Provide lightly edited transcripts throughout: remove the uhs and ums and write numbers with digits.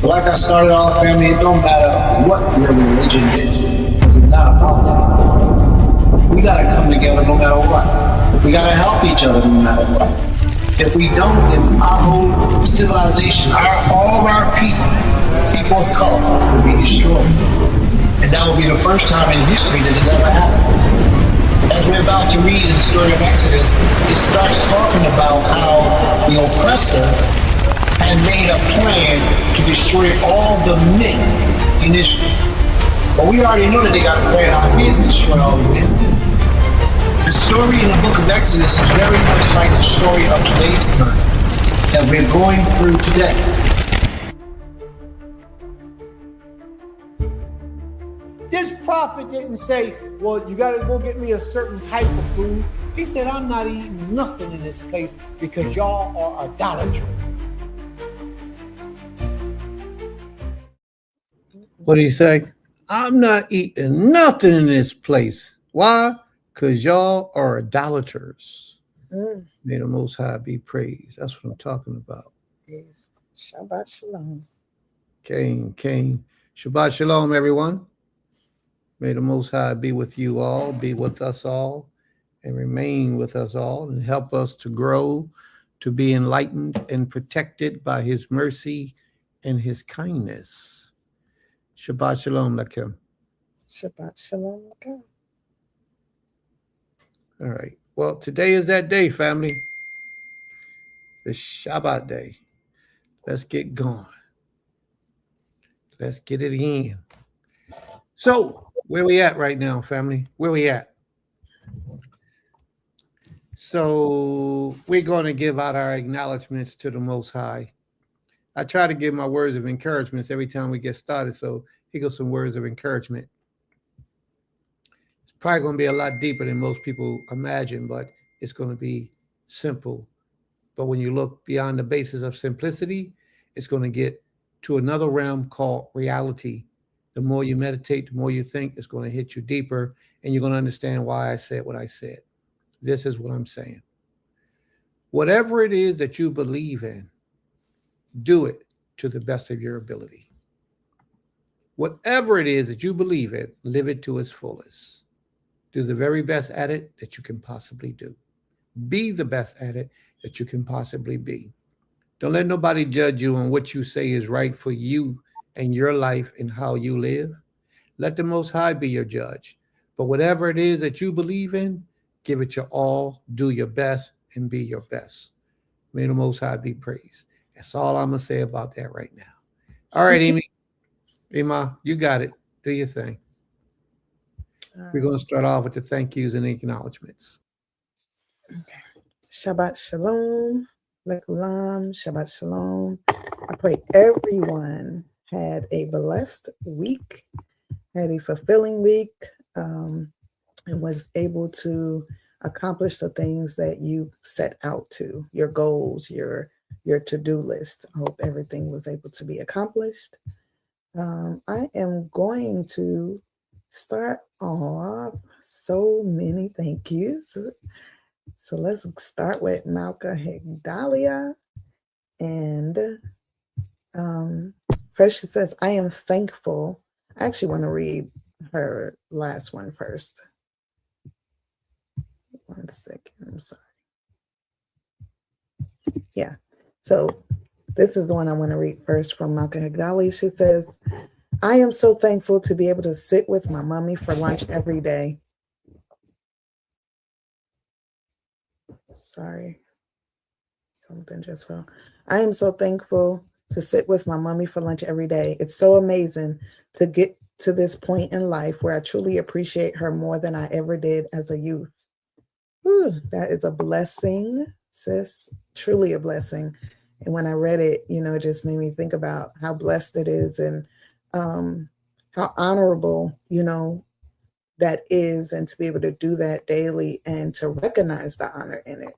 But like I started off, family, it don't matter what your religion is. It's not about that. We gotta come together no matter what. We gotta help each other no matter what. If we don't, then our whole civilization, all of our people of color, will be destroyed. And that will be the first time in history that it ever happened. As we're about to read in the story of Exodus, it starts talking about how the oppressor had made a plan to destroy all the men initially. But we already know that they got a plan out here to destroy all the men. The story in the book of Exodus is very much like the story of today's time that we're going through today. This prophet didn't say, well, you got to go get me a certain type of food. He said, I'm not eating nothing in this place because y'all are idolatry. What did he say? I'm not eating nothing in this place. Why? Because y'all are idolaters. May the Most High be praised. That's what I'm talking about. Yes. Shabbat Shalom. Cain. Shabbat Shalom, everyone. May the Most High be with you all, be with us all, and remain with us all, and help us to grow, to be enlightened and protected by his mercy and his kindness. Shabbat Shalom, Lakim. Shabbat Shalom. Okay. All right. Well, today is that day, family. The Shabbat day. Let's get going. Let's get it in. So, where we at right now, family? Where we at? So, we're going to give out our acknowledgments to the Most High. I try to give my words of encouragement every time we get started. So, here goes some words of encouragement. It's probably going to be a lot deeper than most people imagine, but it's going to be simple. But when you look beyond the basis of simplicity, it's going to get to another realm called reality. The more you meditate, the more you think, it's going to hit you deeper, and you're going to understand why I said what I said. This is what I'm saying. Whatever it is that you believe in, do it to the best of your ability. Whatever it is that you believe in, live it to its fullest. Do the very best at it that you can possibly do. Be the best at it that you can possibly be. Don't let nobody judge you on what you say is right for you and your life and how you live. Let the Most High be your judge. But whatever it is that you believe in, give it your all, do your best, and be your best. May the Most High be praised. That's all I'm going to say about that right now. All right, Amy. Ima, you got it. Do your thing. We're going to start off with the thank yous and acknowledgments. Okay. Shabbat Shalom. Lekulam. Shabbat Shalom. I pray everyone had a blessed week, had a fulfilling week, and was able to accomplish the things that you set out to, your goals, your to-do list. I hope everything was able to be accomplished. I am going to start off so many thank yous. So let's start with Malka Hegdalia. And first she says, I am thankful. I actually want to read her last one first. 1 second, I'm sorry. Yeah, so this is the one I want to read first from Malka Hegdali. She says, I am so thankful to be able to sit with my mommy for lunch every day. Sorry, something just fell. I am so thankful to sit with my mommy for lunch every day. It's so amazing to get to this point in life where I truly appreciate her more than I ever did as a youth. Whew, that is a blessing, sis, truly a blessing. And when I read it, it just made me think about how blessed it is and how honorable, that is, and to be able to do that daily and to recognize the honor in it.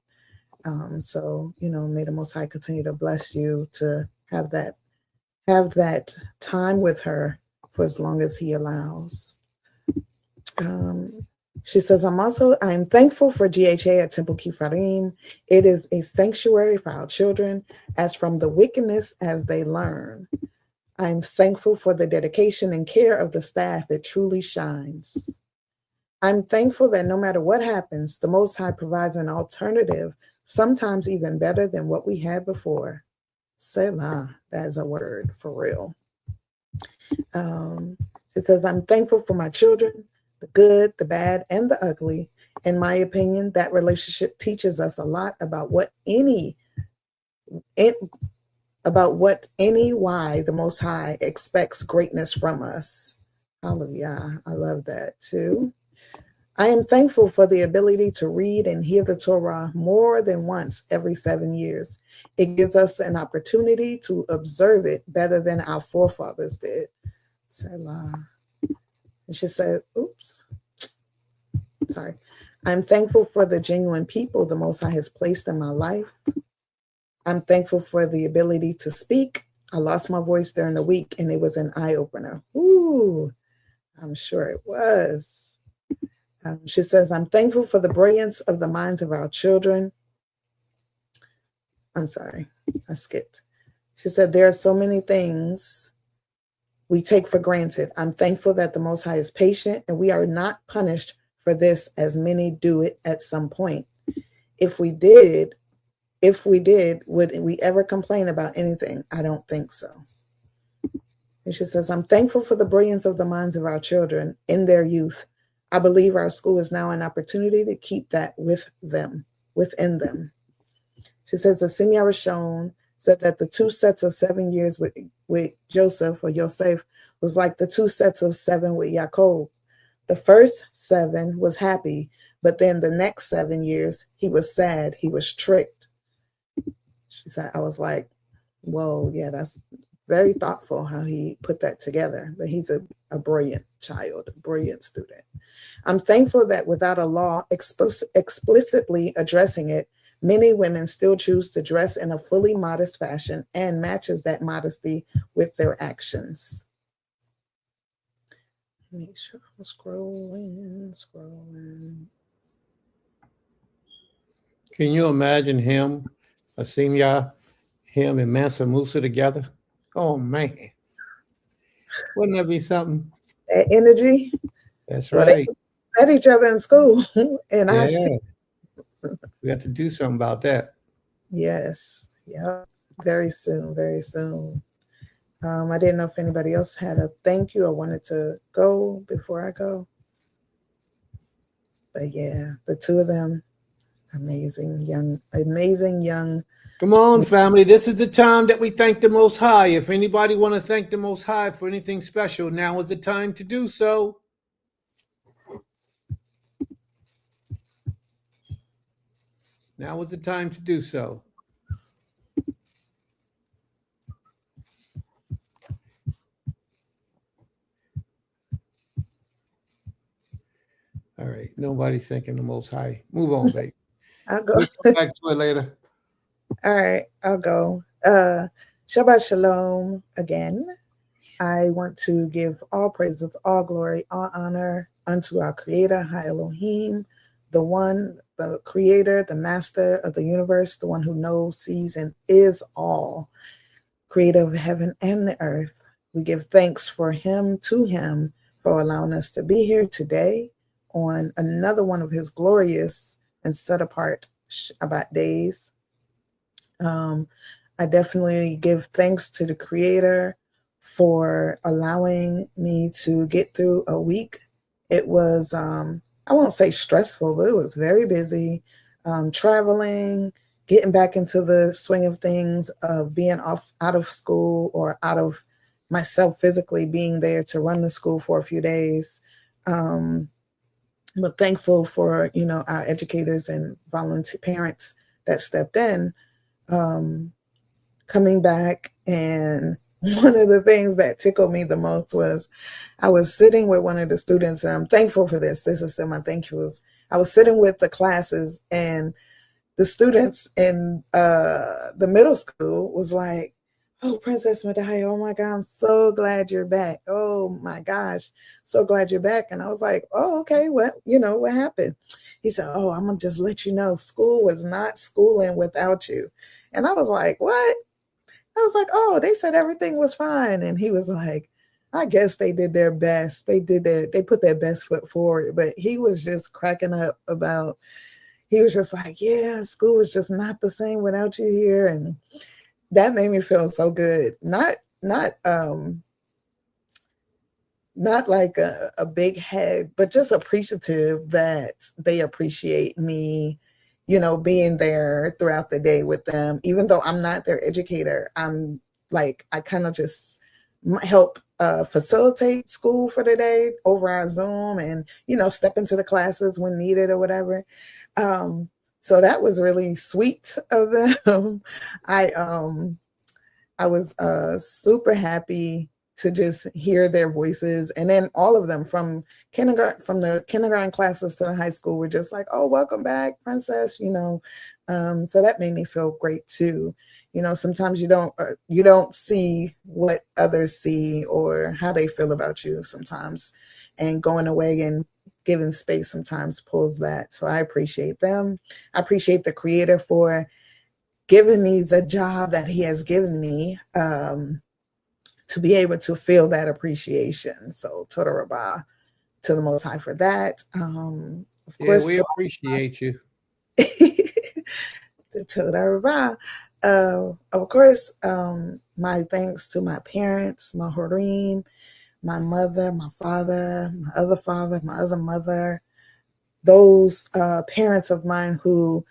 So, may the Most High continue to bless you to have that time with her for as long as he allows. She says, I'm thankful for GHA at Temple Kifarim. It is a sanctuary for our children, as from the wickedness as they learn. I'm thankful for the dedication and care of the staff. It truly shines. I'm thankful that no matter what happens, the Most High provides an alternative, sometimes even better than what we had before. Selah, that is a word for real. Because I'm thankful for my children, the good, the bad, and the ugly. In my opinion, that relationship teaches us a lot about why the Most High expects greatness from us. Hallelujah. I love that too. I am thankful for the ability to read and hear the Torah more than once every 7 years. It gives us an opportunity to observe it better than our forefathers did. Selah. And she said, oops, sorry. I'm thankful for the genuine people the Most High has placed in my life. I'm thankful for the ability to speak. I lost my voice during the week and it was an eye-opener. Ooh, I'm sure it was. She says, I'm thankful for the brilliance of the minds of our children. I'm sorry, I skipped. She said, there are so many things we take for granted. I'm thankful that the Most High is patient and we are not punished for this as many do it at some point. If we did, would we ever complain about anything? I don't think so. And she says, I'm thankful for the brilliance of the minds of our children in their youth. I believe our school is now an opportunity to keep that within them. She says, the Simya Rishon said that the 2 sets of 7 years with Joseph or Yosef was like the 2 sets of 7 with Yaakov. The first 7 was happy, but then the next 7 years, he was sad, he was tricked. She said, I was like, whoa, yeah, that's very thoughtful how he put that together. But he's a brilliant child, a brilliant student. I'm thankful that without a law explicitly addressing it, many women still choose to dress in a fully modest fashion and matches that modesty with their actions. Make sure I'm scrolling. Can you imagine him, Asimya, him and Mansa Musa together? Oh, man. Wouldn't that be something? That energy. That's Well, right. they met each other in school. And Yeah. I see. We have to do something about that. Yes. Yeah. Very soon. Very soon. I didn't know if anybody else had a thank you or wanted to go before I go. But yeah, the two of them, amazing young. Come on, family. This is the time that we thank the Most High. If anybody want to thank the Most High for anything special, now is the time to do so. Now is the time to do so. All right. Nobody's thanking the Most High. Move on, babe. I'll go. We'll come back to it later. All right, I'll go. Shabbat Shalom again. I want to give all praises, all glory, all honor unto our Creator, High Elohim, the one, the Creator, the Master of the universe, the one who knows, sees, and is all, Creator of heaven and the earth. We give thanks to Him for allowing us to be here today on another one of His glorious and set apart Shabbat days. I definitely give thanks to the Creator for allowing me to get through a week. It was, I won't say stressful, but it was very busy, traveling, getting back into the swing of things, of being out of school or out of myself physically being there to run the school for a few days. But thankful for, our educators and volunteer parents that stepped in. Coming back, and one of the things that tickled me the most was I was sitting with one of the students, and I'm thankful for this. This is my thank yous. I was sitting with the classes, and the students in the middle school was like, oh, Princess Madaya, oh my God, I'm so glad you're back. Oh my gosh, so glad you're back. And I was like, oh, okay, what happened? He said, oh, I'm gonna just let you know, school was not schooling without you. And I was like, what? I was like, oh, they said everything was fine. And he was like, I guess they did their best. They put their best foot forward. But he was just cracking up about, he was just like, yeah, school was just not the same without you here. And that made me feel so good. Not like a big head, but just appreciative that they appreciate me, being there throughout the day with them. Even though I'm not their educator, I'm like, I kind of just help facilitate school for the day over our Zoom and, step into the classes when needed or whatever. So that was really sweet of them. I was super happy to just hear their voices, and then all of them from the kindergarten classes to the high school were just like, "Oh, welcome back, princess," So that made me feel great too. Sometimes you don't see what others see or how they feel about you sometimes, and going away and giving space sometimes pulls that. So I appreciate them. I appreciate the creator for giving me the job that he has given me, to be able to feel that appreciation. So Toda Rabah to the Most High for that. Of Yeah, course, we appreciate you. the Toda Rabah. Of course, my thanks to my parents, my Horim, my mother, my father, my other mother, those parents of mine who,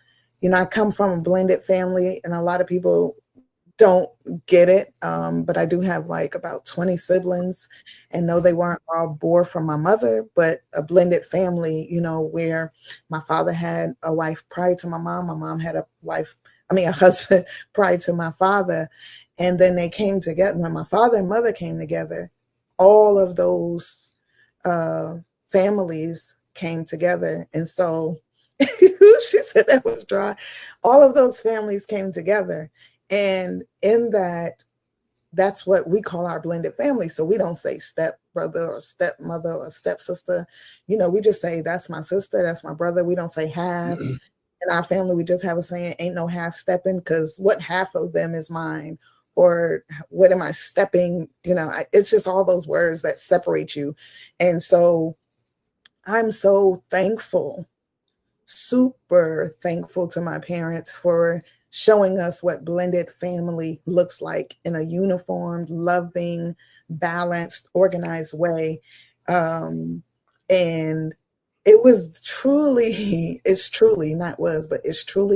I come from a blended family, and a lot of people don't get it. But I do have like about 20 siblings, and though they weren't all born from my mother, but a blended family, where my father had a wife prior to my mom had a husband prior to my father. And then they came together. When my father and mother came together, all of those families came together. And so she said that was dry. All of those families came together. And in that, that's what we call our blended family. So we don't say step brother or stepmother or stepsister. We just say, that's my sister, that's my brother. We don't say half. In our family, we just have a saying, ain't no half stepping, because what half of them is mine? Or what am I stepping? It's just all those words that separate you. And so I'm so thankful, super thankful to my parents for showing us what blended family looks like in a uniformed, loving, balanced, organized way. And it's truly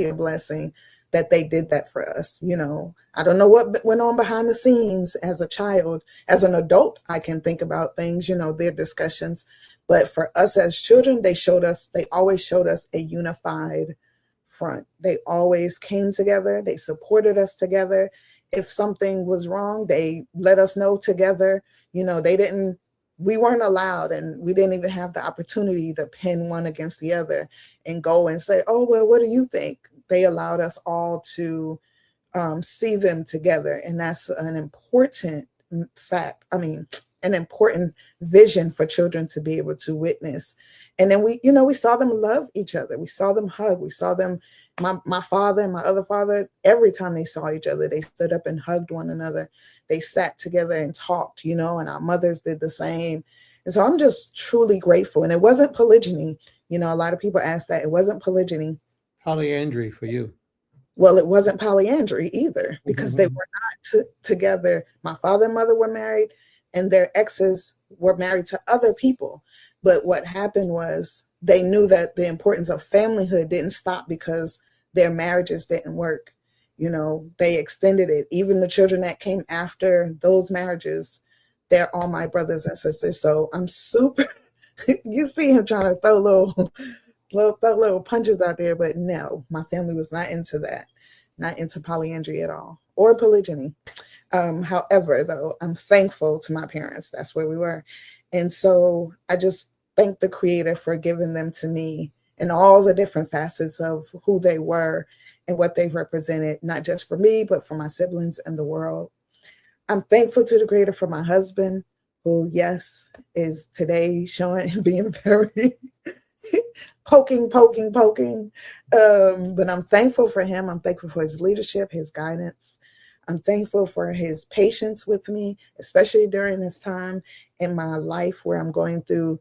a blessing that they did that for us. I don't know what went on behind the scenes as a child. As an adult, I can think about things, their discussions. But for us as children, they always showed us a unified front. They always came together. They supported us together. If something was wrong, they let us know together. We weren't allowed, and we didn't even have the opportunity to pin one against the other and go and say, oh, well, what do you think? They allowed us all to see them together. And that's an important fact. An important vision for children to be able to witness. And then we saw them love each other. We saw them hug. We saw them, my father and my other father, every time they saw each other, they stood up and hugged one another. They sat together and talked, and our mothers did the same. And so I'm just truly grateful. And it wasn't polygyny. A lot of people ask that. It wasn't polygyny. Polyandry for you. Well, it wasn't polyandry either, because they were not together. My father and mother were married, and their exes were married to other people. But what happened was they knew that the importance of familyhood didn't stop because their marriages didn't work. They extended it. Even the children that came after those marriages, they're all my brothers and sisters. So I'm super, you see him trying to throw little punches out there, but no, my family was not into that, not into polyandry at all, or polygyny. However, though, I'm thankful to my parents. That's where we were. And so I just thank the Creator for giving them to me and all the different facets of who they were and what they represented, not just for me, but for my siblings and the world. I'm thankful to the Creator for my husband, who, yes, is today showing being very poking. But I'm thankful for him. I'm thankful for his leadership, his guidance. I'm thankful for his patience with me, especially during this time in my life where I'm going through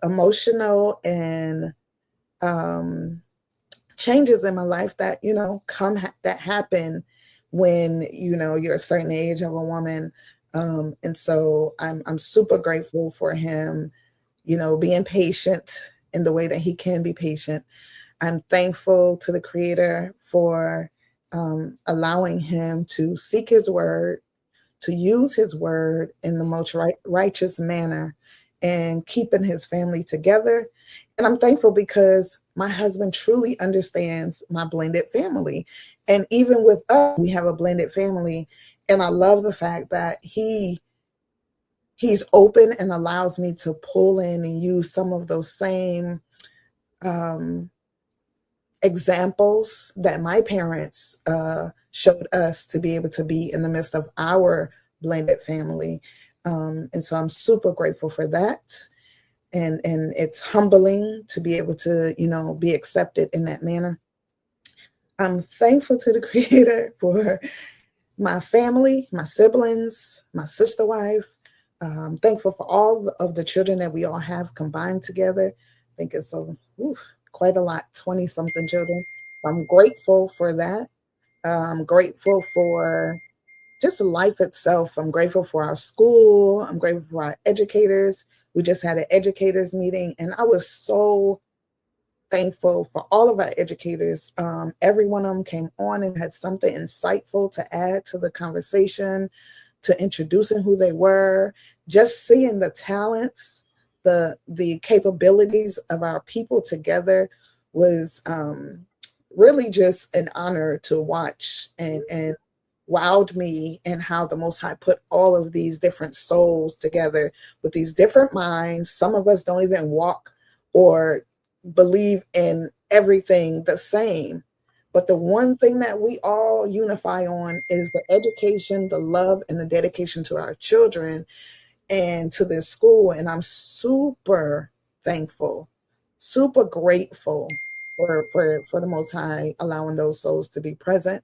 emotional and um, changes in my life that that happen when you're a certain age of a woman. And so I'm super grateful for him, being patient in the way that he can be patient. I'm thankful to the Creator for allowing him to seek His word, to use His word in the most righteous manner, and keeping his family together. And I'm thankful because my husband truly understands my blended family. And even with us, we have a blended family. And I love the fact that he's open and allows me to pull in and use some of those same um, examples that my parents showed us to be able to be in the midst of our blended family. And so I'm super grateful for that. And it's humbling to be able to, be accepted in that manner. I'm thankful to the Creator for my family, my siblings, my sister wife. I'm thankful for all of the children that we all have combined together. I think it's quite a lot, 20 something children. I'm grateful for that. I'm grateful for just life itself. I'm grateful for our school. I'm grateful for our educators. We just had an educators meeting, and I was so thankful for all of our educators. Every one of them came on and had something insightful to add to the conversation, to introducing who they were, just seeing the talents, the capabilities of our people together was really just an honor to watch, and wowed me, and how the Most High put all of these different souls together with these different minds. Some of us don't even walk or believe in everything the same. But the one thing that we all unify on is the education, the love, and the dedication to our children and to this school. And I'm super thankful, super grateful for the Most High allowing those souls to be present.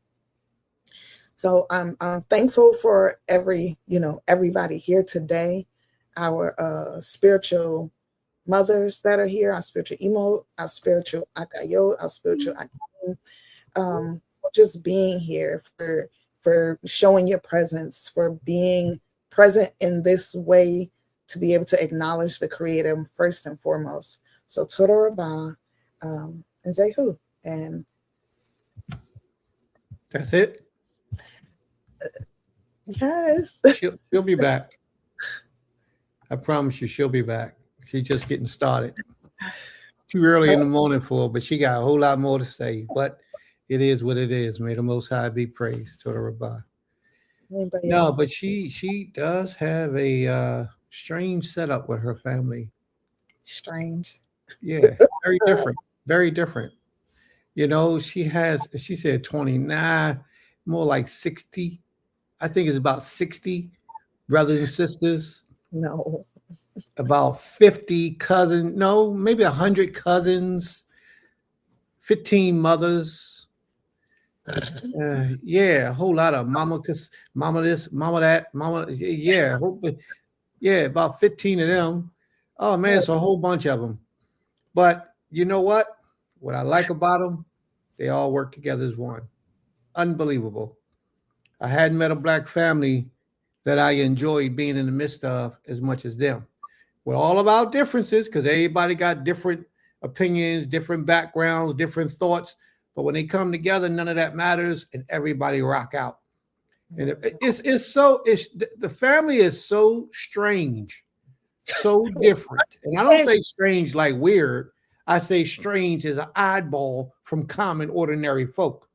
So I'm thankful for everybody here today, our spiritual mothers that are here, our spiritual emo, our spiritual akayo, our spiritual akim, for just being here, for showing your presence, for being present in this way, to be able to acknowledge the Creator first and foremost. So Toda Rabah, and Zehu. And That's it. yes. She'll be back. I promise you, she'll be back. She's just getting started. Too early in the morning for her, but she got a whole lot more to say. But it is what it is. May the Most High be praised. Toda Rabah. No, but she does have a strange setup with her family. Strange. Yeah, very different. Very different. She said 29, more like 60. I think it's about 60 brothers and sisters. No. About 50 cousins. No, maybe 100 cousins. 15 mothers. Yeah, a whole lot of mama this, mama that, mama. Yeah, about 15 of them. Oh man, it's a whole bunch of them. But you know what? What I like about them, they all work together as one. Unbelievable. I hadn't met a black family that I enjoyed being in the midst of as much as them. With all of our differences, because everybody got different opinions, different backgrounds, different thoughts. But when they come together, none of that matters, and everybody rock out. And the family is so strange, so different. And I don't say strange like weird. I say strange as an oddball from common, ordinary folk.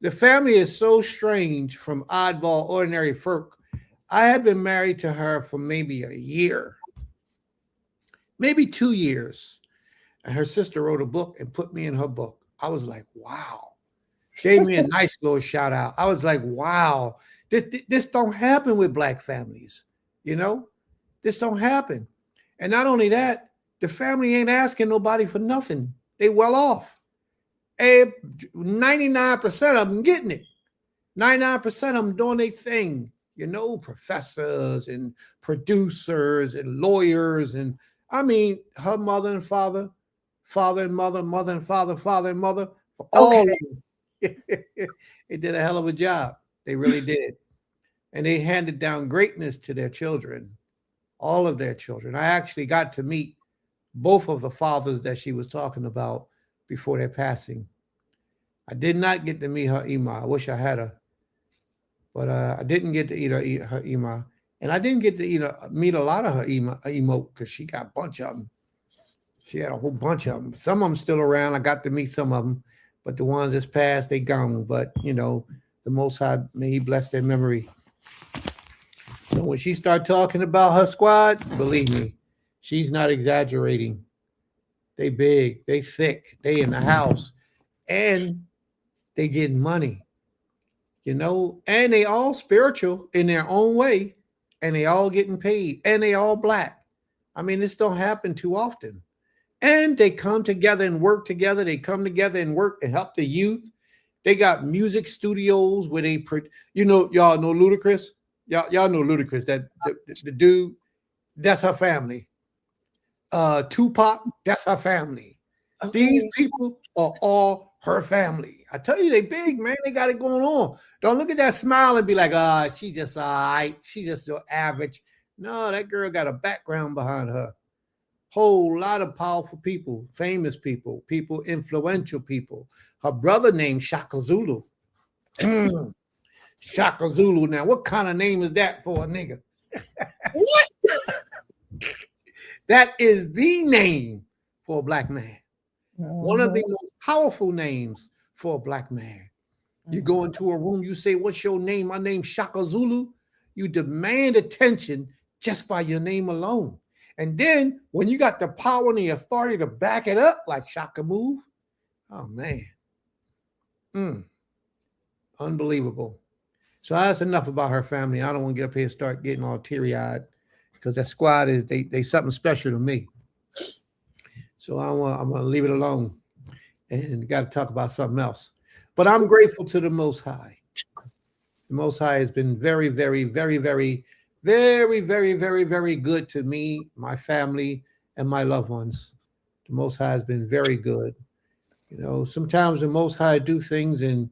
The family is so strange from oddball, ordinary folk. I had been married to her for maybe a year, maybe 2 years. And her sister wrote a book and put me in her book. I was like, wow. Gave me a nice little shout out. I was like, wow, this don't happen with black families. This don't happen. And not only that, the family ain't asking nobody for nothing. They well off. 99% of them getting it. 99% of them doing their thing. You know, professors and producers and lawyers. And I mean, her mother and father, father and mother, mother and father, father and mother, all Okay. of them. They did a hell of a job. They really did. And they handed down greatness to their children, all of their children. I actually got to meet both of the fathers that she was talking about before their passing. I did not get to meet her Ima. I wish I had her, but I didn't get to eat her Ima, and I didn't get to meet a lot of her emote because she got a bunch of them. She had a whole bunch of them. Some of them still around. I got to meet some of them, but the ones that's passed, they gone. But the Most High, may He bless their memory. So when she started talking about her squad, believe me, she's not exaggerating. They big, they thick, they in the house, and they getting money, and they all spiritual in their own way, and they all getting paid, and they all black. I mean, this don't happen too often. And they come together and work together. They come together and work and help the youth. They got music studios where they, y'all know Ludacris. Y'all know Ludacris, that the dude, that's her family. Tupac, that's her family. Okay. These people are all her family. I tell you, they big, man. They got it going on. Don't look at that smile and be like, she just all right. She just average. No, that girl got a background behind her. Whole lot of powerful people, famous people, influential people. Her brother named Shaka Zulu. Shaka Zulu. Now, what kind of name is that for a nigga? What? That is the name for a black man. One of the most powerful names for a black man. You go into a room, you say, what's your name? My name's Shaka Zulu. You demand attention just by your name alone. And then when you got the power and the authority to back it up like Shaka Move, oh, man. Unbelievable. So that's enough about her family. I don't want to get up here and start getting all teary-eyed because that squad is, they something special to me. So I'm going to leave it alone and got to talk about something else. But I'm grateful to the Most High. The Most High has been very, very, very, very, very, very, very, very good to me, my family, and my loved ones. The Most High has been very good. Sometimes the Most High do things, and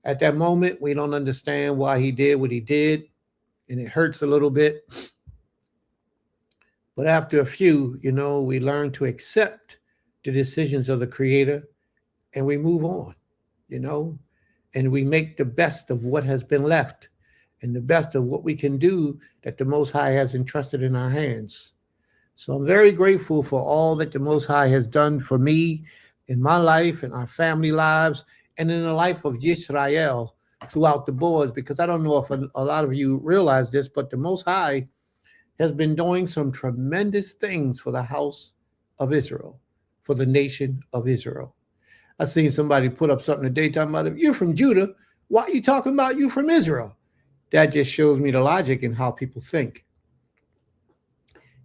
at that moment, we don't understand why He did what He did, and it hurts a little bit. But after a few, we learn to accept the decisions of the Creator, and we move on, and we make the best of what has been left and the best of what we can do that the Most High has entrusted in our hands. So I'm very grateful for all that the Most High has done for me in my life and our family lives and in the life of Yisrael throughout the boards, because I don't know if a lot of you realize this, but the Most High has been doing some tremendous things for the house of Israel, for the nation of Israel. I seen somebody put up something today talking about, if you're from Judah, why are you talking about you from Israel? That just shows me the logic in how people think.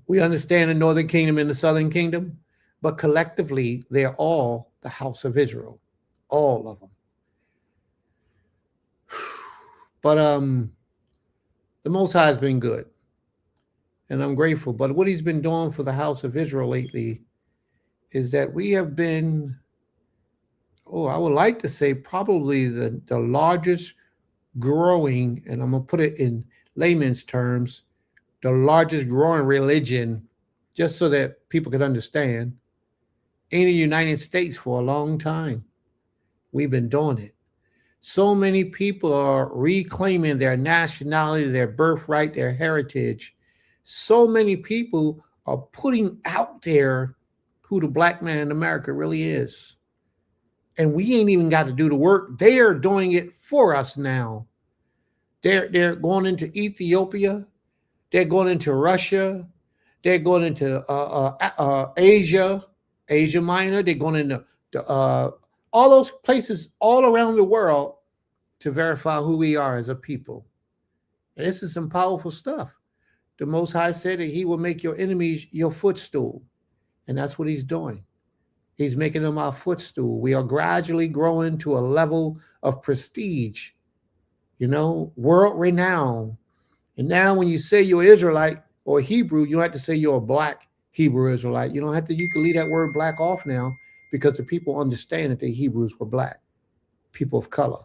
We understand the northern kingdom and the southern kingdom, but collectively, they're all the house of Israel, all of them. But the Most High has been good, and I'm grateful. But what He's been doing for the house of Israel lately is that we have been, I would like to say probably the largest growing, and I'm going to put it in layman's terms, the largest growing religion, just so that people can understand, in the United States for a long time. We've been doing it. So many people are reclaiming their nationality, their birthright, their heritage. So many people are putting out there who the black man in America really is. And we ain't even got to do the work. They are doing it for us now. They're going into Ethiopia. They're going into Russia. They're going into Asia Minor. They're going into all those places all around the world to verify who we are as a people. And this is some powerful stuff. The Most High said that He will make your enemies your footstool. And that's what He's doing. He's making them our footstool. We are gradually growing to a level of prestige world renowned. And now when you say you're Israelite or Hebrew, you don't have to say you're a black Hebrew Israelite. You don't have to, you can leave that word black off now because the people understand that the Hebrews were black, people of color,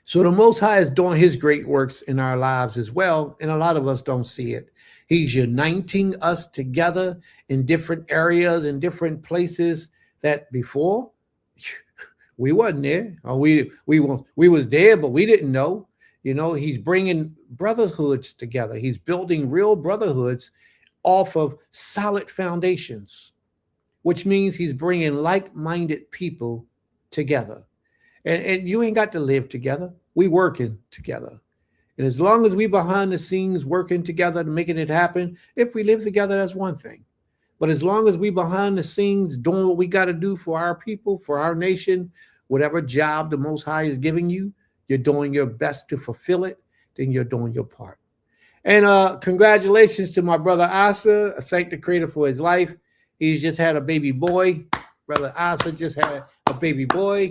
So the Most High is doing his great works in our lives as well. And a lot of us don't see it. He's uniting us together in different areas, in different places that before we wasn't there. Or we was there, but we didn't know. He's bringing brotherhoods together. He's building real brotherhoods off of solid foundations, which means he's bringing like-minded people together. And you ain't got to live together. We working together. And as long as we behind the scenes working together and making it happen, if we live together, that's one thing. But as long as we behind the scenes doing what we got to do for our people, for our nation, whatever job the Most High is giving you, you're doing your best to fulfill it, then you're doing your part. And congratulations to my brother Asa. I thank the Creator for his life. He's just had a baby boy. Brother Asa just had a baby boy.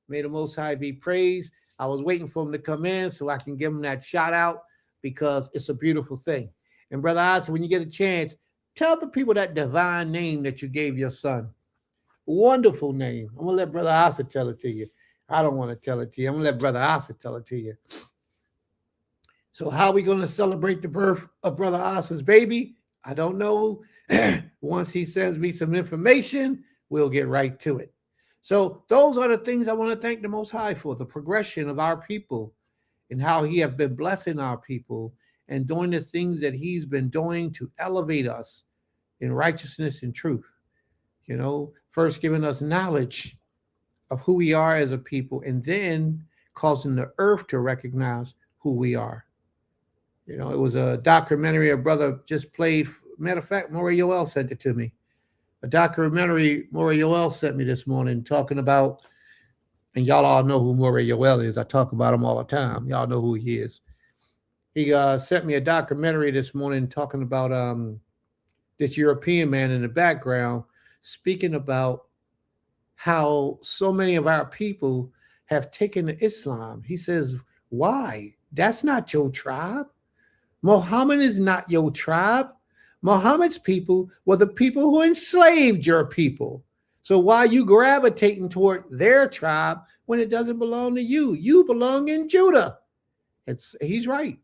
May the Most High be praised. I was waiting for him to come in so I can give him that shout out because it's a beautiful thing. And Brother Asa, when you get a chance, tell the people that divine name that you gave your son. Wonderful name. I'm going to let Brother Asa tell it to you. I don't want to tell it to you. I'm going to let Brother Asa tell it to you. So how are we going to celebrate the birth of Brother Asa's baby? I don't know. Once he sends me some information, we'll get right to it. So those are the things I want to thank the Most High for, the progression of our people and how he have been blessing our people and doing the things that he's been doing to elevate us in righteousness and truth. First giving us knowledge of who we are as a people and then causing the earth to recognize who we are. It was a documentary a brother just played. Matter of fact, Maury Yoel sent it to me. A documentary Maury Yoel sent me this morning talking about, and y'all all know who Maury Yoel is. I talk about him all the time. Y'all know who he is. He sent me a documentary this morning talking about this European man in the background speaking about how so many of our people have taken to Islam. He says, why? That's not your tribe. Muhammad is not your tribe. Muhammad's people were the people who enslaved your people. So why are you gravitating toward their tribe when it doesn't belong to you? You belong in Judah. He's right.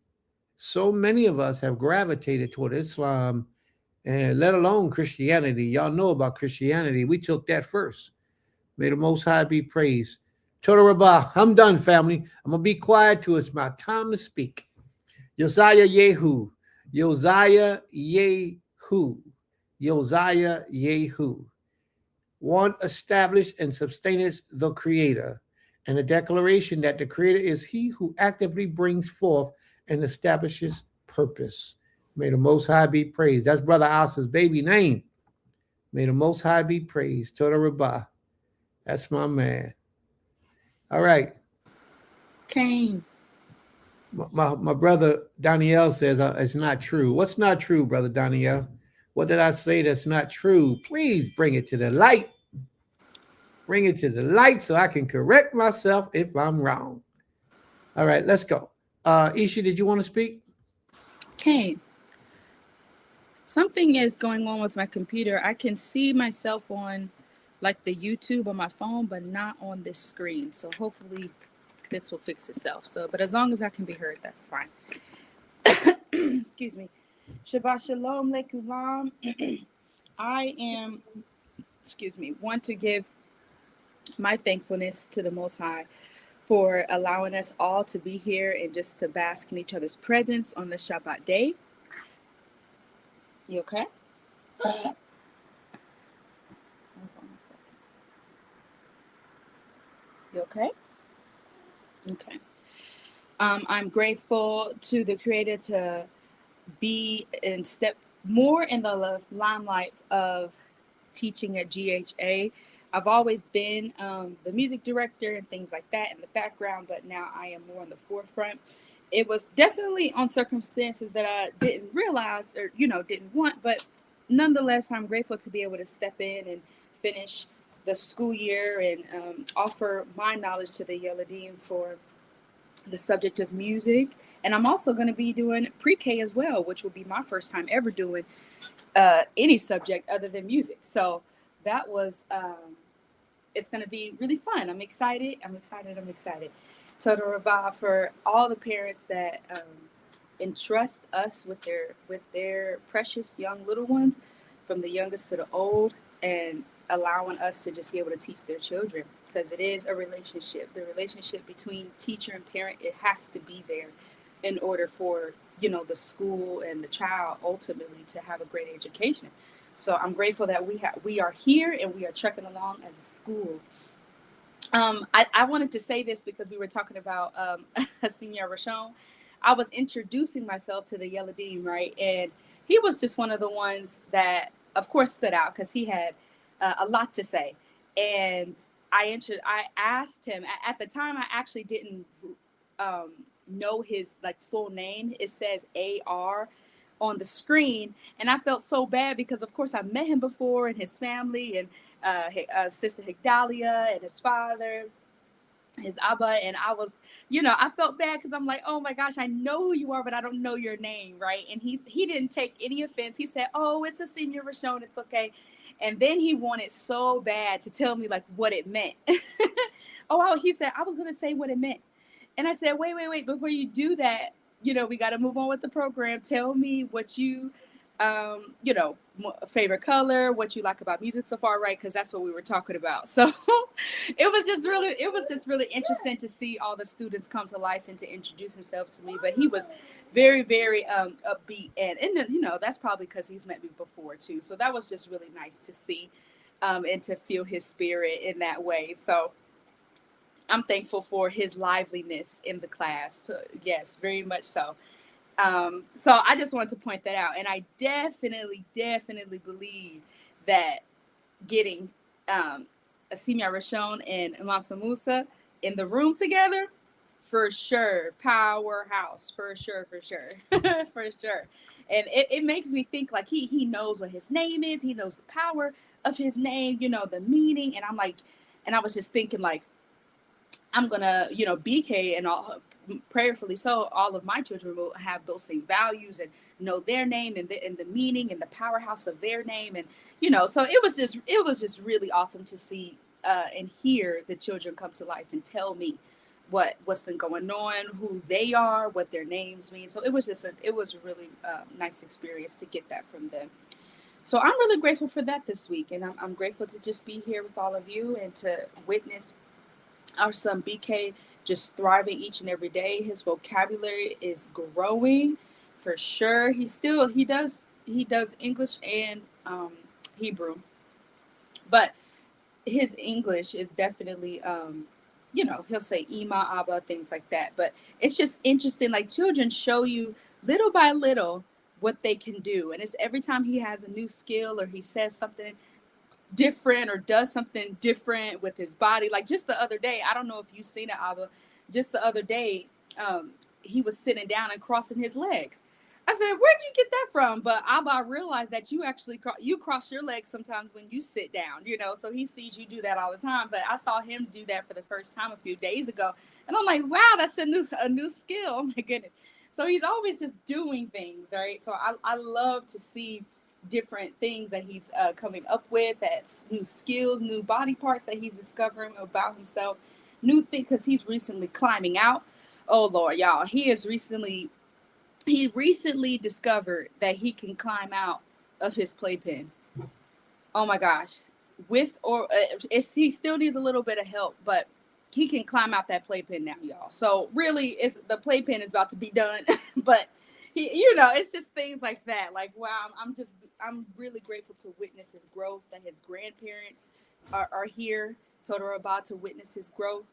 So many of us have gravitated toward Islam, and let alone Christianity. Y'all know about Christianity. We took that first. May the Most High be praised. Toda Rabbah, I'm done, family. I'm going to be quiet till it's my time to speak. Josiah Yehu. Josiah Yehu. Josiah Yehu. One established and sustaineth the Creator. And a declaration that the Creator is he who actively brings forth and establishes purpose. May the Most High be praised. That's Brother Asa's baby name. May the Most High be praised. Toda Rabbah. That's my man. All right. Cain. My brother Daniel says it's not true. What's not true, Brother Daniel? What did I say that's not true? Please bring it to the light. Bring it to the light so I can correct myself if I'm wrong. All right, let's go. Ishi, did you want to speak? Cain. Something is going on with my computer. I can see myself on like the YouTube on my phone, but not on this screen. So hopefully this will fix itself. But as long as I can be heard, that's fine. Excuse me. Shabbat shalom lekulam. I want to give my thankfulness to the Most High for allowing us all to be here and just to bask in each other's presence on the Shabbat day. You okay? Hold on a second. You okay? Okay. I'm grateful to the Creator to be and step more in the limelight of teaching at GHA. I've always been the music director and things like that in the background, but now I am more on the forefront. It was definitely on circumstances that I didn't realize or, didn't want, but nonetheless, I'm grateful to be able to step in and finish the school year and offer my knowledge to the Yeladim for the subject of music. And I'm also going to be doing pre-K as well, which will be my first time ever doing any subject other than music. So that was, it's going to be really fun. I'm excited. Toda Rabah for all the parents that entrust us with their precious young little ones, from the youngest to the old, and allowing us to just be able to teach their children, because it is a relationship. The relationship between teacher and parent, it has to be there in order for, you know, the school and the child ultimately to have a great education. So I'm grateful that we are here and we are trekking along as a school. I wanted to say this because we were talking about Senior Rashon. I was introducing myself to the Yeladim, right? And he was just one of the ones that, of course, stood out because he had a lot to say. And I asked him at the time. I actually didn't know his like full name. It says AR on the screen, and I felt so bad because, of course, I met him before and his family and Sister Higdalia and his father, his Abba, and I was, you know, I felt bad because I'm like, oh my gosh, I know who you are, but I don't know your name, right? And he didn't take any offense. He said, oh, it's a Senior Rashon, it's okay. And then he wanted so bad to tell me like what it meant. He said, I was gonna say what it meant. And I said, wait, before you do that, you know, we got to move on with the program. Tell me what you, you know, favorite color, what you like about music so far, right? Because that's what we were talking about. So it was just really interesting to see all the students come to life and to introduce themselves to me. But he was very, very upbeat. And you know, that's probably because he's met me before, too. So that was just really nice to see and to feel his spirit in that way. So I'm thankful for his liveliness in the class. Yes, very much so. So I just wanted to point that out. And I definitely believe that getting Asimia Rashon and Mansa Musa in the room together, for sure, powerhouse, for sure. For sure. And it makes me think like he knows what his name is. He knows the power of his name, you know, the meaning. And I'm like, and I was just thinking like, I'm gonna, you know, BK and all, prayerfully so, all of my children will have those same values and know their name and the meaning and the powerhouse of their name. And, you know, so it was just really awesome to see and hear the children come to life and tell me what's been going on, who they are, what their names mean. So it was a really nice experience to get that from them. So I'm really grateful for that this week. And I'm grateful to just be here with all of you and to witness our son BK just thriving each and every day. His vocabulary is growing for sure. He does English and Hebrew, but his English is definitely you know, he'll say Ima, Abba, things like that. But it's just interesting, like children show you little by little what they can do. And it's every time he has a new skill or he says something different or does something different with his body. Like just the other day, I don't know if you've seen it, Abba, just the other day, he was sitting down and crossing his legs. I said, where do you get that from? But Abba, I realized that you actually you cross your legs sometimes when you sit down, you know, so he sees you do that all the time. But I saw him do that for the first time a few days ago. And I'm like, wow, that's a new skill. Oh my goodness. So he's always just doing things, right? So I love to see different things that he's coming up with, that's new skills, new body parts that he's discovering about himself, new thing, because he's recently climbing out. Oh Lord, y'all, he recently discovered that he can climb out of his playpen. Oh my gosh, he still needs a little bit of help, but he can climb out that playpen now, y'all. So really, the playpen is about to be done, but he, you know, it's just things like that. Like, wow, I'm really grateful to witness his growth, that his grandparents are here, Toda Rabah, to witness his growth,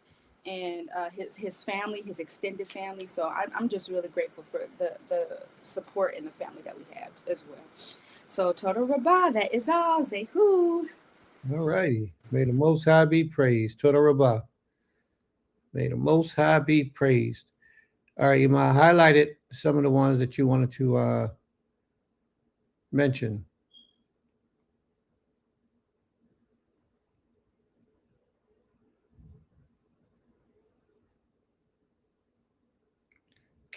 and his family, his extended family. So I'm just really grateful for the support and the family that we have as well. So Toda Rabah, that is all. Zehu. All righty. May the Most High be praised. Toda Rabah. May the Most High be praised. All right, Ima, highlighted some of the ones that you wanted to mention.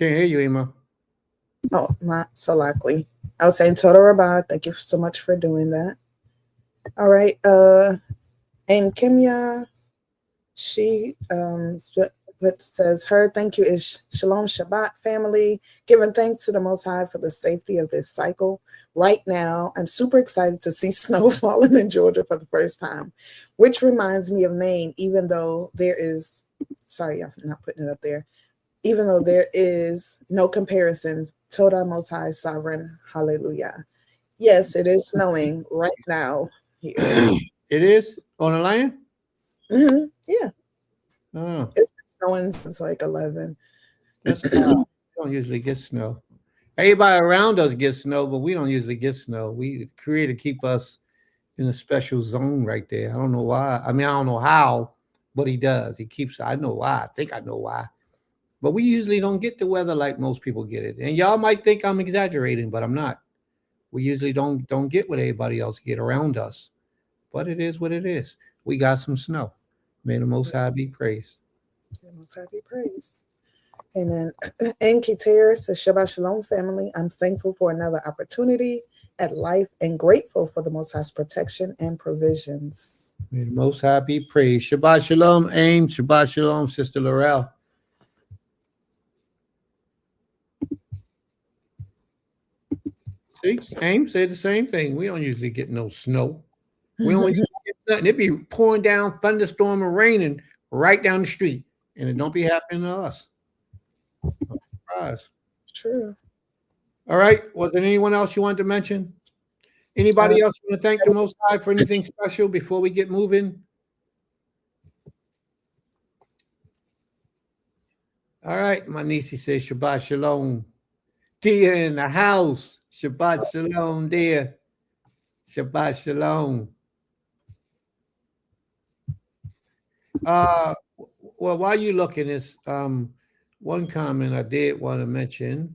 Can't hear you, Emma. Oh, my so likely. I was saying Total Rabbi, thank you so much for doing that. All right. And Kimya, she says her thank you is Shalom Shabbat family, giving thanks to the Most High for the safety of this cycle. Right now, I'm super excited to see snow falling in Georgia for the first time, which reminds me of Maine, even though there is, sorry, I'm not putting it up there, even though there is no comparison. Toda Most High Sovereign, hallelujah. Yes, it is snowing right now here. It is on the line? Yeah. Oh. It's been snowing since like 11. That's we don't usually get snow. Everybody around us gets snow, but we don't usually get snow. We Creator keep us in a special zone right there. I don't know why. I mean, I don't know how, but he does. He keeps. I know why. I think I know why. But we usually don't get the weather like most people get it. And y'all might think I'm exaggerating, but I'm not. We usually don't get what everybody else get around us. But it is what it is. We got some snow. May the Most High be praised. The Most High be praised. And then Enki Ter says, Shabbat Shalom family. I'm thankful for another opportunity at life and grateful for the Most High's protection and provisions. May the Most High be praised. Shabbat Shalom, Aim. Shabbat Shalom, Sister Laurel. See, Aim said the same thing. We don't usually get no snow. We don't usually get nothing. It be pouring down, thunderstorm and raining right down the street. And it don't be happening to us. I'm surprised. True. All right. Was there anyone else you wanted to mention? Anybody else want to thank the Most High for anything special before we get moving? All right. My niece says Shabbat Shalom. Dia in the house. Shabbat Shalom, dear. Shabbat Shalom. Well, while you're looking, this one comment I did want to mention.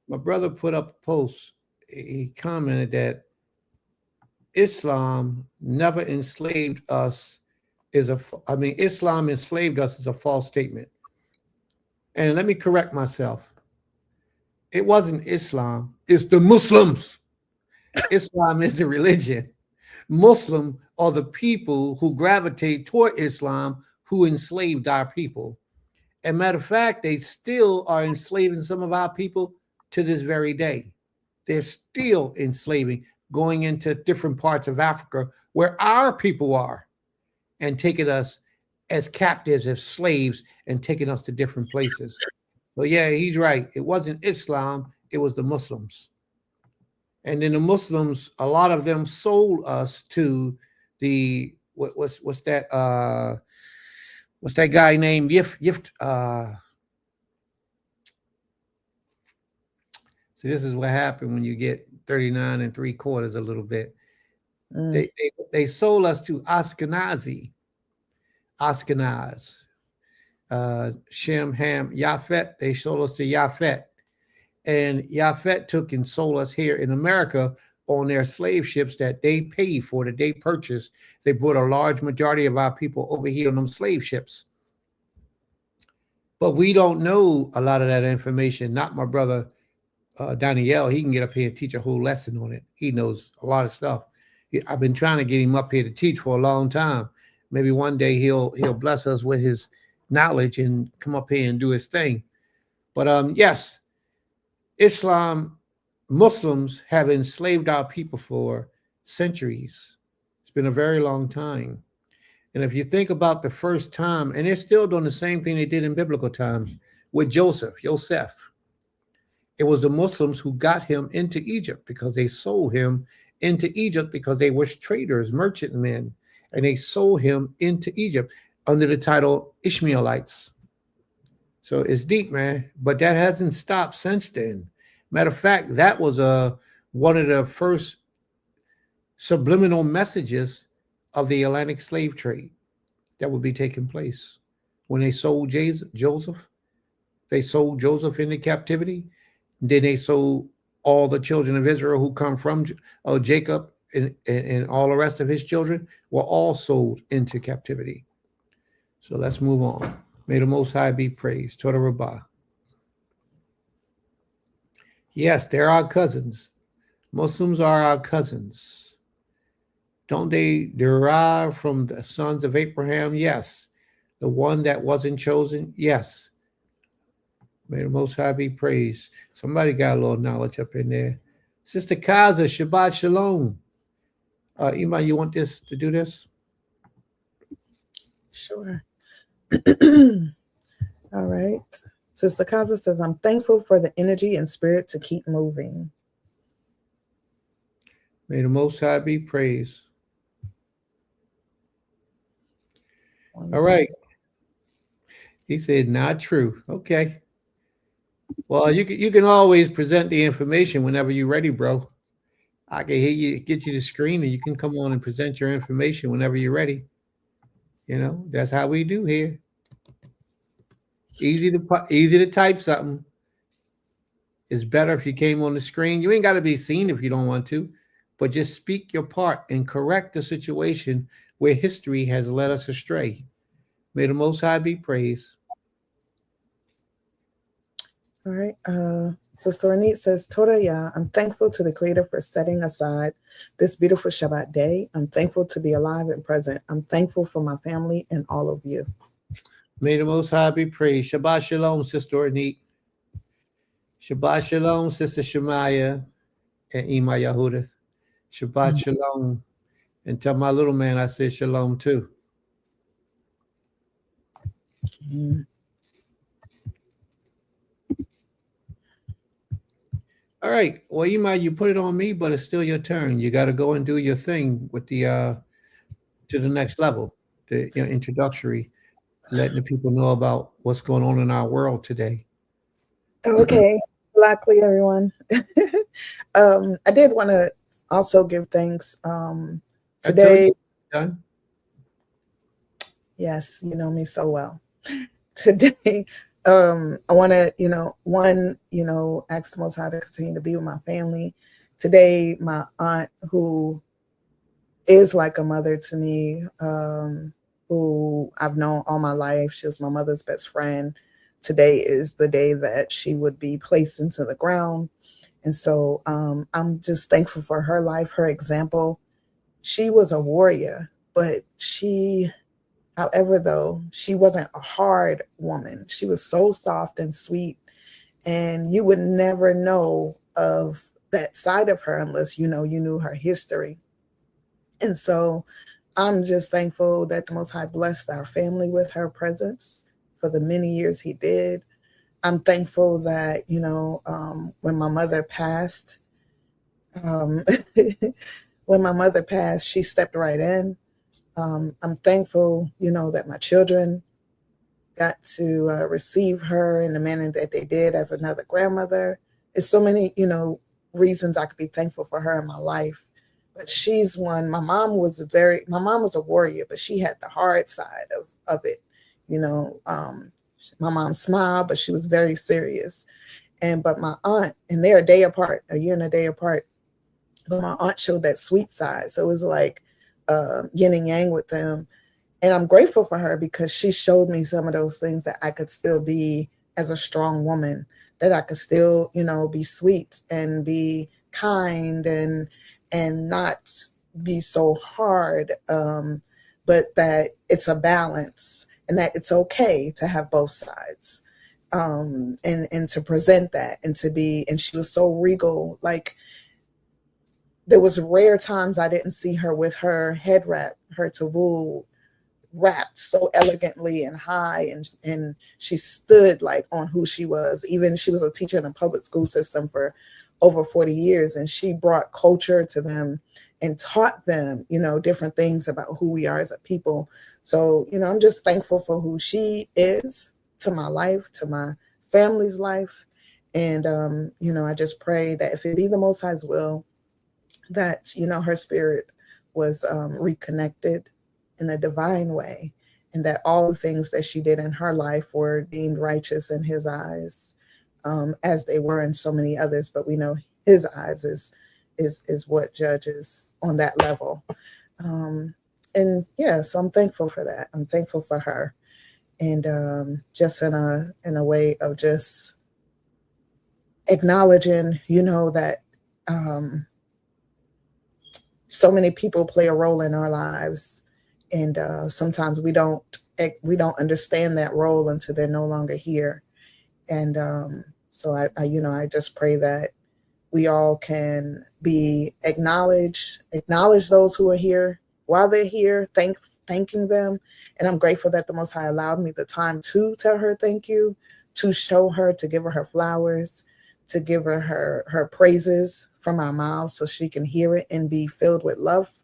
My brother put up a post. He commented that Islam never enslaved us. Islam enslaved us is a false statement. And let me correct myself. It wasn't Islam. It's the Muslims. Islam is the religion. Muslim are the people who gravitate toward Islam who enslaved our people. And matter of fact, they still are enslaving some of our people to this very day. They're still enslaving, going into different parts of Africa where our people are and taking us as captives, as slaves, and taking us to different places. So yeah, he's right. It wasn't Islam, it was the Muslims. And then the Muslims, a lot of them sold us to the what's that guy named Yift. So this is what happened when you get 39 3/4 a little bit. They sold us to Ashkenaz, Shem, Ham, Yafet. They sold us to Yafet. And Yafet took and sold us here in America on their slave ships that they paid for, that they purchased. They brought a large majority of our people over here on them slave ships. But we don't know a lot of that information. Not my brother Daniel. He can get up here and teach a whole lesson on it. He knows a lot of stuff. I've been trying to get him up here to teach for a long time. Maybe one day he'll bless us with his knowledge and come up here and do his thing. But yes, Islam, Muslims have enslaved our people for centuries. It's been a very long time. And if you think about the first time, and they're still doing the same thing they did in biblical times with Joseph. It was the Muslims who got him into Egypt because they sold him into Egypt because they were traders, merchantmen, and they sold him into Egypt under the title Ishmaelites. So it's deep, man, but that hasn't stopped since then. Matter of fact, that was one of the first subliminal messages of the Atlantic slave trade that would be taking place. When they sold Joseph, they sold Joseph into captivity. Then they sold all the children of Israel who come from Jacob and all the rest of his children were all sold into captivity. So let's move on. May the Most High be praised. Toda Rabbah. Yes, they're our cousins. Muslims are our cousins. Don't they derive from the sons of Abraham? Yes. The one that wasn't chosen? Yes. May the Most High be praised. Somebody got a little knowledge up in there. Sister Kaza, Shabbat Shalom. Iman, you want this to do this? Sure. All right. Sister Kaza says, I'm thankful for the energy and spirit to keep moving. May the Most High be praised. All right. He said, not true. Okay. Well, you can always present the information whenever you're ready, bro. I can hear you, get you the screen, and you can come on and present your information whenever you're ready. You know, that's how we do here. Easy to type something. It's better if you came on the screen. You ain't got to be seen if you don't want to, but just speak your part and correct the situation where history has led us astray. May the Most High be praised. All right. Sister Anit says, Torah Yah, I'm thankful to the Creator for setting aside this beautiful Shabbat day. I'm thankful to be alive and present. I'm thankful for my family and all of you. May the Most High be praised. Shabbat Shalom, Sister Anit. Shabbat Shalom, Sister Shemaya and Ima Yahudith. Shabbat Shalom. And tell my little man I said Shalom too. All right. Well, you put it on me, but it's still your turn. You got to go and do your thing with the to the next level, the introductory, letting the people know about what's going on in our world today. Okay. Luckily, everyone. I did want to also give thanks today. Done? Yes, you know me so well. Today, I want to, ask the Most High to continue to be with my family. Today, my aunt, who is like a mother to me, who I've known all my life, she was my mother's best friend. Today is the day that she would be placed into the ground. And so I'm just thankful for her life, her example. She was a warrior, but however, though, she wasn't a hard woman. She was so soft and sweet, and you would never know of that side of her unless you knew her history. And so I'm just thankful that the Most High blessed our family with her presence for the many years he did. I'm thankful that, when my mother passed, she stepped right in. I'm thankful, that my children got to receive her in the manner that they did as another grandmother. There's so many, reasons I could be thankful for her in my life. But she's one. My mom was a warrior, but she had the hard side of it. My mom smiled, but she was very serious. But my aunt, and they're a year and a day apart. But my aunt showed that sweet side. So it was like yin and yang with them. And I'm grateful for her because she showed me some of those things that I could still be as a strong woman, that I could still, be sweet and be kind and not be so hard, but that it's a balance and that it's okay to have both sides, and to present that and she was so regal. Like, there was rare times I didn't see her with her head wrap, her tavul wrapped so elegantly and high, and she stood like on who she was. Even she was a teacher in a public school system for over 40 years, and she brought culture to them and taught them, different things about who we are as a people. So, I'm just thankful for who she is to my life, to my family's life. And, I just pray that if it be the Most High's will, that, her spirit was reconnected in a divine way, and that all the things that she did in her life were deemed righteous in his eyes, as they were in so many others. But we know his eyes is what judges on that level. And yeah, so I'm thankful for that. I'm thankful for her. And just in a way of just acknowledging, that so many people play a role in our lives, and sometimes we don't understand that role until they're no longer here. And so I just pray that we all can be acknowledge those who are here while they're here, thanking them. And I'm grateful that the Most High allowed me the time to tell her thank you, to show her, to give her flowers, to give her praises from our mouths so she can hear it and be filled with love.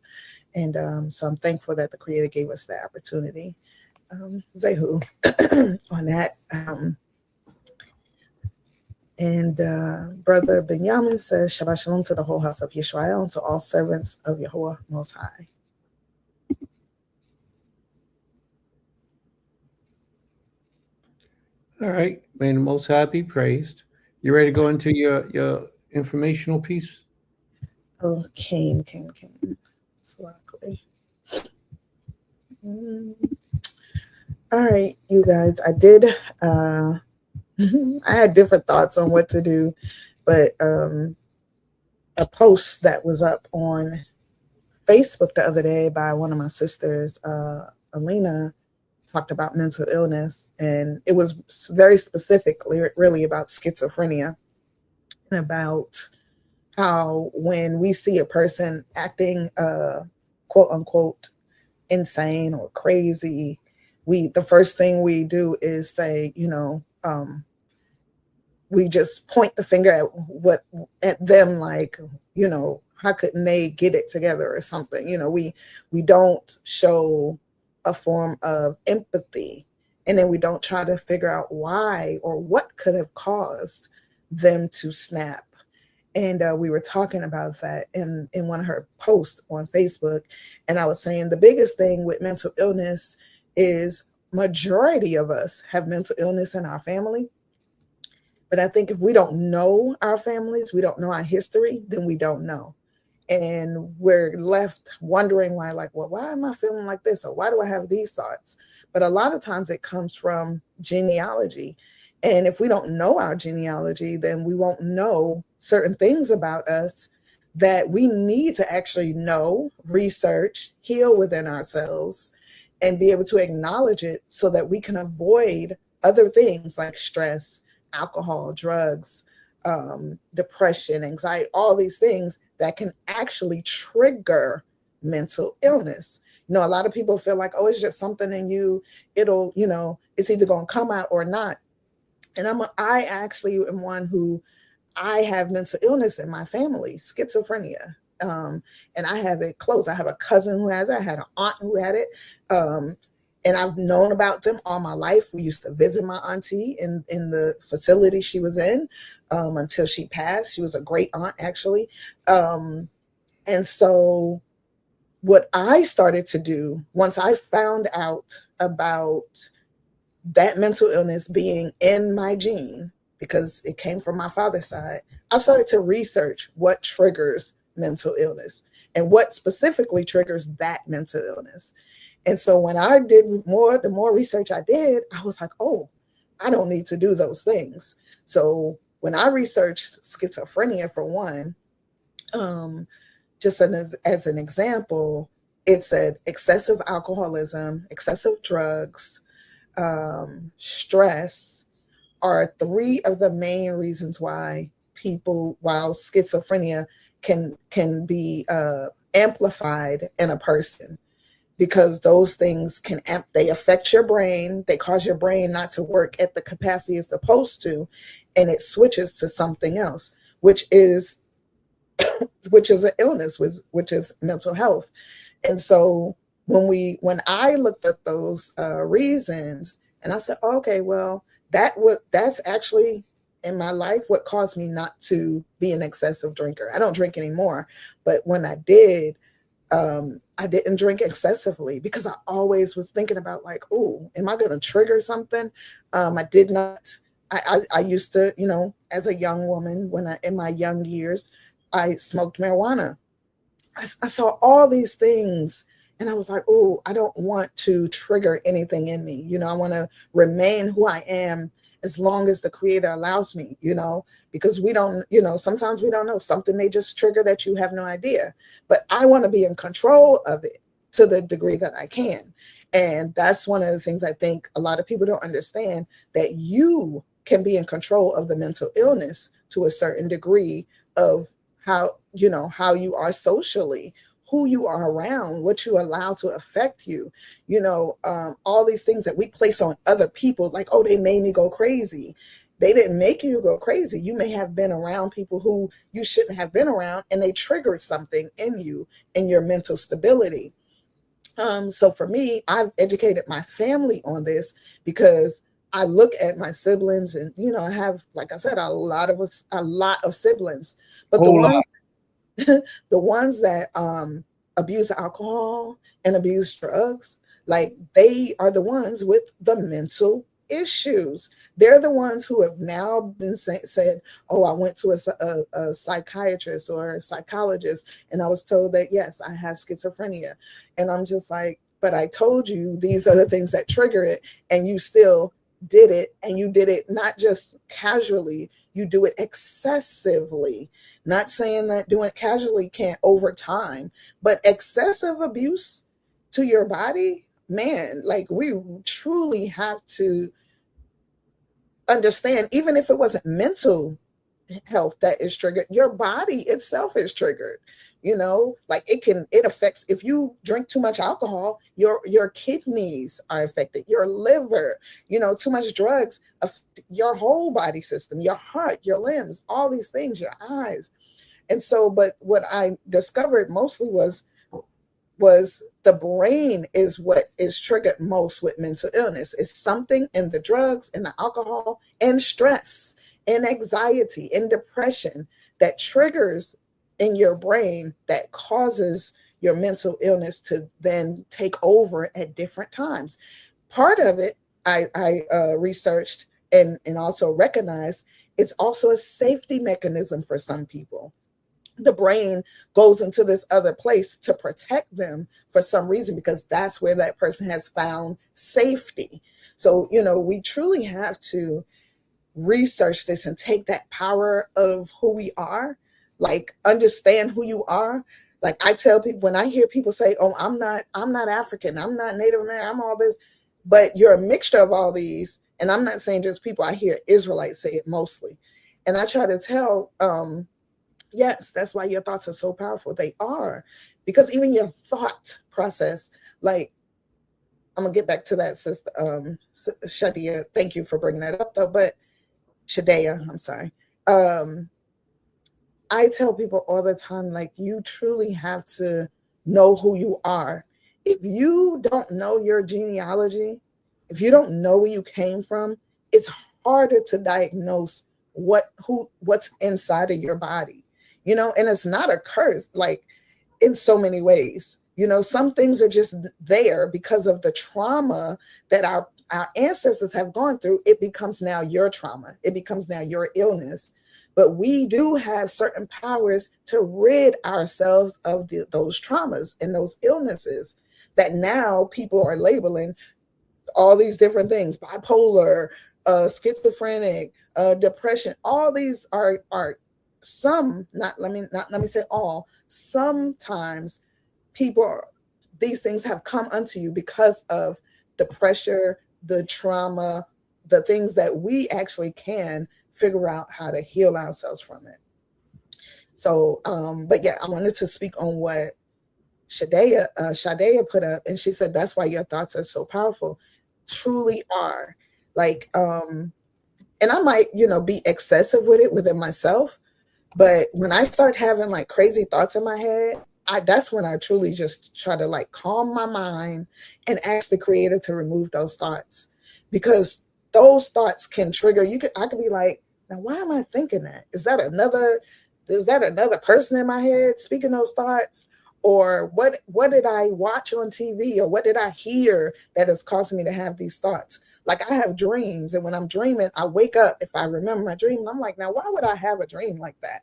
And so I'm thankful that the Creator gave us that opportunity. Zehu on that. And Brother Benjamin says, Shabbat Shalom to the whole house of Yisrael and to all servants of Yahuwah Most High. All right. May the Most High be praised. You ready to go into your informational piece? Oh, came. It's likely. All right, you guys. I did. I had different thoughts on what to do, but a post that was up on Facebook the other day by one of my sisters, Alina, talked about mental illness, and it was very specifically really about schizophrenia and about how when we see a person acting quote unquote insane or crazy, the first thing we do is say, we just point the finger at them, like, how couldn't they get it together or something? We don't show a form of empathy, and then we don't try to figure out why or what could have caused them to snap. And we were talking about that in one of her posts on Facebook, and I was saying the biggest thing with mental illness is majority of us have mental illness in our family. But I think if we don't know our families, we don't know our history, then we don't know. And we're left wondering why, like, well, why am I feeling like this? Or why do I have these thoughts? But a lot of times it comes from genealogy. And if we don't know our genealogy, then we won't know certain things about us that we need to actually know, research, heal within ourselves, and be able to acknowledge it so that we can avoid other things like stress, alcohol, drugs, depression, anxiety, all these things that can actually trigger mental illness. A lot of people feel like, oh, it's just something in you. It'll, it's either going to come out or not. And I actually am one who, I have mental illness in my family, schizophrenia. And I have it close. I have a cousin who has it. I had an aunt who had it. And I've known about them all my life. We used to visit my auntie in the facility she was in until she passed. She was a great aunt, actually. And so what I started to do once I found out about that mental illness being in my gene, because it came from my father's side, I started to research what triggers mental illness and what specifically triggers that mental illness. And so when I did the more research I did, I was like, oh, I don't need to do those things. So when I researched schizophrenia, for one, just as an example, it said excessive alcoholism, excessive drugs, stress are three of the main reasons why schizophrenia can be amplified in a person, because those things they affect your brain. They cause your brain not to work at the capacity it's supposed to, and it switches to something else, which is an illness, which is mental health. And so when I looked at those reasons, and I said, okay, well, that's actually in my life what caused me not to be an excessive drinker. I don't drink anymore, but when I did, I didn't drink excessively because I always was thinking about, like, oh, am I going to trigger something? I did not. I used to, as a young woman, in my young years, I smoked marijuana. I saw all these things And I was like, oh, I don't want to trigger anything in me. I want to remain who I am as long as the creator allows me, because we don't, sometimes we don't know. Something may just trigger that you have no idea. But I want to be in control of it to the degree that I can. And that's one of the things I think a lot of people don't understand, that you can be in control of the mental illness to a certain degree of how you are socially, who you are around, what you allow to affect you, all these things that we place on other people, like, oh, they made me go crazy. They didn't make you go crazy. You may have been around people who you shouldn't have been around, and they triggered something in you, in your mental stability. So for me, I've educated my family on this, because I look at my siblings, and I have, like I said, a lot of siblings, but Whole lot. the ones that abuse alcohol and abuse drugs, like, they are the ones with the mental issues. They're the ones who have now been said, oh, I went to a psychiatrist or a psychologist, and I was told that, yes, I have schizophrenia. And I'm just like, but I told you these are the things that trigger it, and you still did it. And you did it not just casually, you do it excessively. Not saying that doing it casually can't over time, but excessive abuse to your body, man, like, we truly have to understand, even if it wasn't mental health that is triggered, your body itself is triggered. Like, it affects, if you drink too much alcohol, your kidneys are affected, your liver, too much drugs, your whole body system, your heart, your limbs, all these things, your eyes. And so, but what I discovered mostly was the brain is what is triggered most with mental illness. It's something in the drugs and the alcohol and stress and anxiety and depression that triggers in your brain, that causes your mental illness to then take over at different times. Part of it, I researched and also recognized, it's also a safety mechanism for some people. The brain goes into this other place to protect them for some reason, because that's where that person has found safety. So, we truly have to research this and take that power of who we are, like, understand who you are. Like, I tell people, when I hear people say, oh, I'm not African, I'm not Native American, I'm all this, but you're a mixture of all these. And I'm not saying just people, I hear Israelites say it mostly. And I try to tell, yes, that's why your thoughts are so powerful. They are, because even your thought process, like, I'm gonna get back to that, sister Shadia. Thank you for bringing that up, though. But Shadea, I'm sorry. I tell people all the time, like, you truly have to know who you are. If you don't know your genealogy, if you don't know where you came from, it's harder to diagnose what's inside of your body. And it's not a curse, like, in so many ways. Some things are just there because of the trauma that our ancestors have gone through. It becomes now your trauma. It becomes now your illness. But we do have certain powers to rid ourselves of those traumas and those illnesses that now people are labeling all these different things: bipolar, schizophrenic, depression. All these are some, let me say all, sometimes these things have come unto you because of the pressure, the trauma, the things that we actually can figure out how to heal ourselves from it. So, but yeah, I wanted to speak on what Shadea put up, and she said, that's why your thoughts are so powerful. Truly are. Like, and I might, be excessive with it within myself. But when I start having like crazy thoughts in my head, that's when I truly just try to like calm my mind and ask the creator to remove those thoughts, because those thoughts can trigger. I could be like, now why am I thinking that? Is that another person in my head speaking those thoughts? Or what did I watch on TV, or what did I hear that is causing me to have these thoughts? Like, I have dreams, and when I'm dreaming, I wake up, if I remember my dream, and I'm like, now why would I have a dream like that?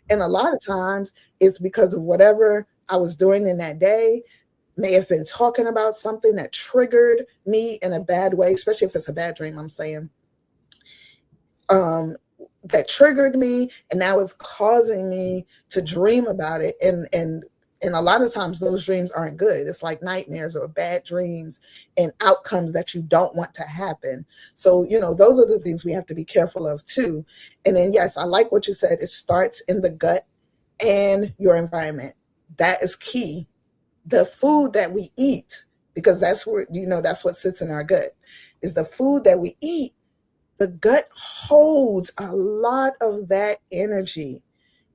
And a lot of times it's because of whatever I was doing in that day. may have been talking about something that triggered me in a bad way, especially if it's a bad dream, I'm saying, that triggered me, and now it's causing me to dream about it. And a lot of times those dreams aren't good. It's like nightmares or bad dreams and outcomes that you don't want to happen. So, those are the things we have to be careful of too. And then, yes, I like what you said. It starts in the gut and your environment. That is key. The food that we eat, because that's where, that's what sits in our gut, is the food that we eat. The gut holds a lot of that energy,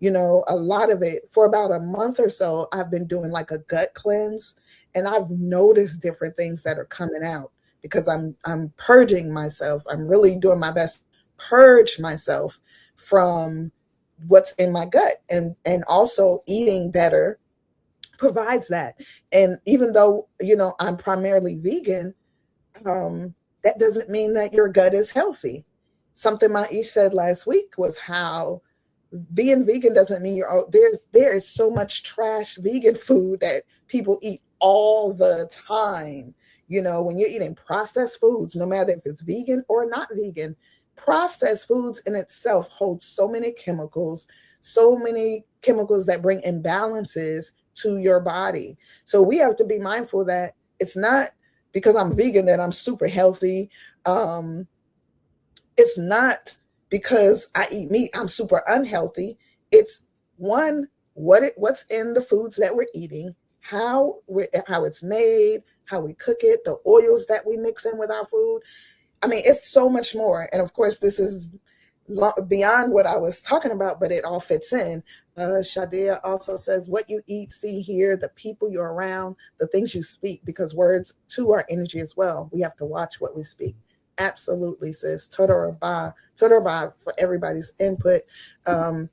a lot of it. For about a month or so, I've been doing like a gut cleanse, and I've noticed different things that are coming out because I'm purging myself. I'm really doing my best to purge myself from what's in my gut, and also eating better provides that. And even though, I'm primarily vegan, that doesn't mean that your gut is healthy. Something Maish said last week was how being vegan doesn't mean there is so much trash vegan food that people eat all the time. When you're eating processed foods, no matter if it's vegan or not vegan, processed foods in itself hold so many chemicals that bring imbalances to your body. So we have to be mindful that it's not because I'm vegan that I'm super healthy. It's not because I eat meat I'm super unhealthy. It's one, what's in the foods that we're eating, how it's made, how we cook it, the oils that we mix in with our food. I mean, it's so much more. And of course, this is beyond what I was talking about, but it all fits in. Shadia also says, what you eat, see, hear, the people you're around, the things you speak, because words too are energy as well. We have to watch what we speak. Absolutely, sis. Todoraba for everybody's input. Aim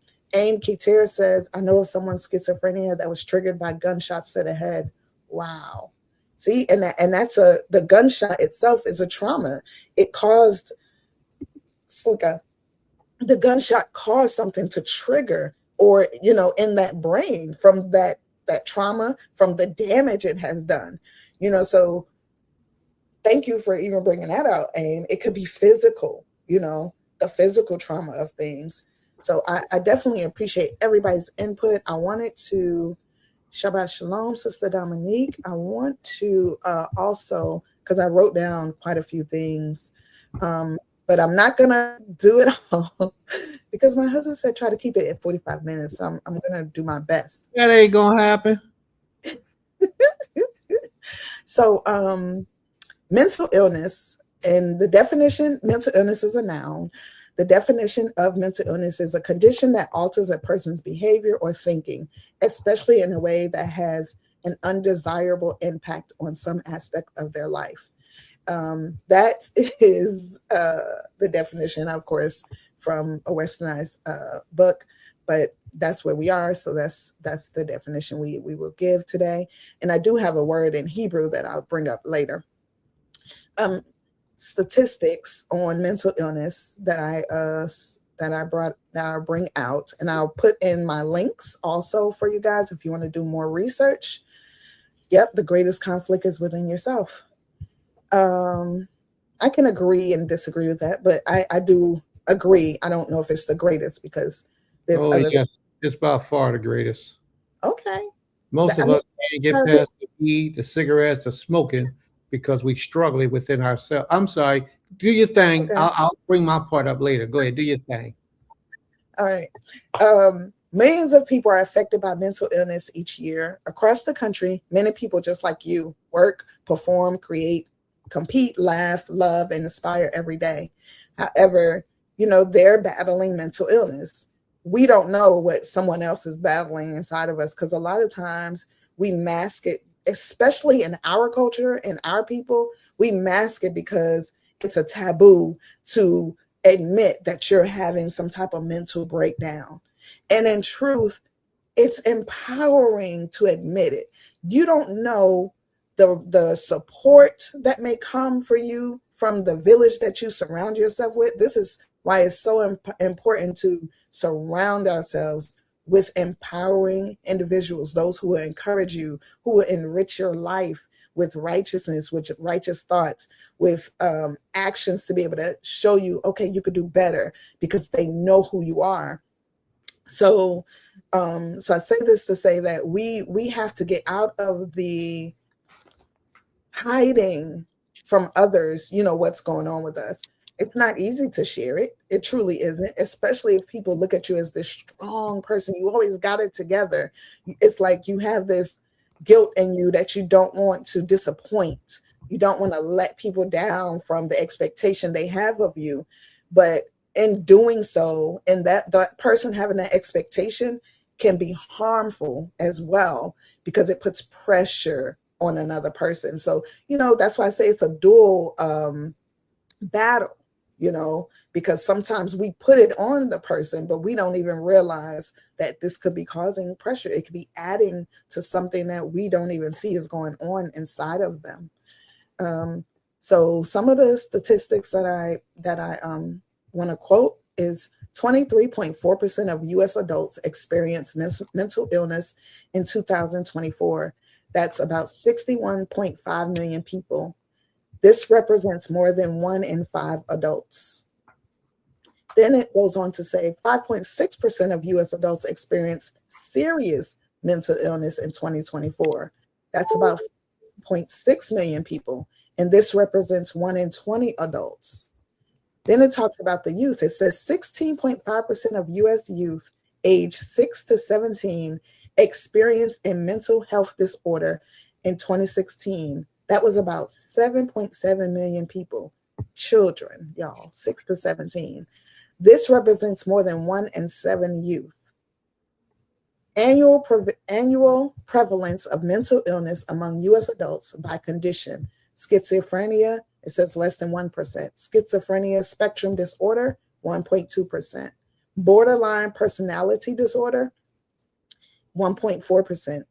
Keter says, I know of someone's schizophrenia that was triggered by gunshots to the head. Wow. See, and that's the gunshot itself is a trauma. It caused the gunshot caused something to trigger, or in that brain from that trauma, from the damage it has done. So thank you for even bringing that out, Aim. It could be physical, the physical trauma of things. So I definitely appreciate everybody's input. I wanted to Shabbat Shalom, Sister Dominique. I want to also, because I wrote down quite a few things, but I'm not going to do it all because my husband said try to keep it at 45 minutes. So I'm going to do my best. That ain't going to happen. So mental illness, and the definition, mental illness is a noun. The definition of mental illness is a condition that alters a person's behavior or thinking, especially in a way that has an undesirable impact on some aspect of their life. That is the definition, of course, from a westernized book, but that's where we are. So that's the definition we will give today. And I do have a word in Hebrew that I'll bring up later. Statistics on mental illness that I bring out, and I'll put in my links also for you guys if you want to do more research. Yep, the greatest conflict is within yourself. I can agree and disagree with that, but I do agree. I don't know if it's the greatest because there's yes, it's by far the greatest. Okay. Most of us can't get past the weed, the cigarettes, the smoking, because we struggle within ourselves. I'm sorry. Do your thing. Okay. I'll bring my part up later. Go ahead. Do your thing. All right. Millions of people are affected by mental illness each year. Across the country, many people just like you work, perform, create, compete, laugh, love, and inspire every day. However, they're battling mental illness. We don't know what someone else is battling inside of us because a lot of times we mask it. Especially in our culture and our people, we mask it because it's a taboo to admit that you're having some type of mental breakdown. And in truth, it's empowering to admit it. You don't know the support that may come for you from the village that you surround yourself with. This is why it's so important to surround ourselves with empowering individuals, those who will encourage you, who will enrich your life with righteousness, with righteous thoughts, with actions to be able to show you, okay, you could do better because they know who you are. So, so I say this to say that we have to get out of the hiding from others, what's going on with us. It's not easy to share it. It truly isn't, especially if people look at you as this strong person. You always got it together. It's like you have this guilt in you that you don't want to disappoint. You don't want to let people down from the expectation they have of you. But in doing so, and that person having that expectation can be harmful as well, because it puts pressure on another person. So, that's why I say it's a dual battle, because sometimes we put it on the person, but we don't even realize that this could be causing pressure. It could be adding to something that we don't even see is going on inside of them. So some of the statistics that I want to quote is 23.4% of U.S. adults experienced mental illness in 2024. That's about 61.5 million people. This represents more than 1 in 5 adults. Then it goes on to say 5.6% of U.S. adults experience serious mental illness in 2024. That's about 0.6 million people. And this represents 1 in 20 adults. Then it talks about the youth. It says 16.5% of U.S. youth age 6 to 17 experienced a mental health disorder in 2016. That was about 7.7 million people, children, y'all, 6 to 17. This represents more than 1 in 7 youth. Annual prevalence of mental illness among U.S. adults by condition: schizophrenia, it says less than 1%. Schizophrenia spectrum disorder, 1.2%. Borderline personality disorder, 1.4%.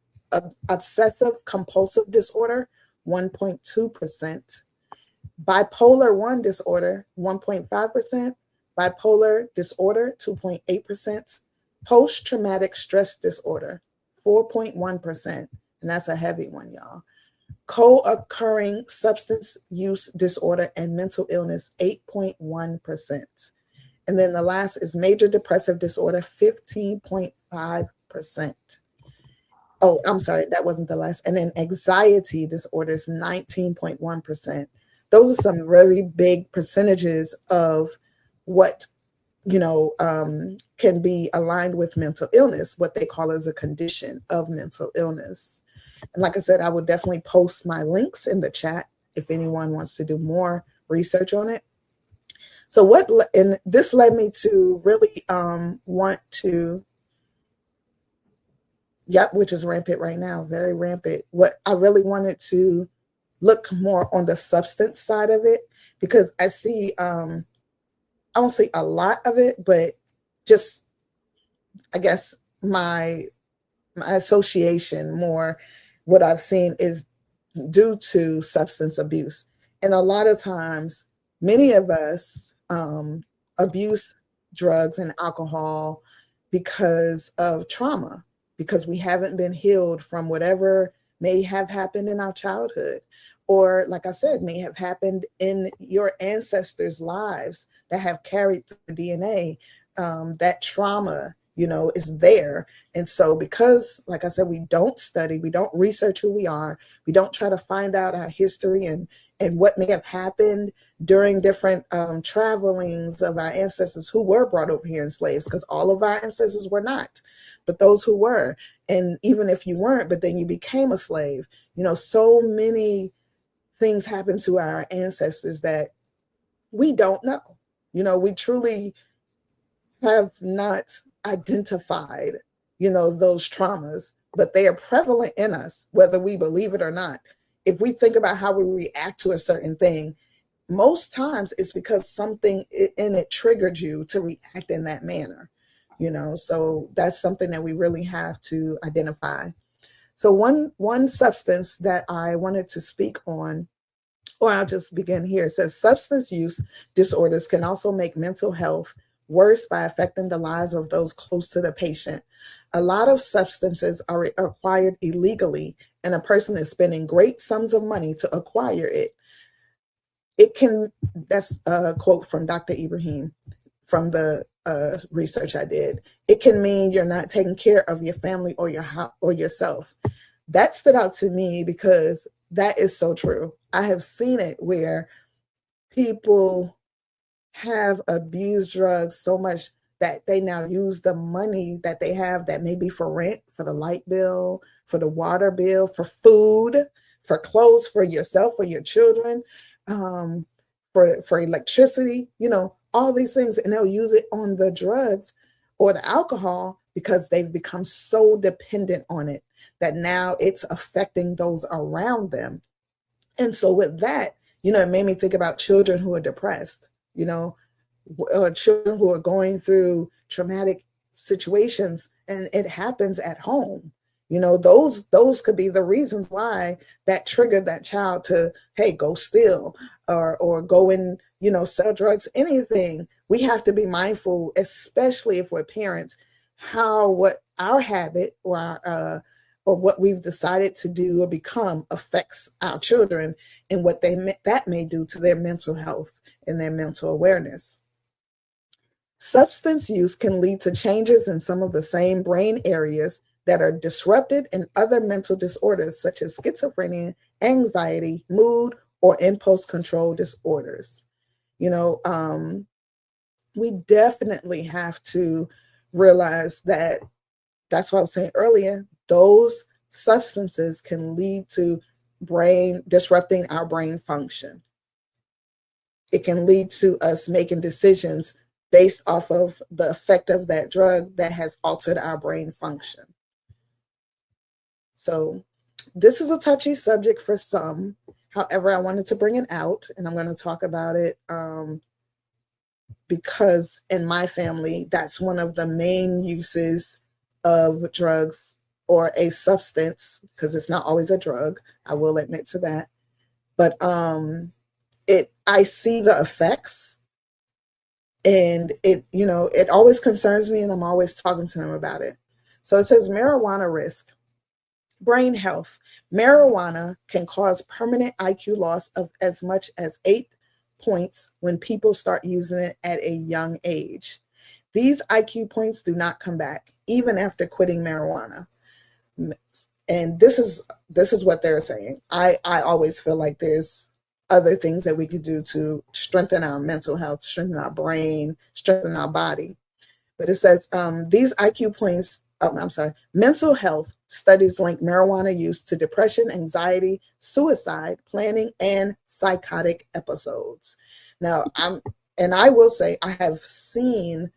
Obsessive compulsive disorder, 1.2%. Bipolar 1 disorder, 1.5%. Bipolar disorder, 2.8%. Post-traumatic stress disorder, 4.1%. And that's a heavy one, y'all. Co-occurring substance use disorder and mental illness, 8.1%. And then the last is major depressive disorder, 15.5%. Oh, I'm sorry, that wasn't the last. And then anxiety disorders, 19.1%. Those are some really big percentages of what, can be aligned with mental illness, what they call as a condition of mental illness. And like I said, I will definitely post my links in the chat if anyone wants to do more research on it. So and this led me to really want to, which is rampant right now, very rampant. What I really wanted to look more on the substance side of it, because I see, I won't say a lot of it, but just, I guess my association more, what I've seen is due to substance abuse. And a lot of times, many of us abuse drugs and alcohol because of trauma, because we haven't been healed from whatever may have happened in our childhood, or like I said, may have happened in your ancestors' lives that have carried the DNA. That trauma, is there. And so because, like I said, we don't study, we don't research who we are, we don't try to find out our history and what may have happened during different travelings of our ancestors who were brought over here in slaves, because all of our ancestors were not, but those who were. And even if you weren't, but then you became a slave, so many things happened to our ancestors that we don't know. We truly have not identified, those traumas, but they are prevalent in us, whether we believe it or not. If we think about how we react to a certain thing, most times it's because something in it triggered you to react in that manner, so that's something that we really have to identify. So one substance that I wanted to speak on, or I'll just begin here. It says substance use disorders can also make mental health worse by affecting the lives of those close to the patient. A lot of substances are acquired illegally, and a person is spending great sums of money to acquire it. It can, that's a quote from Dr. Ibrahim from the research I did. It can mean you're not taking care of your family or or yourself. That stood out to me because that is so true. I have seen it where people have abused drugs so much that they now use the money that they have that may be for rent, for the light bill, for the water bill, for food, for clothes for yourself or your children, for electricity, all these things, and they'll use it on the drugs or the alcohol because they've become so dependent on it that now it's affecting those around them. And so with that, it made me think about children who are depressed, or children who are going through traumatic situations, and it happens at home. Those could be the reasons why that triggered that child to, hey, go steal or go and, sell drugs, anything. We have to be mindful, especially if we're parents, what our habit or what we've decided to do or become affects our children and what that may do to their mental health and their mental awareness. Substance use can lead to changes in some of the same brain areas that are disrupted in other mental disorders such as schizophrenia, anxiety, mood, or impulse control disorders. We definitely have to realize that that's what I was saying earlier. Those substances can lead to disrupting our brain function. It can lead to us making decisions based off of the effect of that drug that has altered our brain function. So this is a touchy subject for some. However, I wanted to bring it out, and I'm going to talk about it because in my family, that's one of the main uses of drugs or a substance, because it's not always a drug. I will admit to that. But I see the effects, and it always concerns me, and I'm always talking to them about it. So it says marijuana risk. Brain health. Marijuana can cause permanent IQ loss of as much as 8 points when people start using it at a young age. These IQ points do not come back, even after quitting marijuana. And this is what they're saying. I always feel like there's other things that we could do to strengthen our mental health, strengthen our brain, strengthen our body. But it says these IQ points, mental health studies link marijuana use to depression, anxiety, suicide, planning, and psychotic episodes. Now, I will say I have seen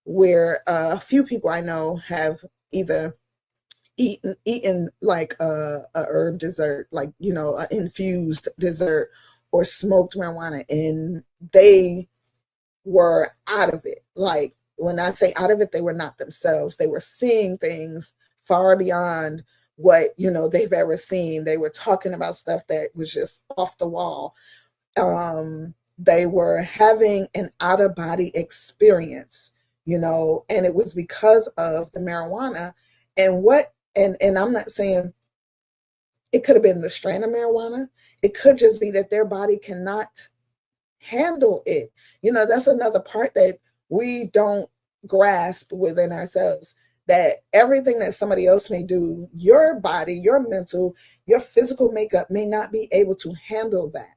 where a few people I know have either eaten like a herb dessert, like, an infused dessert, or smoked marijuana, and they were out of it. Like, when I say out of it, they were not themselves. They were seeing things far beyond what, they've ever seen. They were talking about stuff that was just off the wall. They were having an out-of-body experience, and it was because of the marijuana. And I'm not saying it could have been the strain of marijuana. It could just be that their body cannot handle it. That's another part that we don't grasp within ourselves, that everything that somebody else may do, your body, your mental, your physical makeup may not be able to handle that.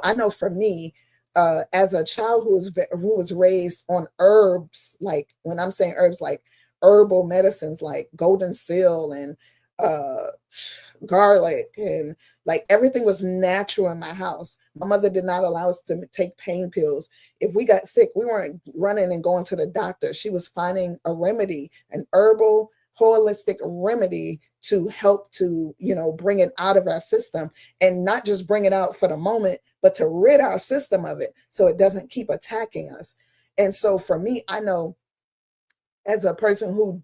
I know for me, as a child who was raised on herbs, like when I'm saying herbs, like herbal medicines like golden seal and garlic, and like everything was natural in my house. My mother did not allow us to take pain pills. If we got sick, we weren't running and going to the doctor. She was finding a remedy, an herbal holistic remedy to help to, bring it out of our system, and not just bring it out for the moment, but to rid our system of it so it doesn't keep attacking us. And so for me, I know as a person who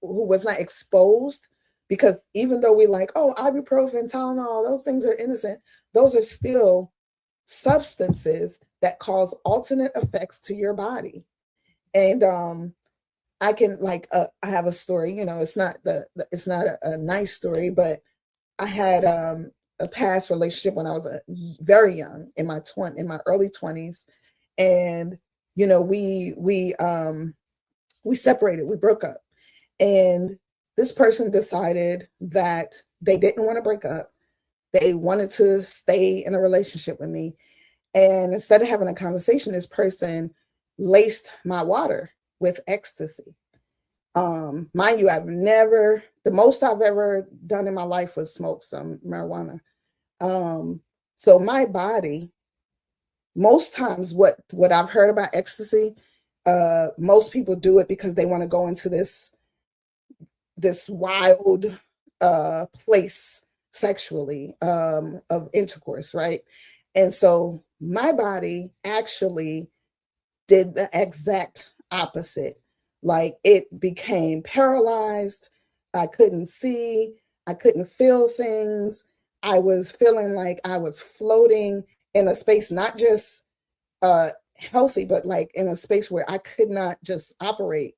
was not exposed, because even though we like, oh, ibuprofen, Tylenol, those things are innocent, those are still substances that cause alternate effects to your body. And I can like I have a story, you know, it's not it's not a nice story, but I had a past relationship when I was very young, in my early 20s, and you know, we separated, we broke up. And this person decided that they didn't want to break up. They wanted to stay in a relationship with me. And instead of having a conversation, this person laced my water with ecstasy. Mind you, the most I've ever done in my life was smoke some marijuana. So my body, most times what I've heard about ecstasy, most people do it because they want to go into this wild place sexually, of intercourse, right? And so my body actually did the exact opposite. Like, it became paralyzed. I couldn't see, I couldn't feel things. I was feeling like I was floating in a space, not just healthy, but like in a space where I could not just operate.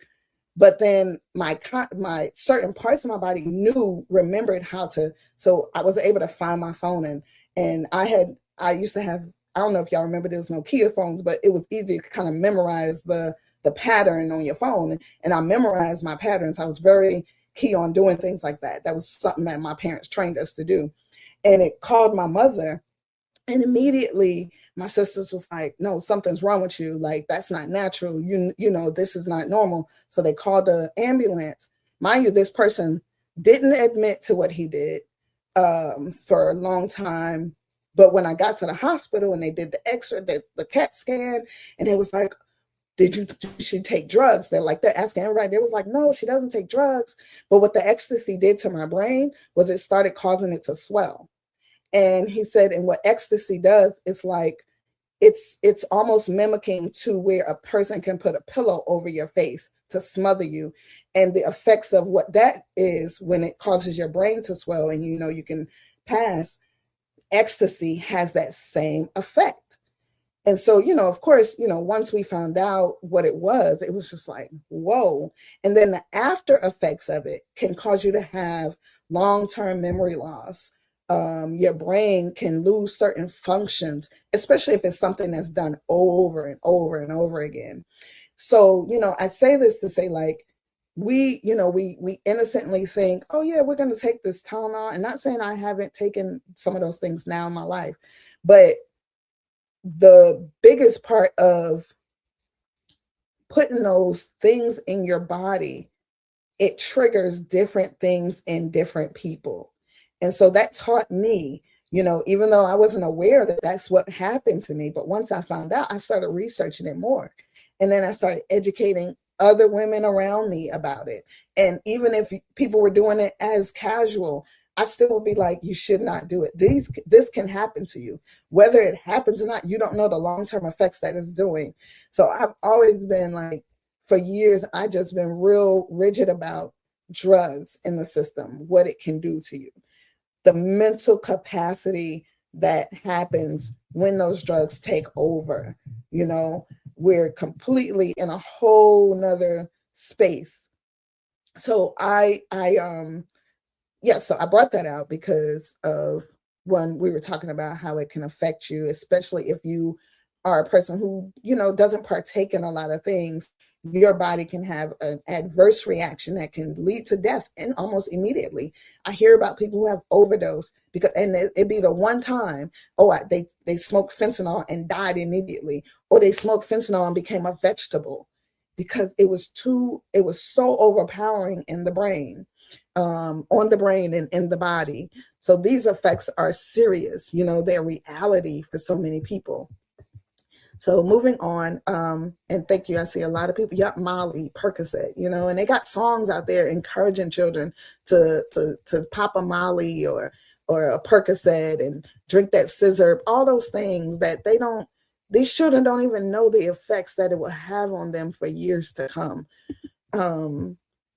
But then my certain parts of my body remembered how to. So I was able to find my phone, and I used to have, I don't know if y'all remember, there was Nokia phones, but it was easy to kind of memorize the pattern on your phone. And I memorized my patterns. I was very key on doing things like that. That was something that my parents trained us to do. And it called my mother. And immediately my sisters was like, no, something's wrong with you. Like, that's not natural. You know, this is not normal. So they called the ambulance. Mind you, this person didn't admit to what he did for a long time. But when I got to the hospital and they did the X-ray, the CAT scan, and it was like, did she take drugs? They're asking everybody. They was like, no, she doesn't take drugs. But what the ecstasy did to my brain was it started causing it to swell. And he said, and what ecstasy does is like, it's almost mimicking to where a person can put a pillow over your face to smother you. And the effects of what that is, when it causes your brain to swell and you know you can pass, ecstasy has that same effect. And so, you know, of course, you know, once we found out what it was just like, whoa. And then the after effects of it can cause you to have long-term memory loss. Your brain can lose certain functions, especially if it's something that's done over and over and over again. So, you know, I say this to say, like, we innocently think, oh yeah, we're going to take this Tylenol. And not saying I haven't taken some of those things now in my life, but the biggest part of putting those things in your body, it triggers different things in different people. And so that taught me, you know, even though I wasn't aware that that's what happened to me, but once I found out, I started researching it more. And then I started educating other women around me about it. And even if people were doing it as casual, I still would be like, you should not do it. This can happen to you. Whether it happens or not, you don't know the long-term effects that it's doing. So I've always been like, for years, I just been real rigid about drugs in the system, what it can do to you. The mental capacity that happens when those drugs take over, you know, we're completely in a whole nother space. So so I brought that out because of when we were talking about how it can affect you, especially if you are a person who, you know, doesn't partake in a lot of things. Your body can have an adverse reaction that can lead to death and almost immediately. I hear about people who have overdose because, and it'd be the one time, they smoked fentanyl and died immediately, or they smoked fentanyl and became a vegetable because it was so overpowering in the brain, on the brain and in the body. So these effects are serious, you know, they're reality for so many people. So moving on, and thank you. I see a lot of people, Molly, Percocet, you know, and they got songs out there encouraging children to pop a Molly or a Percocet and drink that scissor, all those things that these children don't even know the effects that it will have on them for years to come.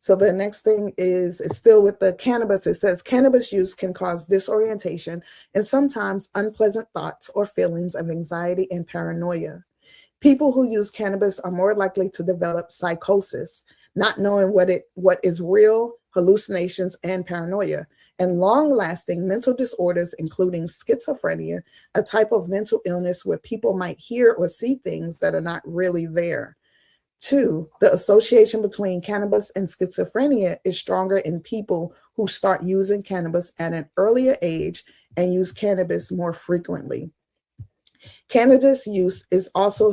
So the next thing is, it's still with the cannabis. It says cannabis use can cause disorientation and sometimes unpleasant thoughts or feelings of anxiety and paranoia. People who use cannabis are more likely to develop psychosis, not knowing what is real, hallucinations, and paranoia, and long-lasting mental disorders, including schizophrenia, a type of mental illness where people might hear or see things that are not really there. 2, the association between cannabis and schizophrenia is stronger in people who start using cannabis at an earlier age and use cannabis more frequently. Cannabis use is also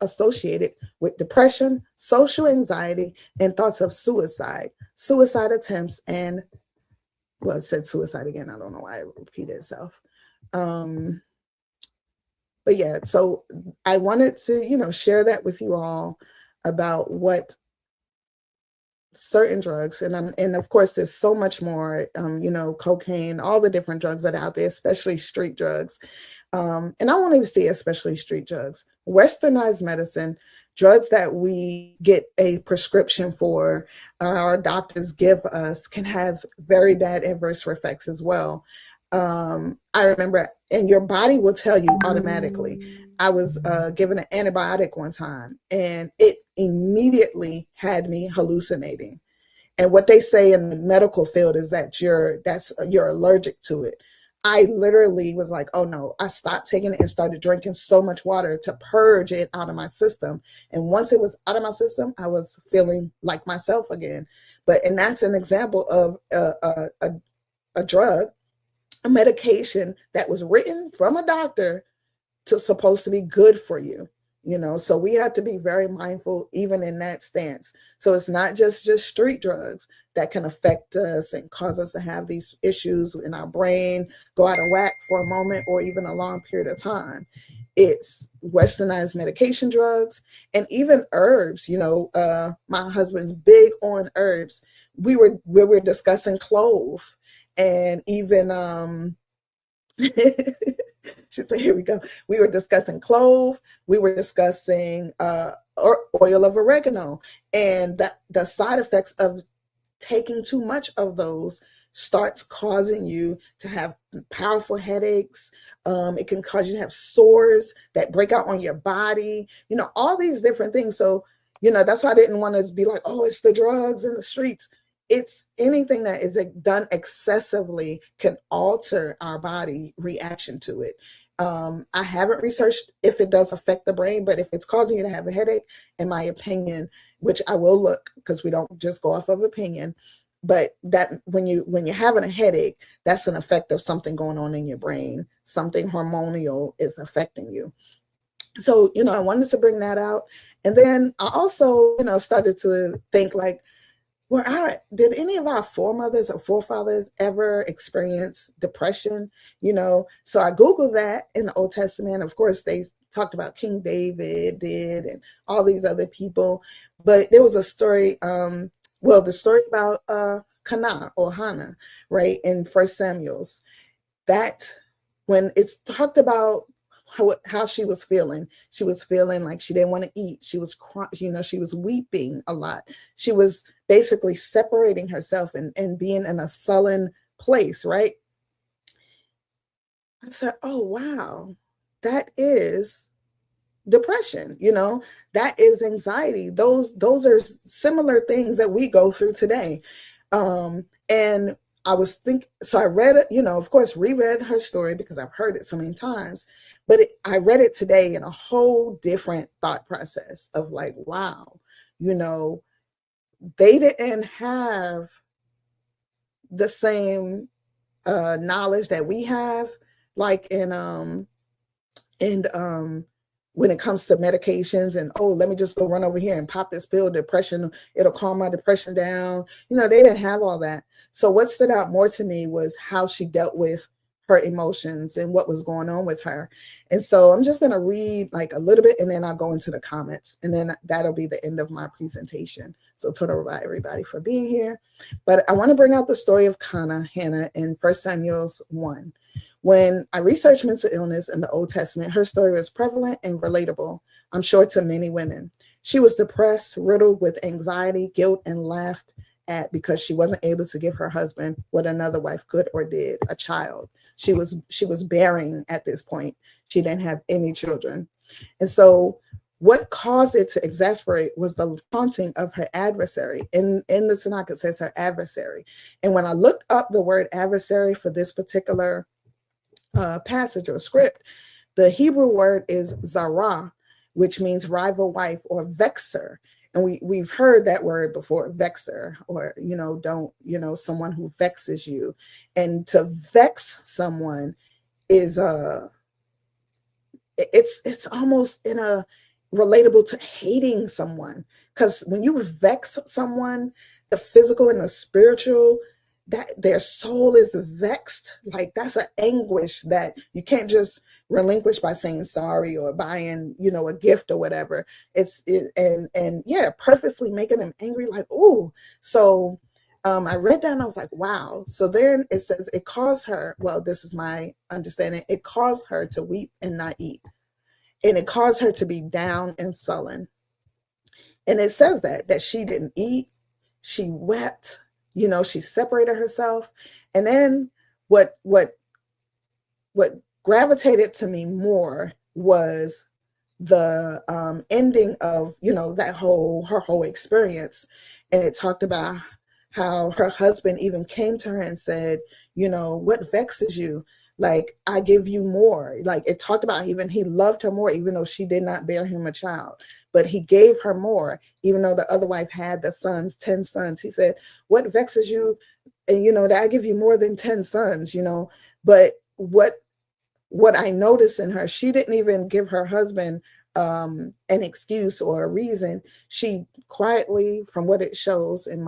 associated with depression, social anxiety, and thoughts of suicide, suicide attempts, and, well, it said suicide again. I don't know why it repeated itself. But yeah, so I wanted to, share that with you all about what certain drugs, and of course there's so much more, cocaine, all the different drugs that are out there, especially street drugs. And I won't even say especially street drugs, westernized medicine, drugs that we get a prescription for, our doctors give us, can have very bad adverse effects as well. I remember, and your body will tell you automatically. I was given an antibiotic one time, and it immediately had me hallucinating. And what they say in the medical field is that you're allergic to it. I literally was like, oh no, I stopped taking it and started drinking so much water to purge it out of my system. And once it was out of my system, I was feeling like myself again. And that's an example of a drug, a medication that was written from a doctor to supposed to be good for you. So we have to be very mindful even in that stance. So it's not just street drugs that can affect us and cause us to have these issues in our brain, go out of whack for a moment or even a long period of time. It's westernized medication drugs and even herbs. My husband's big on herbs. We were discussing clove and even here we go. We were discussing clove. We were discussing oil of oregano, and the side effects of taking too much of those starts causing you to have powerful headaches. It can cause you to have sores that break out on your body. All these different things. So that's why I didn't want to be like, oh, it's the drugs in the streets. It's anything that is done excessively can alter our body reaction to it. I haven't researched if it does affect the brain, but if it's causing you to have a headache, in my opinion, which I will look because we don't just go off of opinion, but that when you're having a headache, that's an effect of something going on in your brain. Something hormonal is affecting you. So, I wanted to bring that out. And then I also, started to think like, did any of our foremothers or forefathers ever experience depression? So I Googled that in the Old Testament. Of course, they talked about King David did and all these other people. But there was a story, the story about Hannah or Hannah, right, in 1 Samuel's, that when it's talked about how she was feeling like she didn't want to eat. She was crying, she was weeping a lot. She was basically separating herself and being in a sullen place, right? I said, oh, wow, that is depression, that is anxiety. Those are similar things that we go through today. And I was thinking, so I read it, of course, reread her story because I've heard it so many times, but I read it today in a whole different thought process of like, wow, they didn't have the same knowledge that we have, like when it comes to medications and, oh, let me just go run over here and pop this pill, depression, it'll calm my depression down. They didn't have all that. So what stood out more to me was how she dealt with her emotions and what was going on with her. And so I'm just going to read like a little bit and then I'll go into the comments and then that'll be the end of my presentation. So total bye everybody for being here. But I want to bring out the story of Hannah in 1 Samuel 1. When I researched mental illness in the Old Testament, her story was prevalent and relatable, I'm sure, to many women. She was depressed, riddled with anxiety, guilt, and laughed at because she wasn't able to give her husband what another wife could or did, a child. She was bearing at this point. She didn't have any children. And so what caused it to exasperate was the taunting of her adversary. In the Tanakh, it says her adversary. And when I looked up the word adversary for this particular passage or script, the Hebrew word is zarah, which means rival wife or vexer. And we've heard that word before, vexer, or, someone who vexes you. And to vex someone is it's almost in a relatable to hating someone, because when you vex someone, the physical and the spiritual, that their soul is vexed, like that's an anguish that you can't just relinquish by saying sorry or buying a gift or whatever. And perfectly making them angry, like, oh. So I read that and I was like, wow. So then it says it caused her, well, this is my understanding, it caused her to weep and not eat. And it caused her to be down and sullen. And it says that she didn't eat, she wept, she separated herself. And then what gravitated to me more was the ending of, her whole experience. And it talked about how her husband even came to her and said, what vexes you? Like, I give you more. Like, it talked about even he loved her more, even though she did not bear him a child. But he gave her more, even though the other wife had the sons, 10 sons. He said, what vexes you? And, that I give you more than 10 sons, But what I noticed in her, she didn't even give her husband an excuse or a reason. She quietly, from what it shows in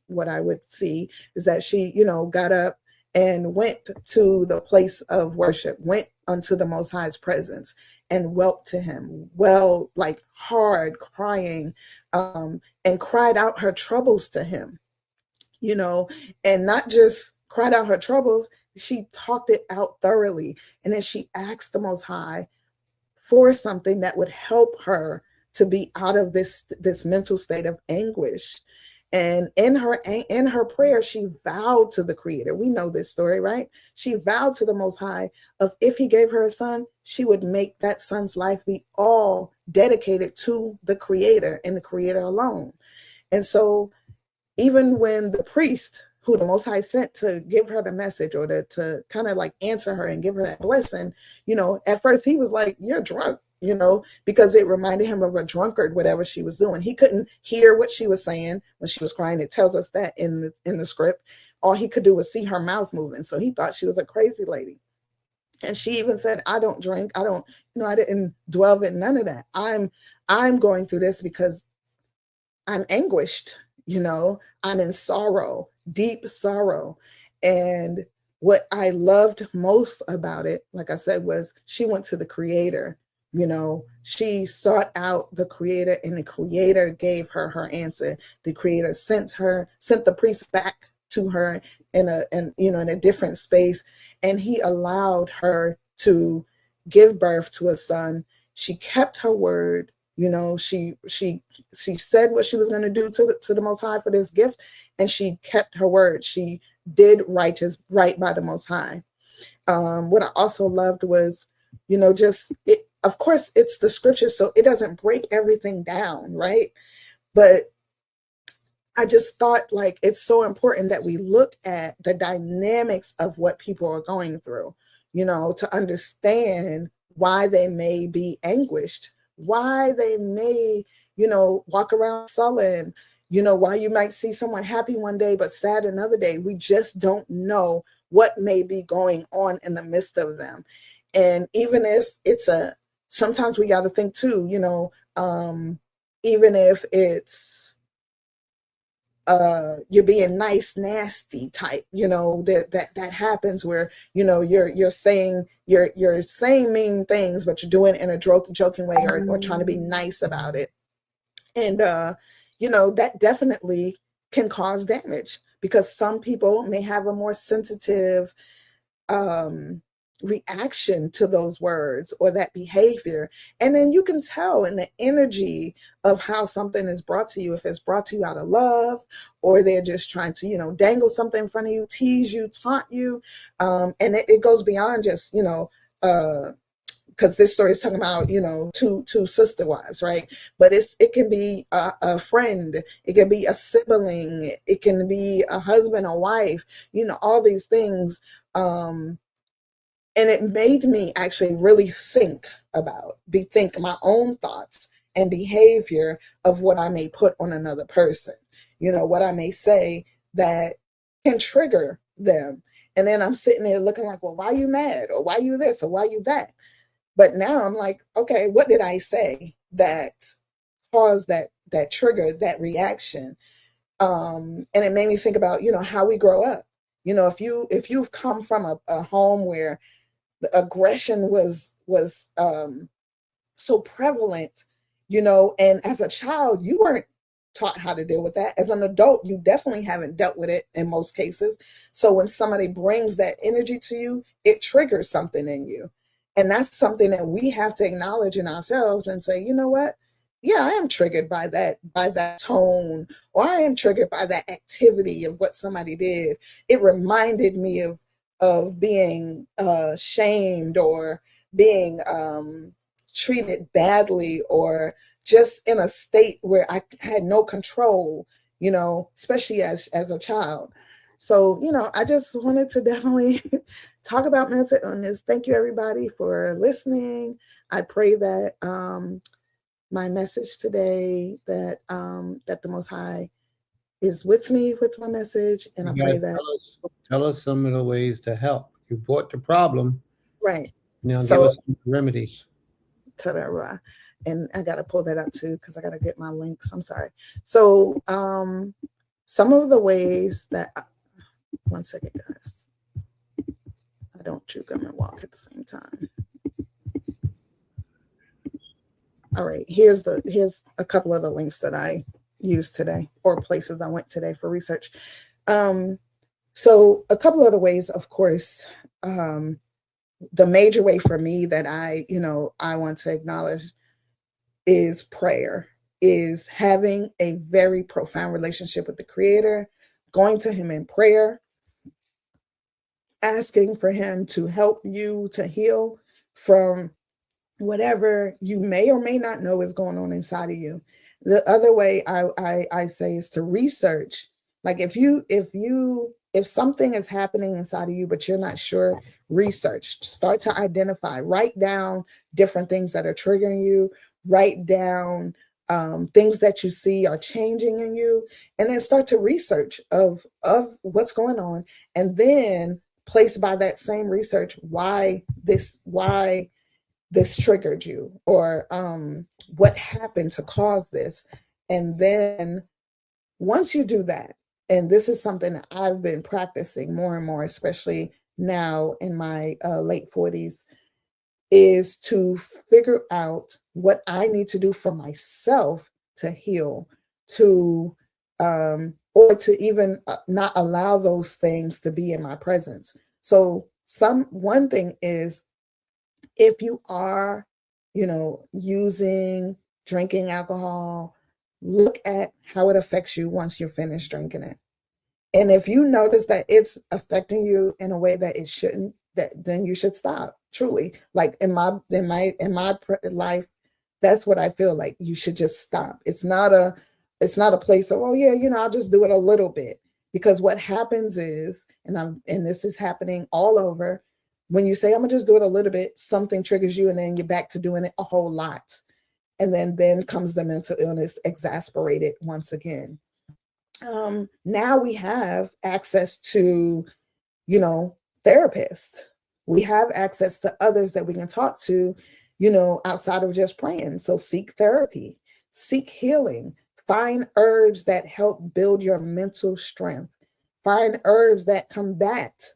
what I would see, is that she, got up and went to the place of worship, went unto the Most High's presence and wept to him, like hard crying, and cried out her troubles to him, and not just cried out her troubles, she talked it out thoroughly. And then she asked the Most High for something that would help her to be out of this mental state of anguish. And in her prayer, she vowed to the Creator. We know this story, right? She vowed to the Most High of if he gave her a son, she would make that son's life be all dedicated to the Creator and the Creator alone. And so even when the priest, who the Most High sent to give her the message or to kind of like answer her and give her that blessing, at first he was like, you're drunk, because it reminded him of a drunkard, whatever she was doing. He couldn't hear what she was saying when she was crying. It tells us that in the script. All he could do was see her mouth moving. So he thought she was a crazy lady. And she even said, I don't drink. I don't, I didn't dwell in none of that. I'm going through this because I'm anguished, I'm in sorrow, deep sorrow. And what I loved most about it, like I said, was she went to the Creator. She sought out the Creator, and the Creator gave her answer. The Creator sent the priest back to her in a different space, and he allowed her to give birth to a son. She kept her word. She said what she was going to do to the Most High for this gift, and she kept her word. She did right by the Most High. What I also loved was, of course, it's the scripture, so it doesn't break everything down, right? But I just thought, like, it's so important that we look at the dynamics of what people are going through, to understand why they may be anguished, why they may, walk around sullen, why you might see someone happy one day but sad another day. We just don't know what may be going on in the midst of them. And even if sometimes we got to think too, even if it's you're being nice, nasty type, that happens where, you're saying mean things, but you're doing it in a joking way or trying to be nice about it. And, that definitely can cause damage, because some people may have a more sensitive reaction to those words or that behavior. And then you can tell in the energy of how something is brought to you, if it's brought to you out of love, or they're just trying to, dangle something in front of you, tease you, taunt you. And it goes beyond just, because this story is talking about, two sister wives, right? But it can be a friend, it can be a sibling, it can be a husband, a wife, all these things. And it made me actually really think my own thoughts and behavior of what I may put on another person, what I may say that can trigger them. And then I'm sitting there looking like, well, why you mad? Or why you this? Or why you that? But now I'm like, okay, what did I say that caused that trigger, that reaction? And it made me think about, how we grow up. If you've come from a home where the aggression was so prevalent, and as a child, you weren't taught how to deal with that. As an adult, you definitely haven't dealt with it in most cases. So when somebody brings that energy to you, it triggers something in you. And that's something that we have to acknowledge in ourselves and say, you know what? Yeah, I am triggered by that tone, or I am triggered by that activity of what somebody did. It reminded me of being shamed, or being treated badly, or just in a state where I had no control, especially as a child. So, I just wanted to definitely talk about mental illness. Thank you, everybody, for listening. I pray that my message today, that the Most High is with me with my message, and I pray that tell us some of the ways to help. You brought the problem, right now. So, give us some remedies. Ta-da. And I gotta pull that up too, because I gotta get my links. I'm sorry. So some of the ways that, one second, guys, I don't chew gum and walk at the same time. All right, here's a couple of the links that I used today, or places I went today for research. So a couple of the ways, of course, the major way for me that I want to acknowledge is prayer, is having a very profound relationship with the Creator, going to Him in prayer, asking for Him to help you to heal from whatever you may or may not know is going on inside of you. The other way I say is to research. Like if something is happening inside of you, but you're not sure, research. Start to identify. Write down different things that are triggering you. Write down things that you see are changing in you, and then start to research of what's going on, and then place by that same research why this triggered you, or what happened to cause this. And then once you do that, and this is something that I've been practicing more and more, especially now in my late 40s, is to figure out what I need to do for myself to heal, to or to even not allow those things to be in my presence. So one thing is, if you are, drinking alcohol, look at how it affects you once you're finished drinking it. And if you notice that it's affecting you in a way that it shouldn't, then you should stop. Truly, like in my life, that's what I feel like. You should just stop. It's not a place of, oh yeah, I'll just do it a little bit. Because what happens is, and this is happening all over, when you say, I'm gonna just do it a little bit, something triggers you, and then you're back to doing it a whole lot. And then comes the mental illness exasperated once again. Now we have access to, therapists. We have access to others that we can talk to, outside of just praying. So seek therapy, seek healing, find herbs that help build your mental strength, find herbs that combat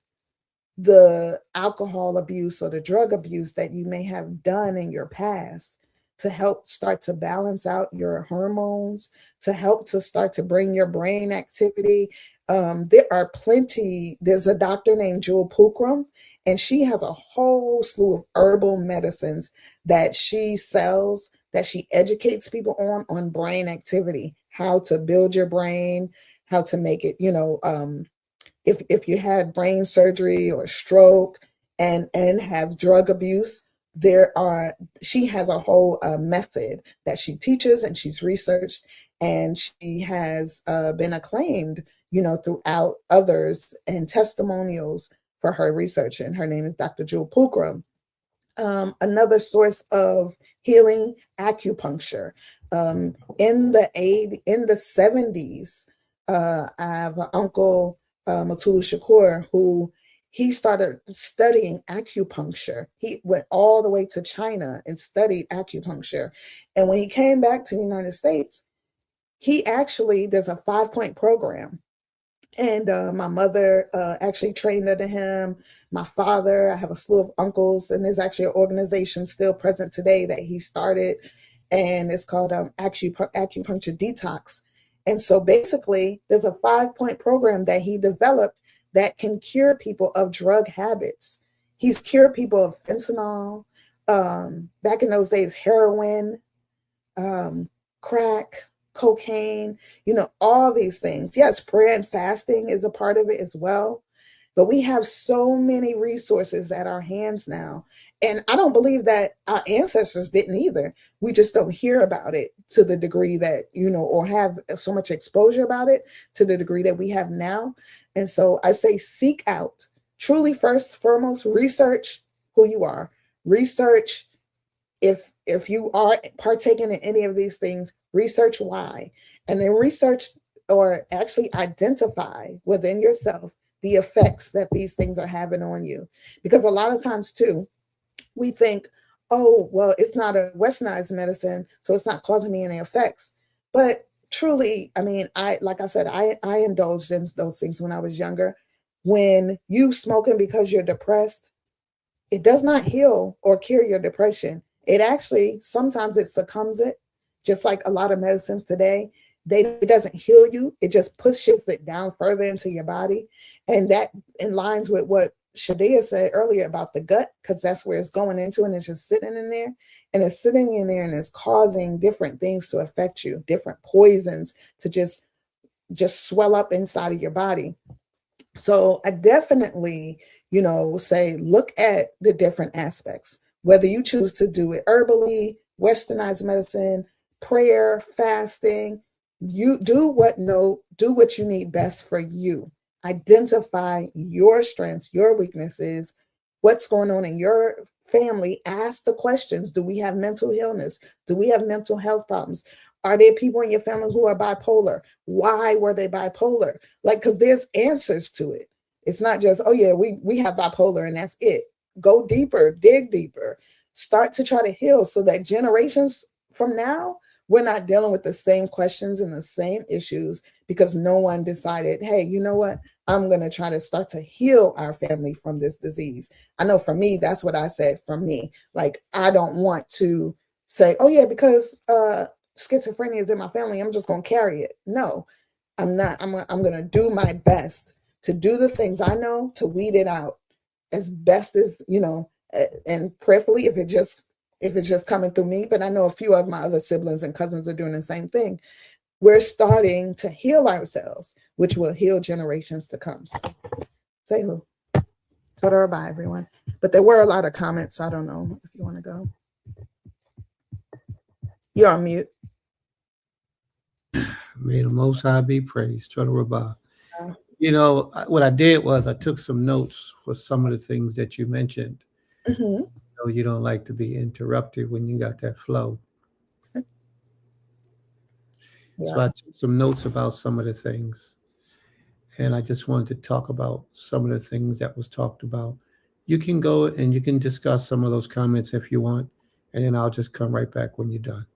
the alcohol abuse or the drug abuse that you may have done in your past, to help start to balance out your hormones, to help to start to bring your brain activity. There's a doctor named Jewel Pookrum, and she has a whole slew of herbal medicines that she sells, that she educates people on brain activity, how to build your brain, how to make it, if you had brain surgery or stroke and have drug abuse, she has a whole method that she teaches, and she's researched, and she has been acclaimed, throughout others and testimonials for her research. And her name is Dr. Jewel Pookrum. Another source of healing, acupuncture. In the 70s, I have an uncle, Matulu Shakur, who he started studying acupuncture. He went all the way to China and studied acupuncture. And when he came back to the United States, there's a 5-point program. And my mother actually trained under him. My father, I have a slew of uncles, and there's actually an organization still present today that he started, and it's called Acupuncture Detox. And so basically, there's a 5-point program that he developed that can cure people of drug habits. He's cured people of fentanyl, back in those days, heroin, crack, cocaine, all these things. Yes, prayer and fasting is a part of it as well. But we have so many resources at our hands now. And I don't believe that our ancestors didn't either. We just don't hear about it to the degree that, or have so much exposure about it to the degree that we have now. And so I say seek out, truly, first, foremost, research who you are. Research if you are partaking in any of these things, research why, and then research or actually identify within yourself the effects that these things are having on you. Because a lot of times too, we think, oh, well, it's not a westernized medicine, so it's not causing me any effects. But truly, I mean, like I said, I indulged in those things when I was younger. When you smoking because you're depressed, it does not heal or cure your depression. It actually, sometimes it succumbs it, just like a lot of medicines today. It doesn't heal you. It just pushes it down further into your body. And that aligns with what Shadia said earlier about the gut, because that's where it's going into, and it's just sitting in there. And it's sitting in there and it's causing different things to affect you, different poisons to just swell up inside of your body. So I definitely, say look at the different aspects, whether you choose to do it herbally, westernized medicine, prayer, fasting. You do what you need best for you. Identify your strengths, your weaknesses, what's going on in your family. Ask the questions. Do we have mental illness? Do we have mental health problems? Are there people in your family who are bipolar? Why were they bipolar? Because there's answers to it. It's not just, oh yeah, we have bipolar and that's it. Go deeper, dig deeper, start to try to heal so that generations from now, we're not dealing with the same questions and the same issues because no one decided, hey, you know what? I'm going to try to start to heal our family from this disease. I know for me, that's what I said for me. I don't want to say, oh yeah, because schizophrenia is in my family, I'm just going to carry it. No, I'm not. I'm going to do my best to do the things I know to weed it out as best as, and prayerfully if it's just coming through me. But I know a few of my other siblings and cousins are doing the same thing. We're starting to heal ourselves, which will heal generations to come. So, say who? Toda bye, everyone. But there were a lot of comments. I don't know if you want to go. You're on mute. May the Most High be praised. Toda Rabah. What I did was I took some notes for some of the things that you mentioned. Mm-hmm. You don't like to be interrupted when you got that flow. Yeah. So I took some notes about some of the things, and I just wanted to talk about some of the things that was talked about. You can go and you can discuss some of those comments if you want, and then I'll just come right back when you're done.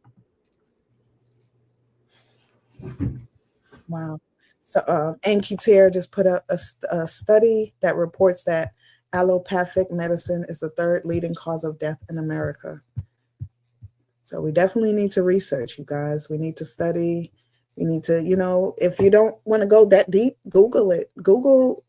Wow. So Anki Tier just put up a study that reports that allopathic medicine is the third leading cause of death in America. So we definitely need to research, you guys. We need to study. We need to, if you don't want to go that deep, Google it. Google.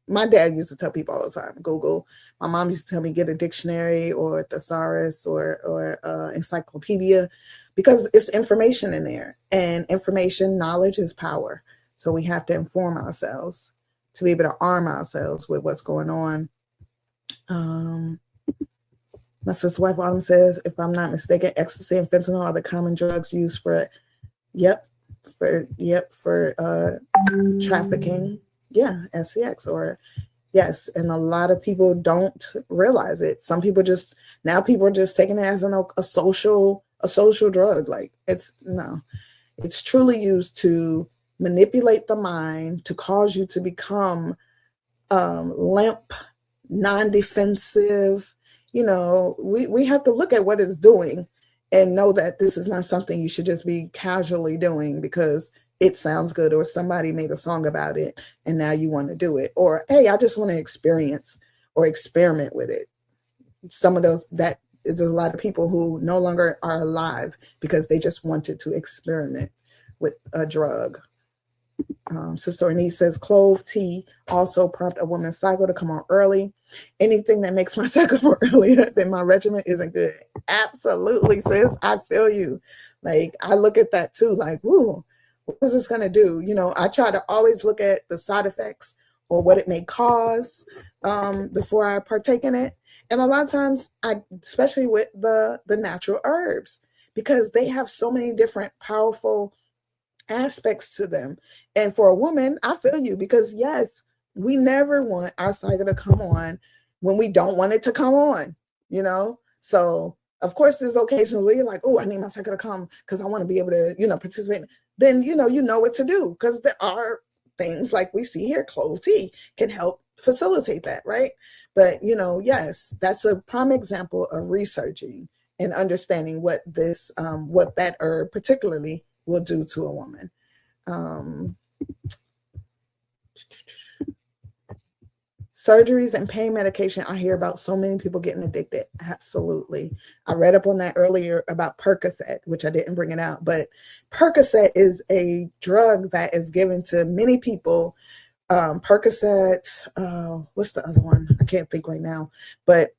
My dad used to tell people all the time, Google. My mom used to tell me get a dictionary or a thesaurus or encyclopedia, because it's information in there, and information, knowledge is power. So we have to inform ourselves to be able to arm ourselves with what's going on. My sister wife Autumn says, if I'm not mistaken, ecstasy and fentanyl are the common drugs used for trafficking. Yeah, SCX or yes, and a lot of people don't realize it. Some people just now people are just taking it as a social drug. Like it's truly used to manipulate the mind to cause you to become limp, non-defensive. We have to look at what it's doing and know that this is not something you should just be casually doing because it sounds good or somebody made a song about it and now you want to do it, or hey, I just want to experience or experiment with it. Some of those, that there's a lot of people who no longer are alive because they just wanted to experiment with a drug. Sister Ornise says clove tea also prompt a woman's cycle to come on early. Anything that makes my cycle more earlier than my regimen isn't good. Absolutely, sis. I feel you. Like I look at that too. Like, woo, what is this gonna do? I try to always look at the side effects or what it may cause before I partake in it. And a lot of times, especially with the natural herbs, because they have so many different powerful aspects to them. And for a woman, I feel you, because yes, we never want our cycle to come on when we don't want it to come on, So of course there's occasions where you're like, oh, I need my cycle to come because I want to be able to, participate. Then you know what to do, because there are things like we see here, clove tea can help facilitate that, right? But yes, that's a prime example of researching and understanding what that herb particularly will do to a woman. Surgeries and pain medication. I hear about so many people getting addicted. Absolutely. I read up on that earlier about Percocet, which I didn't bring it out, but Percocet is a drug that is given to many people. Percocet, what's the other one? I can't think right now, but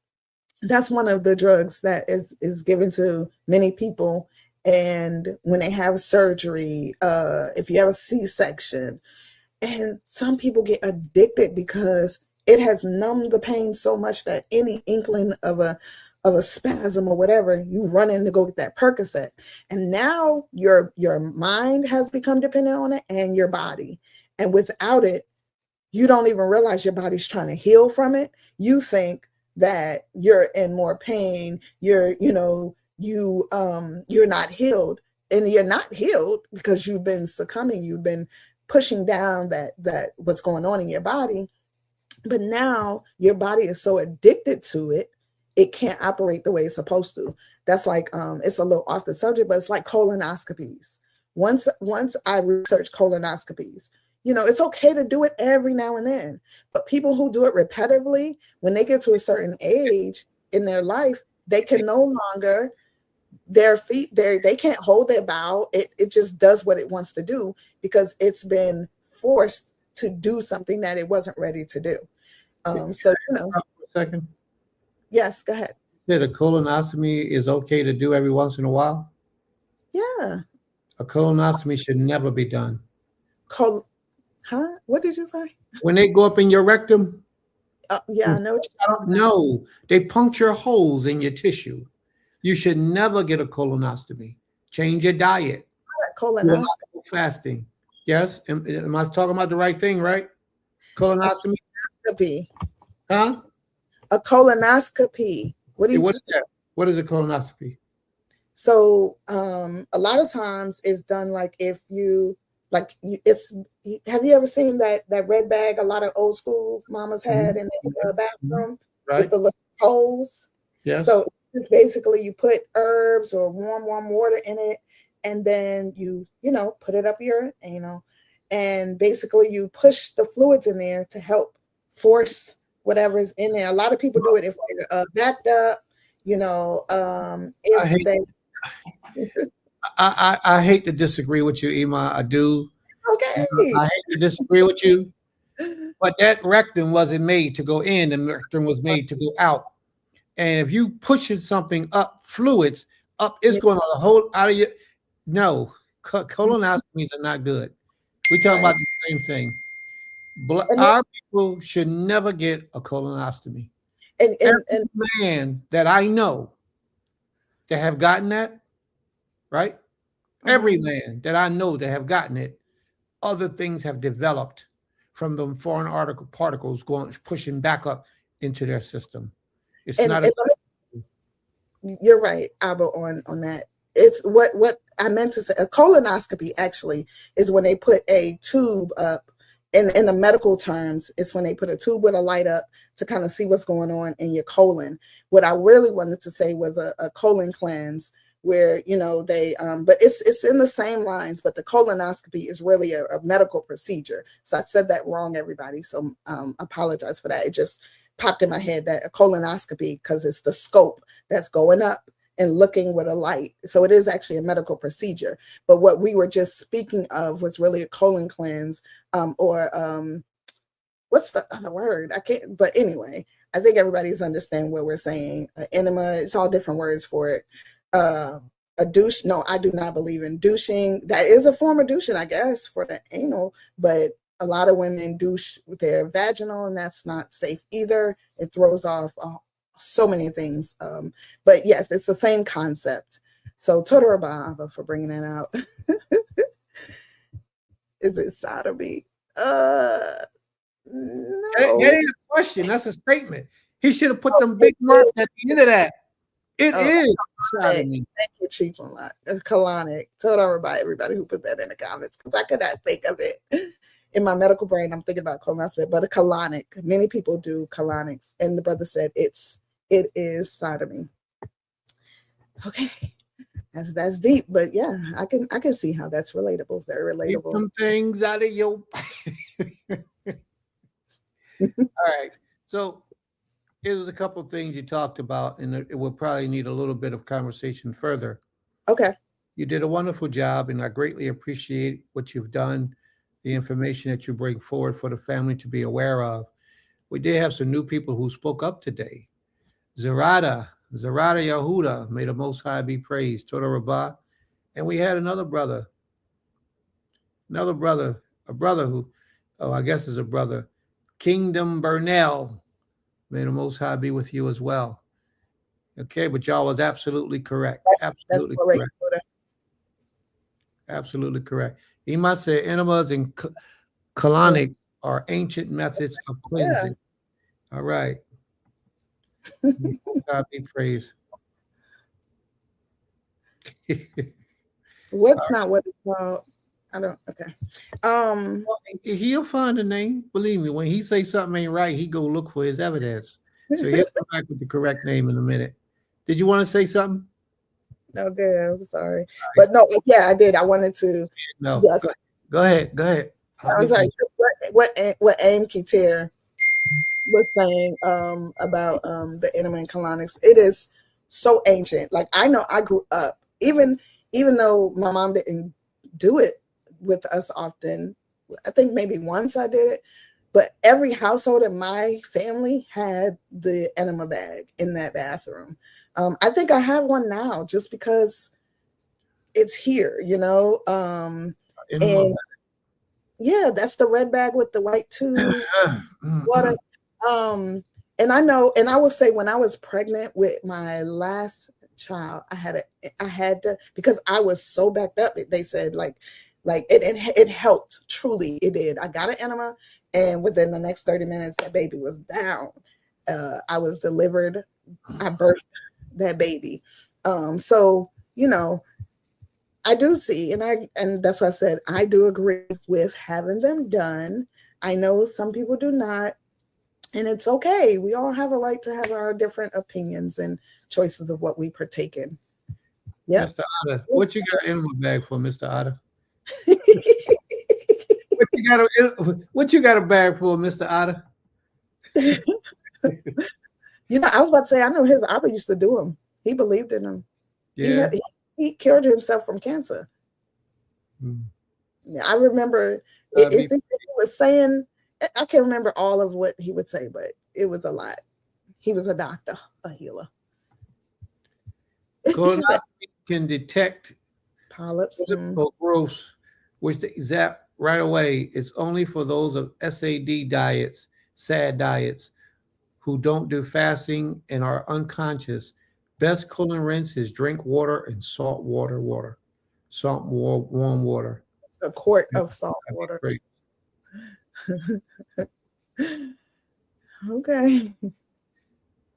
that's one of the drugs that is given to many people. And when they have surgery, if you have a C-section, and some people get addicted because it has numbed the pain so much that any inkling of a spasm or whatever, you run in to go get that Percocet. And now your mind has become dependent on it and your body. And without it, you don't even realize your body's trying to heal from it. You think that you're in more pain, you're not healed, and you're not healed because you've been succumbing, you've been pushing down that what's going on in your body. But now your body is so addicted to it, it can't operate the way it's supposed to. That's like it's a little off the subject, but it's like colonoscopies. Once I researched colonoscopies, it's okay to do it every now and then, but people who do it repetitively, when they get to a certain age in their life, they can no longer, their feet, they can't hold their bowel. It just does what it wants to do because it's been forced to do something that it wasn't ready to do. So, A second. Yes, go ahead. That a colonoscopy is okay to do every once in a while? Yeah. A colonoscopy should never be done. What did you say? When they go up in your rectum? Yeah, I know what I don't know. They puncture holes in your tissue. You should never get a colonoscopy. Change your diet. Colonoscopy. Fasting. Yes. Am I talking about the right thing, right? Colonoscopy? Huh? A colonoscopy. What is that? What is a colonoscopy? So a lot of times it's done like if you have you ever seen that red bag a lot of old school mamas had in the bathroom with the little holes? Yes. So it's basically you put herbs or warm water in it, and then you put it up your anal, and basically you push the fluids in there to help force whatever's in there. A lot of people do it if they're backed up, I hate to disagree with you, Ima. I do. Okay. I hate to disagree with you, but that rectum wasn't made to go in. The rectum was made to go out. And if you pushing something up, fluids up, it's going to the whole out of you. No, colonoscopies are not good. We talking about the same thing. Our people should never get a colonoscopy. and Every man that I know that have gotten that, right? Every man that I know that have gotten it, other things have developed from the foreign article particles going pushing back up into their system. It's and, not and a you're right, Abba, on that. It's what I meant to say. A colonoscopy actually is when they put a tube up. In the medical terms, it's when they put a tube with a light up to kind of see what's going on in your colon. What I really wanted to say was a colon cleanse, where they but it's in the same lines, but the colonoscopy is really a medical procedure. So I said that wrong, everybody. So apologize for that. It just popped in my head that a colonoscopy, because it's the scope that's going up and looking with a light. So it is actually a medical procedure. But what we were just speaking of was really a colon cleanse, or what's the other word? I can't, but anyway, I think everybody's understand what we're saying. Enema, it's all different words for it. A douche. No, I do not believe in douching. That is a form of douching, I guess, for the anal, but a lot of women douche with their vaginal, and that's not safe either. It throws off so many things. But yes, it's the same concept. So Toda Rabah for bringing that out. Is it sodomy? No. that ain't a question. That's a statement. He should have put them big marks at the end of that. It is sodomy. Thank you, Chief colonic. Toda Rabah, everybody who put that in the comments, because I could not think of it. In my medical brain, I'm thinking about colonoscopy, but a colonic. Many people do colonics, and the brother said it is sodomy. Okay, that's deep, but yeah, I can see how that's relatable. Very Keep relatable. some things out of your. All right, so it was a couple of things you talked about, and it will probably need a little bit of conversation further. Okay. You did a wonderful job, and I greatly appreciate what you've done, the information that you bring forward for the family to be aware of. We did have some new people who spoke up today. Zarada Yahuda, may the Most High be praised. Toda Rabah. And we had a brother, who, I guess is a brother, Kingdom Burnell. May the Most High be with you as well. Okay, but y'all was absolutely correct. Absolutely correct. Absolutely correct. He must say enemas and colonics are ancient methods of cleansing. Yeah. All right. God be praised. What's not what it's called? I don't. Okay. Well, he'll find a name. Believe me, when he say something ain't right, he go look for his evidence. So he'll come back with the correct name in a minute. Did you want to say something? No, good. I'm sorry, but no. Yeah, I did. I wanted to. No. Yes. Go ahead. I was like, what Aim Keter was saying about the enema and colonics. It is so ancient. Like, I know I grew up, even though my mom didn't do it with us often. I think maybe once I did it, but every household in my family had the enema bag in that bathroom. I think I have one now just because it's here, and yeah, that's the red bag with the white tube, water. And I know, and I will say, when I was pregnant with my last child, I had to, because I was so backed up. They said like it helped. Truly, it did. I got an enema, and within the next 30 minutes, that baby was down. I was delivered. I birthed that baby. So I do see, and that's why I said I do agree with having them done. I know some people do not, and it's okay. We all have a right to have our different opinions and choices of what we partake in. Yeah. Mr. Otter, what you got in my bag for, Mr. Otter? What you got a bag for, Mr. Otter? I was about to say, I know his Abba used to do them. He believed in them. Yeah. He cured himself from cancer. Yeah, I remember if he was saying, I can't remember all of what he would say, but it was a lot. He was a doctor, a healer. Colonoscopy can detect polyps, growth, which they zap right away. It's only for those of SAD diets, SAD diets, who don't do fasting and are unconscious, best cooling rinse is drink water and salt water, warm water. A quart Yeah, of salt that'd be water. great. Okay.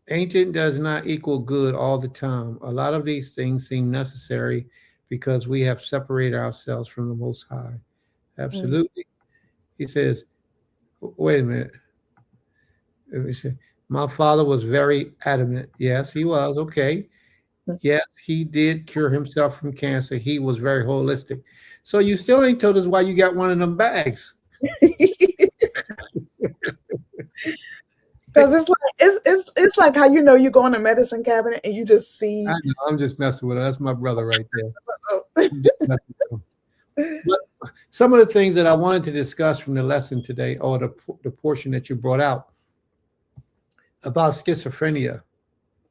Ancient does not equal good all the time. A lot of these things seem necessary because we have separated ourselves from the Most High. Absolutely. He says, wait a minute. Let me see. My father was very adamant. Yes, he was. Okay. Yes, he did cure himself from cancer. He was very holistic. So you still ain't told us why you got one of them bags. Because it's like how you know you go in a medicine cabinet and you just see. I know, I'm just messing with her. That's my brother right there. Oh. I'm just messing with him. But some of the things that I wanted to discuss from the lesson today, or the portion that you brought out about schizophrenia.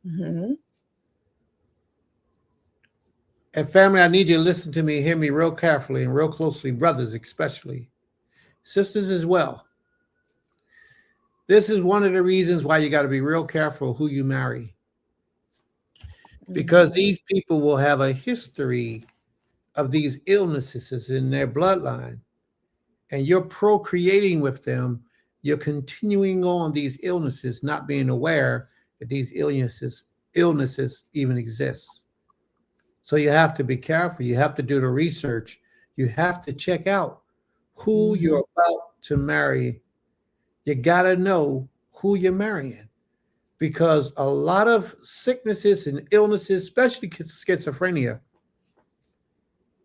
Mm-hmm. And family, I need you to listen to me, hear me real carefully and real closely, brothers especially, sisters as well. This is one of the reasons why you got to be real careful who you marry. Because these people will have a history of these illnesses in their bloodline. And you're procreating with them. You're continuing on these illnesses, not being aware that these illnesses even exist. So you have to be careful. You have to do the research. You have to check out who you're about to marry. You got to know who you're marrying, because a lot of sicknesses and illnesses, especially schizophrenia,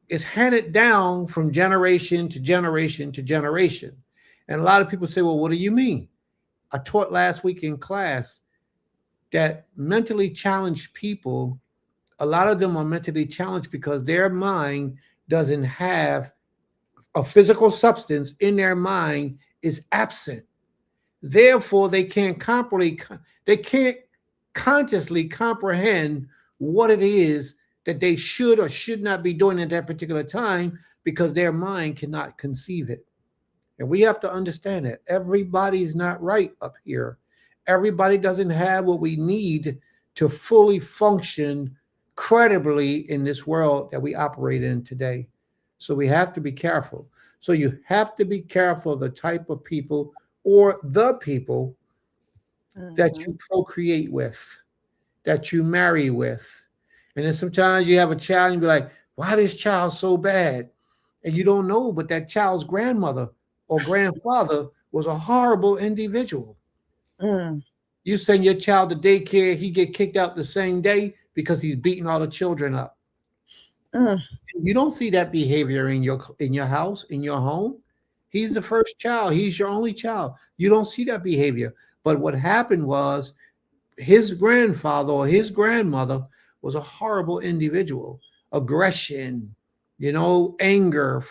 is handed down from generation to generation to generation. And a lot of people say, well, what do you mean? I taught last week in class that mentally challenged people, a lot of them are mentally challenged because their mind doesn't have a physical substance in their mind is absent. Therefore, they can't consciously comprehend what it is that they should or should not be doing at that particular time, because their mind cannot conceive it. And we have to understand that everybody's not right up here. Everybody doesn't have what we need to fully function credibly in this world that we operate in today. So we have to be careful. So you have to be careful of the type of people or the people that you procreate with, that you marry with. And then sometimes you have a child and you be like, why this child so bad? And you don't know, but that child's grandmother or grandfather was a horrible individual. You send your child to daycare, he get kicked out the same day because he's beating all the children up. You don't see that behavior in your house, in your home. He's the first child. He's your only child. You don't see that behavior. But what happened was his grandfather or his grandmother was a horrible individual. Aggression, anger.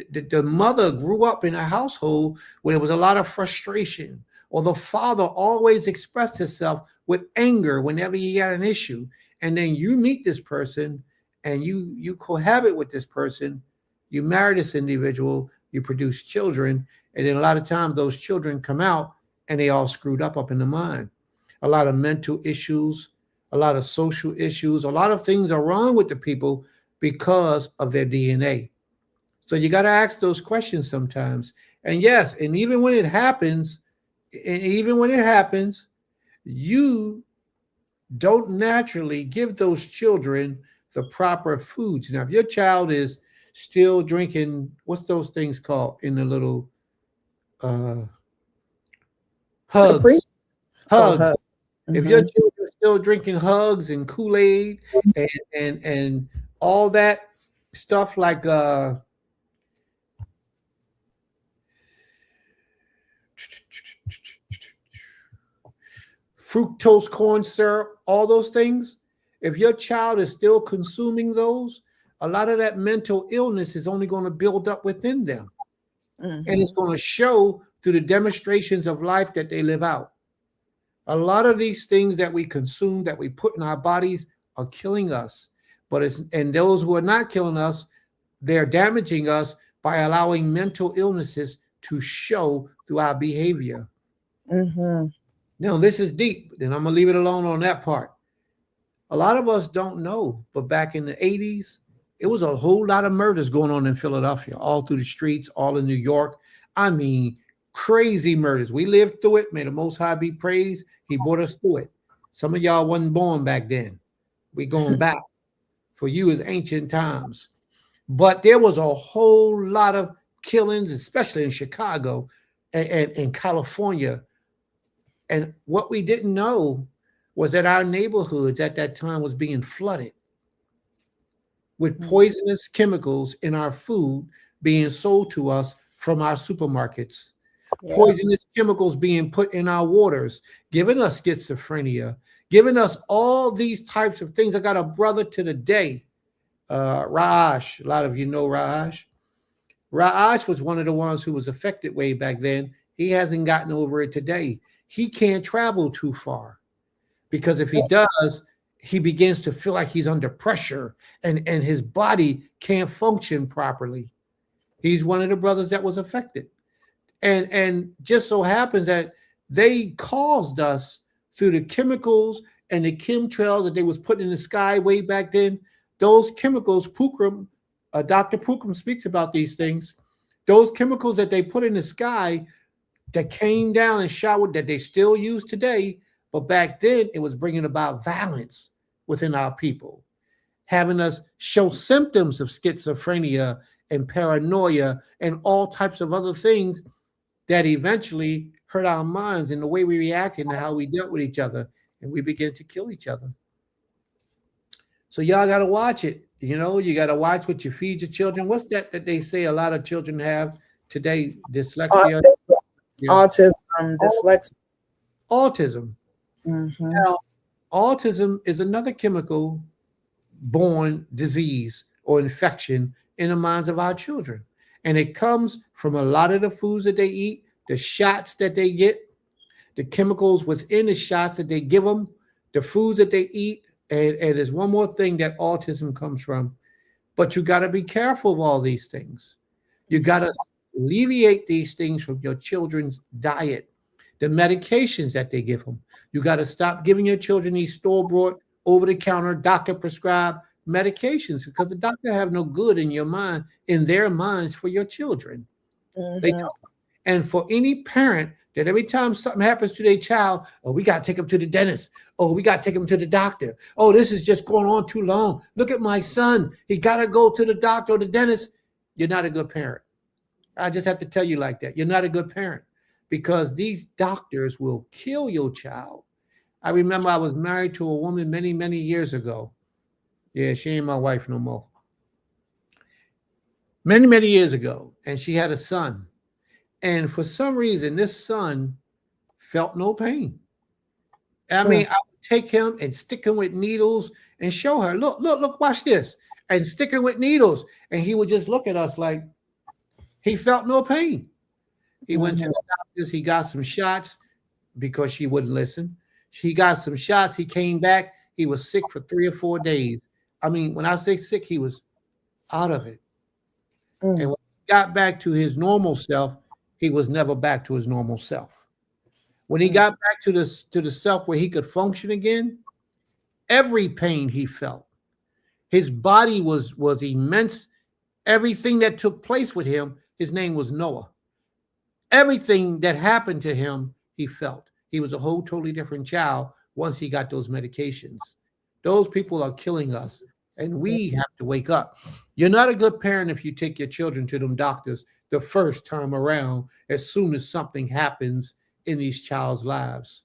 The mother grew up in a household where there was a lot of frustration, or the father always expressed himself with anger whenever he had an issue. And then you meet this person and you cohabit with this person, you marry this individual, you produce children, and then a lot of times those children come out and they all screwed up in the mind. A lot of mental issues, a lot of social issues, a lot of things are wrong with the people because of their DNA. So you got to ask those questions sometimes. And yes, and even when it happens, you don't naturally give those children the proper foods. Now, if your child is still drinking, what's those things called in the little hugs? Hugs. If your children are still drinking hugs and Kool-Aid and all that stuff like fructose corn syrup, all those things, if your child is still consuming those, a lot of that mental illness is only going to build up within them. And it's going to show through the demonstrations of life that they live out. A lot of these things that we consume, that we put in our bodies, are killing us. And those who are not killing us, they're damaging us by allowing mental illnesses to show through our behavior. Now, this is deep, and I'm going to leave it alone on that part. A lot of us don't know, but back in the 80s, it was a whole lot of murders going on in Philadelphia, all through the streets, all in New York. I mean, crazy murders. We lived through it. May the Most High be praised. He brought us through it. Some of y'all wasn't born back then. We going back. For you is ancient times. But there was a whole lot of killings, especially in Chicago and in California. And what we didn't know was that our neighborhoods at that time was being flooded with poisonous chemicals in our food being sold to us from our supermarkets. Yeah. Poisonous chemicals being put in our waters, giving us schizophrenia, giving us all these types of things. I got a brother to the day, Raj. A lot of you know Raj. Raj was one of the ones who was affected way back then. He hasn't gotten over it today. He can't travel too far because if he does, he begins to feel like he's under pressure and his body can't function properly. He's one of the brothers that was affected. And just so happens that they caused us through the chemicals and the chemtrails that they was putting in the sky way back then. Those chemicals, Pookrum, Dr. Pookrum speaks about these things. Those chemicals that they put in the sky that came down and showered that they still use today, but back then it was bringing about violence within our people, having us show symptoms of schizophrenia and paranoia and all types of other things that eventually hurt our minds in the way we reacted and how we dealt with each other, and we began to kill each other. So y'all got to watch it. You know, you got to watch what you feed your children. What's that they say a lot of children have today? Dyslexia. Autism, dyslexia. Autism. Mm-hmm. Now, autism is another chemical born disease or infection in the minds of our children. And it comes from a lot of the foods that they eat, the shots that they get, the chemicals within the shots that they give them, the foods that they eat. And there's one more thing that autism comes from. But you got to be careful of all these things. You got to alleviate these things from your children's diet, the medications that they give them. You got to stop giving your children these store-bought, over-the-counter, doctor-prescribed medications because the doctor have no good in your mind, in their minds for your children. Mm-hmm. They don't. And for any parent that every time something happens to their child, oh, we got to take them to the dentist. Oh, we got to take them to the doctor. Oh, this is just going on too long. Look at my son. He got to go to the doctor or the dentist. You're not a good parent. I just have to tell you like that. You're not a good parent because these doctors will kill your child. I remember I was married to a woman many, many years ago. Yeah, she ain't my wife no more. Many, many years ago. And she had a son. And for some reason, this son felt no pain. I mean, I would take him and stick him with needles and show her, look, watch this. And stick him with needles. And he would just look at us like he felt no pain. He went to the doctors. He got some shots because she wouldn't listen. He got some shots. He came back. He was sick for 3 or 4 days. I mean, when I say sick, he was out of it. And when he got back to his normal self, he was never back to his normal self. When he got back to the self where he could function again, every pain he felt, his body was immense. Everything that took place with him, his name was Noah. Everything that happened to him, he felt. He was a whole totally different child once he got those medications. Those people are killing us, and we have to wake up. You're not a good parent if you take your children to them doctors the first time around as soon as something happens in these child's lives.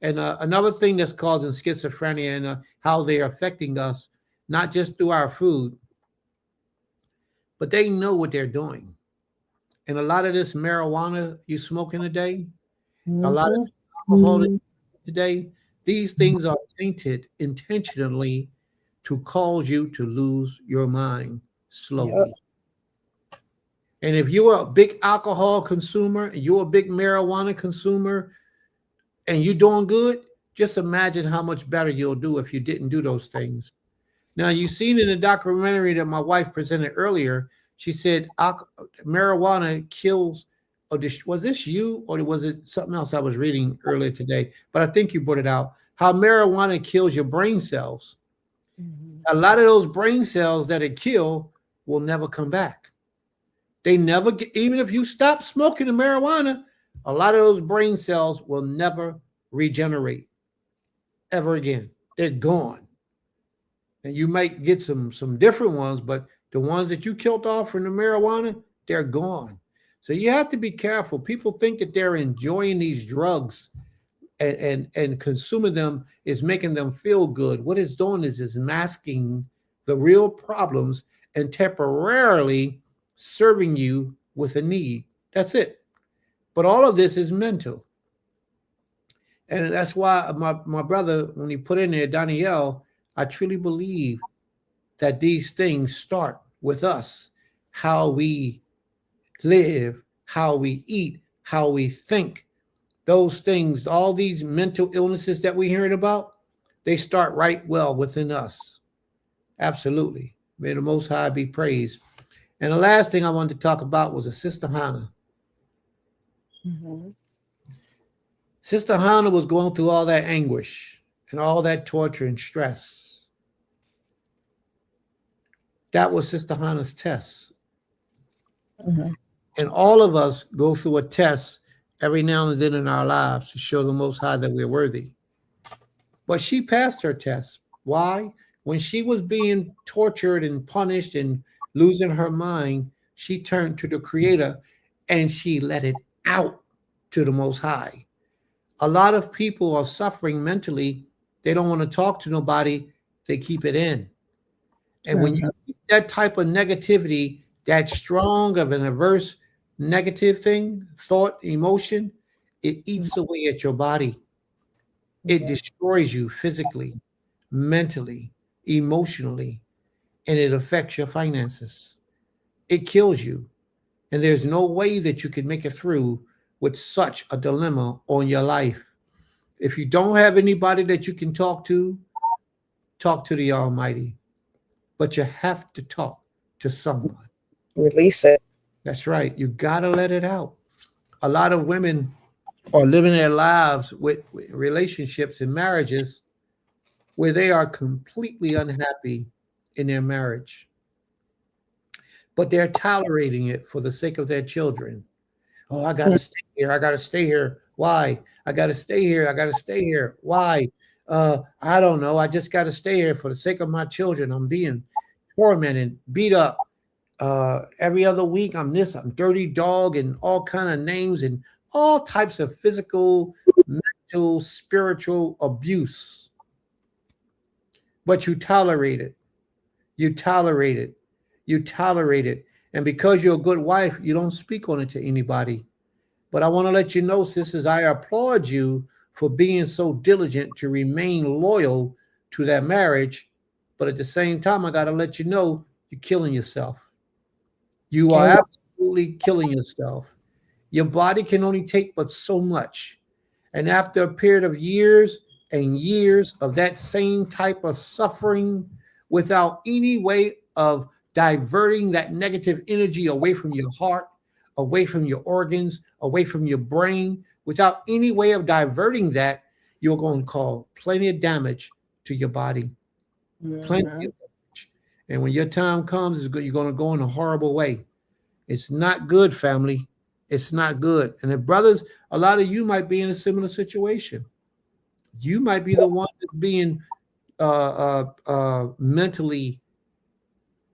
And another thing that's causing schizophrenia and how they are affecting us, not just through our food, but they know what they're doing. And a lot of this marijuana you smoking today, a lot of alcohol today, these things are tainted intentionally to cause you to lose your mind slowly. Yep. And if you're a big alcohol consumer and you're a big marijuana consumer and you're doing good, just imagine how much better you'll do if you didn't do those things. Now, you've seen in the documentary that my wife presented earlier, she said marijuana kills was this you, or was it something else I was reading earlier today? But I think you brought it out. How marijuana kills your brain cells. Mhm. A lot of those brain cells that it kill will never come back. They never get, even if you stop smoking the marijuana, a lot of those brain cells will never regenerate ever again. They're gone. And you might get some different ones, but the ones that you killed off from the marijuana, they're gone. So you have to be careful. People think that they're enjoying these drugs and consuming them is making them feel good. What it's doing is masking the real problems and temporarily serving you with a need. That's it. But all of this is mental. And that's why my brother, when he put in there, Danielle, I truly believe that these things start with us, how we live, how we eat, how we think. Those things, all these mental illnesses that we're hearing about, they start right well within us. Absolutely. May the Most High be praised. And the last thing I wanted to talk about was a Sister Hannah. Mhm. Sister Hannah was going through all that anguish and all that torture and stress. That was Sister Hannah's test. Mhm. And all of us go through a test every now and then in our lives to show the Most High that we're worthy. But she passed her test. Why? When she was being tortured and punished and losing her mind, she turned to the Creator and she let it out to the Most High. A lot of people are suffering mentally. They don't want to talk to nobody. They keep it in. And when you keep that type of negativity, that strong of an averse negative thing, thought, emotion, it eats away at your body. It destroys you physically, mentally, emotionally, and it affects your finances. It kills you. And there's no way that you can make it through with such a dilemma on your life. If you don't have anybody that you can talk to the Almighty. But you have to talk to someone. Release it. That's right. You got to let it out. A lot of women are living their lives with relationships and marriages where they are completely unhappy in their marriage. But they're tolerating it for the sake of their children. Oh, I got to stay here. I got to stay here. Why? I got to stay here. I got to stay here. Why? I don't know. I just got to stay here for the sake of my children. I'm being tormented, beat up. Every other week, I'm dirty dog, and all kind of names and all types of physical, mental, spiritual abuse. But you tolerate it. You tolerate it. You tolerate it. And because you're a good wife, you don't speak on it to anybody. But I want to let you know, sisters, I applaud you for being so diligent to remain loyal to that marriage. But at the same time, I got to let you know you're killing yourself. You are absolutely killing yourself. Your body can only take but so much. And after a period of years and years of that same type of suffering without any way of diverting that negative energy away from your heart, away from your organs, away from your brain, without any way of diverting that, you're going to cause plenty of damage to your body. Plenty of damage. And when your time comes, you're going to go in a horrible way. It's not good, family. It's not good. And the brothers, a lot of you might be in a similar situation. You might be the one that's being mentally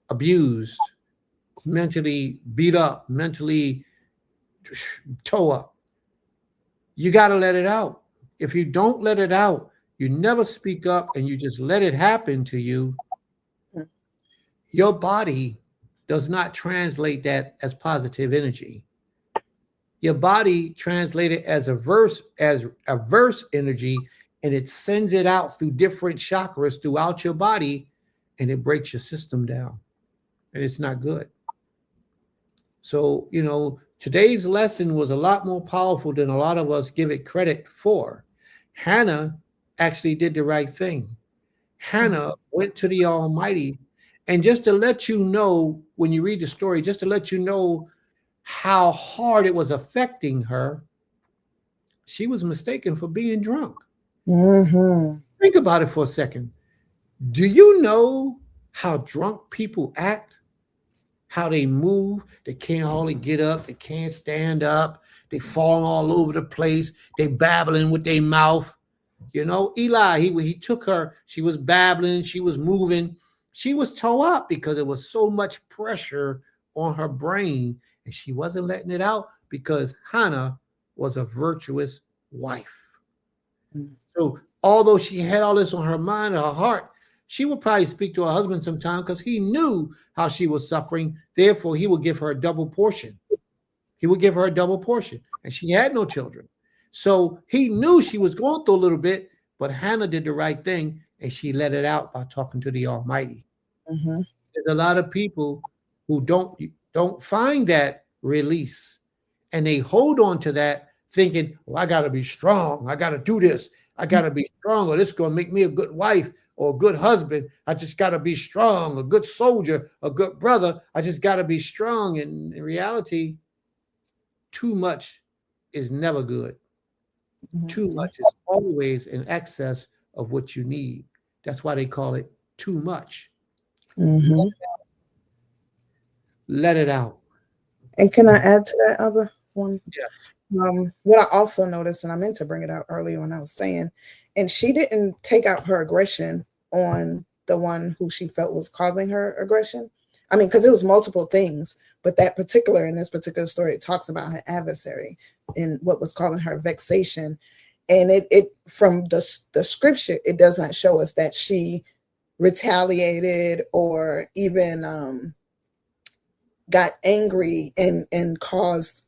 abused, mentally beat up, mentally toe up. You got to let it out. If you don't let it out, you never speak up and you just let it happen to you, your body does not translate that as positive energy. Your body translates it as averse energy, and it sends it out through different chakras throughout your body, and it breaks your system down, and it's not good. So, today's lesson was a lot more powerful than a lot of us give it credit for. Hannah actually did the right thing. Hannah went to the Almighty, and just to let you know, when you read the story, just to let you know how hard it was affecting her, she was mistaken for being drunk. Mm-hmm. Think about it for a second. Do you know how drunk people act? How they move? They can't hardly get up. They can't stand up. They falling all over the place. They babbling with their mouth. You know, Eli, he took her. She was babbling. She was moving. She was tore up because there was so much pressure on her brain, and she wasn't letting it out because Hannah was a virtuous wife. So although she had all this on her mind and her heart, she would probably speak to her husband sometime because he knew how she was suffering. Therefore, he would give her a double portion. He would give her a double portion. And she had no children. So he knew she was going through a little bit, but Hannah did the right thing and she let it out by talking to the Almighty. Mm-hmm. There's a lot of people who don't find that release, and they hold on to that thinking, well, I got to be strong. I got to do this. I got to be strong, or this is going to make me a good wife or a good husband. I just got to be strong, a good soldier, a good brother. I just got to be strong. And in reality, too much is never good. Mm-hmm. Too much is always in excess of what you need. That's why they call it too much. Mm-hmm. Let it out. And can I add to that, Abba? One. Yes. What I also noticed, and I meant to bring it out earlier when I was saying, and she didn't take out her aggression on the one who she felt was causing her aggression. I mean, because it was multiple things, but in this particular story, it talks about her adversary and what was causing her vexation. And it from the scripture, it does not show us that she retaliated or even got angry and caused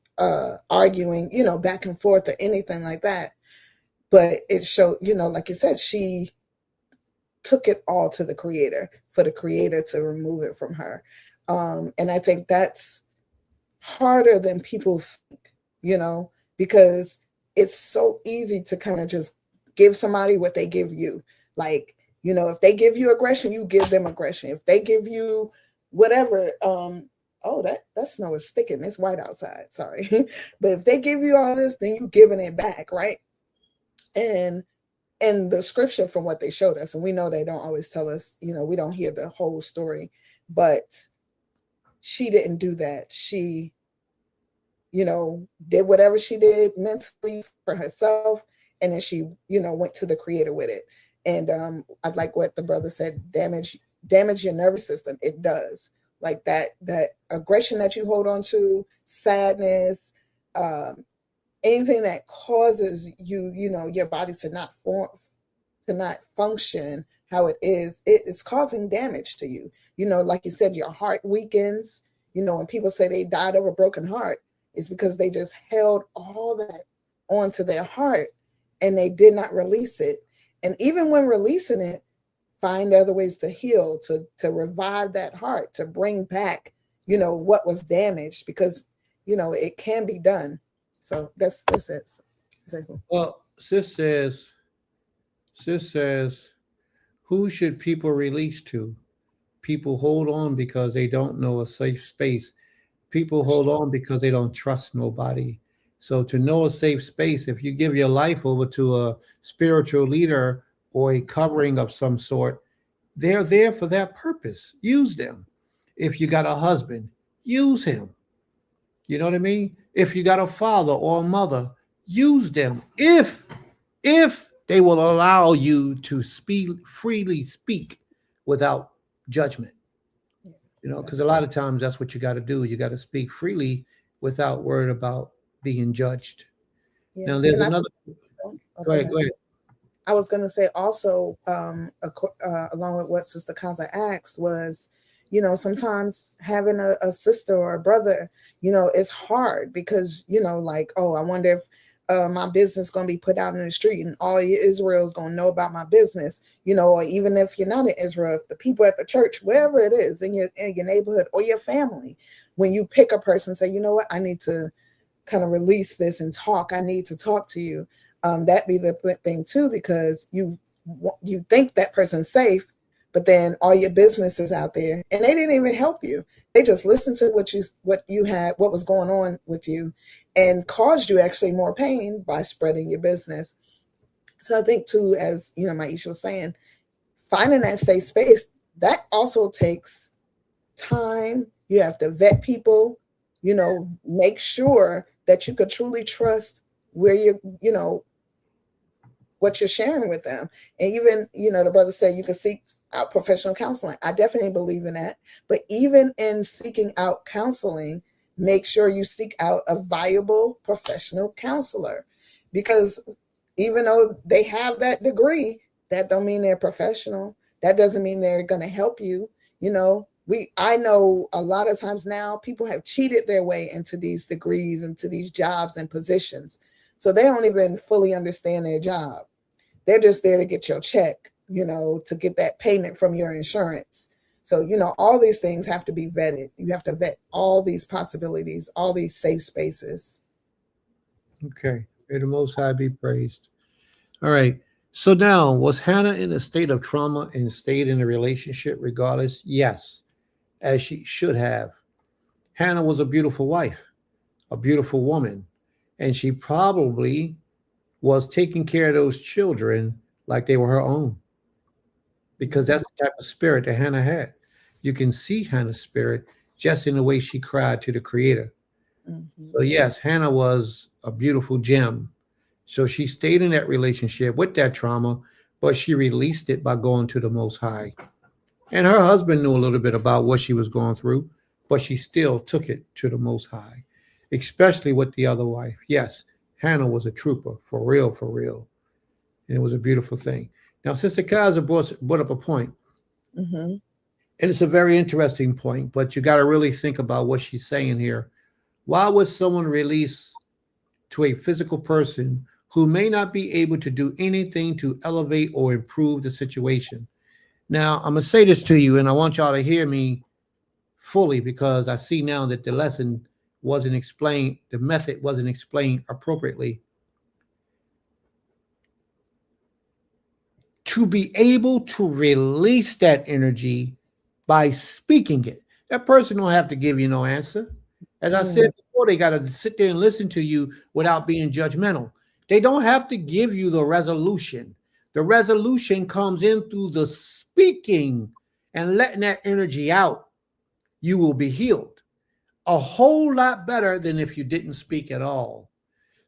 arguing, back and forth or anything like that. But it showed, like you said, she took it all to the Creator for the Creator to remove it from her. And I think that's harder than people think, because it's so easy to kind of just give somebody what they give you. Like, if they give you aggression, you give them aggression. If they give you whatever, oh, that snow is sticking. It's white outside. Sorry. But if they give you all this, then you giving it back, right? And the scripture from what they showed us, and we know they don't always tell us, we don't hear the whole story, but she didn't do that. She, did whatever she did mentally for herself. And then she, went to the Creator with it. And I like what the brother said, damage your nervous system. It does. Like that aggression that you hold on to, sadness, anything that causes you, your body to not function how it is, it's causing damage to you. Like you said, your heart weakens. When people say they died of a broken heart, it's because they just held all that onto their heart and they did not release it. And even when releasing it, find other ways to heal, to revive that heart, to bring back, what was damaged, because, it can be done. So that's it. Exactly. Well, sis says, who should people release to? People hold on because they don't know a safe space. People hold on because they don't trust nobody. So to know a safe space, if you give your life over to a spiritual leader or a covering of some sort, they're there for that purpose. Use them. If you got a husband, use him. You know what I mean? If you got a father or a mother, use them. If they will allow you to freely speak without judgment. Because a lot of times that's what you got to do. You got to speak freely without worried about being judged. Yeah. Now there's another. Go ahead. I was going to say also, along with what Sister Kaza asked, was, sometimes having a sister or a brother, it's hard because, like, oh, I wonder if my business going to be put out in the street and all Israel is going to know about my business, or even if you're not in Israel, if the people at the church, wherever it is in your neighborhood or your family, when you pick a person and say, you know what, I need to kind of release this and talk. I need to talk to you. That be the thing too, because you think that person's safe, but then all your business is out there, and they didn't even help you. They just listened to what you had, what was going on with you, and caused you actually more pain by spreading your business. So I think too, as you know, Maisha was saying, finding that safe space, that also takes time. You have to vet people, you know, make sure that you could truly trust where you know, what you're sharing with them. And even, you know, the brother said you can seek out professional counseling. I definitely believe in that. But even in seeking out counseling, make sure you seek out a viable professional counselor, because even though they have that degree, that don't mean they're professional. That doesn't mean they're going to help you. You know, I know a lot of times now people have cheated their way into these degrees, into these jobs and positions. So they don't even fully understand their job. They're just there to get your check, you know, to get that payment from your insurance. So, you know, all these things have to be vetted. You have to vet all these possibilities, all these safe spaces. Okay. May the Most High be praised. All right. So now, was Hannah in a state of trauma and stayed in a relationship regardless? Yes, as she should have. Hannah was a beautiful wife, a beautiful woman, and she probably was taking care of those children like they were her own, because that's the type of spirit that Hannah had. You can see Hannah's spirit just in the way she cried to the Creator. Mm-hmm. So yes, Hannah was a beautiful gem. So she stayed in that relationship with that trauma, but she released it by going to the Most High. And her husband knew a little bit about what she was going through, but she still took it to the Most High, especially with the other wife. Yes, Hannah was a trooper, for real, for real. And it was a beautiful thing. Now, Sister Kaiser brought up a point, Mm-hmm. and it's a very interesting point, but you got to really think about what she's saying here. Why would someone release to a physical person who may not be able to do anything to elevate or improve the situation? Now, I'm going to say this to you, and I want y'all to hear me fully, because I see now that the lesson wasn't explained, the method wasn't explained appropriately. To be able to release that energy by speaking it, that person don't have to give you no answer. As I said before, they got to sit there and listen to you without being judgmental. They don't have to give you the resolution. The resolution comes in through the speaking and letting that energy out. You will be healed a whole lot better than if you didn't speak at all.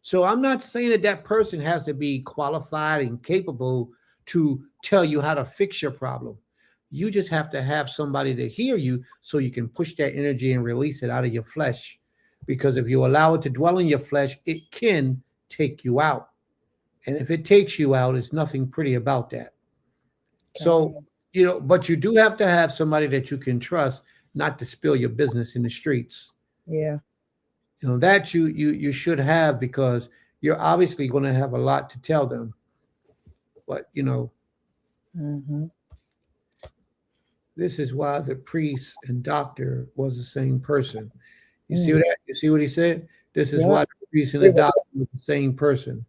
So I'm not saying that that person has to be qualified and capable to tell you how to fix your problem. You just have to have somebody to hear you so you can push that energy and release it out of your flesh. Because if you allow it to dwell in your flesh, it can take you out. And if it takes you out, there's nothing pretty about that. Okay. So, you know, but you do have to have somebody that you can trust not to spill your business in the streets. Yeah. You know, that you should have, because you're obviously going to have a lot to tell them. But, you know, this is why the priest and doctor was the same person. You see that? You see what he said? This is why the priest and the doctor was the same person.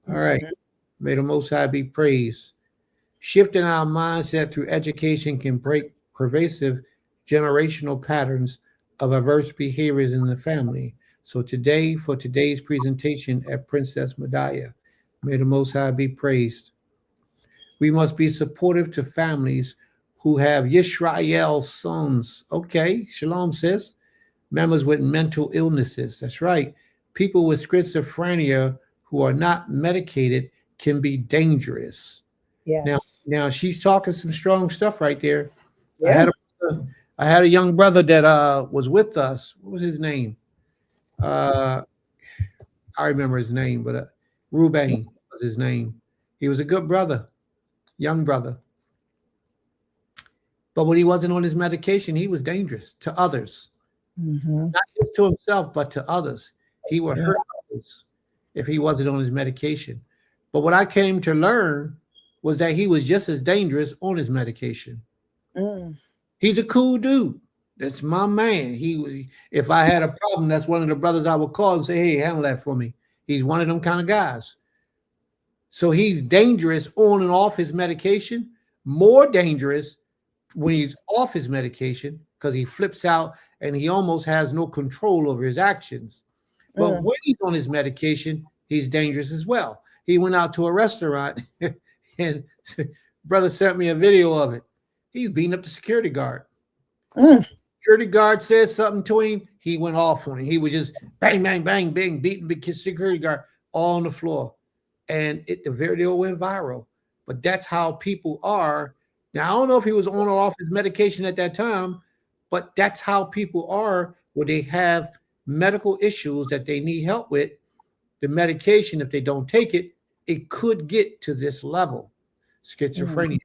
All right. May the Most High be praised. Shifting our mindset through education can break pervasive generational patterns of adverse behaviors in the family. So today, for today's presentation at Princess Medaya, may the Most High be praised. We must be supportive to families who have Yisrael sons. Okay, shalom, sis. Members with mental illnesses. That's right. People with schizophrenia who are not medicated can be dangerous. Yes. Now she's talking some strong stuff right there. Yeah. I had a young brother that was with us. What was his name? I remember his name, but Ruben was his name. He was a good brother, young brother. But when he wasn't on his medication, he was dangerous to others. Not just to himself, but to others. He would hurt others if he wasn't on his medication. But what I came to learn was that he was just as dangerous on his medication. He's a cool dude. That's my man. He was. If I had a problem, that's one of the brothers I would call and say, "Hey, handle that for me." He's one of them kind of guys. So he's dangerous on and off his medication, more dangerous when he's off his medication, because he flips out and he almost has no control over his actions. But when he's on his medication, he's dangerous as well. He went out to a restaurant and brother sent me a video of it. He's beating up the security guard. Security guard says something to him. He went off on him. He was just bang, bang, bang, bang, beating the security guard all on the floor. And the video went viral. But that's how people are. Now, I don't know if he was on or off his medication at that time, but that's how people are where they have medical issues that they need help with. The medication, if they don't take it, it could get to this level. Schizophrenia.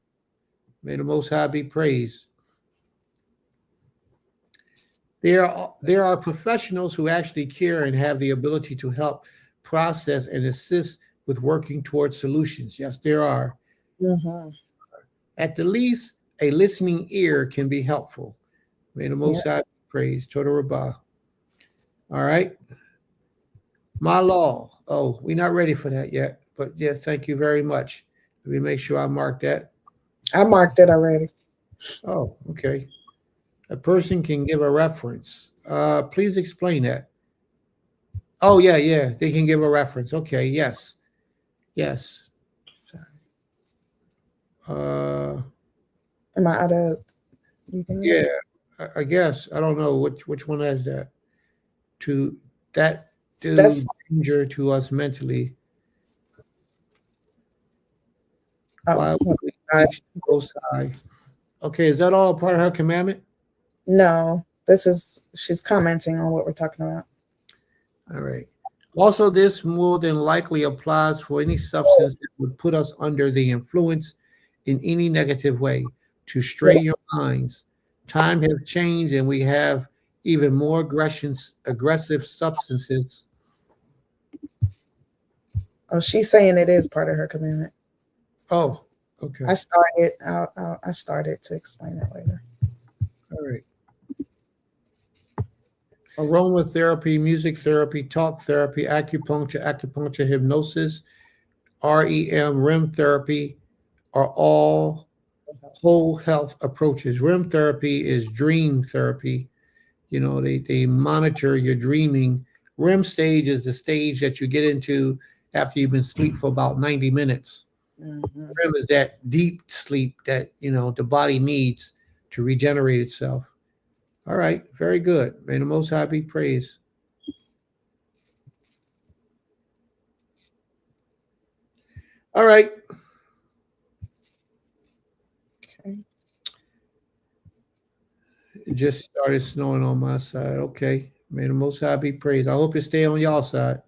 May the Most High be praised. There are professionals who actually care and have the ability to help process and assist with working towards solutions. Yes, there are. At the least, a listening ear can be helpful. May the Most High be praised. Toda Rabbah. All right. My law. Oh, we're not ready for that yet. But yeah, thank you very much. Let me make sure I mark that. I marked it already. Oh, okay. A person can give a reference. Please explain that. Oh, yeah. They can give a reference. Okay, yes. Sorry. Uh, Am I out of? Yeah, I guess. I don't know which one has that. To that do danger to us mentally. Why would we Most High? Okay, is that all part of her commandment? No, she's commenting on what we're talking about. All right. Also, this more than likely applies for any substance that would put us under the influence in any negative way to stray your minds. Time has changed and we have even more aggressive substances. Oh, she's saying it is part of her commandment. Oh, okay. I started to explain it later. All right. Aromatherapy, music therapy, talk therapy, acupuncture, hypnosis, REM therapy are all whole health approaches. REM therapy is dream therapy. You know, they monitor your dreaming. REM stage is the stage that you get into after you've been asleep for about 90 minutes. REM is that deep sleep that, the body needs to regenerate itself. All right, very good. May the Most High be praised. All right. Okay. It just started snowing on my side. Okay. May the Most High be praised. I hope it stay on y'all side.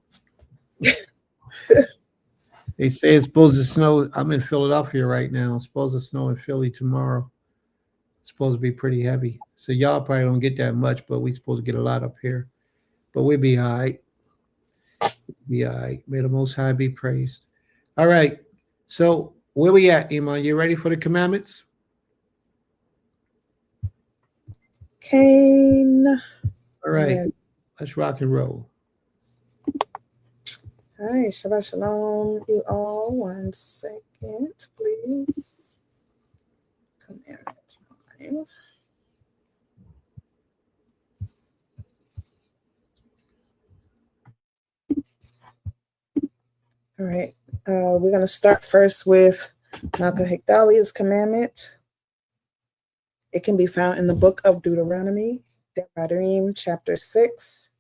They say it's supposed to snow. I'm in Philadelphia right now. It's supposed to snow in Philly tomorrow. It's supposed to be pretty heavy. So y'all probably don't get that much, but we're supposed to get a lot up here. But we'll be all right. Be all right. May the Most High be praised. All right. So where we at, Iman? You ready for the commandments? Cain. All right. Let's rock and roll. All right. Shabbat shalom, you all. 1 second, please. Commandment time. All right. We're going to start first with Malka Hekdalia's commandment. It can be found in the book of Deuteronomy, Devarim, chapter 6,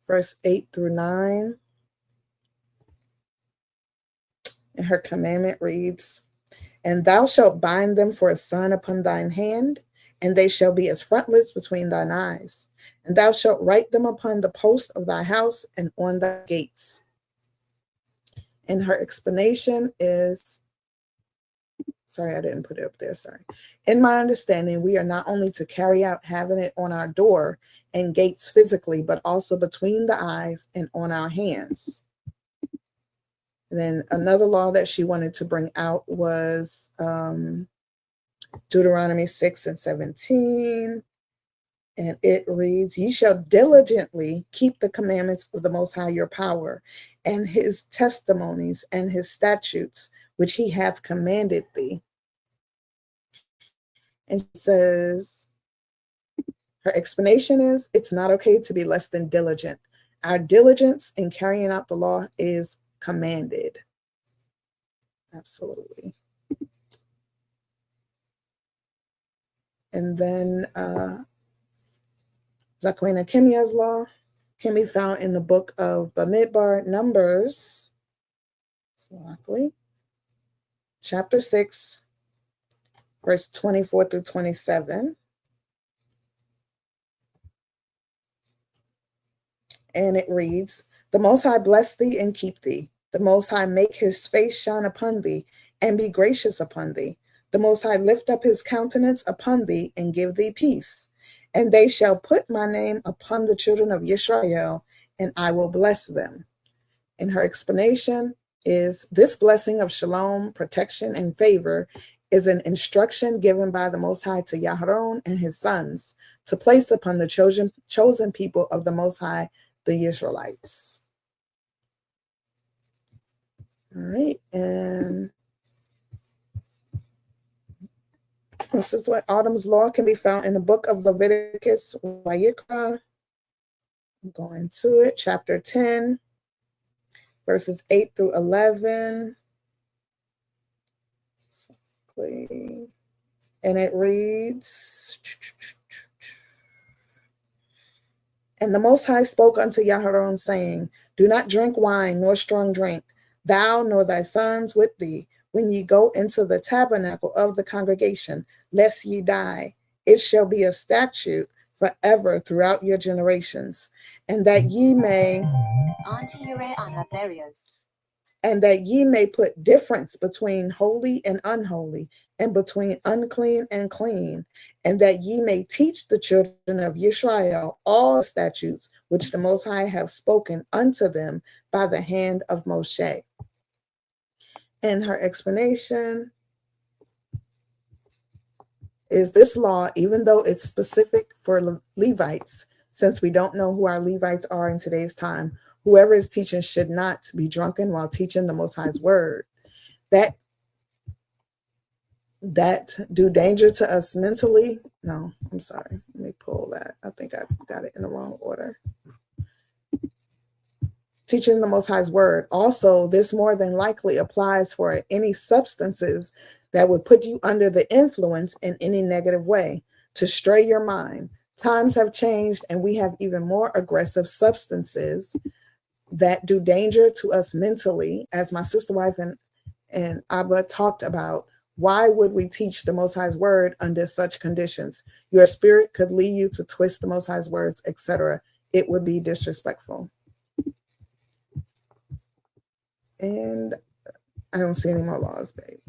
verse 8 through 9. And her commandment reads, "And thou shalt bind them for a sign upon thine hand, and they shall be as frontlets between thine eyes. And thou shalt write them upon the post of thy house and on thy gates." And her explanation is, sorry, I didn't put it up there, sorry. "In my understanding, we are not only to carry out having it on our door and gates physically, but also between the eyes and on our hands." And then another law that she wanted to bring out was Deuteronomy 6 and 17. And it reads, "Ye shall diligently keep the commandments of the Most High your power, and his testimonies and his statutes, which he hath commanded thee." And she says, her explanation is, it's not okay to be less than diligent. Our diligence in carrying out the law is commanded. Absolutely. And then Zakwena Kimia's law can be found in the book of Bamidbar, Numbers, chapter 6, verse 24 through 27. And it reads, the Most High bless thee and keep thee. The Most High make his face shine upon thee and be gracious upon thee. The Most High lift up his countenance upon thee and give thee peace. And they shall put my name upon the children of Yisrael, and I will bless them. And her explanation is, this blessing of shalom, protection, and favor is an instruction given by the Most High to Yaharon and his sons to place upon the chosen people of the Most High, the Israelites. All right, and this is what Autumn's law can be found in the book of Leviticus, Vayikra. I'm going to it, chapter 10, verses 8 through 11. And it reads, and the Most High spoke unto Yaharon, saying, do not drink wine nor strong drink, thou nor thy sons with thee, when ye go into the tabernacle of the congregation, lest ye die. It shall be a statute forever throughout your generations, and that ye may put difference between holy and unholy, and between unclean and clean, and that ye may teach the children of Yisrael all statutes which the Most High have spoken unto them by the hand of Moshe. And her explanation is, this law, even though it's specific for Levites, since we don't know who our Levites are in today's time, whoever is teaching should not be drunken while teaching the Most High's word. That do danger to us mentally. No, I'm sorry. Let me pull that. I think I got it in the wrong order. Teaching the Most High's word. Also, this more than likely applies for any substances that would put you under the influence in any negative way, to stray your mind. Times have changed, and we have even more aggressive substances that do danger to us mentally, as my sister wife and Abba talked about. Why would we teach the Most High's word under such conditions? Your spirit could lead you to twist the Most High's words, etc. It would be disrespectful. And I don't see any more laws, babe.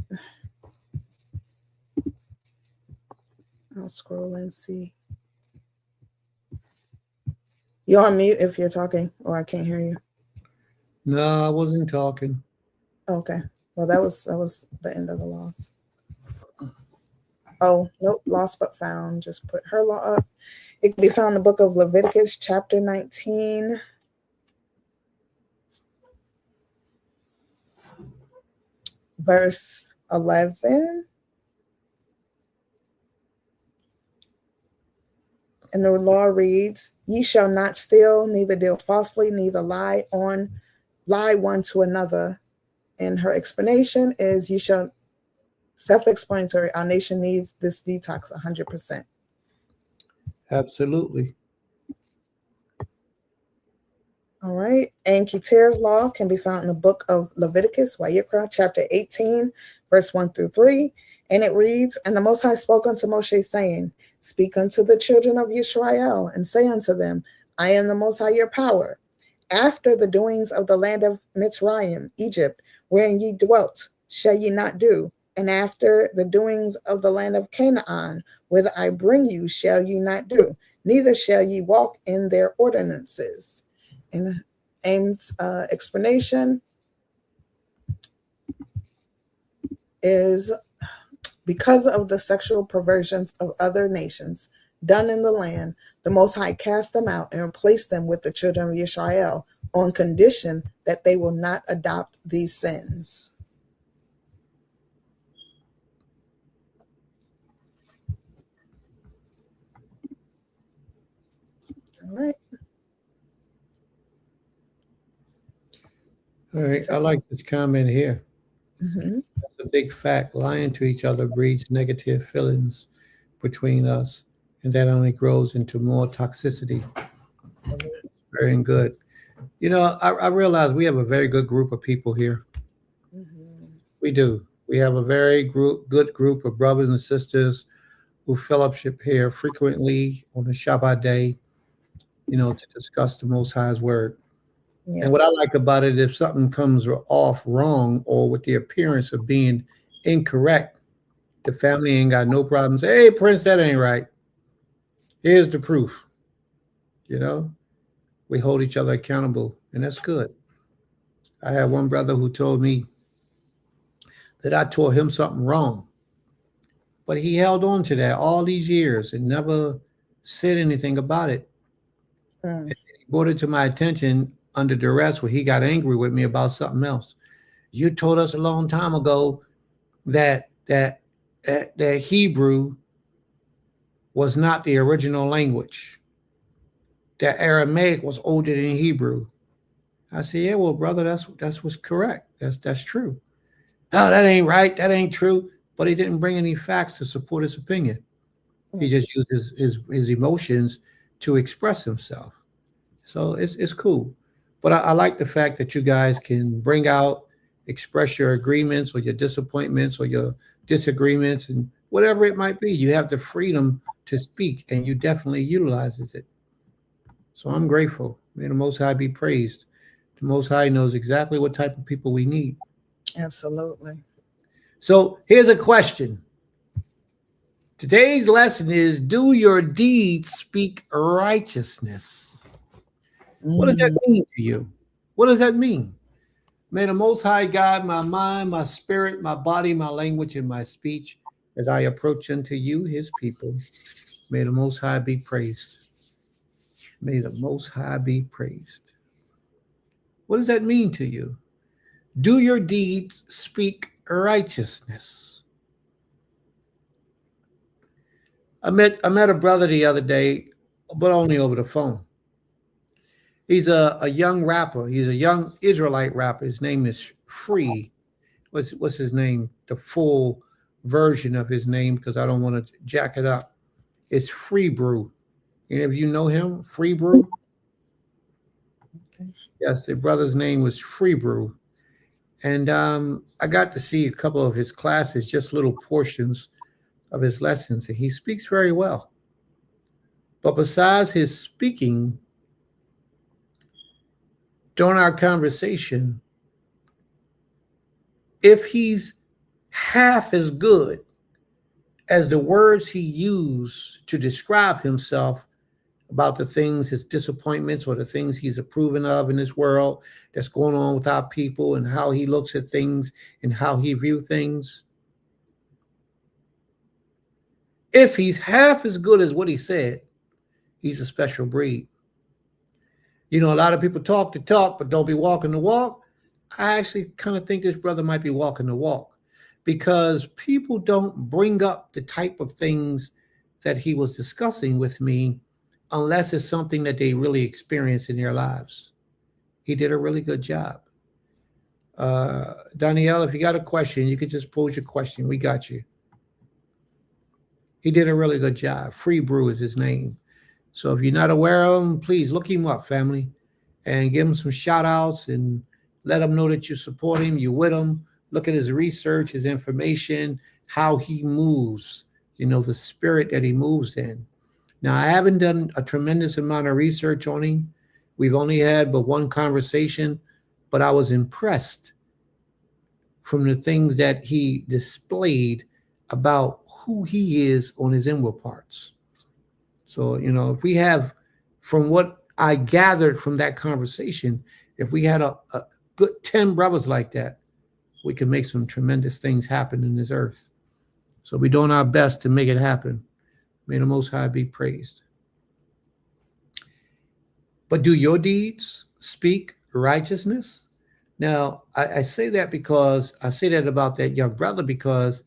I'll scroll and see. You're on mute if you're talking, or I can't hear you. No, I wasn't talking. Okay. Well, that was the end of the laws. Oh, nope, lost but found. Just put her law up. It can be found in the book of Leviticus, chapter 19. Verse 11. And the law reads, ye shall not steal, neither deal falsely, neither lie one to another. And her explanation is, you shall, self-explanatory, our nation needs this detox 100%. Absolutely. All right. And Keter's law can be found in the book of Leviticus, Vayikra, chapter 18, verse 1 through 3. And it reads, and the Most High spoke unto Moshe, saying, speak unto the children of Yisrael, and say unto them, I am the Most High your power. After the doings of the land of Mitzrayim, Egypt, wherein ye dwelt, shall ye not do. And after the doings of the land of Canaan, whither I bring you, shall ye not do. Neither shall ye walk in their ordinances. And Aim's explanation is, because of the sexual perversions of other nations done in the land, the Most High cast them out and replaced them with the children of Israel on condition that they will not adopt these sins. right. All right. I like this comment here. Mm-hmm. That's a big fact. Lying to each other breeds negative feelings between us, and that only grows into more toxicity. Absolutely. Very good. You know, I realize we have a very good group of people here. Mm-hmm. We do. We have a very good group of brothers and sisters who fellowship here frequently on the Shabbat day, you know, to discuss the Most High's word. Yes. And what I like about it, if something comes off wrong or with the appearance of being incorrect, the family ain't got no problem saying, hey, Prince, that ain't right. Here's the proof. You know, we hold each other accountable, and that's good. I had one brother who told me that I taught him something wrong, but he held on to that all these years and never said anything about it. Mm. He brought it to my attention under duress where he got angry with me about something else. You told us a long time ago that Hebrew was not the original language. That Aramaic was older than Hebrew. I said, yeah, well, brother, that's what's correct. That's true. No, that ain't right. That ain't true. But he didn't bring any facts to support his opinion. He just used his emotions to express himself. So it's cool. But I like the fact that you guys can bring out, express your agreements or your disappointments or your disagreements and whatever it might be. You have the freedom to speak, and you definitely utilizes it. So I'm grateful. May the Most High be praised. The Most High knows exactly what type of people we need. Absolutely. So here's a question. Today's lesson is, do your deeds speak righteousness? What does that mean to you? What does that mean? May the Most High guide my mind, my spirit, my body, my language, and my speech as I approach unto you, his people. May the Most High be praised. May the Most High be praised. What does that mean to you? Do your deeds speak righteousness? I met a brother the other day, but only over the phone. He's a young rapper. He's a young Israelite rapper. His name is Free. What's his name? The full version of his name, because I don't want to jack it up. It's Free Brew. Any of you know him? Free Brew? Yes, the brother's name was Free Brew. And I got to see a couple of his classes, just little portions of his lessons, and he speaks very well. But besides his speaking, during our conversation, if he's half as good as the words he used to describe himself about the things, his disappointments, or the things he's approving of in this world that's going on with our people, and how he looks at things and how he views things, if he's half as good as what he said, he's a special breed. You know, a lot of people talk the talk, but don't be walking the walk. I actually kind of think this brother might be walking the walk, because people don't bring up the type of things that he was discussing with me unless it's something that they really experience in their lives. He did a really good job. Danielle, if you got a question, you could just pose your question. We got you. He did a really good job. Free Brew is his name. So if you're not aware of him, please look him up, family, and give him some shout outs and let him know that you support him, you're with him. Look at his research, his information, how he moves, you know, the spirit that he moves in. Now, I haven't done a tremendous amount of research on him. We've only had but one conversation, but I was impressed from the things that he displayed about who he is on his inward parts. So, you know, if we have, from what I gathered from that conversation, if we had a good 10 brothers like that, we can make some tremendous things happen in this earth. So we're doing our best to make it happen. May the Most High be praised. But do your deeds speak righteousness? Now, I say that because I say that about that young brother, because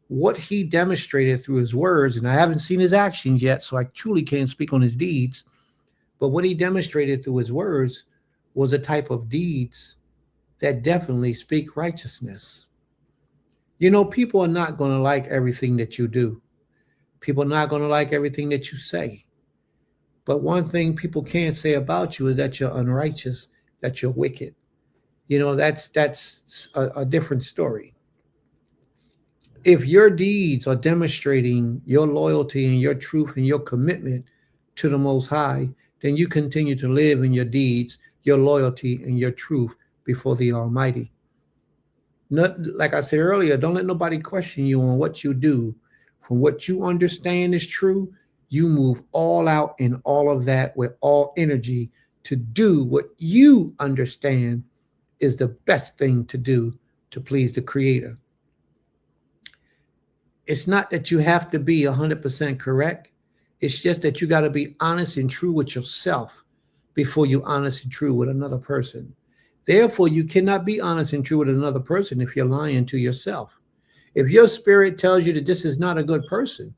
what he demonstrated through his words, and I haven't seen his actions yet, so I truly can't speak on his deeds, But what he demonstrated through his words was a type of deeds that definitely speak righteousness. You know, people are not going to like everything that you do. People are not going to like everything that you say. But one thing people can't say about you is that you're unrighteous, that you're wicked. You know, that's a different story. If your deeds are demonstrating your loyalty and your truth and your commitment to the Most High, then you continue to live in your deeds, your loyalty, and your truth before the Almighty. Not, like I said earlier, don't let nobody question you on what you do. From what you understand is true, you move all out in all of that with all energy to do what you understand is the best thing to do to please the Creator. It's not that you have to be 100% correct. It's just that you got to be honest and true with yourself before you're honest and true with another person. Therefore, you cannot be honest and true with another person if you're lying to yourself. If your spirit tells you that this is not a good person,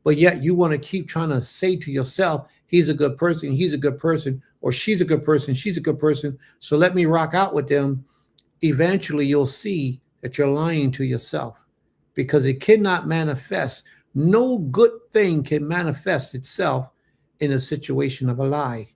but yet you want to keep trying to say to yourself, he's a good person, he's a good person, or she's a good person, she's a good person, so let me rock out with them, eventually you'll see that you're lying to yourself because it cannot manifest. No good thing can manifest itself in a situation of a lie.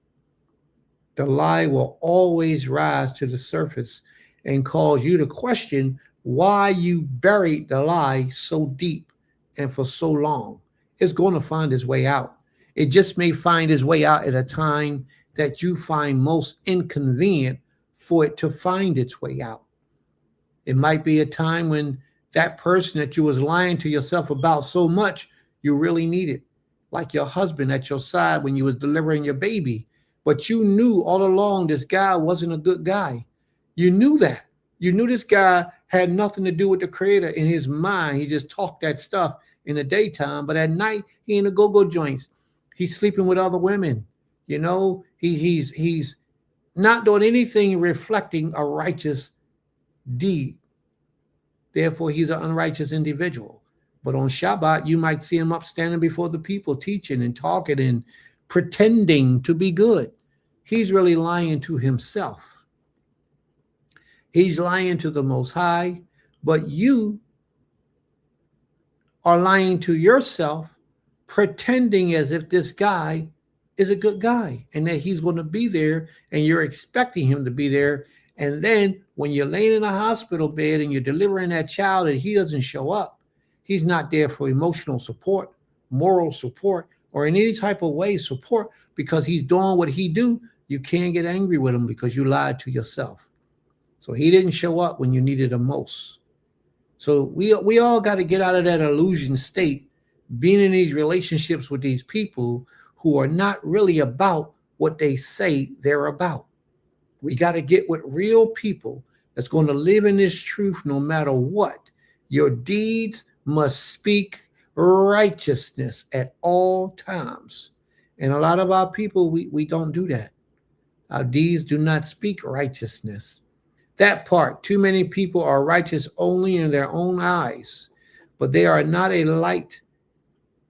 The lie will always rise to the surface and cause you to question why you buried the lie so deep and for so long. It's going to find its way out. It just may find its way out at a time that you find most inconvenient for it to find its way out. It might be a time when that person that you was lying to yourself about so much, you really need it. Like your husband at your side when you was delivering your baby. But you knew all along this guy wasn't a good guy. You knew that. You knew this guy had nothing to do with the Creator in his mind. He just talked that stuff in the daytime, but at night he in the go-go joints. He's sleeping with other women. You know, he's not doing anything reflecting a righteous deed. Therefore, he's an unrighteous individual. But on Shabbat, you might see him up standing before the people, teaching and talking and pretending to be good. He's really lying to himself. He's lying to the Most High, but you are lying to yourself, pretending as if this guy is a good guy and that he's going to be there and you're expecting him to be there. And then when you're laying in a hospital bed and you're delivering that child and he doesn't show up, he's not there for emotional support, moral support, or in any type of way support because he's doing what he do. You can't get angry with him because you lied to yourself. So he didn't show up when you needed him most. So we all got to get out of that illusion state, being in these relationships with these people who are not really about what they say they're about. We got to get with real people that's going to live in this truth no matter what. Your deeds must speak righteousness at all times. And a lot of our people, we don't do that. Our deeds do not speak righteousness. That part, too many people are righteous only in their own eyes, but they are not a light.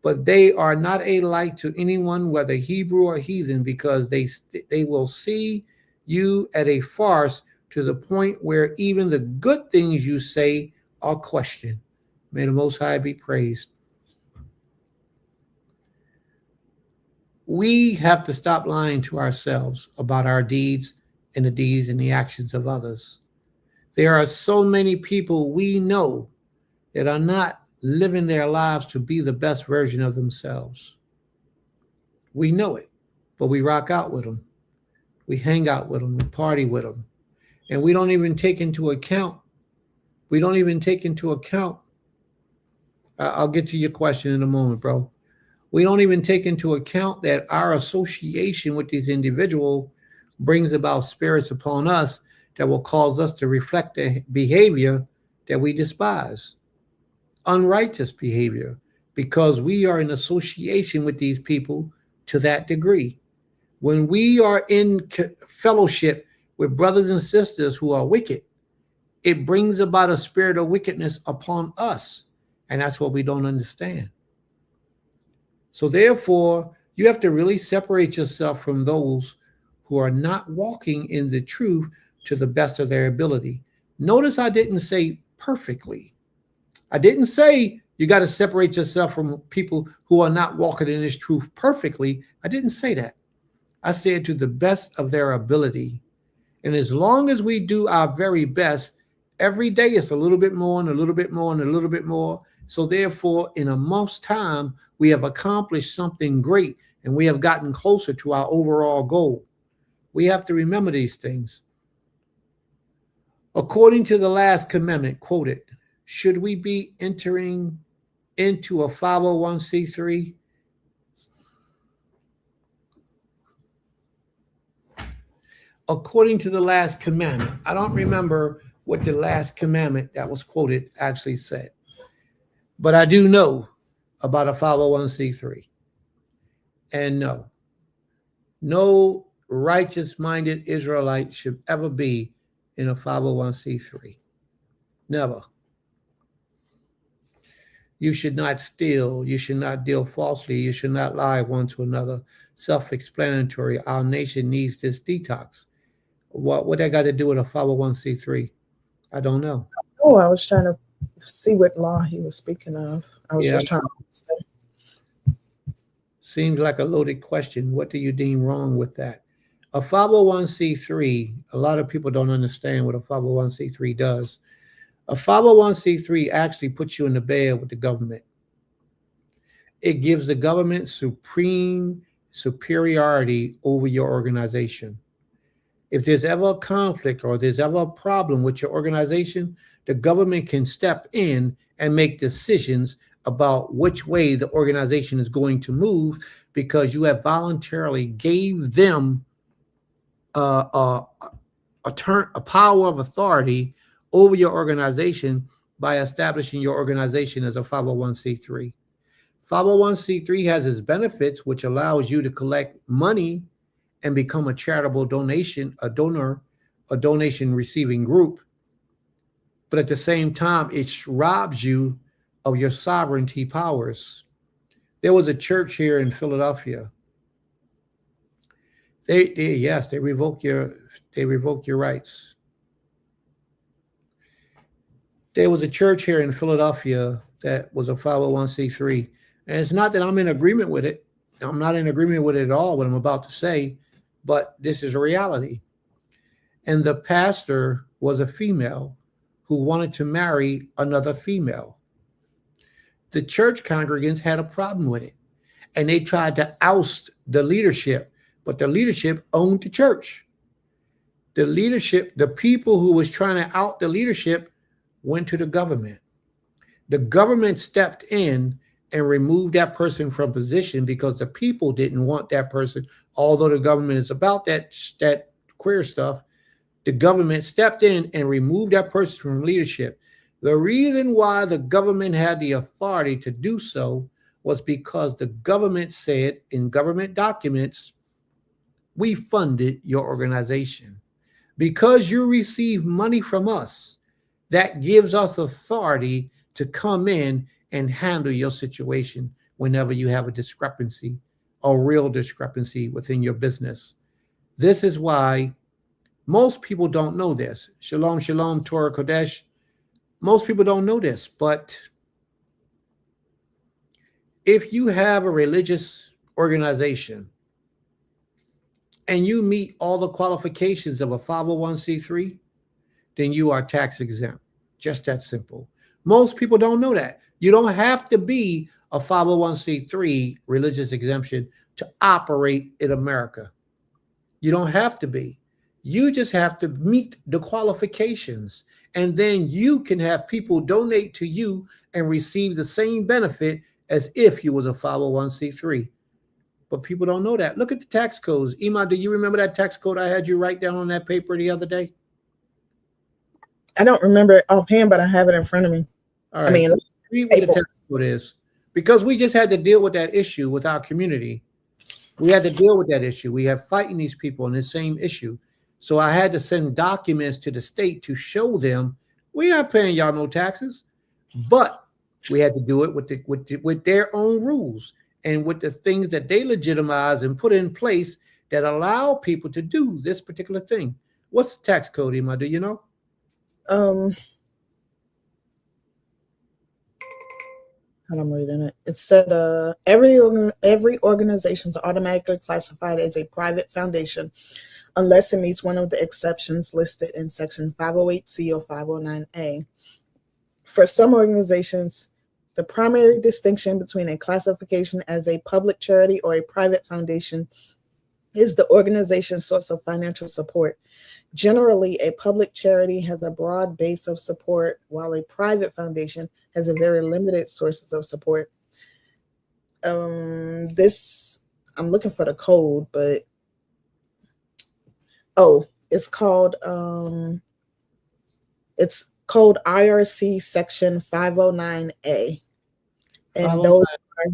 But they are not a light to anyone, whether Hebrew or heathen, because they will see you at a farce to the point where even the good things you say are questioned. May the Most High be praised. We have to stop lying to ourselves about our deeds and the deeds and the actions of others. There are so many people we know that are not living their lives to be the best version of themselves. We know it, but we rock out with them. We hang out with them, we party with them. And we don't even take into account, I'll get to your question in a moment, bro. We don't even take into account that our association with these individuals brings about spirits upon us that will cause us to reflect the behavior that we despise. Unrighteous behavior, because we are in association with these people to that degree. When we are in fellowship with brothers and sisters who are wicked, it brings about a spirit of wickedness upon us. And that's what we don't understand. So therefore, You have to really separate yourself from those who are not walking in the truth to the best of their ability. Notice I didn't say perfectly. I didn't say you got to separate yourself from people who are not walking in this truth perfectly. I didn't say that. I said to the best of their ability. And as long as we do our very best, every day it's a little bit more and a little bit more and a little bit more. So therefore, in a month's time, we have accomplished something great and we have gotten closer to our overall goal. We have to remember these things. According to the last commandment, quoted, should we be entering into a 501c3? According to the last commandment, I don't remember what the last commandment that was quoted actually said, but I do know about a 501c3. And no righteous-minded Israelite should ever be in a 501c3. Never. You should not steal. You should not deal falsely. You should not lie one to another. Self-explanatory. Our nation needs this detox. What that got to do with a 501c3? I don't know. Oh, I was trying to see what law he was speaking of. I was just trying to. Seems like a loaded question. What do you deem wrong with that? A 501c3, a lot of people don't understand what a 501c3 does. A 501c3 actually puts you in the bed with the government. It gives the government supreme superiority over your organization. If there's ever a conflict or there's ever a problem with your organization, the government can step in and make decisions about which way the organization is going to move because you have voluntarily gave them a power of authority over your organization by establishing your organization as a 501c3. 501c3 has its benefits, which allows you to collect money and become a charitable donation, a donation receiving group. But at the same time, it robs you of your sovereignty powers. There was a church here in Philadelphia. They revoke your rights. There was a church here in Philadelphia that was a 501c3. And it's not that I'm in agreement with it. I'm not in agreement with it at all, what I'm about to say, but this is a reality. And the pastor was a female who wanted to marry another female. The church congregants had a problem with it, and they tried to oust the leadership, but the leadership owned the church. The leadership, the people who was trying to out the leadership went to the government. The government stepped in and removed that person from position because the people didn't want that person. Although the government is about that queer stuff, the government stepped in and removed that person from leadership. The reason why the government had the authority to do so was because the government said in government documents, we funded your organization. Because you receive money from us, that gives us authority to come in and handle your situation whenever you have a discrepancy, a real discrepancy within your business. This is why most people don't know this. Shalom, shalom, Torah Kodesh. Most people don't know this, but if you have a religious organization and you meet all the qualifications of a 501c3, then you are tax exempt. Just that simple. Most people don't know that. You don't have to be a 501c3 religious exemption to operate in America. You don't have to be. You just have to meet the qualifications, and then you can have people donate to you and receive the same benefit as if you was a 501c3. But people don't know that. Look at the tax codes. Ima, do you remember that tax code I had you write down on that paper the other day? I don't remember it offhand, but I have it in front of me. All right. I mean, read what the tax code is, because we just had to deal with that issue with our community. We had to deal with that issue. We have fighting these people on the same issue. So I had to send documents to the state to show them we're not paying y'all no taxes, but we had to do it with their own rules. and with the things that they legitimize and put in place that allow people to do this particular thing. What's the tax code, Emma? Do you know? And I'm reading it. It said every organization is automatically classified as a private foundation unless it meets one of the exceptions listed in Section 508C or 509A. For some organizations, the primary distinction between a classification as a public charity or a private foundation is the organization's source of financial support. Generally, a public charity has a broad base of support, while a private foundation has a very limited sources of support. I'm looking for the code, but it's called IRC Section 509A, and those are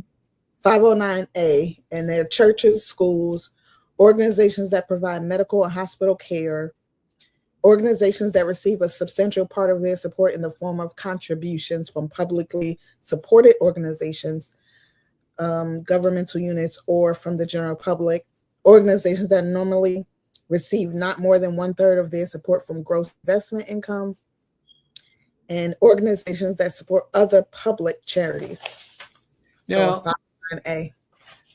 509A, and they're churches, schools, organizations that provide medical and hospital care, organizations that receive a substantial part of their support in the form of contributions from publicly supported organizations, governmental units, or from the general public, organizations that normally receive not more than 1/3 of their support from gross investment income, and organizations that support other public charities. Now, So 509A.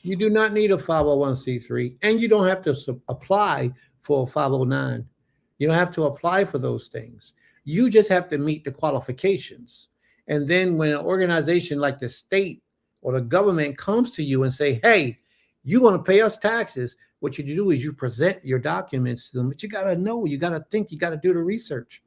you do not need a 501c3, and you don't have to apply for a 509. You don't have to apply for those things. You just have to meet the qualifications. And then when an organization like the state or the government comes to you and say, hey, you're going to pay us taxes, what you do is you present your documents to them. But you got to know, you got to think, you got to do the research.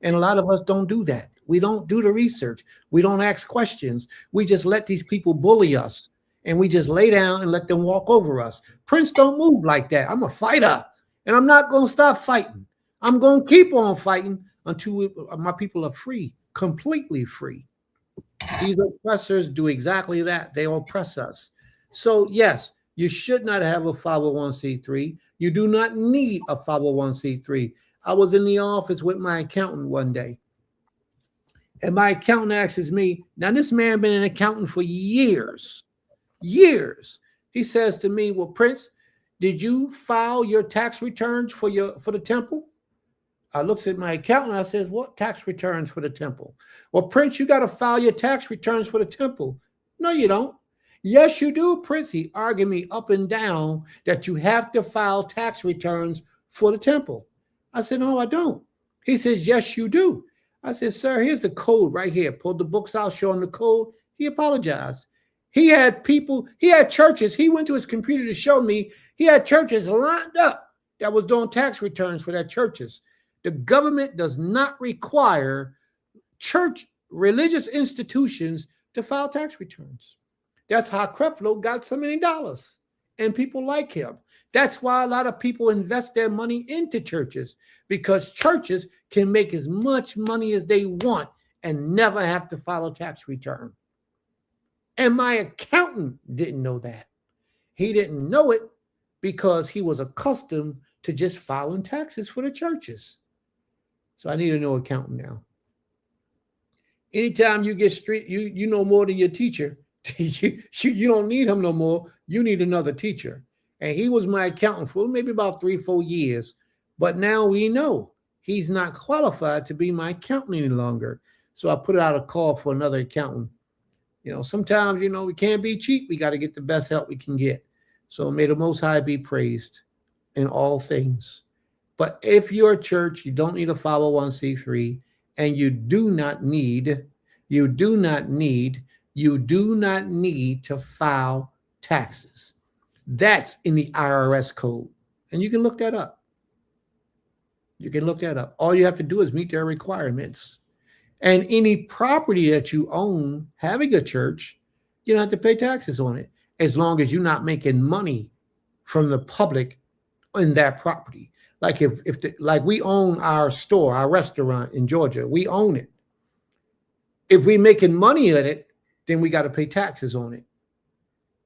And a lot of us don't do that. We don't do the research. We don't ask questions. We just let these people bully us. And we just lay down and let them walk over us. Prince don't move like that. I'm a fighter, and I'm not going to stop fighting. I'm going to keep on fighting until my people are free, completely free. These oppressors do exactly that. They oppress us. So, yes, you should not have a 501c3. You do not need a 501c3. I was in the office with my accountant one day, and my accountant asks me, now this man been an accountant for years. He says to me, well, Prince, did you file your tax returns for the temple? I looks at my accountant. I says, what tax returns for the temple? Well, Prince, you got to file your tax returns for the temple. No, you don't. Yes, you do, Prince. He argued me up and down that you have to file tax returns for the temple. I said, no, I don't. He says, yes, you do. I said, sir, here's the code right here. Pulled the books out, showing the code. He apologized. He had churches. He went to his computer to show me he had churches lined up that was doing tax returns for their churches. The government does not require religious institutions to file tax returns. That's how Creflo got so many dollars, and people like him. That's why a lot of people invest their money into churches, because churches can make as much money as they want and never have to file a tax return. And my accountant didn't know that. He didn't know it because he was accustomed to just filing taxes for the churches. So I need a new accountant now. Anytime you get you know more than your teacher, you don't need him no more. You need another teacher. And he was my accountant for maybe about 3-4 years. But now we know he's not qualified to be my accountant any longer. So I put out a call for another accountant. You know, sometimes, we can't be cheap. We got to get the best help we can get. So may the Most High be praised in all things. But if you're a church, you don't need a 501c3, and you do not need to file taxes. That's in the IRS code. And you can look that up. All you have to do is meet their requirements. And any property that you own having a church, you don't have to pay taxes on it, as long as you're not making money from the public in that property. Like like we own our store, our restaurant in Georgia, we own it. If we're making money at it, then we got to pay taxes on it.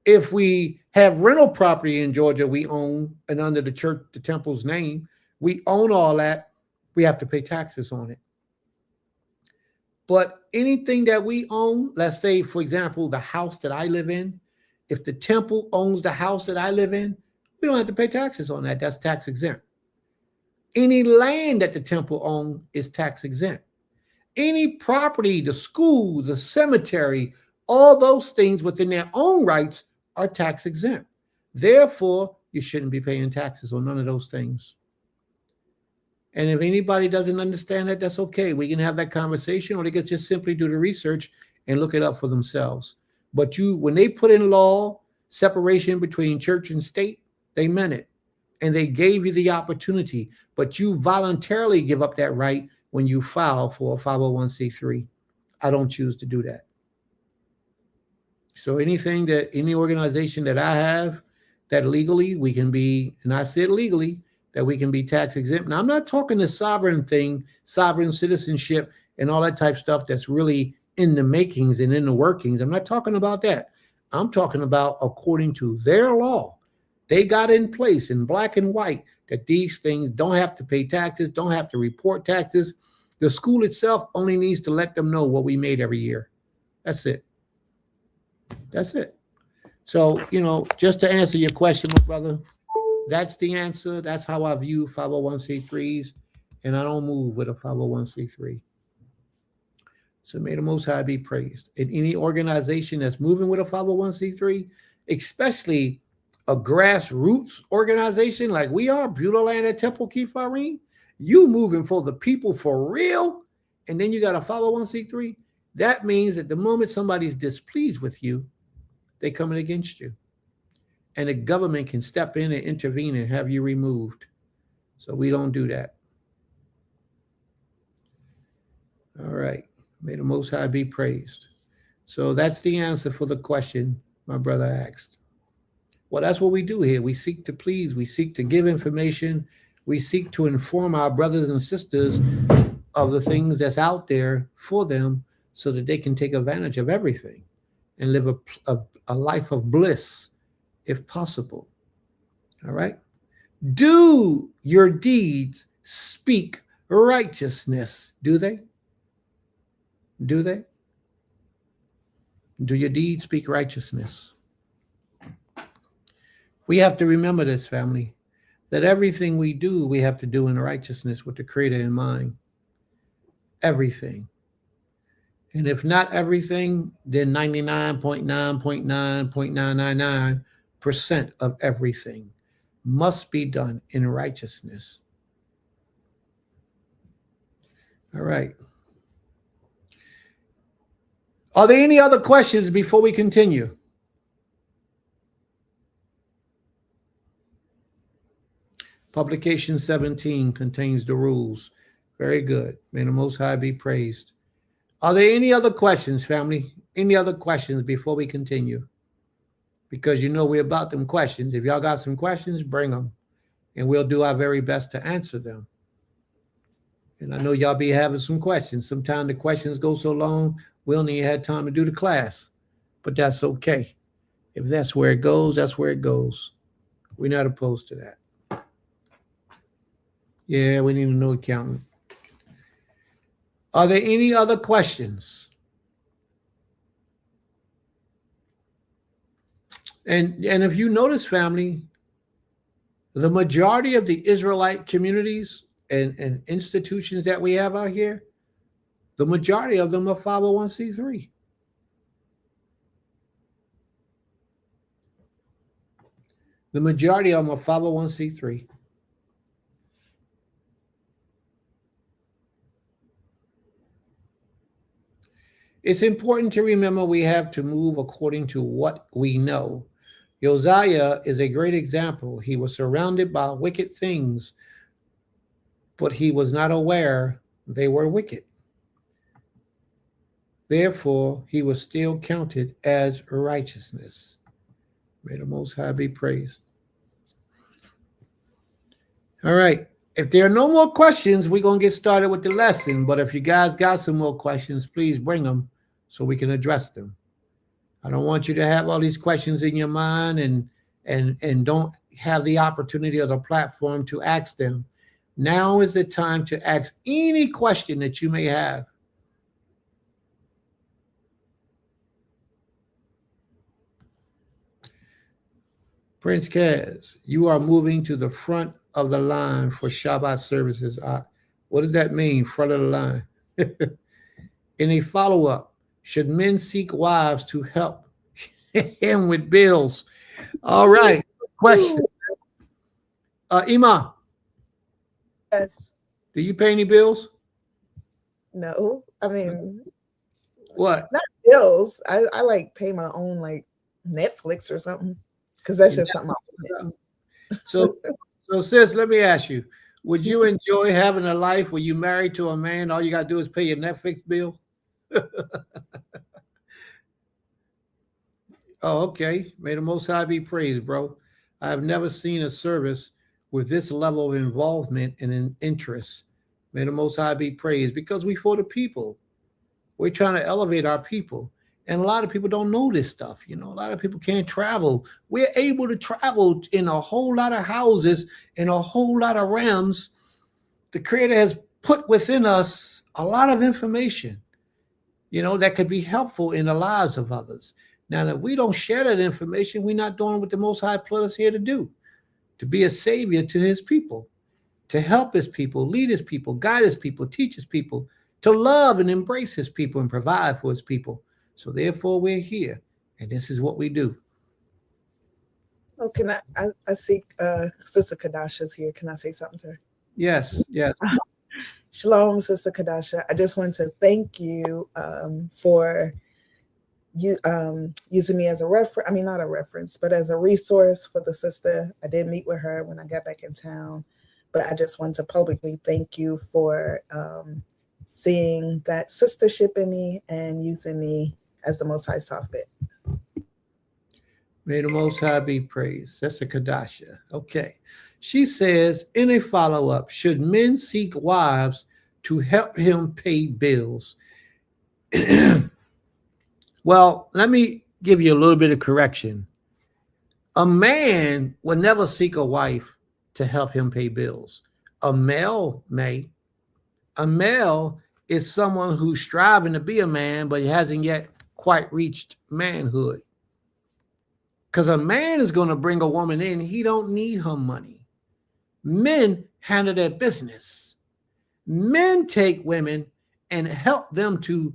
If we have rental property in Georgia, we own, and under the church, the temple's name, we own all that. We have to pay taxes on it. But anything that we own, let's say, for example, the house that I live in, If the temple owns the house that I live in, we don't have to pay taxes on that. That's tax exempt. Any land that the temple owns is tax exempt. Any property, the school, the cemetery, all those things within their own rights are tax exempt. Therefore, you shouldn't be paying taxes on none of those things. And if anybody doesn't understand that, that's okay. We can have that conversation, or they can just simply do the research and look it up for themselves. But when they put in law separation between church and state, they meant it. And they gave you the opportunity, but you voluntarily give up that right when you file for a 501c3. I don't choose to do that. So any organization that I have that legally we can be, and I said legally, that we can be tax exempt. Now, I'm not talking the sovereign thing, sovereign citizenship and all that type stuff that's really in the makings and in the workings. I'm not talking about that. I'm talking about according to their law. They got in place in black and white that these things don't have to pay taxes, don't have to report taxes. The school itself only needs to let them know what we made every year. That's it. That's it. So, just to answer your question, my brother, that's the answer. That's how I view 501c3s, and I don't move with a 501c3. So may the Most High be praised. In any organization that's moving with a 501c3, especially a grassroots organization like we are, Beulah Land at Temple Kefarim, you moving for the people for real, and then you got a 501c3, that means that the moment somebody's displeased with you, they're coming against you. And the government can step in and intervene and have you removed. So we don't do that. All right. May the Most High be praised. So that's the answer for the question my brother asked. Well, that's what we do here. We seek to please. We seek to give information. We seek to inform our brothers and sisters of the things that's out there for them so that they can take advantage of everything and live a life of bliss, if possible. All right. Do your deeds speak righteousness? Do they? Do they? Do your deeds speak righteousness? We have to remember this, family, that everything we do, we have to do in righteousness with the Creator in mind. Everything. And if not everything, then 99.9.9.999% of everything must be done in righteousness. All right. Are there any other questions before we continue? Publication 17 contains the rules. Very good. May the Most High be praised. Are there any other questions, family? Any other questions before we continue? Because we're about them questions. If y'all got some questions, bring them. And we'll do our very best to answer them. And I know y'all be having some questions. Sometimes the questions go so long, we don't even have time to do the class. But that's okay. If that's where it goes, that's where it goes. We're not opposed to that. Yeah, we need a new accountant. Are there any other questions? And if you notice, family, the majority of the Israelite communities and institutions that we have out here, the majority of them are 501c3. The majority of them are 501c3. It's important to remember we have to move according to what we know. Josiah is a great example. He was surrounded by wicked things, but he was not aware they were wicked. Therefore, he was still counted as righteousness. May the Most High be praised. All right. If there are no more questions, we're going to get started with the lesson. But if you guys got some more questions, please bring them so we can address them. I don't want you to have all these questions in your mind and don't have the opportunity or the platform to ask them. Now is the time to ask any question that you may have. Prince Kaz, you are moving to the front of the line for Shabbat services. What does that mean, front of the line? In a follow-up, should men seek wives to help him with bills? All right. Question. Ima, Yes. do you pay any bills? No. I mean, What? not bills. I like pay my own like Netflix or something. Because that's just something I want. So sis, let me ask you, would you enjoy having a life where you married to a man, all you got to do is pay your Netflix bill? Oh, okay. May the Most High be praised, bro. I have never seen a service with this level of involvement and an interest. May the Most High be praised, because we for the people. We're trying to elevate our people. And a lot of people don't know this stuff. You know, a lot of people can't travel. We're able to travel in a whole lot of houses, in a whole lot of realms. The Creator has put within us a lot of information, you know, that could be helpful in the lives of others. Now, if we don't share that information, we're not doing what the Most High put us here to do, to be a savior to his people, to help his people, lead his people, guide his people, teach his people, to love and embrace his people and provide for his people. So therefore, we're here, and this is what we do. Oh, can I see Sister Kadasha's here. Can I say something to her? Yes, yes. Shalom, Sister Kadasha. I just want to thank you for you using me as a reference. I mean, not a reference, but as a resource for the sister. I did meet with her when I got back in town, but I just want to publicly thank you for seeing that sistership in me and using me as the Most High saw fit. May the Most High be praised. That's a Kadasha. Okay. She says, in a follow-up, should men seek wives to help him pay bills? Well, let me give you a little bit of correction. A man will never seek a wife to help him pay bills. A male may. A male is someone who's striving to be a man, but he hasn't yet quite reached manhood. Because a man is going to bring a woman in, he don't need her money. Men handle their business. Men take women and help them to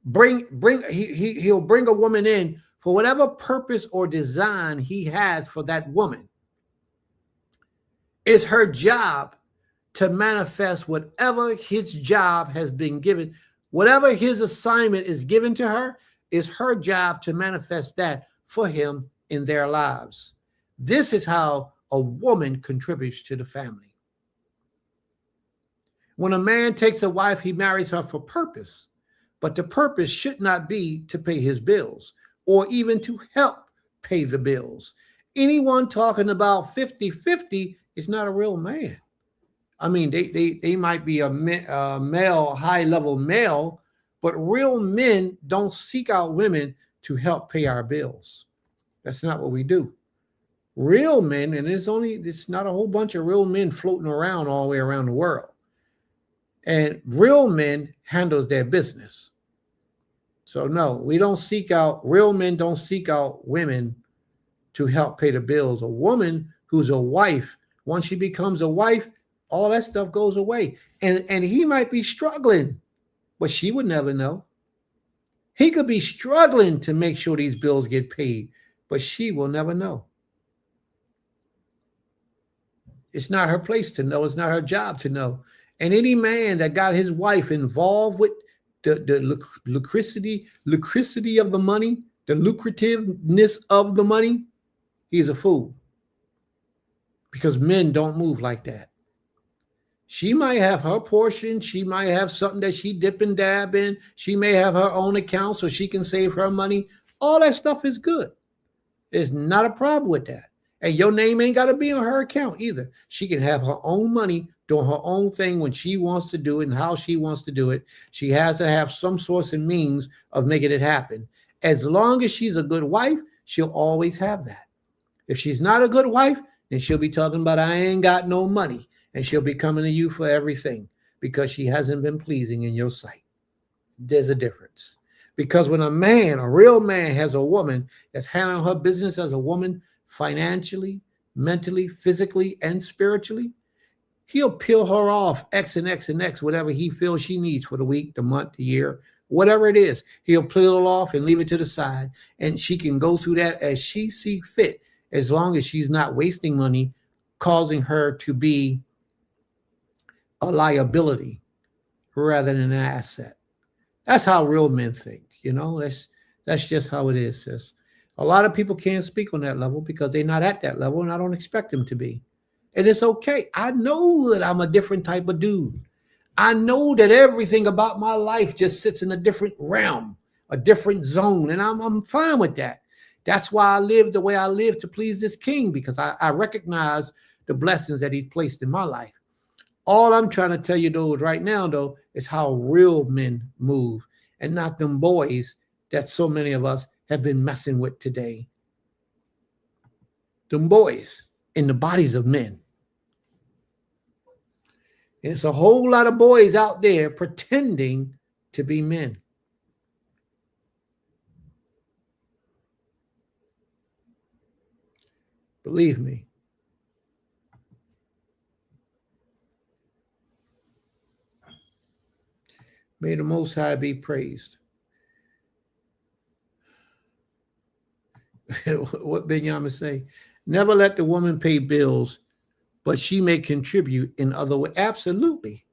he'll bring a woman in for whatever purpose or design he has for that woman. It's her job to manifest whatever his job has been given. Whatever his assignment is given to her, is her job to manifest that for him in their lives. This is how a woman contributes to the family. When a man takes a wife, he marries her for purpose, but the purpose should not be to pay his bills or even to help pay the bills. Anyone talking about 50-50 is not a real man. I mean, they might be a male, high-level male, but real men don't seek out women to help pay our bills. That's not what we do. Real men, and it's not a whole bunch of real men floating around all the way around the world. And real men handle their business. So no, we don't seek out, real men don't seek out women to help pay the bills. A woman who's a wife, once she becomes a wife, all that stuff goes away. And he might be struggling, but she would never know. He could be struggling to make sure these bills get paid, but she will never know. It's not her place to know. It's not her job to know. And any man that got his wife involved with the lucricity of the money, the lucrativeness of the money, he's a fool. Because men don't move like that. She might have her portion. She might have something that she dip and dab in. She may have her own account so she can save her money. All that stuff is good. There's not a problem with that. And your name ain't got to be on her account either. She can have her own money, doing her own thing when she wants to do it and how she wants to do it. She has to have some source and means of making it happen. As long as she's a good wife, she'll always have that. If she's not a good wife, then she'll be talking about, I ain't got no money. And she'll be coming to you for everything because she hasn't been pleasing in your sight. There's a difference. Because when a man, a real man, has a woman that's handling her business as a woman financially, mentally, physically, and spiritually, he'll peel her off X and X and X, whatever he feels she needs for the week, the month, the year, whatever it is. He'll peel it off and leave it to the side, and she can go through that as she see fit, as long as she's not wasting money, causing her to be a liability rather than an asset. That's how real men think. That's just how it is, sis. A lot of people can't speak on that level because they're not at that level, and I don't expect them to be. And it's okay. I know that I'm a different type of dude. I know that everything about my life just sits in a different realm, a different zone, and I'm fine with that. That's why I live the way I live, to please this king, because I recognize the blessings that he's placed in my life. All I'm trying to tell you, though, right now, though, is how real men move, and not them boys that so many of us have been messing with today. Them boys in the bodies of men. And it's a whole lot of boys out there pretending to be men. Believe me. May the Most High be praised. What Benjamin say? Never let the woman pay bills, but she may contribute in other ways. Absolutely.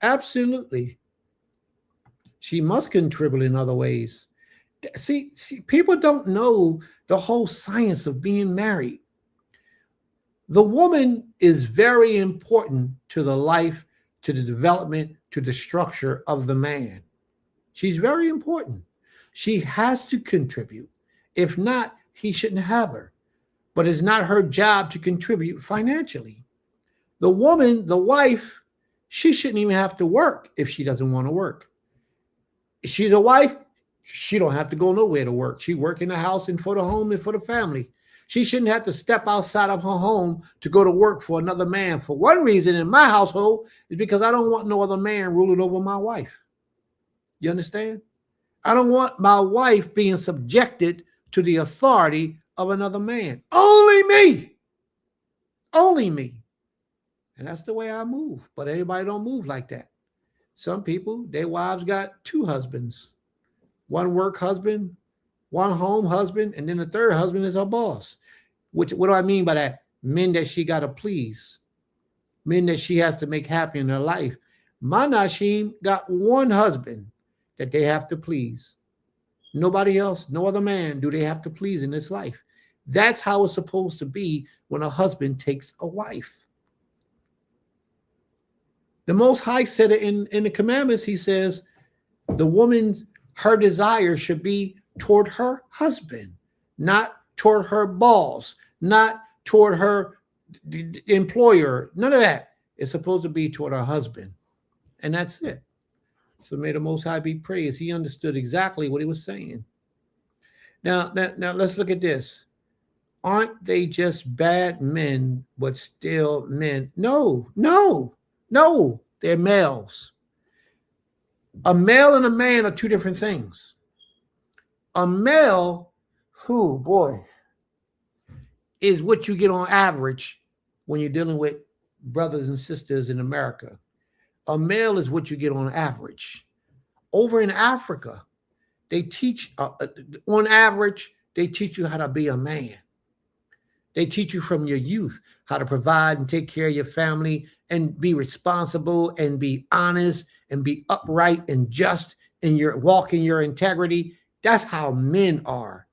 Absolutely. She must contribute in other ways. See, people don't know the whole science of being married. The woman is very important to the life, to the development, to the structure of the man. She's very important. She has to contribute. If not, he shouldn't have her. But it's not her job to contribute financially. The woman, the wife, she shouldn't even have to work if she doesn't want to work. If she's a wife, she don't have to go nowhere to work. She work in the house and for the home and for the family. She shouldn't have to step outside of her home to go to work for another man. For one reason in my household is because I don't want no other man ruling over my wife. You understand? I don't want my wife being subjected to the authority of another man. Only me. Only me. And that's the way I move. But everybody don't move like that. Some people, their wives got two husbands. One work husband, one home husband, and then the third husband is her boss. What do I mean by that? Men that she got to please. Men that she has to make happy in her life. My Nashim got one husband that they have to please. Nobody else, no other man do they have to please in this life. That's how it's supposed to be when a husband takes a wife. The Most High said it in the commandments. He says the woman, her desire should be toward her husband, not toward her boss, not toward her employer. None of that. It's supposed to be toward her husband. And that's it. So may the Most High be praised. He understood exactly what he was saying. Now let's look at this. Aren't they just bad men, but still men? No, they're males. A male and a man are two different things. A male, is what you get on average when you're dealing with brothers and sisters in America. A male is what you get on average. Over in Africa, they teach, on average, they teach you how to be a man. They teach you from your youth how to provide and take care of your family and be responsible and be honest and be upright and just in your walk in your integrity. That's how men are.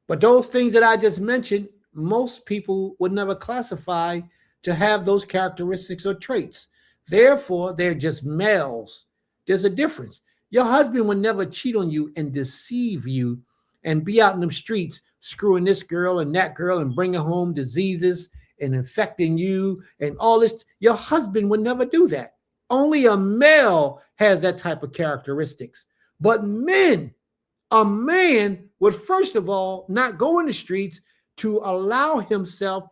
But those things that I just mentioned, most people would never classify to have those characteristics or traits. Therefore, they're just males. There's a difference. Your husband would never cheat on you and deceive you and be out in them streets screwing this girl and that girl and bringing home diseases and infecting you and all this. Your husband would never do that. Only a male has that type of characteristics. But men, a man would first of all not go in the streets to allow himself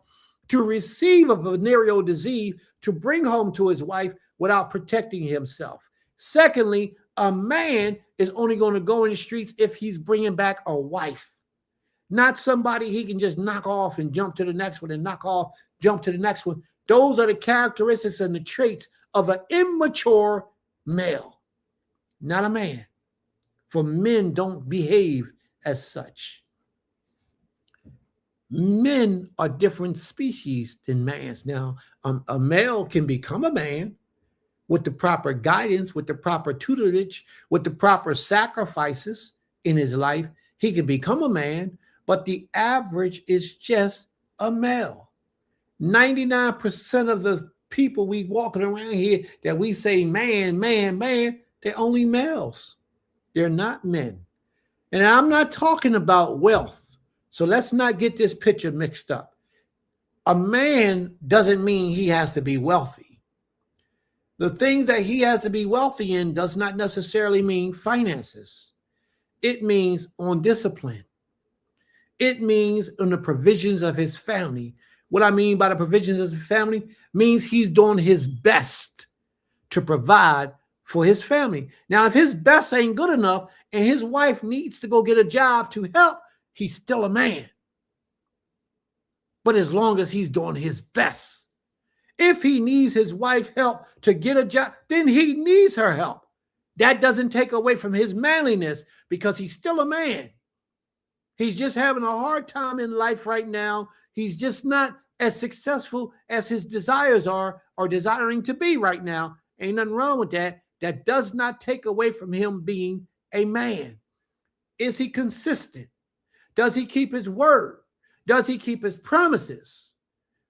to receive a venereal disease to bring home to his wife without protecting himself. Secondly, a man is only going to go in the streets if he's bringing back a wife. not somebody he can just knock off and jump to the next one and knock off, jump to the next one. Those are the characteristics and the traits of an immature male, not a man. For men don't behave as such. Men are different species than mans. Now, a male can become a man with the proper guidance, with the proper tutelage, with the proper sacrifices in his life. He can become a man, but the average is just a male. 99% of the people we walking around here that we say man, man, man, they're only males. They're not men. And I'm not talking about wealth. So let's not get this picture mixed up. A man doesn't mean he has to be wealthy. The things that he has to be wealthy in does not necessarily mean finances. It means on discipline. It means on the provisions of his family. What I mean by the provisions of his family means he's doing his best to provide for his family. Now, if his best ain't good enough and his wife needs to go get a job to help, he's still a man. But as long as he's doing his best, if he needs his wife help to get a job, then he needs her help. That doesn't take away from his manliness because he's still a man. He's just having a hard time in life right now. He's just not as successful as his desires are or desiring to be right now. Ain't nothing wrong with that. That does not take away from him being a man. Is he consistent? Does he keep his word? Does he keep his promises?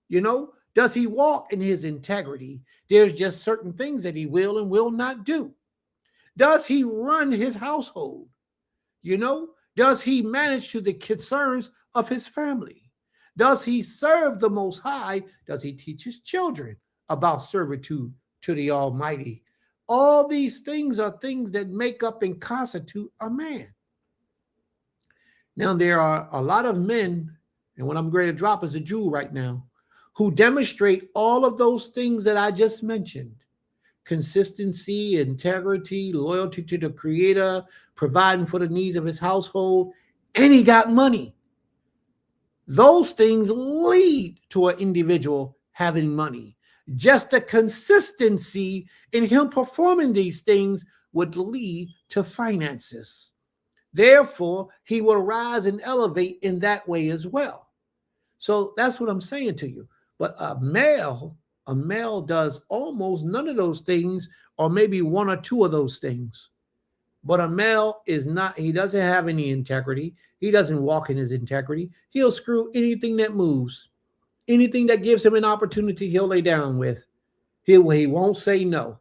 You know, does he walk in his integrity? There's just certain things that he will and will not do. Does he run his household? You know, does he manage to the concerns of his family? Does he serve the Most High? Does he teach his children about servitude to the Almighty? All these things are things that make up and constitute a man. Now, there are a lot of men, and what I'm going to drop is a jewel right now, who demonstrate all of those things that I just mentioned. Consistency, integrity, loyalty to the Creator, providing for the needs of his household, and he got money. Those things lead to an individual having money. Just the consistency in him performing these things would lead to finances. Therefore, he will rise and elevate in that way as well. So that's what I'm saying to you. But a male does almost none of those things, or maybe one or two of those things. But a male is not, he doesn't have any integrity. He doesn't walk in his integrity. He'll screw anything that moves. Anything that gives him an opportunity, he'll lay down with. He won't say no.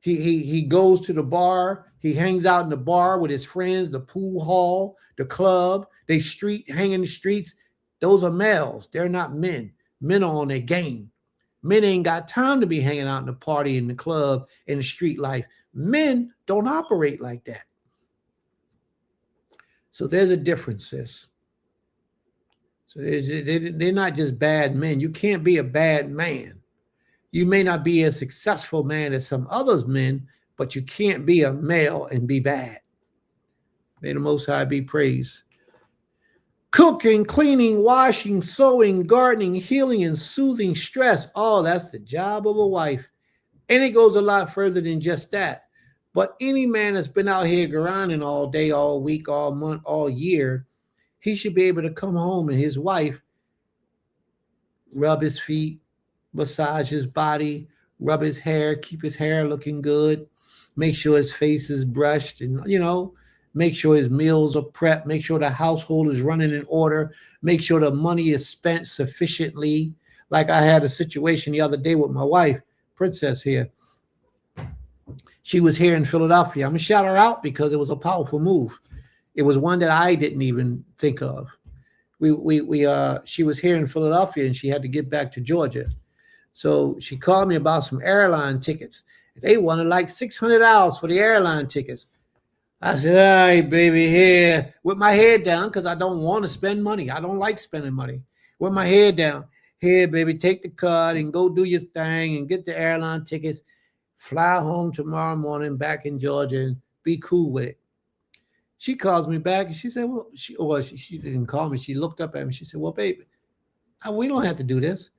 He goes to the bar. He hangs out in the bar with his friends, the pool hall, the club. They hang in the streets. Those are males. They're not men. Men are on their game. Men ain't got time to be hanging out in the party, in the club, in the street life. Men don't operate like that. So there's a difference, sis. So they're not just bad men. You can't be a bad man. You may not be a successful man as some other men, but you can't be a male and be bad. May the Most High be praised. Cooking, cleaning, washing, sewing, gardening, healing, and soothing stress. Oh, that's the job of a wife. And it goes a lot further than just that. But any man that's been out here grinding all day, all week, all month, all year, he should be able to come home and his wife rub his feet, massage his body, rub his hair, keep his hair looking good, make sure his face is brushed, and, you know, make sure his meals are prepped, make sure the household is running in order, make sure the money is spent sufficiently. Like I had a situation the other day with my wife, Princess here. She was here in Philadelphia. I'm going to shout her out because it was a powerful move. It was one that I didn't even think of. She was here in Philadelphia and she had to get back to Georgia. So she called me about some airline tickets. They wanted like $600 for the airline tickets. I said, all right, baby, here, with my head down, because I don't want to spend money. I don't like spending money. With my head down, here, baby, take the card and go do your thing and get the airline tickets. Fly home tomorrow morning back in Georgia and be cool with it. She calls me back and she said, well, she didn't call me. She looked up at me. She said, well, baby, we don't have to do this.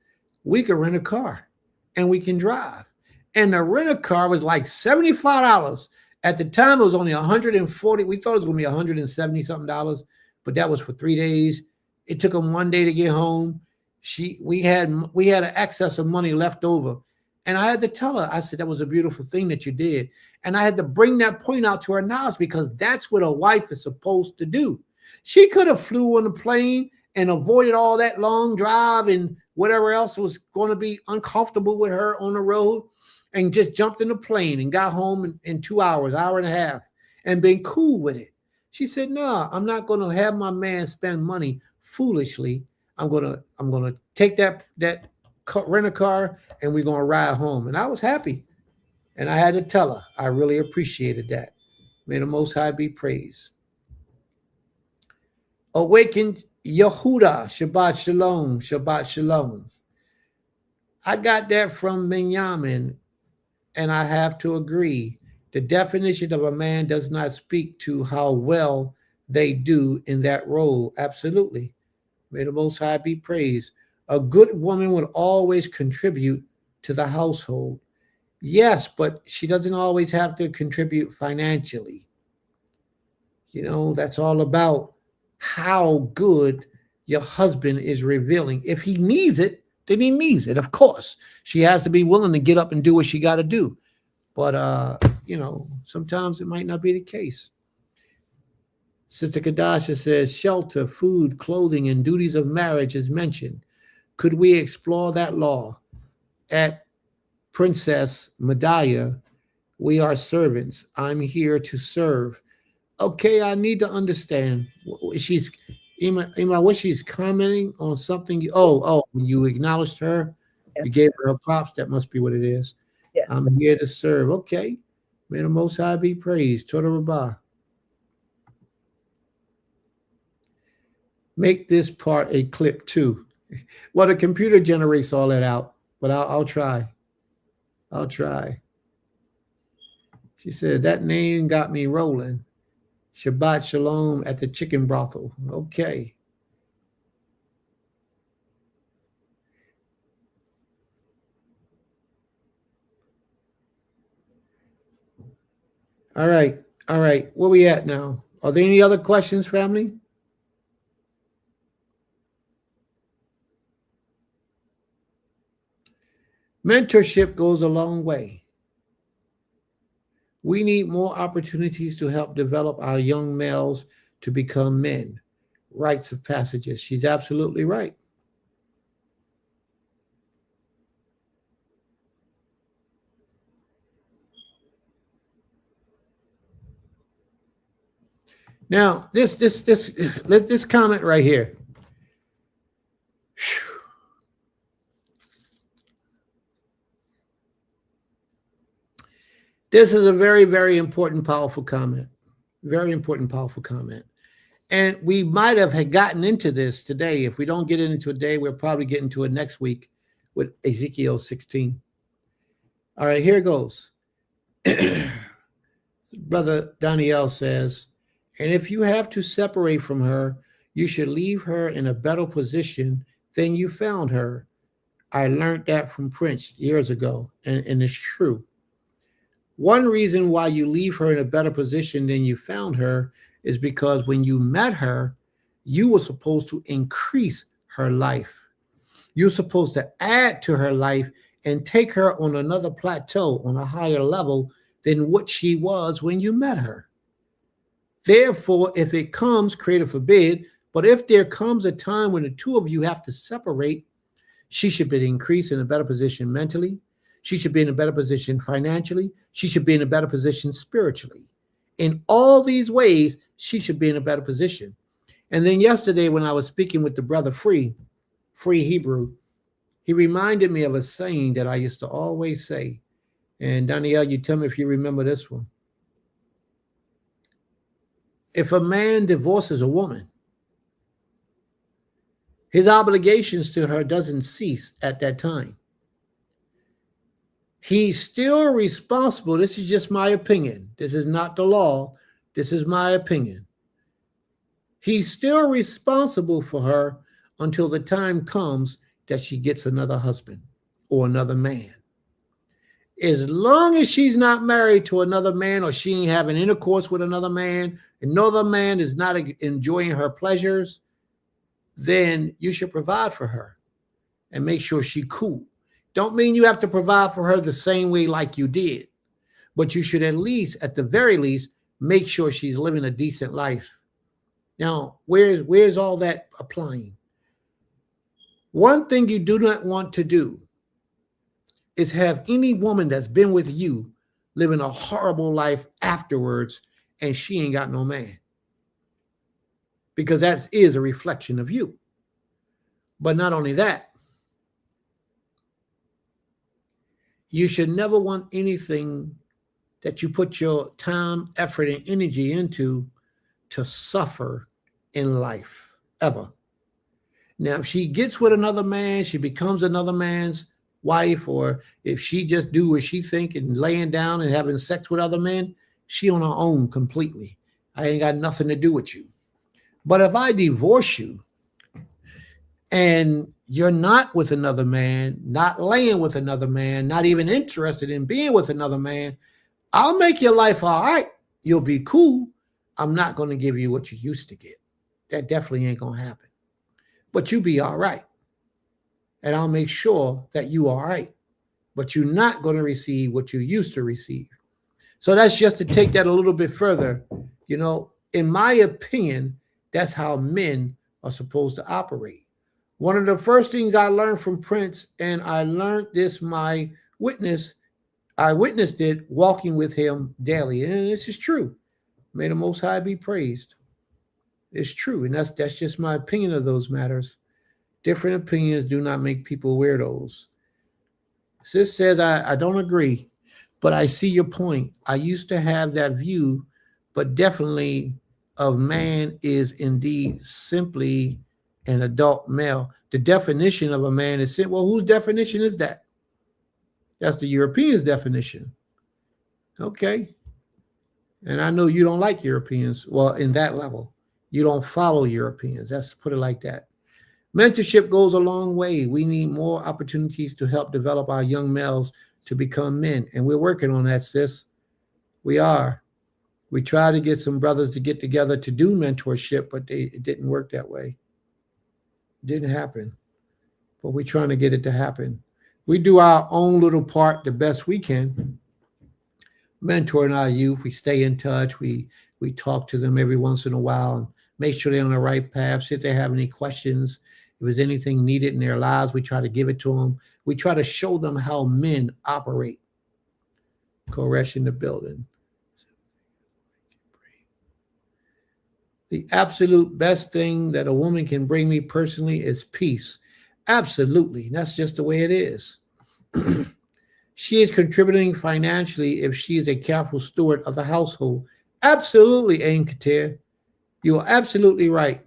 We could rent a car and we can drive. And the rent a car was like $75. At the time, it was only $140. We thought it was going to be $170 something, but that was for 3 days. It took them 1 day to get home. We had an excess of money left over. And I had to tell her, I said, that was a beautiful thing that you did. And I had to bring that point out to her knowledge because that's what a wife is supposed to do. She could have flew on the plane and avoided all that long drive and whatever else was going to be uncomfortable with her on the road and just jumped in the plane and got home in 2 hours, hour and a half, and been cool with it. She said, no, I'm not going to have my man spend money foolishly. I'm going to take that rent a car and we're going to ride home. And I was happy. And I had to tell her, I really appreciated that. May the Most High be praised. Awakened Yehuda, Shabbat Shalom, Shabbat Shalom. I got that from Binyamin, and I have to agree. The definition of a man does not speak to how well they do in that role. Absolutely. May the Most High be praised. A good woman would always contribute to the household. Yes, but she doesn't always have to contribute financially. You know, that's all about how good your husband is revealing. If he needs it, then he needs it. Of course, she has to be willing to get up and do what she got to do. But, you know, sometimes it might not be the case. Sister Kadasha says, shelter, food, clothing, and duties of marriage is mentioned. Could we explore that law? At Princess Medaya, we are servants. I'm here to serve. Okay, I need to understand. She's Ima, what she's commenting on something. When you acknowledged her, you gave her props. That must be what it is. Yes. I'm here to serve. Okay. May the Most High be praised. Toda Rabbah. Make this part a clip too. Well, the computer generates all that out, but I'll try. I'll try. She said, that name got me rolling. Shabbat Shalom at the chicken brothel. Okay. All right. All right. Where we at now? Are there any other questions, family? Mentorship goes a long way. We need more opportunities to help develop our young males to become men. Rites of passages. She's absolutely right. Now, this comment right here. This is a very, very important, powerful comment. Very important, powerful comment. And we might have had gotten into this today. If we don't get into it today, we'll probably get into it next week with Ezekiel 16. All right, here it goes. Brother Daniel says, and if you have to separate from her, you should leave her in a better position than you found her. I learned that from Prince years ago, and it's true. One reason why you leave her in a better position than you found her is because when you met her, you were supposed to increase her life. You're supposed to add to her life and take her on another plateau, on a higher level than what she was when you met her. Therefore, if it comes, creator forbid, but if there comes a time when the two of you have to separate, she should be increased in a better position mentally. She should be in a better position financially. She should be in a better position spiritually. In all these ways, she should be in a better position. And then yesterday, when I was speaking with the brother Free Hebrew, he reminded me of a saying that I used to always say. And Danielle, you tell me if you remember this one. If a man divorces a woman, his obligations to her doesn't cease at that time. He's still responsible. This is just my opinion. This is not the law. This is my opinion. He's still responsible for her until the time comes that she gets another husband or another man. As long as she's not married to another man, or she ain't having intercourse with another man, another man is not enjoying her pleasures, then you should provide for her and make sure she's cool. Don't mean you have to provide for her the same way like you did, but you should at least, at the very least, make sure she's living a decent life. Now, where's all that applying? One thing you do not want to do is have any woman that's been with you living a horrible life afterwards and she ain't got no man. Because that is a reflection of you. But not only that, you should never want anything that you put your time, effort, and energy into to suffer in life, ever. Now, if she gets with another man, she becomes another man's wife, or if she just do what she think and laying down and having sex with other men, she on her own completely. I ain't got nothing to do with you. But if I divorce you and you're not with another man, not laying with another man, not even interested in being with another man, I'll make your life all right. You'll be cool. I'm not going to give you what you used to get. That definitely ain't going to happen. But you be all right. And I'll make sure that you are all right. But you're not going to receive what you used to receive. So that's just to take that a little bit further. You know, in my opinion, that's how men are supposed to operate. One of the first things I learned from Prince, and I learned this, I witnessed it walking with him daily. And this is true. May the Most High be praised. It's true. And that's just my opinion of those matters. Different opinions do not make people weirdos. Sis says, I don't agree, but I see your point. I used to have that view, but definitely of man is indeed simply an adult male. The definition of a man is simple. Well, whose definition is that? That's the Europeans' definition. Okay. And I know you don't like Europeans. Well, in that level, you don't follow Europeans. Let's put it like that. Mentorship goes a long way. We need more opportunities to help develop our young males to become men. And we're working on that, sis. We are. We tried to get some brothers to get together to do mentorship, but it didn't work that way. It didn't happen. But we're trying to get it to happen. We do our own little part the best we can. Mentoring our youth. We stay in touch. We talk to them every once in a while and make sure they're on the right path. See if they have any questions. If there's anything needed in their lives, we try to give it to them. We try to show them how men operate. Koresh in the building. The absolute best thing that a woman can bring me personally is peace. Absolutely. That's just the way it is. She is contributing financially if she is a careful steward of the household. Absolutely, Ain Katir. You are absolutely right.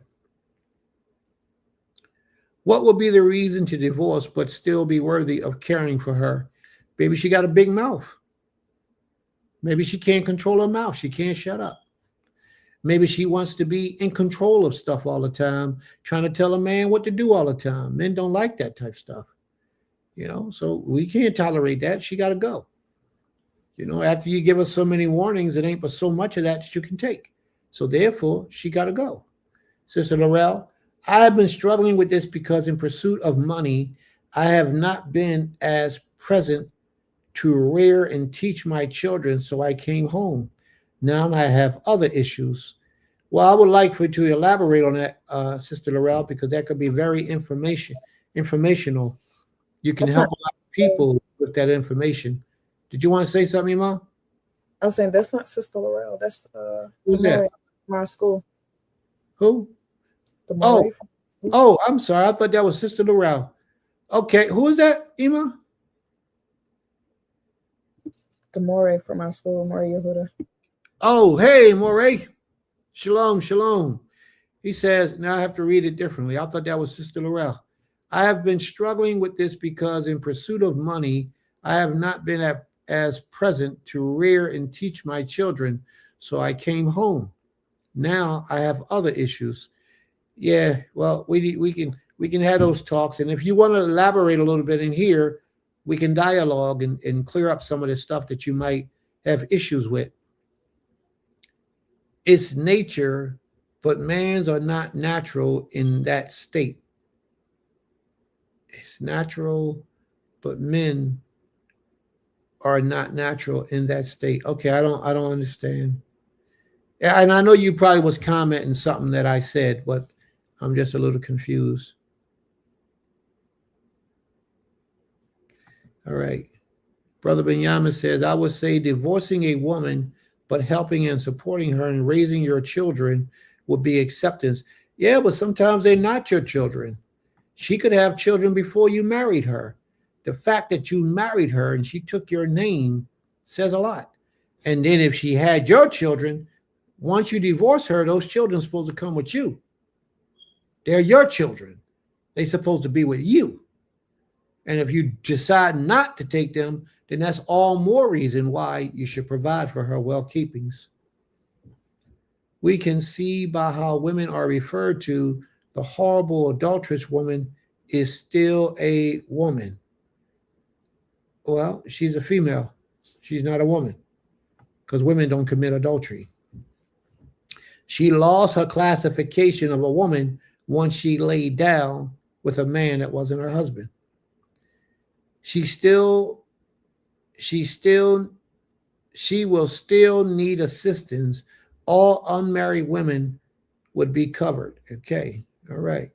What would be the reason to divorce but still be worthy of caring for her? Maybe she got a big mouth. Maybe she can't control her mouth. She can't shut up. Maybe she wants to be in control of stuff all the time, trying to tell a man what to do all the time. Men don't like that type of stuff. You know, so we can't tolerate that. She got to go. You know, after you give us so many warnings, it ain't but so much of that you can take. So therefore, she got to go. Sister Laurel, I have been struggling with this because in pursuit of money, I have not been as present to rear and teach my children, so I came home. Now I have other issues. Well, I would like for you to elaborate on that, Sister Laurel, because that could be very informational. You can help a lot of people with that information. Did you want to say something, Ima? I was saying that's not Sister Laurel. That's Who's that? From our school. Who? Oh, I'm sorry. I thought that was Sister Laurel. Okay, who is that, Ima? The Moray from our school, Moray Yehuda. Oh, hey, Moray. Shalom, shalom. He says, now I have to read it differently. I thought that was Sister Laurel. I have been struggling with this because in pursuit of money, I have not been as present to rear and teach my children, so I came home. Now I have other issues. Yeah, well, we can have those talks, and if you want to elaborate a little bit in here, we can dialogue and clear up some of the stuff that you might have issues with. It's nature, but man's are not natural in that state. It's natural, but men are not natural in that state. Okay, I don't understand. And I know you probably was commenting something that I said, but I'm just a little confused. All right. Brother Benjamin says, I would say divorcing a woman, but helping and supporting her and raising your children would be acceptance. Yeah, but sometimes they're not your children. She could have children before you married her. The fact that you married her and she took your name says a lot. And then if she had your children, once you divorce her, those children are supposed to come with you. They're your children. They're supposed to be with you. And if you decide not to take them, then that's all more reason why you should provide for her well-keepings. We can see by how women are referred to, the horrible adulterous woman is still a woman. Well, she's a female. She's not a woman, because women don't commit adultery. She lost her classification of a woman once she laid down with a man that wasn't her husband. She will still need assistance. All unmarried women would be covered. Okay, all right.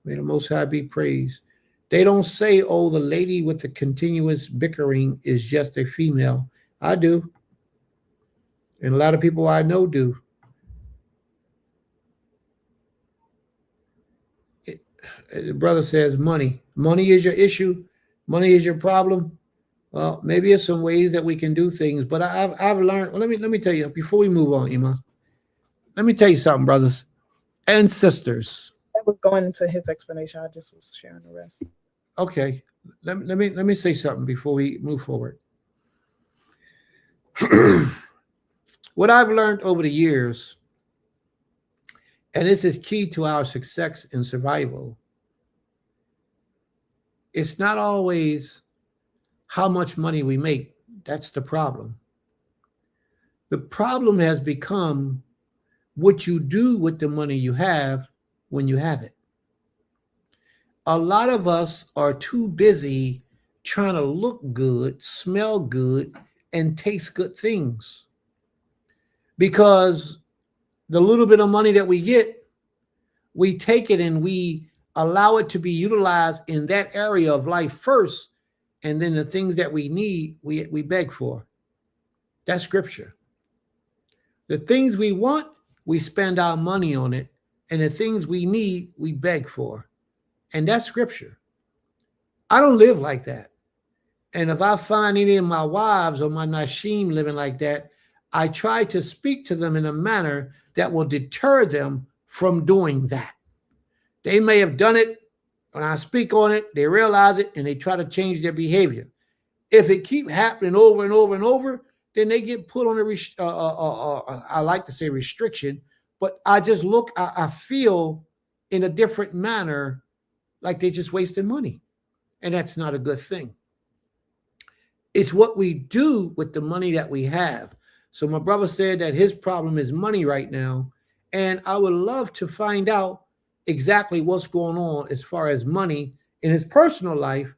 May the Most High be praised. They don't say, oh, the lady with the continuous bickering is just a female. I do. And a lot of people I know do. The brother says money. Money is your issue. Money is your problem. Well, maybe there's some ways that we can do things, but I've learned. Well, let me tell you before we move on, Ima. Let me tell you something, brothers and sisters. I was going into his explanation. I just was sharing the rest. Okay, let me say something before we move forward. What I've learned over the years, and this is key to our success and survival, it's not always how much money we make. That's the problem. The problem has become what you do with the money you have when you have it. A lot of us are too busy trying to look good, smell good, and taste good things. Because the little bit of money that we get, we take it and we allow it to be utilized in that area of life first, and then the things that we need, we beg for. That's scripture. The things we want, we spend our money on it, and the things we need, we beg for. And that's scripture. I don't live like that. And if I find any of my wives or my Nashim living like that, I try to speak to them in a manner that will deter them from doing that. They may have done it. When I speak on it, they realize it and they try to change their behavior. If it keeps happening over and over and over, then they get put on I like to say restriction, but I just look, I feel in a different manner like they're just wasting money. And that's not a good thing. It's what we do with the money that we have. So my brother said that his problem is money right now. And I would love to find out exactly what's going on as far as money in his personal life,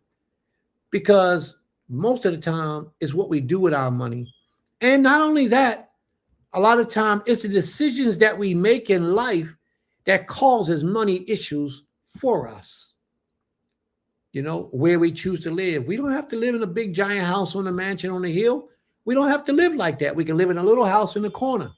because most of the time it's what we do with our money. And not only that, a lot of time it's the decisions that we make in life that causes money issues for us. You know, where we choose to live. We don't have to live in a big giant house on a mansion on a hill. We don't have to live like that. We can live in a little house in the corner.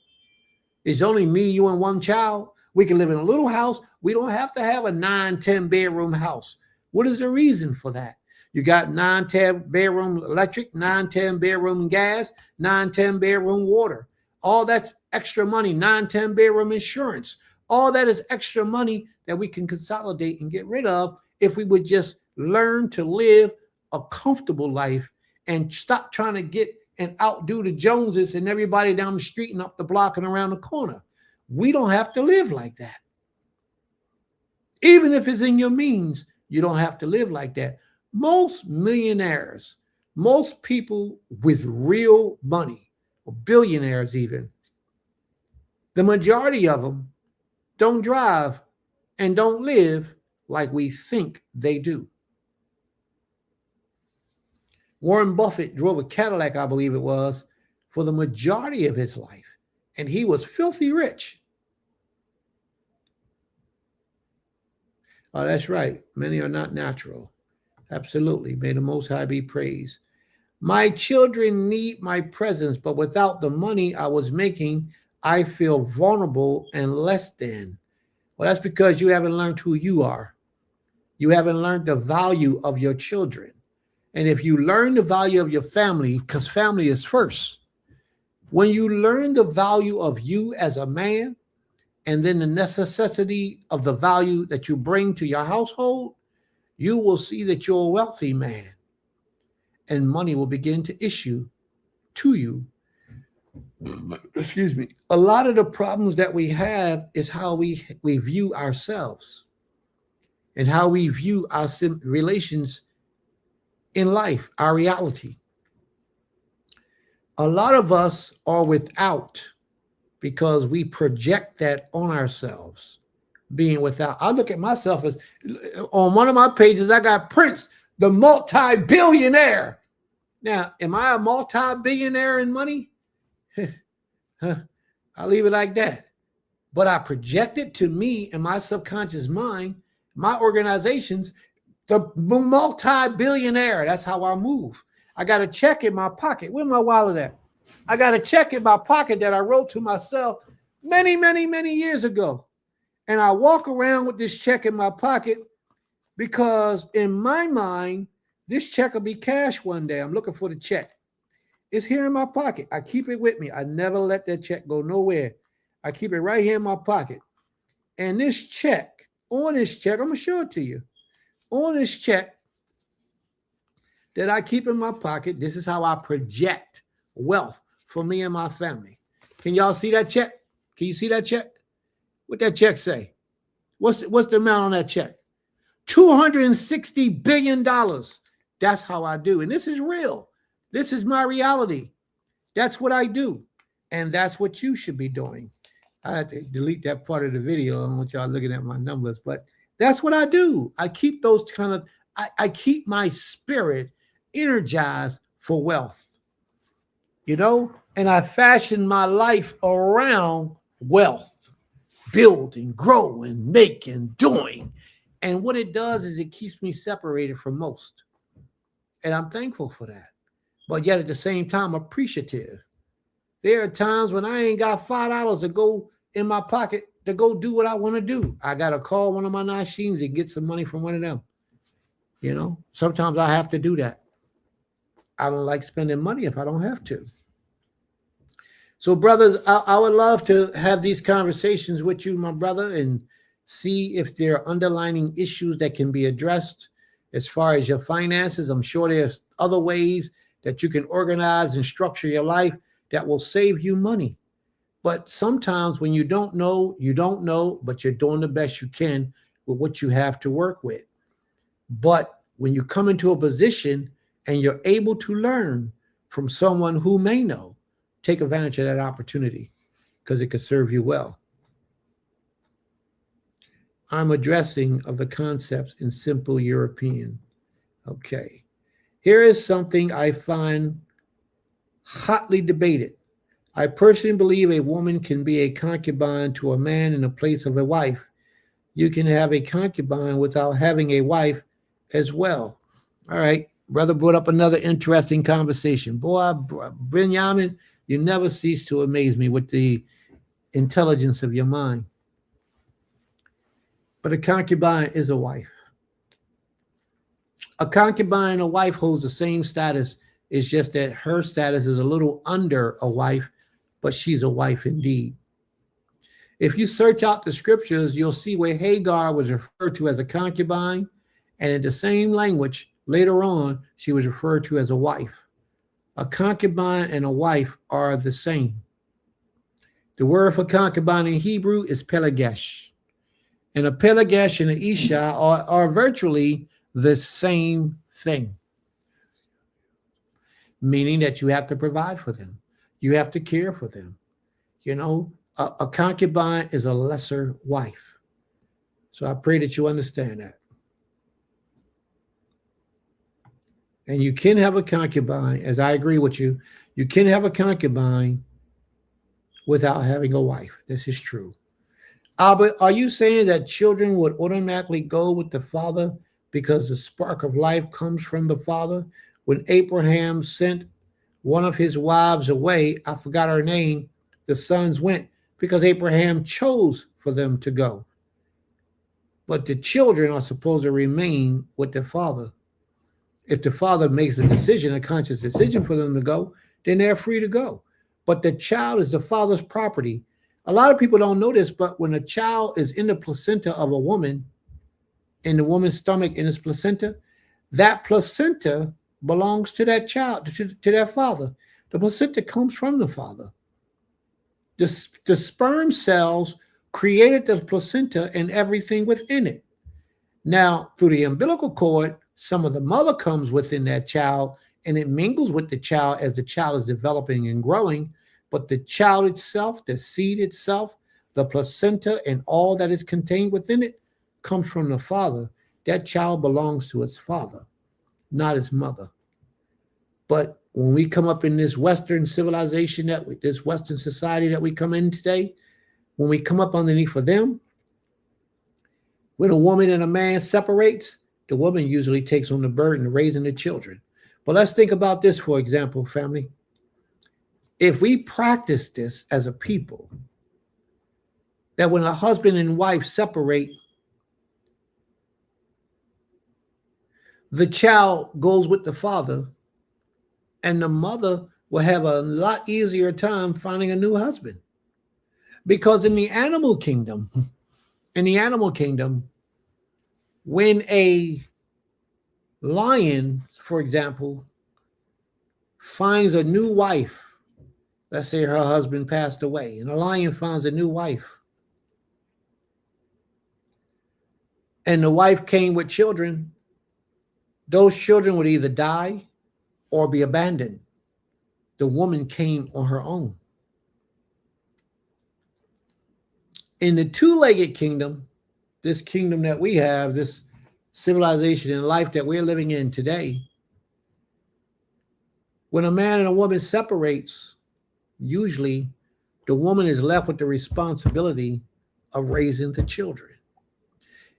It's only me, you, and one child. We can live in a little house. We don't have to have a 9-10 bedroom house. What is the reason for that? You got 9-10 bedroom electric, 9-10 bedroom gas, 9-10 bedroom water. All that's extra money, 9-10 bedroom insurance. All that is extra money that we can consolidate and get rid of if we would just learn to live a comfortable life and stop trying to get and outdo the Joneses and everybody down the street and up the block and around the corner. We don't have to live like that. Even if it's in your means, you don't have to live like that. Most millionaires, most people with real money, or billionaires even, the majority of them don't drive and don't live like we think they do. Warren Buffett drove a Cadillac, I believe it was, for the majority of his life, and he was filthy rich. Oh, that's right. Many are not natural. Absolutely. May the Most High be praised. My children need my presence, but without the money I was making, I feel vulnerable and less than. Well, that's because you haven't learned who you are. You haven't learned the value of your children. And if you learn the value of your family, because family is first, when you learn the value of you as a man, and then the necessity of the value that you bring to your household, you will see that you're a wealthy man, and money will begin to issue to you. Excuse me. A lot of the problems that we have is how we view ourselves and how we view our relations in life, our reality. A lot of us are without because we project that on ourselves, being without. I look at myself as, on one of my pages, I got Prince, the multi-billionaire. Now, am I a multi-billionaire in money? I'll leave it like that. But I project it to me in my subconscious mind, my organizations, the multi-billionaire. That's how I move. I got a check in my pocket. Where's my wallet at? I got a check in my pocket that I wrote to myself many, many, many years ago. And I walk around with this check in my pocket because in my mind, this check will be cash one day. I'm looking for the check. It's here in my pocket. I keep it with me. I never let that check go nowhere. I keep it right here in my pocket. And this check, on this check, I'm going to show it to you. On this check that I keep in my pocket, this is how I project wealth for me and my family. Can y'all see that check? Can you see that check? What that check say? What's the amount on that check? $260 billion. That's how I do. And this is real. This is my reality. That's what I do. And that's what you should be doing. I had to delete that part of the video. I don't want y'all looking at my numbers, but that's what I do. I keep those kind of, I keep my spirit energized for wealth, you know, and I fashion my life around wealth, building, growing, making, doing. And what it does is it keeps me separated from most. And I'm thankful for that. But yet at the same time, appreciative. There are times when I ain't got $5 to go in my pocket to go do what I want to do. I got to call one of my Nasheems and get some money from one of them. You know, sometimes I have to do that. I don't like spending money if I don't have to. So, brothers, I would love to have these conversations with you, my brother, and see if there are underlying issues that can be addressed as far as your finances. I'm sure there's other ways that you can organize and structure your life that will save you money. But sometimes when you don't know, but you're doing the best you can with what you have to work with. But when you come into a position and you're able to learn from someone who may know, take advantage of that opportunity because it could serve you well. I'm addressing of the concepts in simple European. Okay. Here is something I find hotly debated. I personally believe a woman can be a concubine to a man in the place of a wife. You can have a concubine without having a wife as well. All right. Brother brought up another interesting conversation. Boy, Benjamin, you never cease to amaze me with the intelligence of your mind. But a concubine is a wife. A concubine and a wife holds the same status. It's just that her status is a little under a wife, but she's a wife indeed. If you search out the scriptures, you'll see where Hagar was referred to as a concubine, and in the same language, later on, she was referred to as a wife. A concubine and a wife are the same. The word for concubine in Hebrew is pelegesh. And a pelegesh and an isha are virtually the same thing, meaning that you have to provide for them. You have to care for them. You know, a concubine is a lesser wife. So I pray that you understand that. And you can have a concubine, as I agree with you, you can have a concubine without having a wife. This is true. Albert, are you saying that children would automatically go with the father because the spark of life comes from the father? When Abraham sent one of his wives away, I forgot her name, the sons went because Abraham chose for them to go. But the children are supposed to remain with their father. If the father makes a decision, a conscious decision for them to go, then they're free to go. But the child is the father's property. A lot of people don't know this, but when a child is in the placenta of a woman, in the woman's stomach, in his placenta, that placenta belongs to that child, to their father. The placenta comes from the father. The sperm cells created the placenta and everything within it. Now, through the umbilical cord, some of the mother comes within that child and it mingles with the child as the child is developing and growing. But the child itself, the seed itself, the placenta and all that is contained within it comes from the father. That child belongs to its father, not its mother. But when we come up in this Western civilization, this Western society that we come in today, when we come up underneath of them, when a woman and a man separates, the woman usually takes on the burden of raising the children. But let's think about this, for example, family. If we practice this as a people, that when a husband and wife separate, the child goes with the father, and the mother will have a lot easier time finding a new husband. Because in the animal kingdom, when a lion, for example, finds a new wife, let's say her husband passed away, and a lion finds a new wife, and the wife came with children, those children would either die or be abandoned. The woman came on her own. In the two-legged kingdom, this kingdom that we have, this civilization and life that we're living in today, when a man and a woman separates, usually the woman is left with the responsibility of raising the children.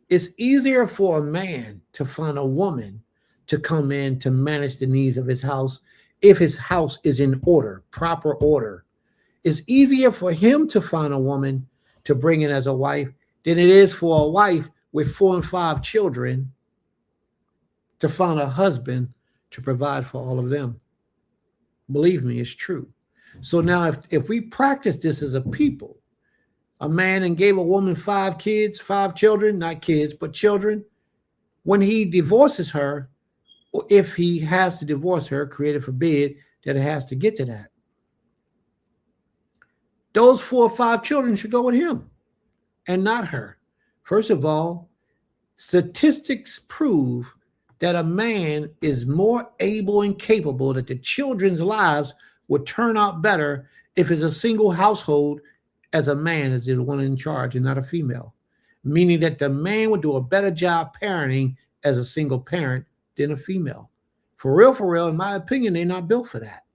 It's easier for a man to find a woman to come in to manage the needs of his house if his house is in order, proper order. It's easier for him to find a woman to bring in as a wife than it is for a wife with 4 and 5 children to find a husband to provide for all of them. Believe me, it's true. So now if we practice this as a people, a man and gave a woman 5 kids, 5 children, not kids, but children, when he divorces her, or if he has to divorce her, created forbid that it has to get to that, those 4 or 5 children should go with him and not her. First of all, statistics prove that a man is more able and capable, that the children's lives would turn out better if it's a single household as a man is the one in charge and not a female. Meaning that the man would do a better job parenting as a single parent than a female. For real, in my opinion, they're not built for that.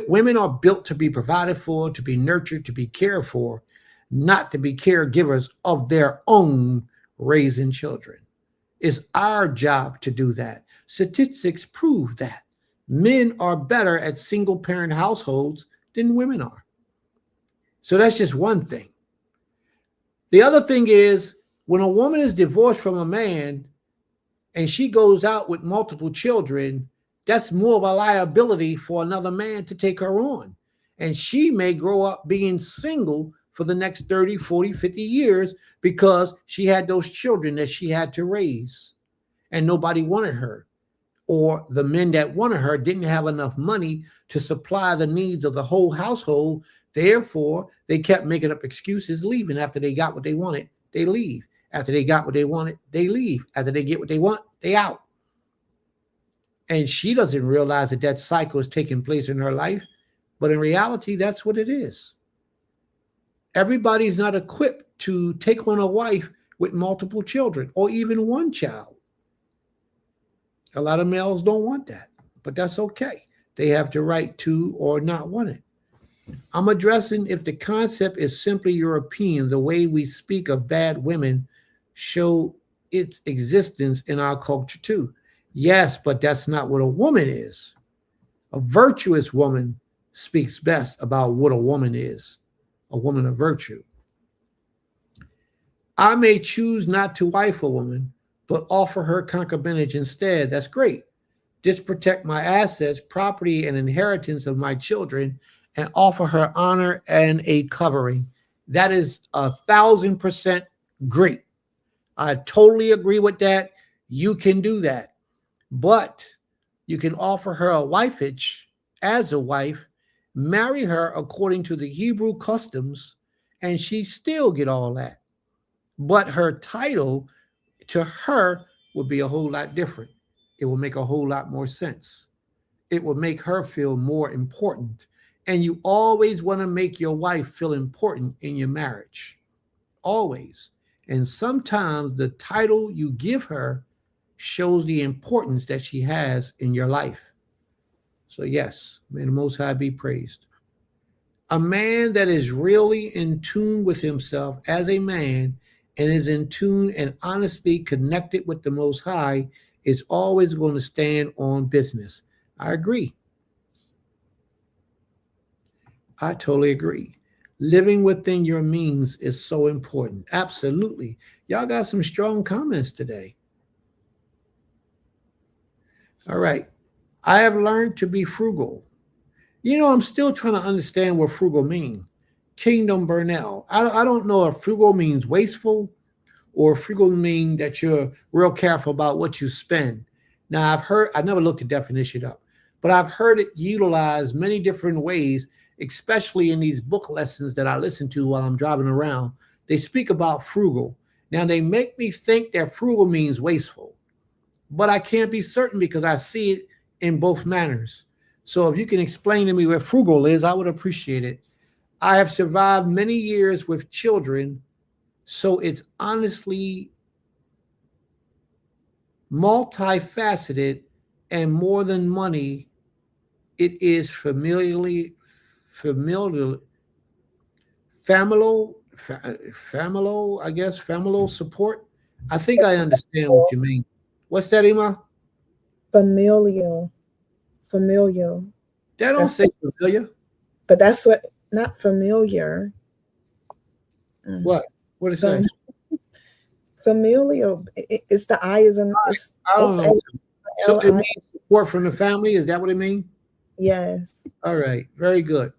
Women are built to be provided for, to be nurtured, to be cared for, not to be caregivers of their own raising children. It's our job to do that. Statistics prove that men are better at single parent households than women are. So that's just one thing. The other thing is when a woman is divorced from a man and she goes out with multiple children, that's more of a liability for another man to take her on. And she may grow up being single for the next 30, 40, 50 years because she had those children that she had to raise and nobody wanted her. Or the men that wanted her didn't have enough money to supply the needs of the whole household Therefore, they kept making up excuses, leaving after they got what they wanted. They leave. After they got what they wanted, they leave. After they get what they want, they out. And she doesn't realize that that cycle is taking place in her life. But in reality, that's what it is. Everybody's not equipped to take on a wife with multiple children or even one child. A lot of males don't want that, but that's okay. They have the right to or not want it. I'm addressing if the concept is simply European, the way we speak of bad women show its existence in our culture too. Yes, but that's not what a woman is. A virtuous woman speaks best about what a woman is, a woman of virtue. I may choose not to wife a woman, but offer her concubinage instead. That's great. Just protect my assets, property, and inheritance of my children, and offer her honor and a covering. That is 1,000% great. I totally agree with that. You can do that. But you can offer her a wifeage as a wife, marry her according to the Hebrew customs, and she still get all that. But her title to her would be a whole lot different. It will make a whole lot more sense. It will make her feel more important. And you always want to make your wife feel important in your marriage. Always. And sometimes the title you give her shows the importance that she has in your life. So yes, may the Most High be praised. A man that is really in tune with himself as a man and is in tune and honestly connected with the Most High is always going to stand on business. I agree. I totally agree. Living within your means is so important. Absolutely. Y'all got some strong comments today. All right. I have learned to be frugal. You know, I'm still trying to understand what frugal means. Kingdom Burnell. I don't know if frugal means wasteful or frugal means that you're real careful about what you spend. Now, I never looked the definition up, but I've heard it utilized many different ways, especially in these book lessons that I listen to while I'm driving around. They speak about frugal. Now, they make me think that frugal means wasteful, but I can't be certain because I see it in both manners. So if you can explain to me what frugal is, I would appreciate it. I have survived many years with children, so it's honestly multifaceted and more than money. It is familial support. I think I understand what you mean. What's that, Ima? Familial. That don't say familiar. But that's what, not familiar. What? What is that? Familial. It's the I is in. I don't know. So it means support from the family. Is that what it means? Yes. All right. Very good.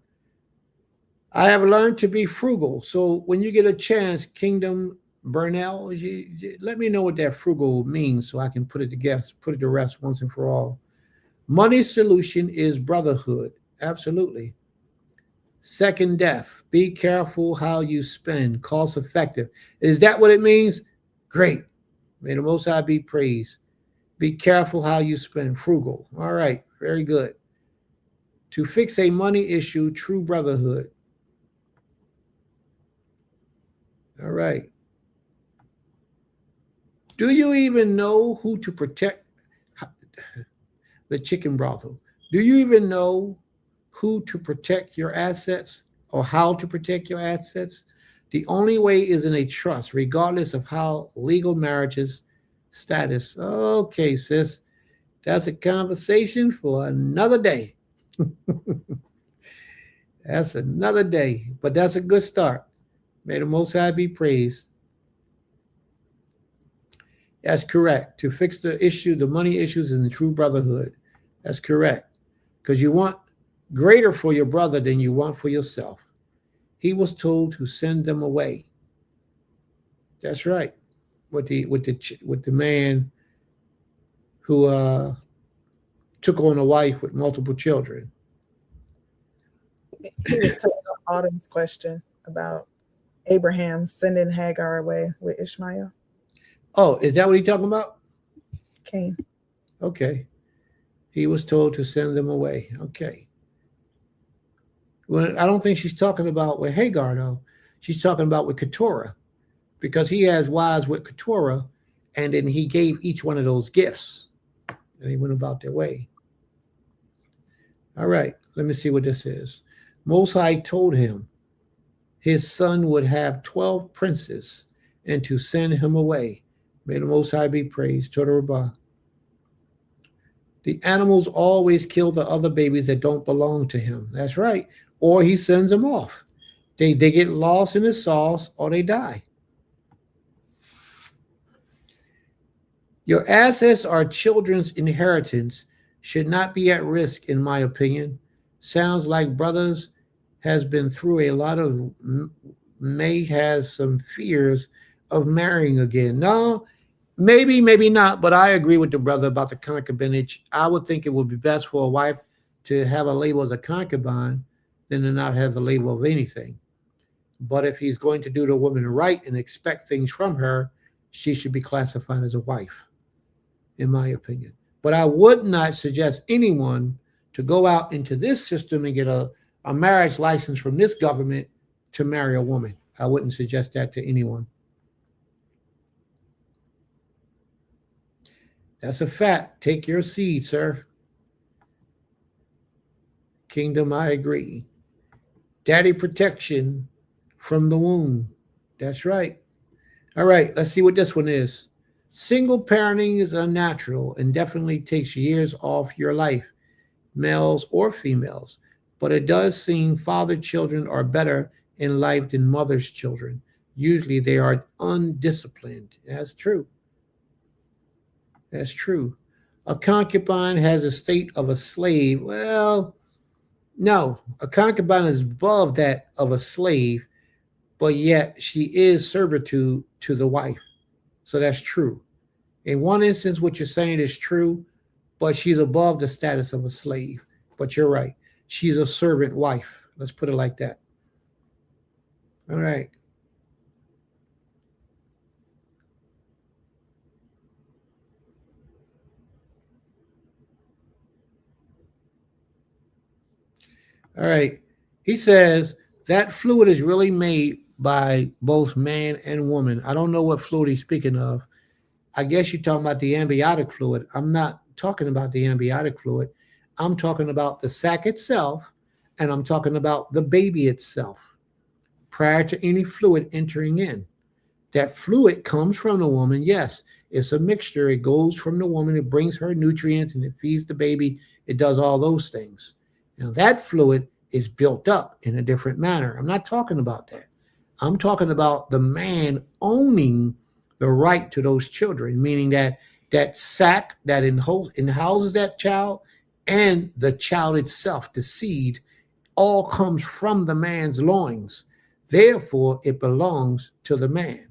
I have learned to be frugal. So when you get a chance, Kingdom Burnell, let me know what that frugal means so I can put it to rest once and for all. Money's solution is brotherhood. Absolutely. Second death. Be careful how you spend. Cost effective. Is that what it means? Great. May the Most High be praised. Be careful how you spend. Frugal. All right. Very good. To fix a money issue, true brotherhood. All right. Do you even know who to protect? The chicken brothel. Do you even know who to protect your assets or how to protect your assets? The only way is in a trust, regardless of how legal marriage's status. Okay, sis. That's a conversation for another day. That's another day, but that's a good start. May the Most High be praised. That's correct. To fix the issue, the money issues in the true brotherhood. That's correct. Because you want greater for your brother than you want for yourself. He was told to send them away. That's right. With the man who took on a wife with multiple children. He was telling Autumn's question about Abraham sending Hagar away with Ishmael. Oh, is that what he's talking about? Cain. Okay. He was told to send them away. Okay. Well, I don't think she's talking about with Hagar, though. She's talking about with Keturah, because he has wives with Keturah, and then he gave each one of those gifts, and he went about their way. All right, let me see what this is. Most High told him his son would have 12 princes and to send him away. May the Most High be praised. Toda Rabbah. The animals always kill the other babies that don't belong to him. That's right. Or he sends them off. They get lost in the sauce or they die. Your assets are children's inheritance, should not be at risk, in my opinion. Sounds like brothers has been through a lot of, may has some fears of marrying again. No, maybe not, but I agree with the brother about the concubinage. I would think it would be best for a wife to have a label as a concubine than to not have the label of anything. But if he's going to do the woman right and expect things from her, she should be classified as a wife, in my opinion. But I would not suggest anyone to go out into this system and get a marriage license from this government to marry a woman. I wouldn't suggest that to anyone. That's a fact. Take your seed, sir. Kingdom, I agree. Daddy protection from the womb. That's right. All right, let's see what this one is. Single parenting is unnatural and definitely takes years off your life, males or females. But it does seem fathered children are better in life than mother's children. Usually they are undisciplined. That's true. That's true. A concubine has a state of a slave. Well, no, a concubine is above that of a slave, but yet she is servitude to the wife. So that's true. In one instance, what you're saying is true, but she's above the status of a slave. But you're right. She's a servant wife. Let's put it like that. All right. All right. He says that fluid is really made by both man and woman. I don't know what fluid he's speaking of. I guess you're talking about the amniotic fluid. I'm not talking about the amniotic fluid. I'm talking about the sac itself, and I'm talking about the baby itself prior to any fluid entering in. That fluid comes from the woman. Yes, it's a mixture. It goes from the woman. It brings her nutrients and it feeds the baby. It does all those things. Now, that fluid is built up in a different manner. I'm not talking about that. I'm talking about the man owning the right to those children, meaning that that sac that houses that child and the child itself, the seed, all comes from the man's loins. Therefore, it belongs to the man.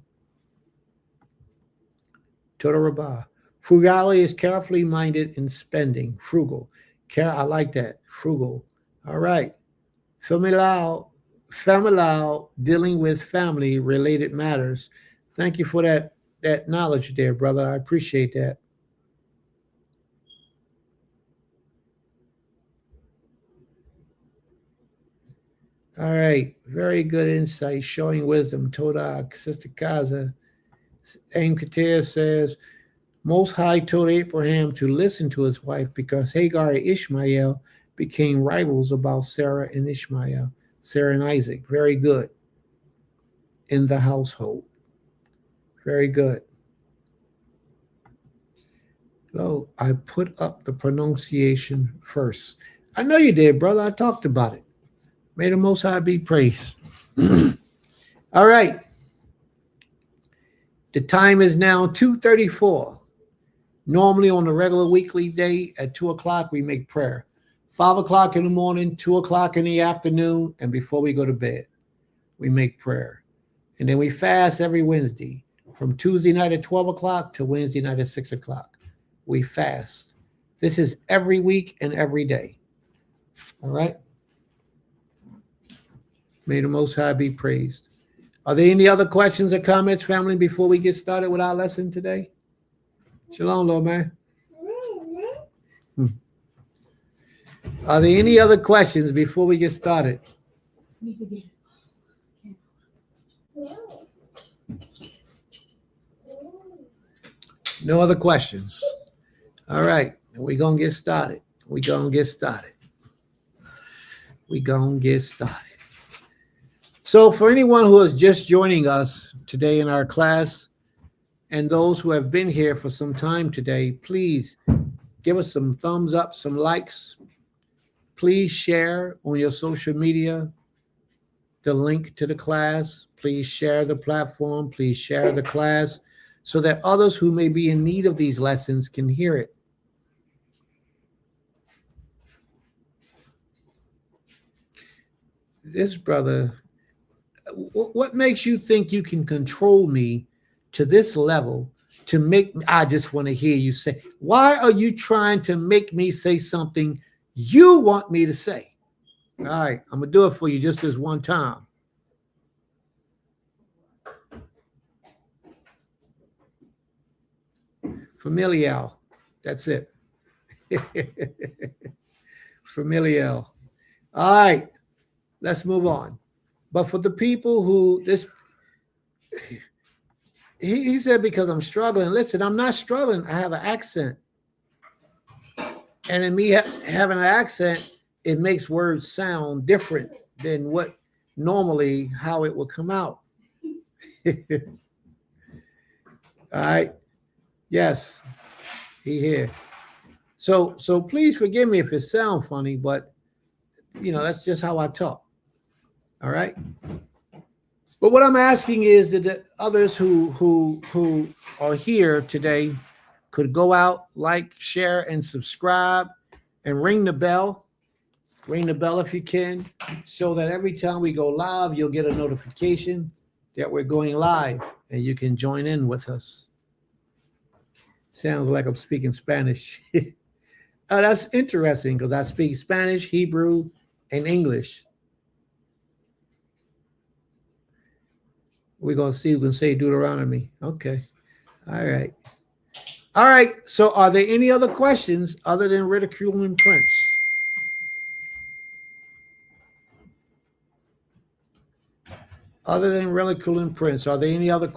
Toda Rabbah. Frugality is carefully minded in spending. Frugal. I like that. Frugal. All right. Familal, dealing with family-related matters. Thank you for that knowledge there, brother. I appreciate that. All right. Very good insight, showing wisdom. Todak, Sister Kaza. Aim Katir says, Most High told Abraham to listen to his wife because Hagar and Ishmael became rivals about Sarah and Ishmael, Sarah and Isaac. Very good. In the household. Very good. So I put up the pronunciation first. I know you did, brother. I talked about it. May the Most High be praised. All right. The time is now 2:34. Normally on a regular weekly day at 2 o'clock, we make prayer. 5 o'clock in the morning, 2 o'clock in the afternoon, and before we go to bed, we make prayer. And then we fast every Wednesday from Tuesday night at 12 o'clock to Wednesday night at 6 o'clock. We fast. This is every week and every day. All right? May the Most High be praised. Are there any other questions or comments, family, before we get started with our lesson today? Shalom, Lord man. Are there any other questions before we get started? No other questions. All right, we're going to get started. We're going to get started. So for anyone who is just joining us today in our class, and those who have been here for some time today, please give us some thumbs up, some likes. Please share on your social media the link to the class. Please share the platform. Please share the class so that others who may be in need of these lessons can hear it. This brother, what makes you think you can control me to this level to make me, I just want to hear you say, why are you trying to make me say something you want me to say? All right, I'm going to do it for you just this one time. Familial. That's it. Familial. All right, let's move on. But for the people who he said, because I'm struggling. Listen, I'm not struggling. I have an accent. And in me having an accent, it makes words sound different than what normally how it would come out. All right. Yes, he here. So please forgive me if it sounds funny, but that's just how I talk. All right. But what I'm asking is that the others who are here today could go out, like, share, and subscribe, and ring the bell. Ring the bell if you can, so that every time we go live, you'll get a notification that we're going live, and you can join in with us. Sounds like I'm speaking Spanish. Oh, that's interesting because I speak Spanish, Hebrew, and English. We're going to see who can say Deuteronomy. Okay. All right. All right. So are there any other questions other than ridiculing Prince? Other than ridiculing Prince, are there any other?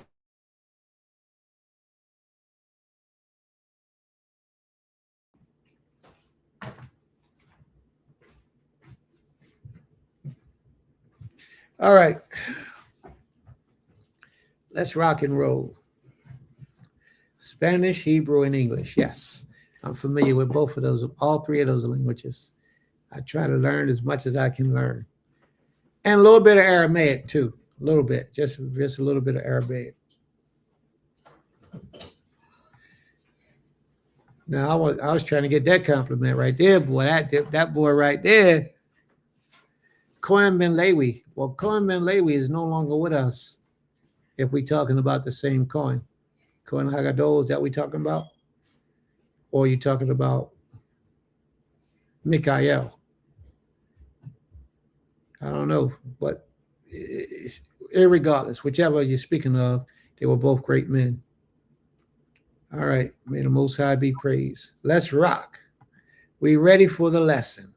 All right. Let's rock and roll. Spanish, Hebrew, and English. Yes, I'm familiar with both of those, all three of those languages. I try to learn as much as I can learn. And a little bit of Aramaic too. A little bit, just a little bit of Aramaic. Now I was trying to get that compliment right there, boy. That boy right there. Cohen Ben Lewi. Well, Cohen Ben Lewi is no longer with us. If we're talking about the same Cohen Hagadol, is that what we're talking about? Or are you talking about Mikhail? I don't know, but irregardless, whichever you're speaking of, they were both great men. All right, may the Most High be praised. Let's rock. We ready for the lesson.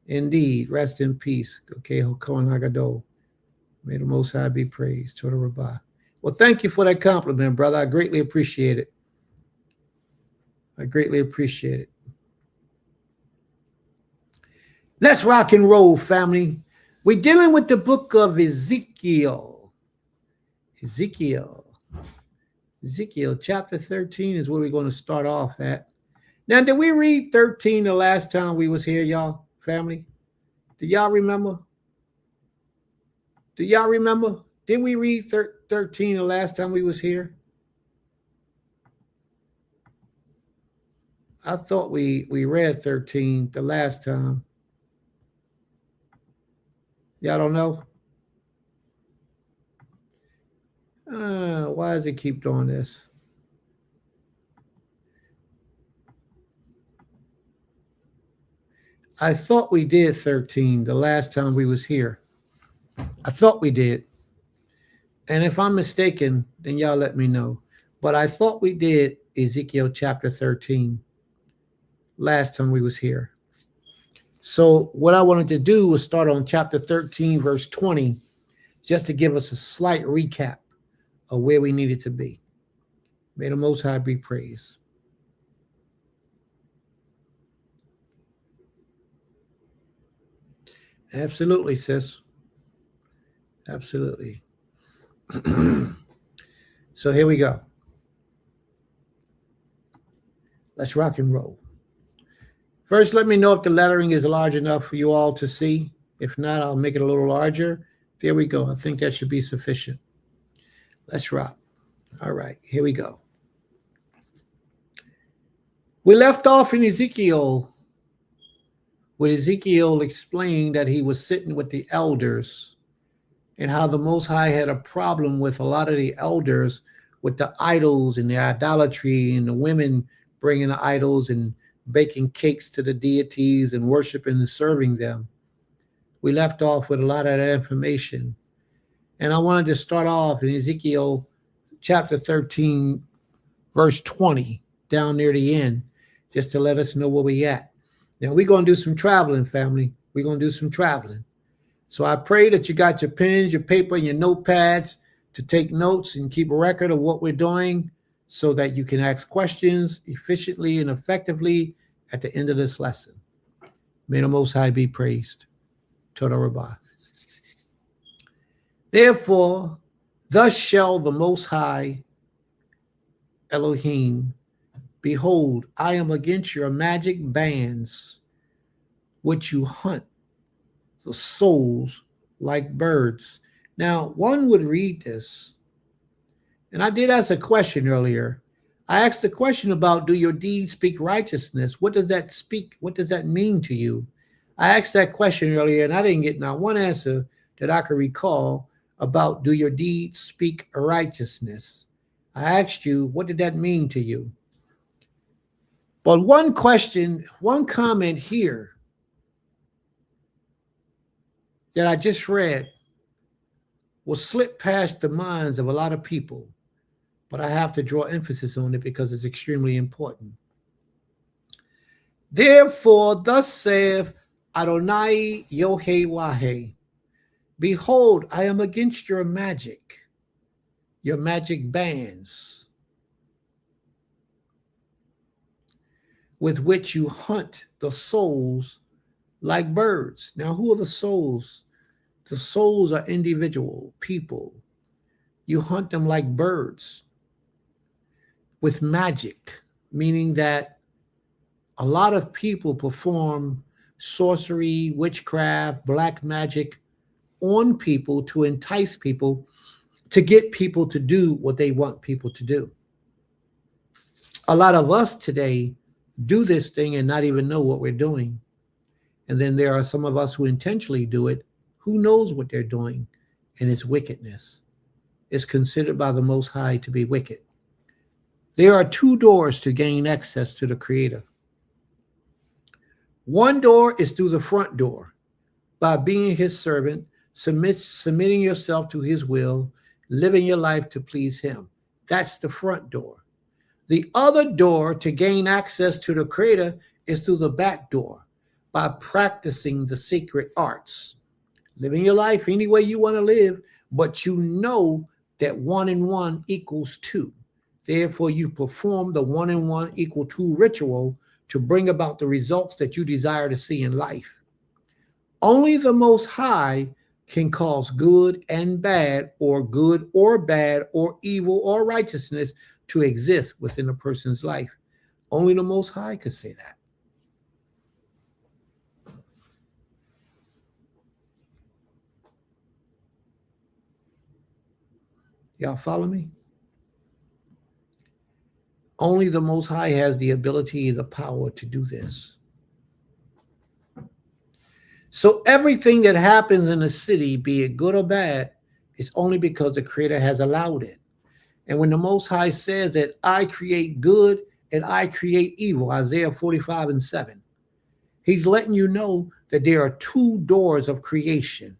Indeed, rest in peace. Okay, Cohen Hagadol. May the Most High be praised. Toda Rabbah. Well, thank you for that compliment, brother. I greatly appreciate it. Let's rock and roll, family. We're dealing with the book of Ezekiel. Ezekiel chapter 13 is where we're going to start off at. Now, did we read 13 the last time we was here, y'all, family? Do y'all remember? Did we read 13 the last time we was here? I thought we read 13 the last time. Y'all don't know? Why does it keep doing this? I thought we did 13 the last time we was here. I thought we did. And if I'm mistaken, then y'all let me know. But I thought we did Ezekiel chapter 13 last time we was here. So what I wanted to do was start on chapter 13, verse 20, just to give us a slight recap of where we needed to be. May the Most High be praised. Absolutely, sis. Absolutely. So here we go. Let's rock and roll. First, let me know if the lettering is large enough for you all to see. If not, I'll make it a little larger. There we go. I think that should be sufficient. Let's rock. All right, here we go. We left off in Ezekiel, with Ezekiel explaining that he was sitting with the elders and how the Most High had a problem with a lot of the elders with the idols and the idolatry and the women bringing the idols and baking cakes to the deities and worshiping and serving them. We left off with a lot of that information. And I wanted to start off in Ezekiel chapter 13, verse 20, down near the end, just to let us know where we at. Now, we're going to do some traveling, family. We're going to do some traveling. So I pray that you got your pens, your paper, and your notepads to take notes and keep a record of what we're doing so that you can ask questions efficiently and effectively at the end of this lesson. May the Most High be praised. Toda Rabbah. Therefore, thus shall the Most High Elohim, behold, I am against your magic bands, which you hunt the souls like birds. Now, one would read this, and I did ask a question earlier. I asked a question about, do your deeds speak righteousness? What does that speak? What does that mean to you? I asked that question earlier, and I didn't get not one answer that I could recall about, do your deeds speak righteousness? I asked you, what did that mean to you? But one question, one comment here that I just read will slip past the minds of a lot of people, but I have to draw emphasis on it because it's extremely important. Therefore, thus saith Adonai Yohei, behold, I am against your magic bands, with which you hunt the souls like birds. Now, who are the souls? The souls are individual people. You hunt them like birds with magic, meaning that a lot of people perform sorcery, witchcraft, black magic on people to entice people, to get people to do what they want people to do. A lot of us today do this thing and not even know what we're doing. And then there are some of us who intentionally do it, who knows what they're doing, and it's wickedness. It's considered by the Most High to be wicked. There are two doors to gain access to the Creator. One door is through the front door, by being his servant, submitting yourself to his will, living your life to please him. That's the front door. The other door to gain access to the Creator is through the back door, by practicing the secret arts, living your life any way you want to live, but you know that 1 and 1 equals 2. Therefore, you perform the 1 and 1 equal 2 ritual to bring about the results that you desire to see in life. Only the Most High can cause good and bad, or good or bad, or evil or righteousness to exist within a person's life. Only the Most High could say that. Y'all follow me? Only the Most High has the ability, the power to do this. So everything that happens in a city, be it good or bad, is only because the Creator has allowed it. And when the Most High says that I create good and I create evil, Isaiah 45:7, he's letting you know that there are two doors of creation.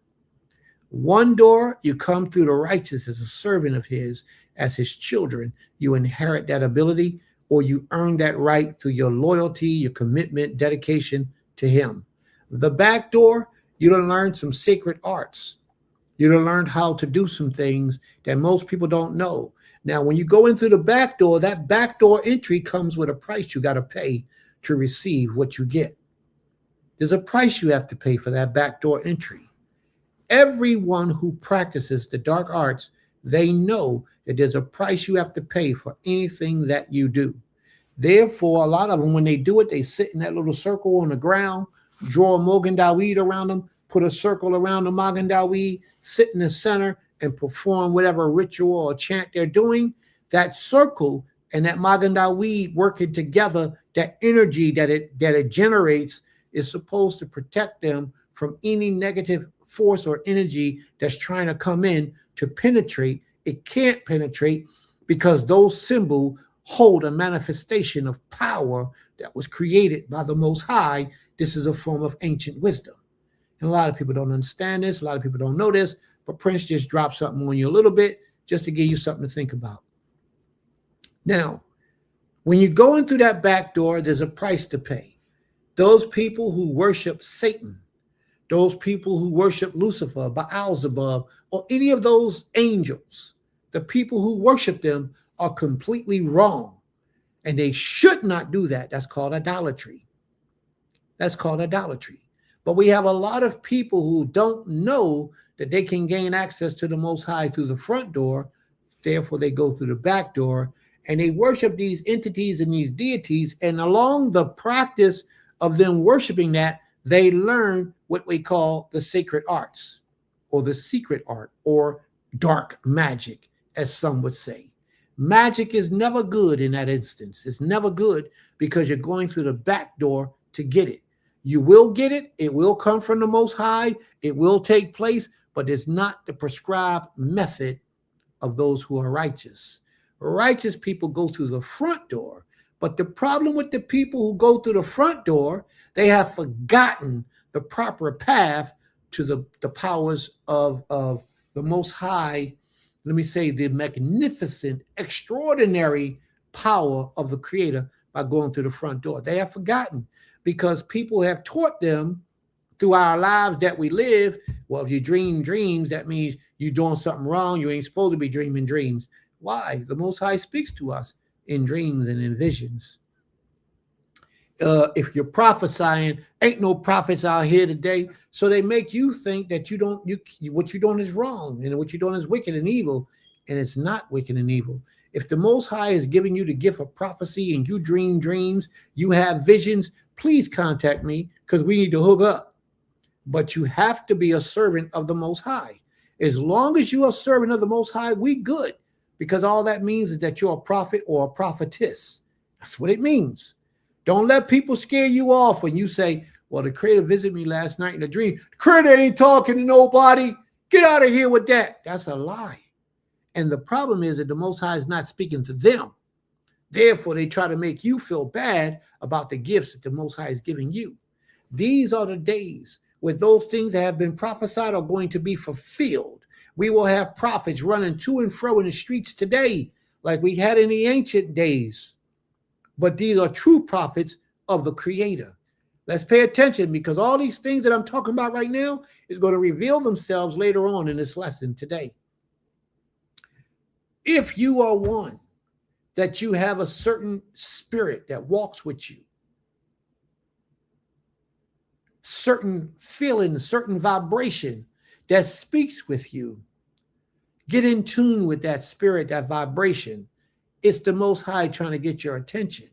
One door, you come through the righteous as a servant of his, as his children. You inherit that ability, or you earn that right through your loyalty, your commitment, dedication to him. The back door, you done learn some sacred arts. You done learned how to do some things that most people don't know. Now, when you go in through the back door, that back door entry comes with a price you got to pay to receive what you get. There's a price you have to pay for that back door entry. Everyone who practices the dark arts, they know that there's a price you have to pay for anything that you do. Therefore, a lot of them, when they do it, they sit in that little circle on the ground, draw a Mogan Daweed around them, put a circle around the Mogan Daweed, sit in the center and perform whatever ritual or chant they're doing. That circle and that Mogan Daweed working together, that energy that it generates is supposed to protect them from any negative force or energy that's trying to come in to penetrate. It can't penetrate because those symbols hold a manifestation of power that was created by the Most High. This is a form of ancient wisdom. And a lot of people don't understand this. A lot of people don't know this, but Prince just dropped something on you a little bit just to give you something to think about. Now, when you go in through that back door, there's a price to pay. Those people who worship Satan, those people who worship Lucifer, Baal-zebub, or any of those angels, the people who worship them are completely wrong. And they should not do that. That's called idolatry. That's called idolatry. But we have a lot of people who don't know that they can gain access to the Most High through the front door. Therefore, they go through the back door and they worship these entities and these deities. And along the practice of them worshiping that, they learn what we call the sacred arts or the secret art or dark magic, as some would say. Magic is never good in that instance. It's never good because you're going through the back door to get it. You will get it. It will come from the Most High. It will take place, but it's not the prescribed method of those who are righteous. Righteous people go through the front door, but the problem with the people who go through the front door, they have forgotten the proper path to the powers of the Most High. Let me say the magnificent, extraordinary power of the Creator by going through the front door. They have forgotten because people have taught them through our lives that we live. Well, if you dream dreams, that means you're doing something wrong. You ain't supposed to be dreaming dreams. Why? The Most High speaks to us in dreams and in visions. If you're prophesying, ain't no prophets out here today. So they make you think that what you're doing is wrong and what you're doing is wicked and evil. And it's not wicked and evil. If the Most High is giving you the gift of prophecy and you dream dreams, you have visions, please contact me because we need to hook up. But you have to be a servant of the Most High. As long as you're a servant of the Most High, we good. Because all that means is that you're a prophet or a prophetess. That's what it means. Don't let people scare you off when you say, well, the Creator visited me last night in a dream. The Creator ain't talking to nobody. Get out of here with that. That's a lie. And the problem is that the Most High is not speaking to them. Therefore, they try to make you feel bad about the gifts that the Most High is giving you. These are the days where those things that have been prophesied are going to be fulfilled. We will have prophets running to and fro in the streets today like we had in the ancient days. But these are true prophets of the Creator. Let's pay attention because all these things that I'm talking about right now is going to reveal themselves later on in this lesson today. If you are one that you have a certain spirit that walks with you, certain feeling, certain vibration that speaks with you, get in tune with that spirit, that vibration. It's the Most High trying to get your attention.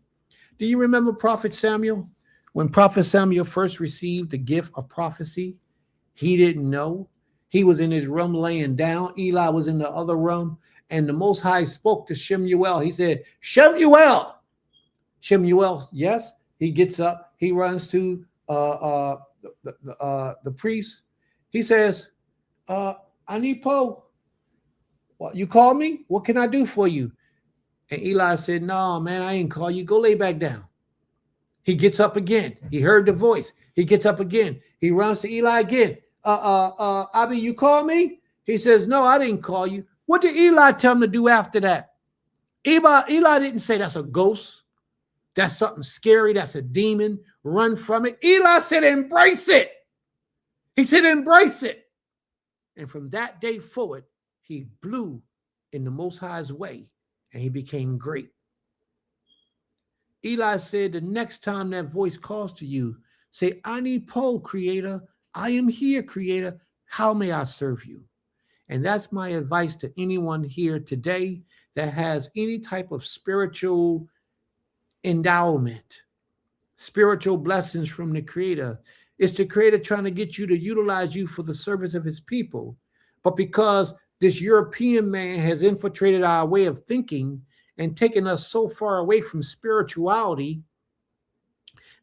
Do you remember Prophet Samuel? When Prophet Samuel first received the gift of prophecy, he didn't know. He was in his room laying down. Eli was in the other room. And the Most High spoke to Shemuel. He said, Shemuel. Shemuel, yes. He gets up. He runs to the priest. He says, I need Poe. What, you call me? What can I do for you? And Eli said, no, man, I ain't call you. Go lay back down. He gets up again. He heard the voice. He gets up again. He runs to Eli again. Abi, you called me? He says, no, I didn't call you. What did Eli tell him to do after that? Eli didn't say that's a ghost. That's something scary. That's a demon. Run from it. Eli said, embrace it. He said, embrace it. And from that day forward, he blew in the Most High's way and he became great. Eli said, the next time that voice calls to you, say, I need Paul, Creator. I am here, Creator. How may I serve you? And that's my advice to anyone here today that has any type of spiritual endowment, spiritual blessings from the Creator. It's the Creator trying to get you to utilize you for the service of his people. But because this European man has infiltrated our way of thinking and taken us so far away from spirituality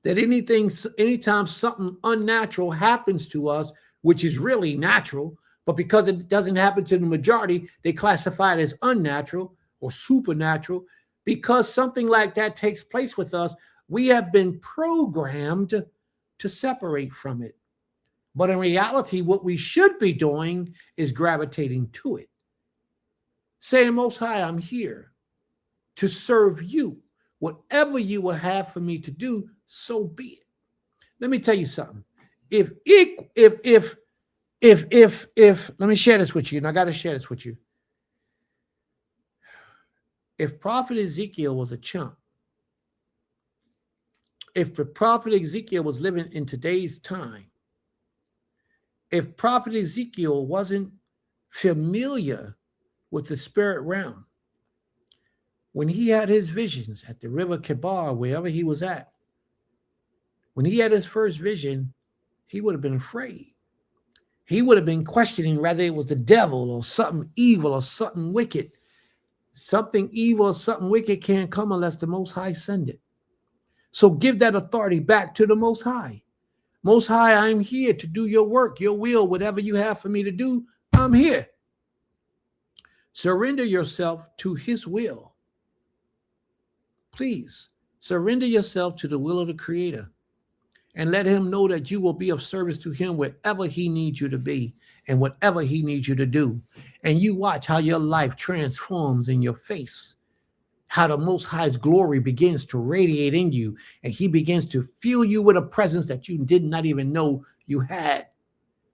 that anytime something unnatural happens to us, which is really natural, but because it doesn't happen to the majority, they classify it as unnatural or supernatural. Because something like that takes place with us, we have been programmed to separate from it. But in reality, what we should be doing is gravitating to it. Saying, Most High, I'm here to serve you. Whatever you will have for me to do, so be it. Let me tell you something. If let me share this with you, and I got to share this with you. If Prophet Ezekiel was a chump, if the Prophet Ezekiel was living in today's time, if Prophet Ezekiel wasn't familiar with the spirit realm, when he had his visions at the river Kebar, wherever he was at, when he had his first vision, he would have been afraid. He would have been questioning whether it was the devil or something evil or something wicked. Something evil or something wicked can't come unless the Most High send it. So give that authority back to the Most High. Most High, I'm here to do your work, your will, whatever you have for me to do, I'm here. Surrender yourself to his will. Please surrender yourself to the will of the Creator and let him know that you will be of service to him wherever he needs you to be and whatever he needs you to do. And you watch how your life transforms in your face, how the Most High's glory begins to radiate in you, and he begins to fill you with a presence that you did not even know you had,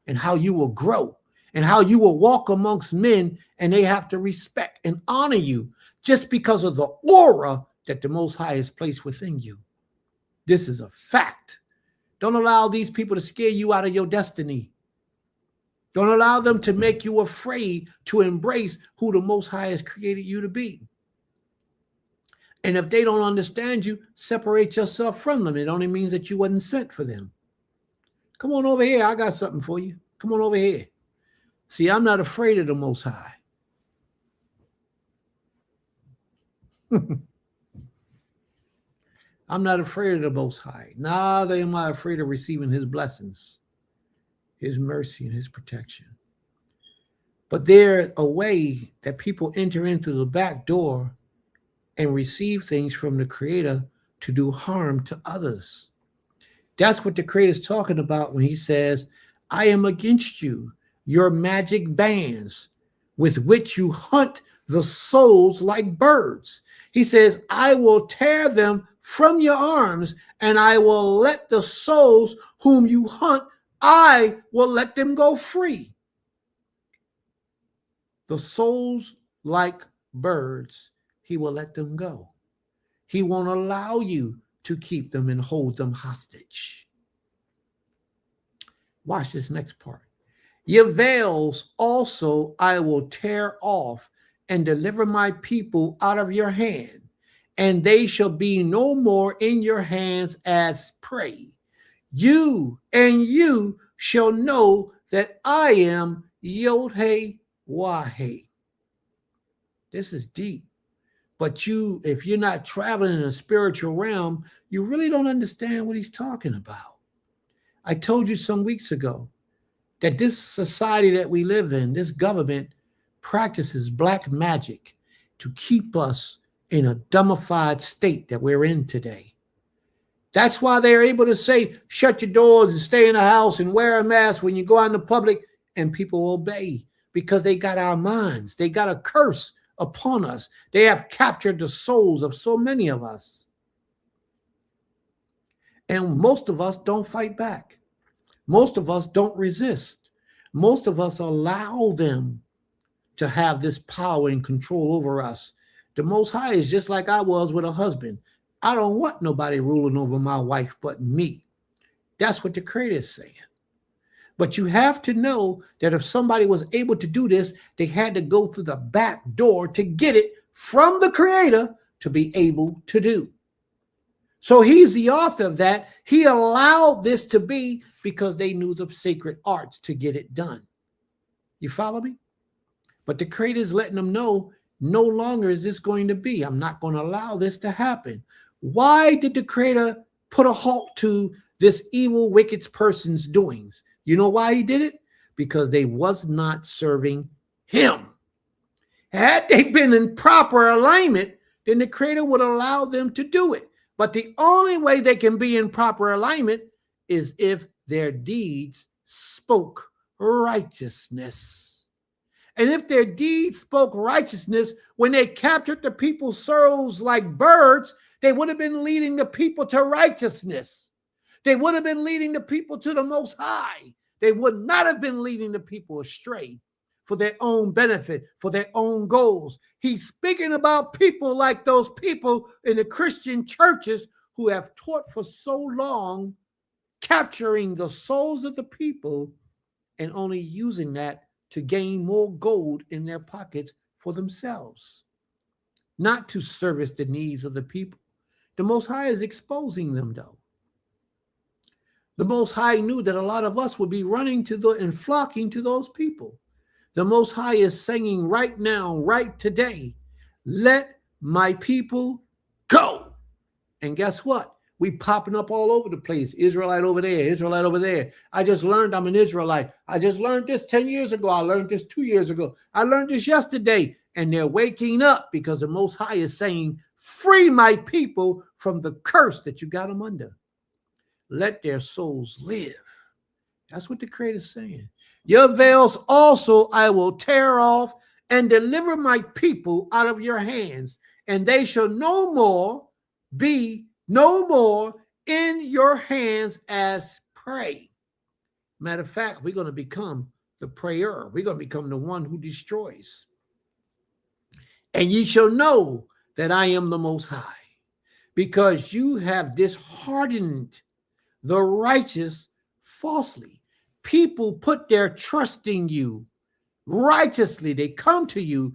and how you will grow, and how you will walk amongst men, and they have to respect and honor you just because of the aura that the Most High has placed within you. This is a fact. Don't allow these people to scare you out of your destiny. Don't allow them to make you afraid to embrace who the Most High has created you to be. And if they don't understand you, separate yourself from them. It only means that you wasn't sent for them. Come on over here. I got something for you. Come on over here. See, I'm not afraid of the Most High. I'm not afraid of the Most High. Neither am I afraid of receiving his blessings, his mercy, and his protection. But there's a way that people enter in through the back door and receive things from the Creator to do harm to others. That's what the Creator is talking about when he says, I am against you, your magic bands with which you hunt the souls like birds. He says, I will tear them from your arms, and I will let the souls whom you hunt, I will let them go free. The souls like birds, he will let them go. He won't allow you to keep them and hold them hostage. Watch this next part. Your veils also I will tear off and deliver my people out of your hand, and they shall be no more in your hands as prey. You shall know that I am Yod-Heh-Wah-Heh. This is deep. But if you're not traveling in a spiritual realm, you really don't understand what he's talking about. I told you some weeks ago that this society that we live in, this government, practices black magic to keep us in a dumbified state that we're in today. That's why they're able to say, shut your doors and stay in the house and wear a mask when you go out in the public, and people obey because they got our minds. They got a curse upon us. They have captured the souls of so many of us. And most of us don't fight back. Most of us don't resist. Most of us allow them to have this power and control over us. The Most High is just like I was with a husband. I don't want nobody ruling over my wife but me. That's what the Creator is saying. But you have to know that if somebody was able to do this, they had to go through the back door to get it from the Creator to be able to do. So he's the author of that. He allowed this to be because they knew the sacred arts to get it done. You follow me? But the Creator is letting them know, no longer is this going to be. I'm not going to allow this to happen. Why did the Creator put a halt to this evil, wicked person's doings? You know why he did it? Because they was not serving him. Had they been in proper alignment, then the Creator would allow them to do it. But the only way they can be in proper alignment is if their deeds spoke righteousness. And if their deeds spoke righteousness, when they captured the people's souls like birds, they would have been leading the people to righteousness. They would have been leading the people to the Most High. They would not have been leading the people astray for their own benefit, for their own goals. He's speaking about people like those people in the Christian churches who have taught for so long, capturing the souls of the people and only using that to gain more gold in their pockets for themselves, not to service the needs of the people. The Most High is exposing them, though. The Most High knew that a lot of us would be running to and flocking to those people. The Most High is saying right now, right today, let my people go. And guess what? We popping up all over the place. Israelite over there, Israelite over there. I just learned I'm an Israelite. I just learned this 10 years ago. I learned this 2 years ago. I learned this yesterday. And they're waking up because the Most High is saying, free my people from the curse that you got them under. Let their souls live. That's what the Creator is saying. Your veils also I will tear off and deliver my people out of your hands, and they shall no more be in your hands as prey. Matter of fact, we're going to become the prayer. We're going to become the one who destroys. And ye shall know that I am the Most High, because you have disheartened the righteous falsely. People put their trust in you righteously. They come to you.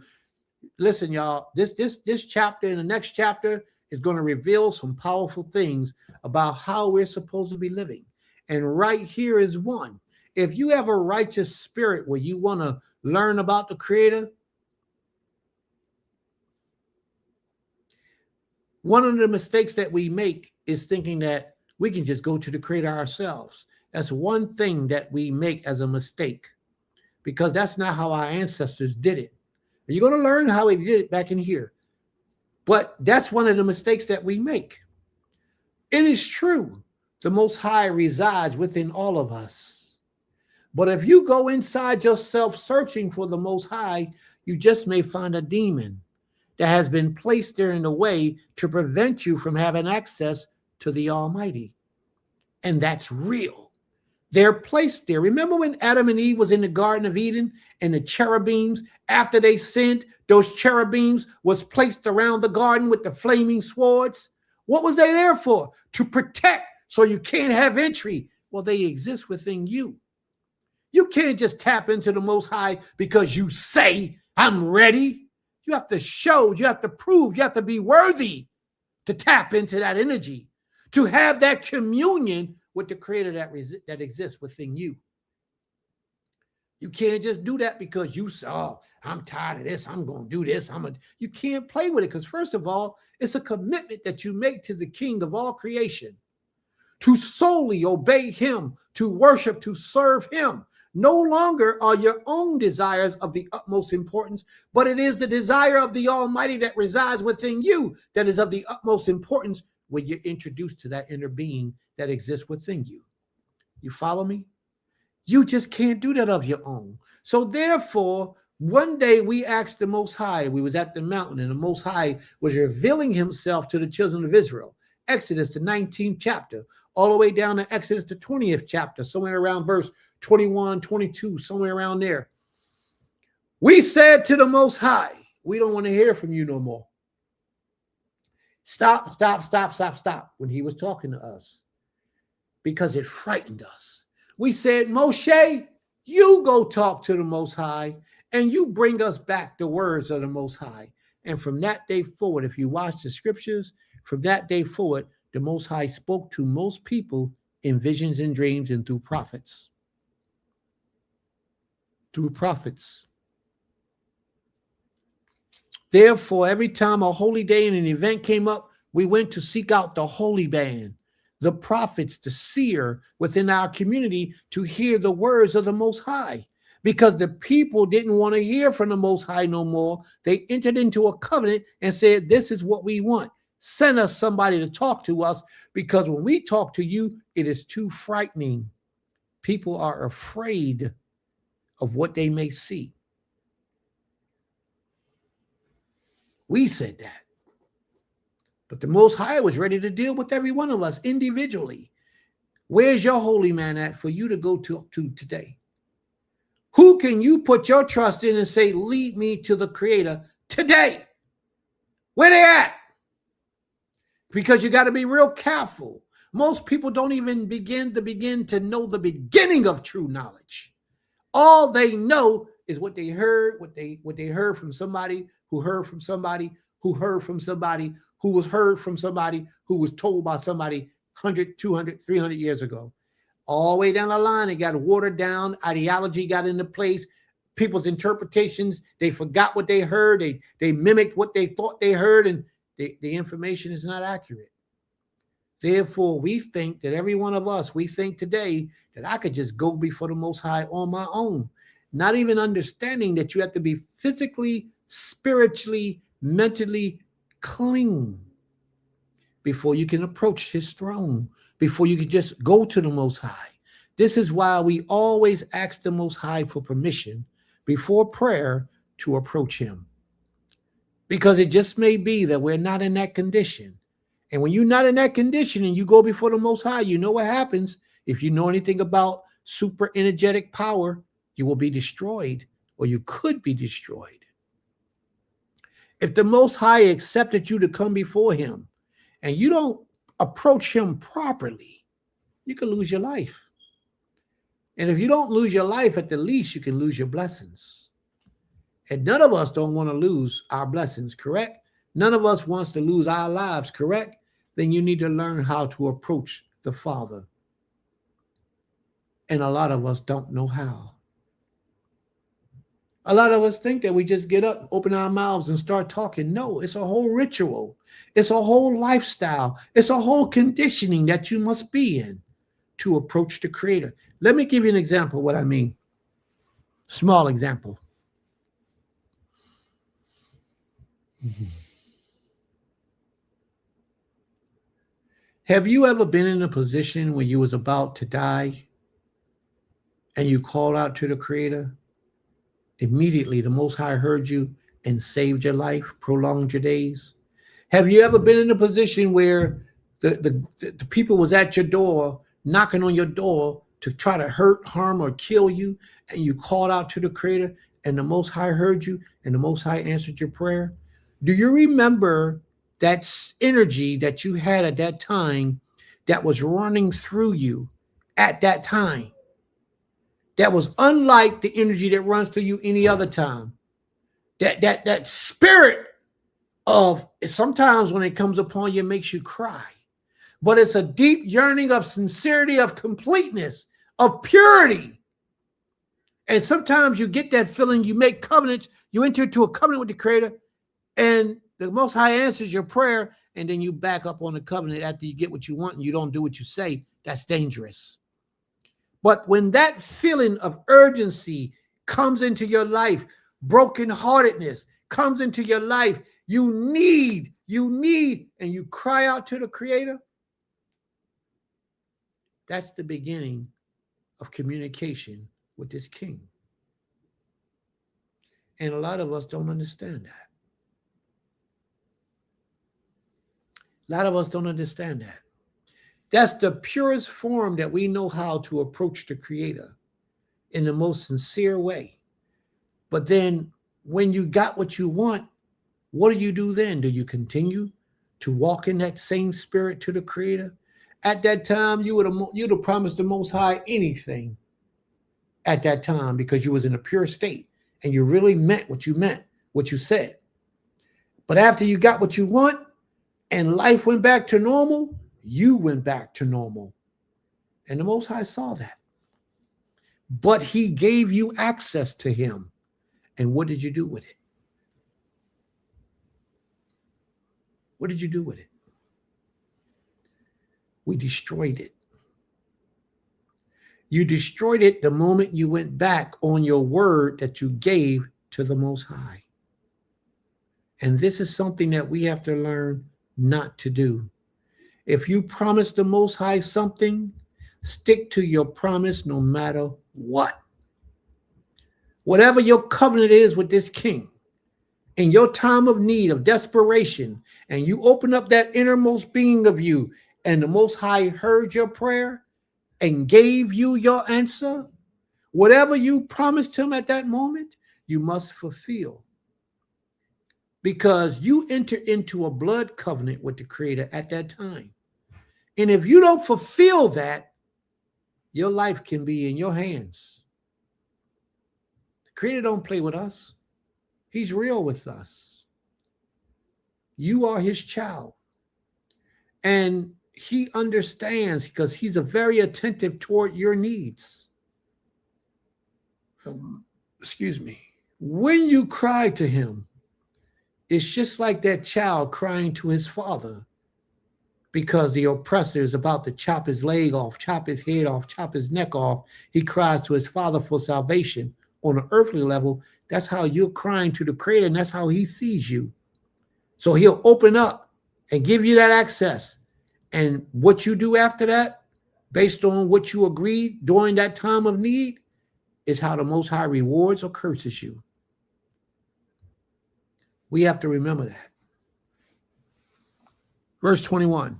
Listen, y'all, this chapter and the next chapter is going to reveal some powerful things about how we're supposed to be living. And right here is one. If you have a righteous spirit where you want to learn about the Creator, one of the mistakes that we make is thinking that we can just go to the Creator ourselves. That's one thing that we make as a mistake, because that's not how our ancestors did it. You're going to learn how they did it back in here. But that's one of the mistakes that we make. It is true, the Most High resides within all of us. But if you go inside yourself searching for the Most High, you just may find a demon that has been placed there in a way to prevent you from having access to the Almighty. And that's real. They're placed there. Remember when Adam and Eve was in the Garden of Eden and the cherubims, after they sinned, those cherubims was placed around the garden with the flaming swords? What was they there for? To protect, so you can't have entry. Well, they exist within you. You can't just tap into the Most High because you say, I'm ready. You have to show, you have to prove, you have to be worthy to tap into that energy, to have that communion with the Creator that exists within you. You can't just do that because you say, oh, I'm tired of this, I'm going to do this. You can't play with it, because first of all, it's a commitment that you make to the King of all creation to solely obey him, to worship, to serve him. No longer are your own desires of the utmost importance, but it is the desire of the Almighty that resides within you that is of the utmost importance when you're introduced to that inner being that exists within you. You follow me? You just can't do that of your own. So therefore, one day we asked the Most High, we was at the mountain, and the Most High was revealing himself to the children of Israel. Exodus, the 19th chapter, all the way down to Exodus, the 20th chapter, somewhere around verse 21, 22, somewhere around there. We said to the Most High, we don't want to hear from you no more. Stop, when he was talking to us, because it frightened us. We said, Moshe, you go talk to the Most High, and you bring us back the words of the Most High. And from that day forward, if you watch the scriptures, from that day forward, the Most High spoke to most people in visions and dreams and through prophets. Through prophets. Therefore, every time a holy day and an event came up, we went to seek out the holy band, the prophets, the seer within our community to hear the words of the Most High. Because the people didn't want to hear from the Most High no more. They entered into a covenant and said, this is what we want. Send us somebody to talk to us, because when we talk to you, it is too frightening. People are afraid of what they may see. We said that. But the Most High was ready to deal with every one of us individually. Where's your holy man at for you to go to today? Who can you put your trust in and say, lead me to the Creator today? Where they at? Because you got to be real careful. Most people don't even begin to know the beginning of true knowledge. All they know is what they heard, what they heard from somebody who heard from somebody who heard from somebody who was heard from somebody who was told by somebody 100, 200, 300 years ago. All the way down the line, it got watered down. Ideology got into place. People's interpretations, they forgot what they heard. They mimicked what they thought they heard, and the information is not accurate. Therefore, we think that every one of us, we think today that I could just go before the Most High on my own, not even understanding that you have to be physically, spiritually, mentally clean before you can approach his throne, before you can just go to the Most High. This is why we always ask the Most High for permission before prayer to approach him. Because it just may be that we're not in that condition. And when you're not in that condition and you go before the Most High, you know what happens. If you know anything about super energetic power, you will be destroyed, or you could be destroyed. If the Most High accepted you to come before him and you don't approach him properly, you can lose your life. And if you don't lose your life, at the least you can lose your blessings. And none of us don't want to lose our blessings, correct? None of us wants to lose our lives, correct? Then you need to learn how to approach the Father. And a lot of us don't know how. A lot of us think that we just get up, open our mouths, and start talking. No, it's a whole ritual. It's a whole lifestyle. It's a whole conditioning that you must be in to approach the Creator. Let me give you an example of what I mean. Small example. Have you ever been in a position where you was about to die and you called out to the Creator? Immediately, the Most High heard you and saved your life, prolonged your days. Have you ever been in a position where the people was at your door, knocking on your door to try to hurt, harm, or kill you, and you called out to the Creator and the Most High heard you and the Most High answered your prayer? Do you remember that energy that you had at that time that was running through you at that time? That was unlike the energy that runs through you any other time. That spirit of, sometimes when it comes upon you, it makes you cry. But it's a deep yearning of sincerity, of completeness, of purity. And sometimes you get that feeling, you make covenants, you enter into a covenant with the Creator, and the Most High answers your prayer, and then you back up on the covenant after you get what you want and you don't do what you say. That's dangerous. But when that feeling of urgency comes into your life, brokenheartedness comes into your life, you need you need, and you cry out to the Creator, that's the beginning of communication with this King. And a lot of us don't understand that. A lot of us don't understand that. That's the purest form that we know how to approach the Creator in the most sincere way. But then when you got what you want, what do you do then? Do you continue to walk in that same spirit to the Creator? At that time, you'd have promised the Most High anything at that time because you was in a pure state and you really meant what you said. But after you got what you want and life went back to normal, you went back to normal. And the Most High saw that. But he gave you access to him. And what did you do with it? What did you do with it? We destroyed it. You destroyed it the moment you went back on your word that you gave to the Most High. And this is something that we have to learn not to do. If you promise the Most High something, stick to your promise no matter what. Whatever your covenant is with this King, in your time of need, of desperation, and you open up that innermost being of you, and the Most High heard your prayer and gave you your answer, whatever you promised him at that moment, you must fulfill. Because you enter into a blood covenant with the Creator at that time. And if you don't fulfill that, your life can be in your hands. The Creator don't play with us. He's real with us. You are his child. And he understands because he's a very attentive toward your needs. Excuse me. When you cry to him, it's just like that child crying to his father because the oppressor is about to chop his leg off, chop his head off, chop his neck off. He cries to his father for salvation on an earthly level. That's how you're crying to the Creator, and that's how he sees you. So he'll open up and give you that access. And what you do after that, based on what you agreed during that time of need, is how the Most High rewards or curses you. We have to remember that. Verse 21,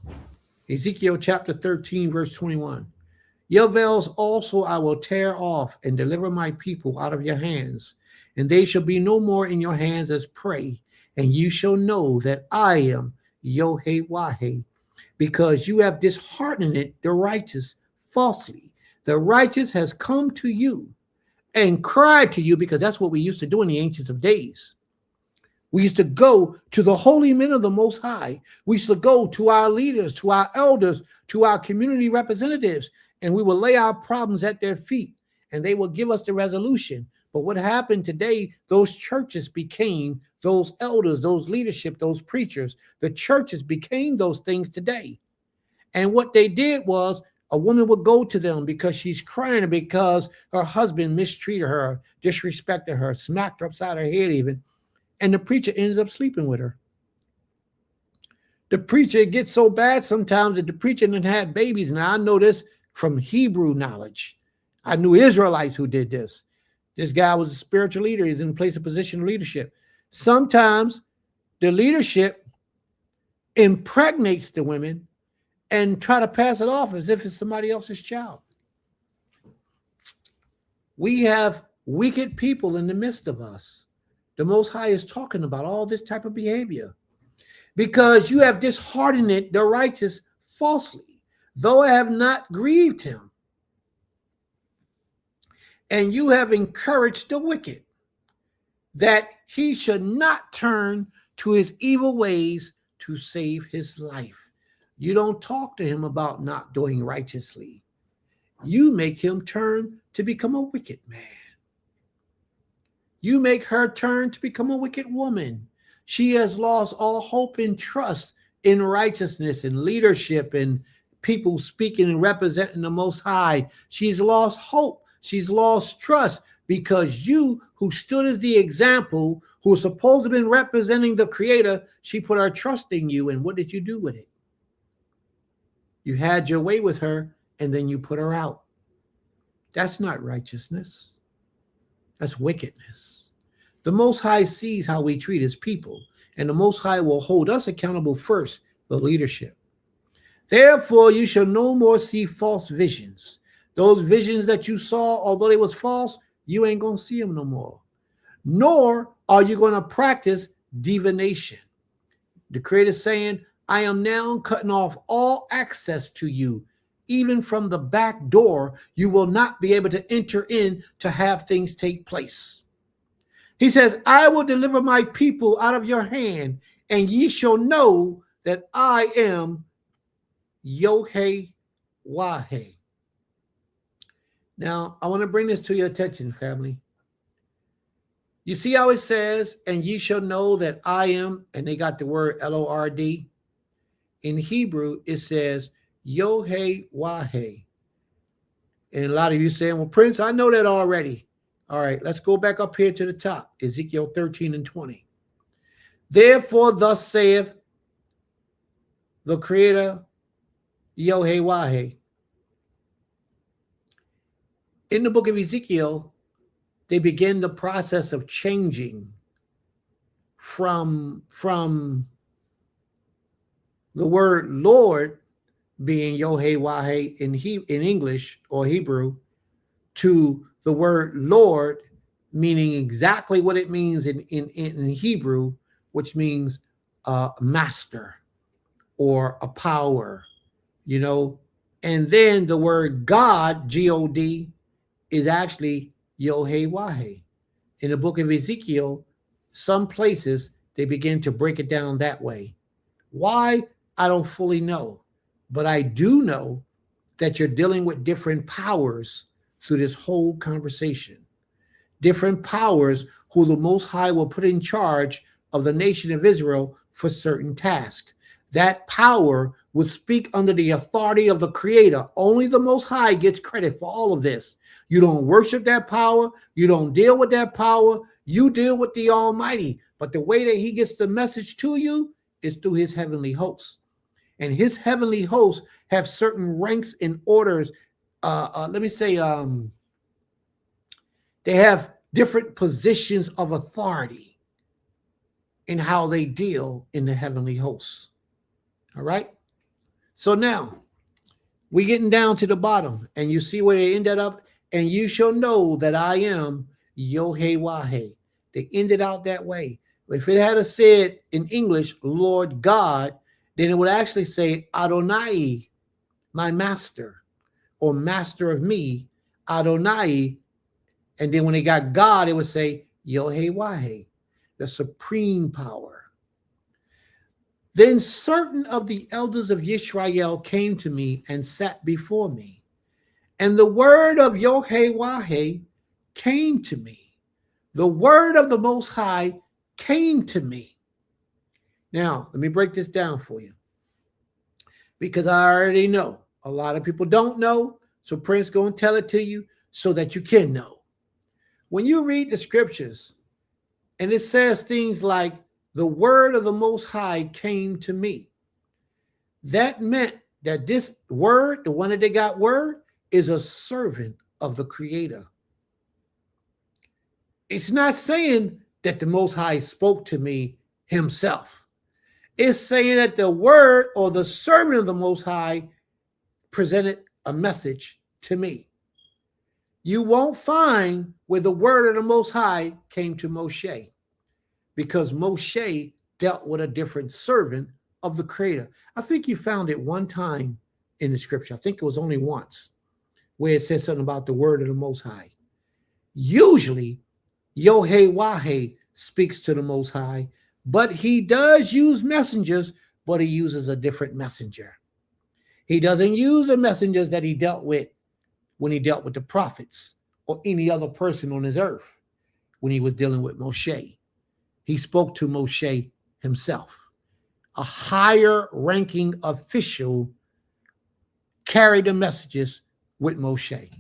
Ezekiel chapter 13, verse 21. Your veils also I will tear off and deliver my people out of your hands, and they shall be no more in your hands as prey, and you shall know that I am Yod-Heh-Wah-Heh, because you have disheartened the righteous falsely. The righteous has come to you and cried to you, because that's what we used to do in the ancients of days. We used to go to the holy men of the Most High. We used to go to our leaders, to our elders, to our community representatives, and we would lay our problems at their feet, and they would give us the resolution. But what happened today, those churches became those elders, those leadership, those preachers. The churches became those things today. And what they did was a woman would go to them because she's crying because her husband mistreated her, disrespected her, smacked her upside her head even. And the preacher ends up sleeping with her. The preacher gets so bad sometimes that the preacher done had babies. Now, I know this from Hebrew knowledge. I knew Israelites who did this. This guy was a spiritual leader. He's in place of position of leadership. Sometimes the leadership impregnates the women and try to pass it off as if it's somebody else's child. We have wicked people in the midst of us. The Most High is talking about all this type of behavior because you have disheartened the righteous falsely, though I have not grieved him. And you have encouraged the wicked that he should not turn to his evil ways to save his life. You don't talk to him about not doing righteously. You make him turn to become a wicked man. You make her turn to become a wicked woman. She has lost all hope and trust in righteousness and leadership and people speaking and representing the Most High. She's lost hope. She's lost trust because you, who stood as the example, who was supposed to have been representing the Creator, she put her trust in you. And what did you do with it? You had your way with her, and then you put her out. That's not righteousness. That's wickedness. The Most High sees how we treat his people, and the Most High will hold us accountable first, the leadership. Therefore, you shall no more see false visions. Those visions that you saw, although they was false, you ain't going to see them no more. Nor are you going to practice divination. The Creator saying, I am now cutting off all access to you. Even from the back door, you will not be able to enter in to have things take place. He says, I will deliver my people out of your hand, and ye shall know that I am Yod-Heh Wah-Heh. Now, I want to bring this to your attention, family. You see how it says, and ye shall know that I am, and they got the word Lord. In Hebrew, it says Yod-Heh Wah-Heh. And a lot of you saying, well, Prince, I know that already. All right, let's go back up here to the top, Ezekiel 13 and 20. Therefore, thus saith the Creator, Yod-Heh Wah-Heh. In the book of Ezekiel, they begin the process of changing from the word Lord being Yod-Heh Wah-Heh in English or Hebrew to the word Lord meaning exactly what it means in Hebrew, which means master or a power, you know. And then the word God, G-O-D, is actually Yod-Heh Wah-Heh. In the book of Ezekiel, some places they begin to break it down that way. Why? I don't fully know, but I do know that you're dealing with different powers through this whole conversation. Different powers who the Most High will put in charge of the nation of Israel for certain tasks. That power will speak under the authority of the Creator. Only the Most High gets credit for all of this. You don't worship that power. You don't deal with that power. You deal with the Almighty. But the way that he gets the message to you is through his heavenly hosts. And his heavenly hosts have certain ranks and orders. They have different positions of authority in how they deal in the heavenly hosts. All right. So now we're getting down to the bottom, and you see where they ended up. And you shall know that I am Yod-Heh Wah-Heh. They ended out that way. If it had said in English, Lord God, then it would actually say Adonai, my master, or master of me, Adonai. And then when they got God, it would say Yod-Heh Wah-Heh, the supreme power. Then certain of the elders of Yisrael came to me and sat before me. And the word of Yod-Heh Wah-Heh came to me. The word of the Most High came to me. Now, let me break this down for you, because I already know. A lot of people don't know, so Prince going to tell it to you so that you can know. When you read the scriptures, and it says things like, the word of the Most High came to me, that meant that this word, the one that they got word, is a servant of the Creator. It's not saying that the Most High spoke to me himself. It's saying that the word or the servant of the Most High presented a message to me. You won't find where the word of the Most High came to Moshe, because Moshe dealt with a different servant of the Creator. I think you found it one time in the scripture. I think it was only once, where it says something about the word of the Most High. Usually, Yod-Heh Wah-Heh speaks to the Most High, but he does use messengers, but he uses a different messenger. He doesn't use the messengers that he dealt with when he dealt with the prophets or any other person on his earth when he was dealing with Moshe. He spoke to Moshe himself. A higher ranking official carried the messages with Moshe,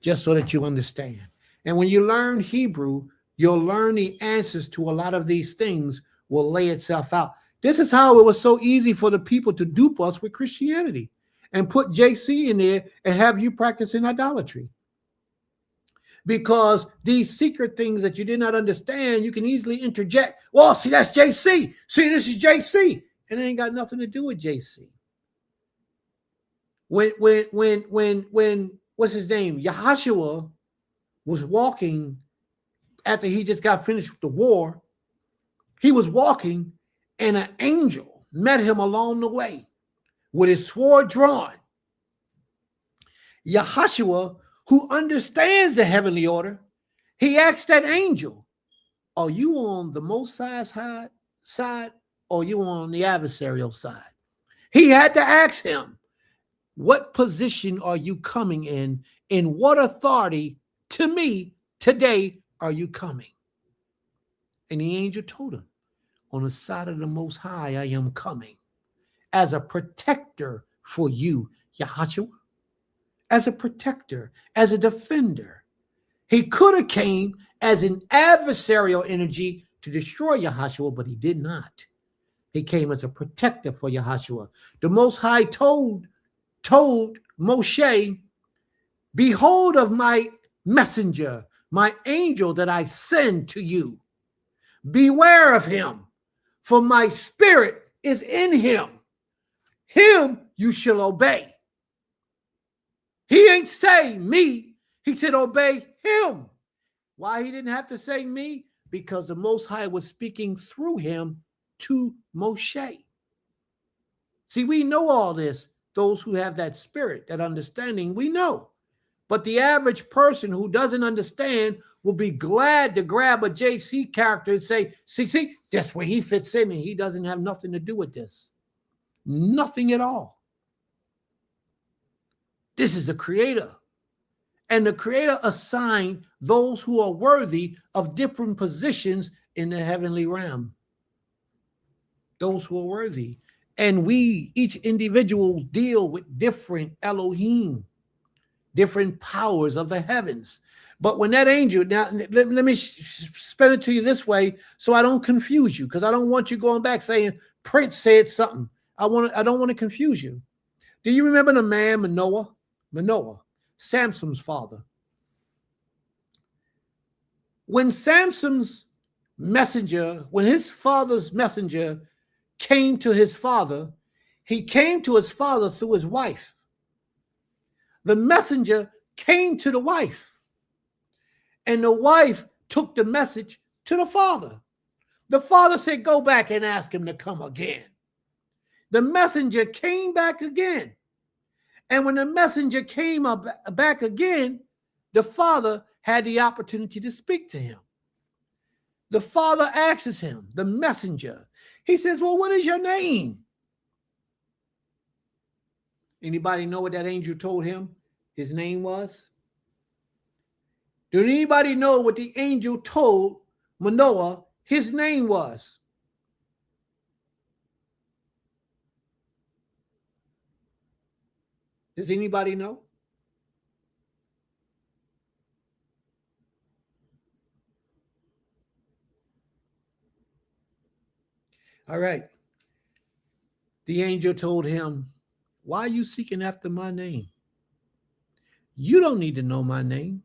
just so that you understand. And when you learn Hebrew, you'll learn the answers to a lot of these things will lay itself out. This is how it was so easy for the people to dupe us with Christianity and put JC in there and have you practicing idolatry. Because these secret things that you did not understand, you can easily interject. Well, see, that's JC. See, this is JC. And it ain't got nothing to do with JC. When what's his name? Yahashua was walking after he just got finished with the war. He was walking and an angel met him along the way with his sword drawn. Yahashua, who understands the heavenly order, he asked that angel, are you on the Most High's side or you on the adversarial side? He had to ask him, what position are you coming in? In what authority to me today are you coming? And the angel told him, on the side of the Most High, I am coming as a protector for you, Yahashua, as a protector, as a defender. He could have came as an adversarial energy to destroy Yahashua, but he did not. He came as a protector for Yahashua. The Most High told Moshe, behold of my messenger, my angel that I send to you. Beware of him, for my spirit is in him. Him you shall obey. He ain't say me. He said obey him. Why he didn't have to say me? Because the Most High was speaking through him to Moshe. See, we know all this. Those who have that spirit, that understanding, we know. But the average person who doesn't understand will be glad to grab a JC character and say, see, that's where he fits in, and he doesn't have nothing to do with this. Nothing at all. This is the Creator. And the Creator assigned those who are worthy of different positions in the heavenly realm. Those who are worthy. And we, each individual, deal with different Elohim, different powers of the heavens. But when that angel, now let me spell it to you this way so I don't confuse you, because I don't want you going back saying Prince said something. I don't want to confuse you. Do you remember the man Manoah, Samson's father? When Samson's messenger, when his father's messenger came to his father, he came to his father through his wife. The messenger came to the wife, and the wife took the message to the father. The father said, go back and ask him to come again. The messenger came back again. And when the messenger came back again, the father had the opportunity to speak to him. The father asks him, the messenger, he says, well, what is your name? Anybody know what that angel told him his name was? Did anybody know what the angel told Manoah his name was? Does anybody know? All right. The angel told him, why are you seeking after my name? You don't need to know my name.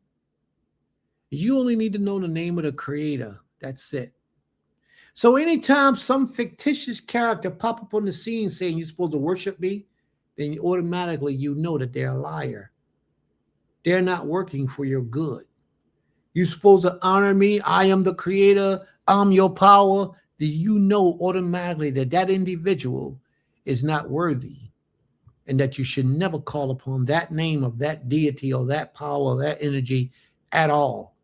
You only need to know the name of the Creator. That's it. So anytime some fictitious character pop up on the scene saying you're supposed to worship me, then automatically you know that they're a liar. They're not working for your good. You're supposed to honor me. I am the Creator. I'm your power. Do you know automatically that that individual is not worthy, and that you should never call upon that name of that deity or that power or that energy at all,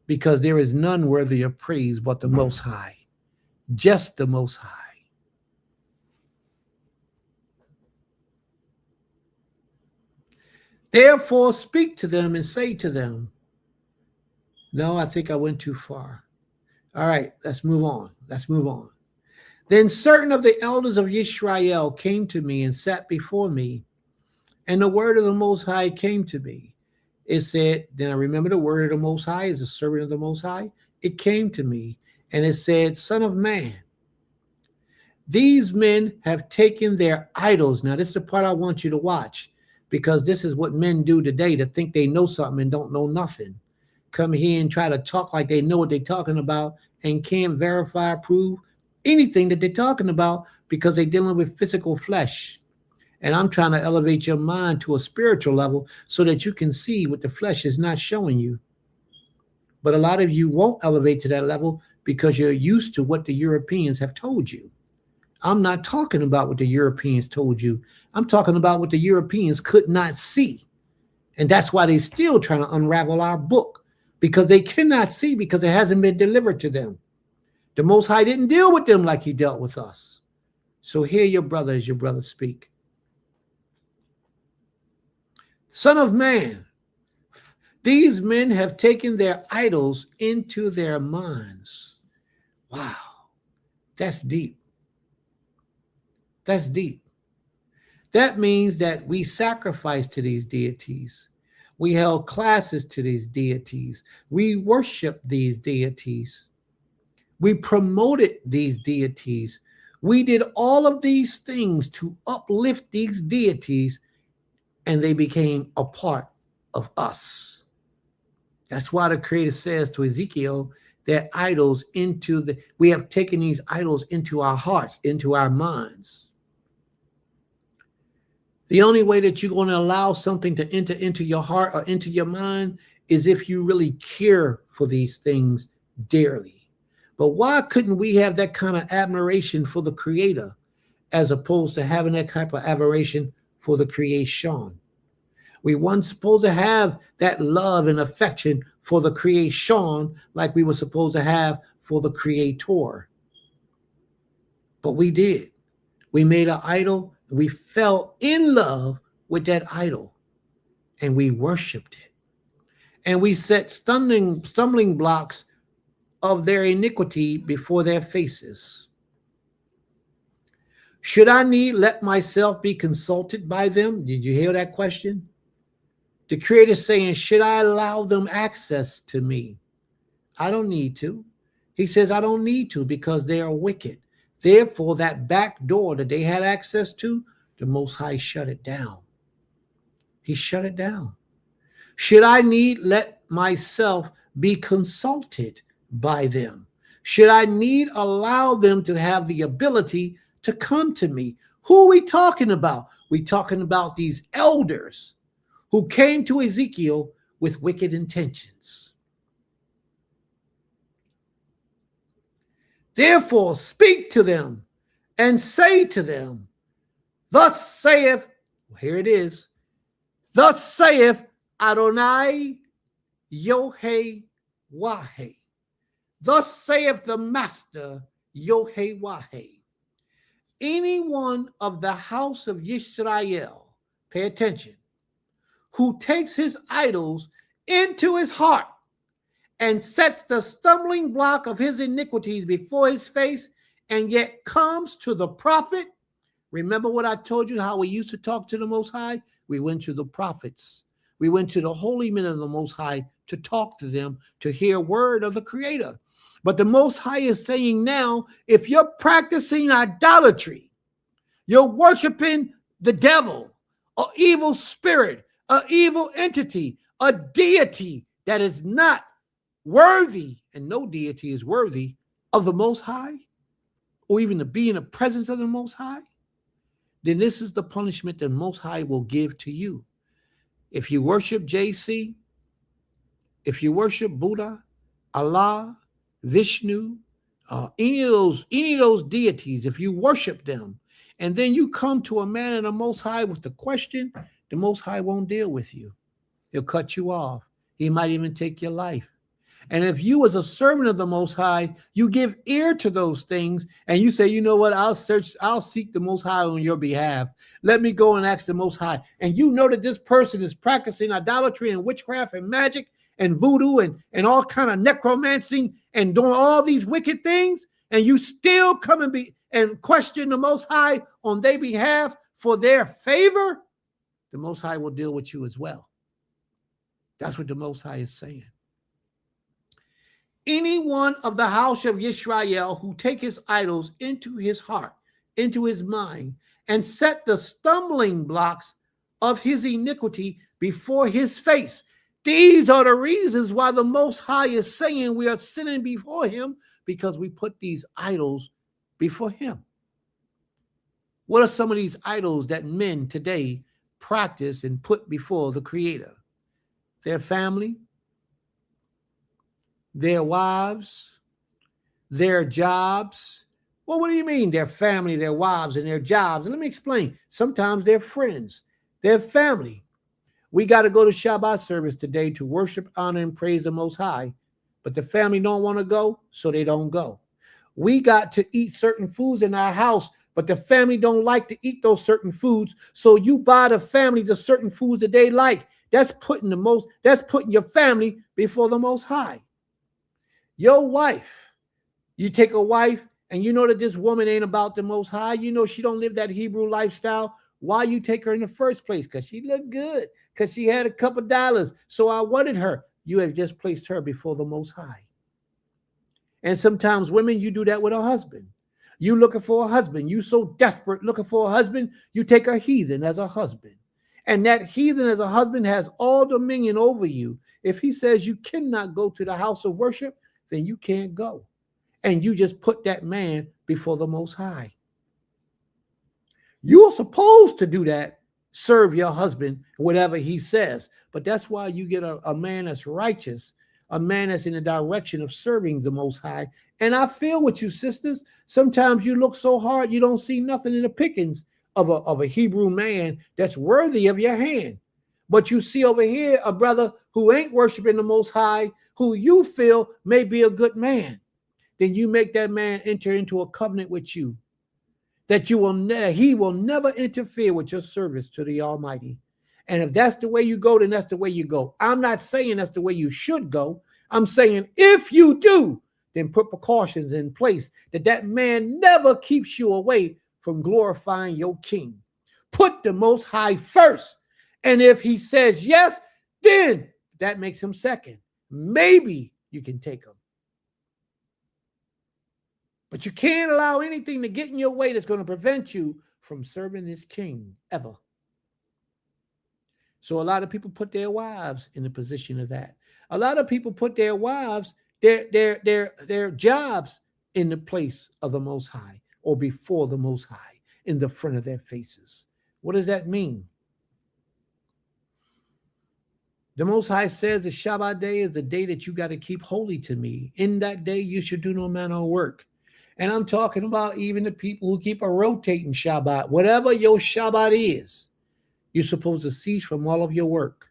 because there is none worthy of praise but the Most High, just the Most High. Therefore, speak to them and say to them, no, I think I went too far. All right, let's move on. Then certain of the elders of Israel came to me and sat before me, and the word of the Most High came to me. It said, then I remember the word of the Most High is a servant of the Most High. It came to me and it said, Son of man, these men have taken their idols. Now, this is the part I want you to watch, because this is what men do today, to think they know something and don't know nothing. Come here and try to talk like they know what they're talking about and can't verify, prove anything that they're talking about, because they're dealing with physical flesh. And I'm trying to elevate your mind to a spiritual level so that you can see what the flesh is not showing you. But a lot of you won't elevate to that level because you're used to what the Europeans have told you. I'm not talking about what the Europeans told you. I'm talking about what the Europeans could not see. And that's why they're still trying to unravel our book, because they cannot see, because it hasn't been delivered to them. The Most High didn't deal with them like he dealt with us. So hear your brother as your brother speak. Son of man, these men have taken their idols into their minds. Wow, that's deep. That's deep. That means that we sacrificed to these deities. We held classes to these deities. We worshiped these deities. We promoted these deities. We did all of these things to uplift these deities, and they became a part of us. That's why the Creator says to Ezekiel, that idols we have taken these idols into our hearts, into our minds. The only way that you're going to allow something to enter into your heart or into your mind is if you really care for these things dearly. But why couldn't we have that kind of admiration for the Creator as opposed to having that type of admiration for the creation? We weren't supposed to have that love and affection for the creation like we were supposed to have for the Creator. But we did. We made an idol. We fell in love with that idol, and we worshiped it. And we set stumbling blocks of their iniquity before their faces. Should I need let myself be consulted by them? Did you hear that question? The Creator saying, should I allow them access to me? I don't need to. He says, I don't need to, because they are wicked. Therefore, that back door that they had access to, the Most High shut it down. He shut it down. Should I need let myself be consulted by them? Should I need allow them to have the ability to come to me? Who are we talking about? We're talking about these elders who came to Ezekiel with wicked intentions. Therefore, speak to them and say to them, thus saith, here it is, thus saith Adonai Yohei-Wahe. Thus saith the Master Yohei-Wahe. Anyone of the house of Yisrael, pay attention, who takes his idols into his heart and sets the stumbling block of his iniquities before his face, and yet comes to the prophet. Remember what I told you, how we used to talk to the Most High? We went to the prophets. We went to the holy men of the Most High to talk to them, to hear word of the Creator. But the Most High is saying now, if you're practicing idolatry, you're worshiping the devil, an evil spirit, an evil entity, a deity that is not worthy, and no deity is worthy of the Most High, or even to be in the presence of the Most High, then this is the punishment the Most High will give to you. If you worship JC, if you worship Buddha, Allah, Vishnu, any of those deities, if you worship them, and then you come to a man in the Most High with the question, the Most High won't deal with you. He'll cut you off. He might even take your life. And if you, as a servant of the Most High, you give ear to those things and you say, you know what, I'll seek the Most High on your behalf. Let me go and ask the Most High. And you know that this person is practicing idolatry and witchcraft and magic and voodoo and all kind of necromancy and doing all these wicked things, and you still come and question the Most High on their behalf for their favor, the Most High will deal with you as well. That's what the Most High is saying. Anyone of the house of Yisrael who take his idols into his heart, into his mind, and set the stumbling blocks of his iniquity before his face. These are the reasons why the Most High is saying we are sinning before him, because we put these idols before him. What are some of these idols that men today practice and put before the Creator? Their family, their wives, their jobs. Well, what do you mean their family, their wives, and their jobs? And let me explain. Sometimes their friends, their family. We got to go to Shabbat service today to worship, honor, and praise the Most High, but the family don't want to go, so they don't go. We got to eat certain foods in our house, but the family don't like to eat those certain foods, so you buy the family the certain foods that they like. That's putting your family before the Most High. Your wife, you take a wife and you know that this woman ain't about the Most High. You know she don't live that Hebrew lifestyle. Why you take her in the first place? Because she looked good, because she had a couple dollars, so I wanted her. You have just placed her before the Most High. And sometimes women, you do that with a husband. You looking for a husband. You so desperate looking for a husband, you take a heathen as a husband. And that heathen as a husband has all dominion over you. If he says you cannot go to the house of worship, then you can't go. And you just put that man before the Most High. You're supposed to do that, serve your husband, whatever he says. But that's why you get a man that's righteous, a man that's in the direction of serving the Most High. And I feel with you, sisters. Sometimes you look so hard, you don't see nothing in the pickings of a Hebrew man that's worthy of your hand. But you see over here a brother who ain't worshiping the Most High, who you feel may be a good man. Then you make that man enter into a covenant with you, that he will never interfere with your service to the Almighty. And if that's the way you go, then that's the way you go. I'm not saying that's the way you should go. I'm saying if you do, then put precautions in place that man never keeps you away from glorifying your King. Put the Most High first. And if he says yes, then that makes him second. Maybe you can take him. But you can't allow anything to get in your way that's going to prevent you from serving this King ever. So a lot of people put their wives in the position of that. A lot of people put their wives, their jobs in the place of the Most High, or before the Most High, in the front of their faces. What does that mean? The Most High says the Shabbat day is the day that you got to keep holy to me. In that day, you should do no manner of work. And I'm talking about even the people who keep a rotating Shabbat. Whatever your Shabbat is, you're supposed to cease from all of your work.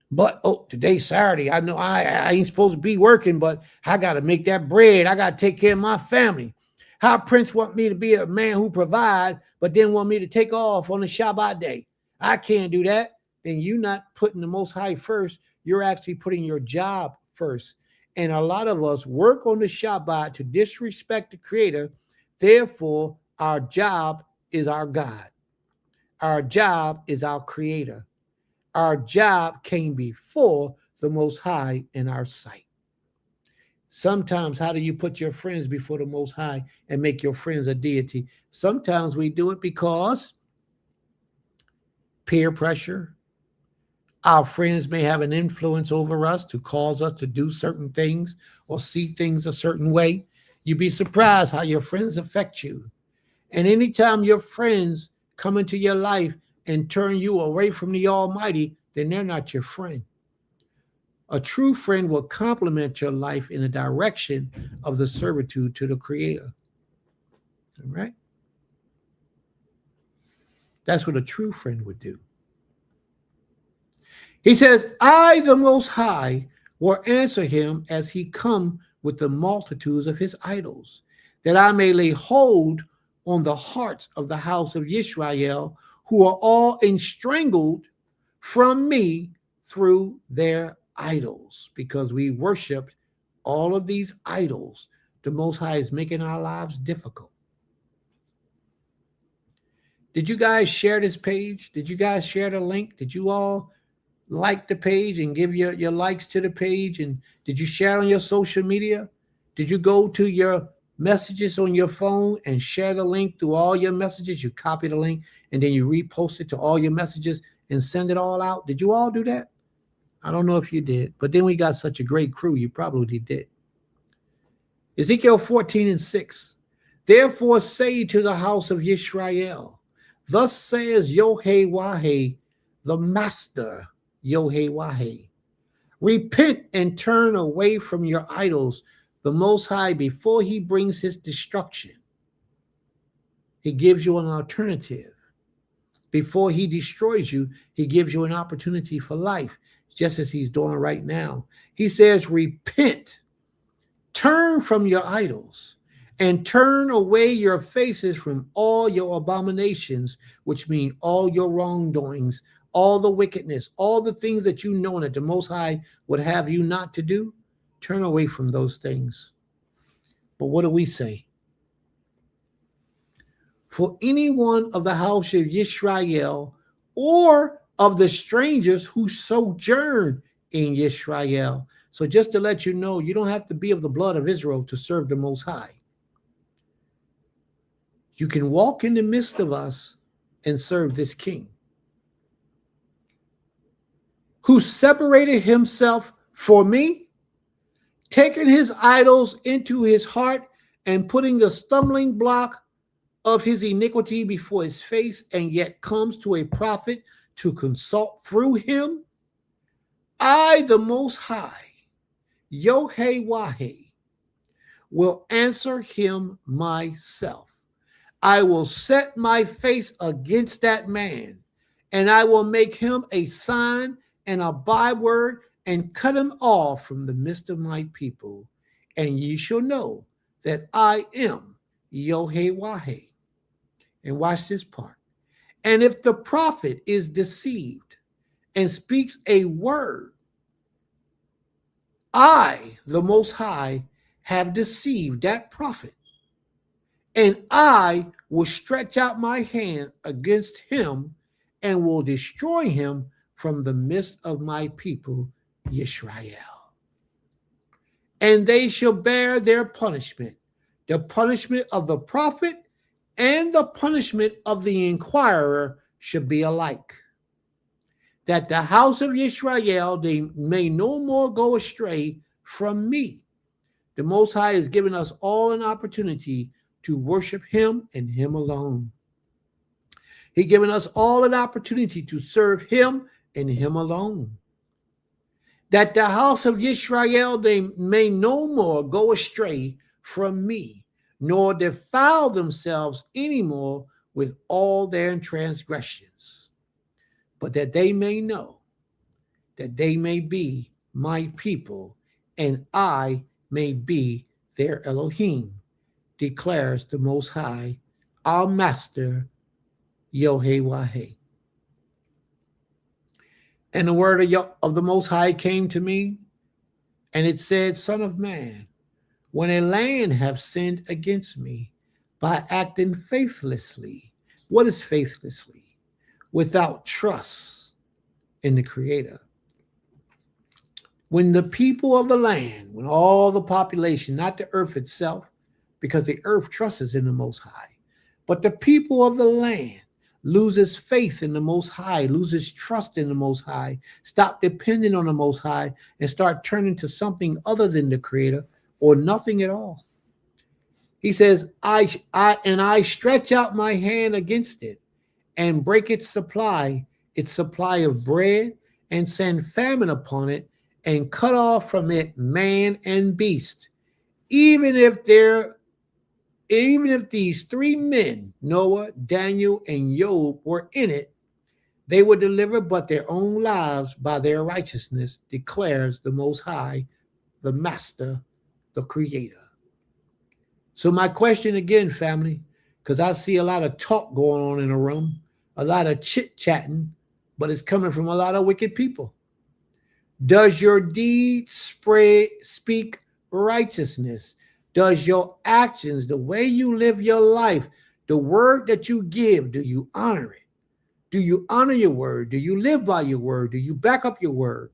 But, today's Saturday. I know I ain't supposed to be working, but I got to make that bread. I got to take care of my family. How Prince want me to be a man who provide, but then want me to take off on the Shabbat day. I can't do that. Then you're not putting the Most High first. You're actually putting your job first. And a lot of us work on the Shabbat to disrespect the Creator. Therefore, our job is our God. Our job is our Creator. Our job came before the Most High in our sight. Sometimes, how do you put your friends before the Most High and make your friends a deity? Sometimes we do it because peer pressure. Our friends may have an influence over us to cause us to do certain things or see things a certain way. You'd be surprised how your friends affect you. And anytime your friends come into your life and turn you away from the Almighty, then they're not your friend. A true friend will complement your life in the direction of the servitude to the Creator. All right? That's what a true friend would do. He says, I, the Most High, will answer him as he come with the multitudes of his idols, that I may lay hold on the hearts of the house of Yisrael, who are all estrangled from me through their idols. Because we worshiped all of these idols, the Most High is making our lives difficult. Did you guys share this page? Did you guys share the link? Did you all like the page and give your likes to the page? And did you share on your social media? Did you go to your messages on your phone and share the link through all your messages? You copy the link and then you repost it to all your messages and send it all out. Did you all do that? I don't know if you did, but then we got such a great crew, you probably did. Ezekiel 14:6. Therefore say to the house of Yisrael, thus says Yod-Heh-Wah-Heh, the master, Yod-Heh-Wah-Heh. Repent and turn away from your idols, the Most High, before he brings his destruction. He gives you an alternative. Before he destroys you, he gives you an opportunity for life, just as he's doing right now. He says, repent, turn from your idols, and turn away your faces from all your abominations, which mean all your wrongdoings, all the wickedness, all the things that you know that the Most High would have you not to do. Turn away from those things. But what do we say? For anyone of the house of Yisrael or of the strangers who sojourn in Yisrael. So just to let you know, you don't have to be of the blood of Israel to serve the Most High. You can walk in the midst of us and serve this King, who separated himself for me, taking his idols into his heart and putting the stumbling block of his iniquity before his face, and yet comes to a prophet to consult through him. I, the Most High, Yod-Heh-Wah-Heh, will answer him myself. I will set my face against that man, and I will make him a sign and a byword, and cut him off from the midst of my people. And ye shall know that I am Yod-Heh-Wah-Heh. And watch this part. And if the prophet is deceived and speaks a word, I, the Most High, have deceived that prophet, and I will stretch out my hand against him and will destroy him from the midst of my people, Yisrael. And they shall bear their punishment, the punishment of the prophet and the punishment of the inquirer should be alike, that the house of Yisrael, they may no more go astray from me. The Most High has given us all an opportunity to worship him and him alone. He's given us all an opportunity to serve him and him alone, that the house of Yisrael, they may no more go astray from me, nor defile themselves anymore with all their transgressions, but that they may know that they may be my people, and I may be their Elohim, declares the Most High, our Master, Yod-Heh-Wah-Heh. And the word of the Most High came to me, and it said, Son of man, when a land have sinned against me by acting faithlessly. What is faithlessly? Without trust in the Creator. When the people of the land, when all the population, not the earth itself, because the earth trusts in the Most High, but the people of the land loses faith in the Most High, loses trust in the Most High, stop depending on the Most High, and start turning to something other than the Creator, or nothing at all. He says, I stretch out my hand against it and break its supply of bread, and send famine upon it, and cut off from it man and beast. Even if these three men, Noah, Daniel, and Job, were in it, they would deliver but their own lives by their righteousness, declares the Most High, the Master, the Creator. So my question again, family, because I see a lot of talk going on in the room, a lot of chit-chatting, but it's coming from a lot of wicked people. Does your deeds speak righteousness? Does your actions, the way you live your life, the word that you give, do you honor it? Do you honor your word? Do you live by your word? Do you back up your word?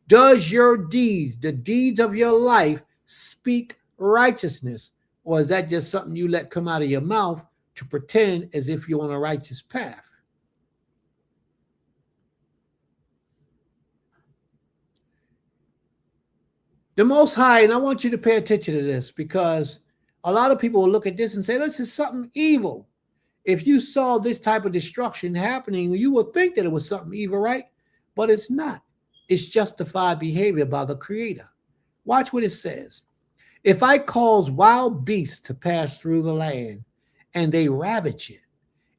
Does your deeds, the deeds of your life, speak righteousness? Or is that just something you let come out of your mouth to pretend as if you're on a righteous path? The Most High, and I want you to pay attention to this, because a lot of people will look at this and say, this is something evil. If you saw this type of destruction happening, you would think that it was something evil, right? But it's not. It's justified behavior by the Creator. Watch what it says. If I cause wild beasts to pass through the land, and they ravage it,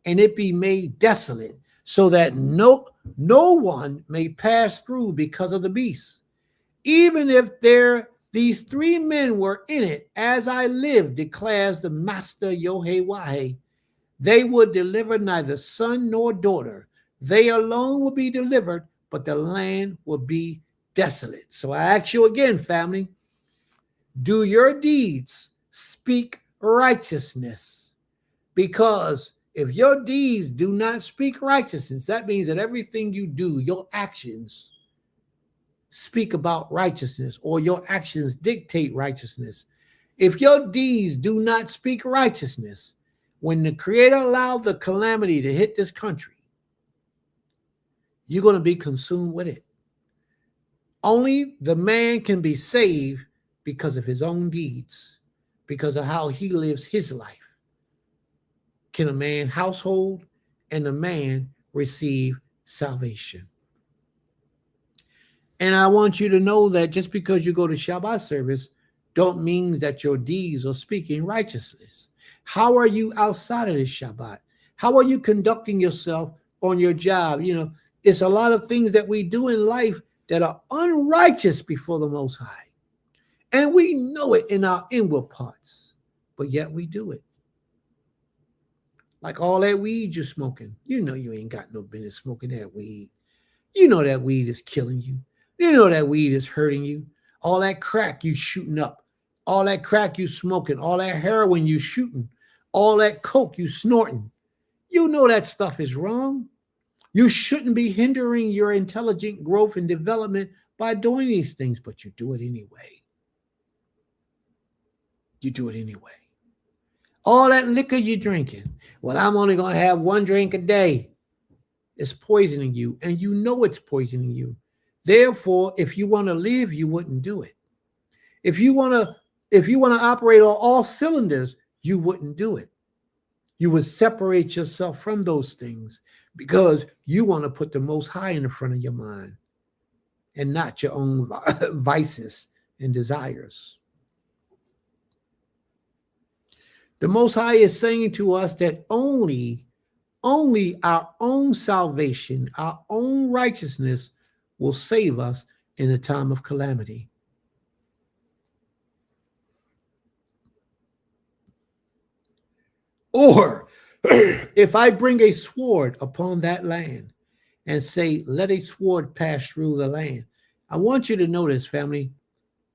and it be made desolate, so that no one may pass through because of the beasts, even if these 3 men were in it, as I live, declares the Master Yohei, they would deliver neither son nor daughter. They alone will be delivered, but the land will be desolate. So I ask you again, family, do your deeds speak righteousness? Because if your deeds do not speak righteousness, that means that everything you do, your actions, speak about righteousness, or your actions dictate righteousness. If your deeds do not speak righteousness, when the Creator allowed the calamity to hit this country, you're going to be consumed with it. Only the man can be saved because of his own deeds, because of how he lives his life. Can a man household and a man receive salvation? And I want you to know that just because you go to Shabbat service don't mean that your deeds are speaking righteousness. How are you outside of this Shabbat? How are you conducting yourself on your job? You know, it's a lot of things that we do in life that are unrighteous before the Most High. And we know it in our inward parts, but yet we do it. Like all that weed you're smoking. You know you ain't got no business smoking that weed. You know that weed is killing you. You know that weed is hurting you. All that crack you shooting up. All that crack you smoking. All that heroin you shooting. All that coke you snorting. You know that stuff is wrong. You shouldn't be hindering your intelligent growth and development by doing these things, but you do it anyway. You do it anyway. All that liquor you're drinking. Well, I'm only going to have 1 drink a day. It's poisoning you, and you know it's poisoning you. Therefore, if you want to live, you wouldn't do it. If you want to operate on all cylinders, you wouldn't do it. You would separate yourself from those things because you want to put the Most High in the front of your mind and not your own vices and desires. The Most High is saying to us that only our own salvation, our own righteousness will save us in a time of calamity. Or if I bring a sword upon that land and say, let a sword pass through the land. I want you to notice, family,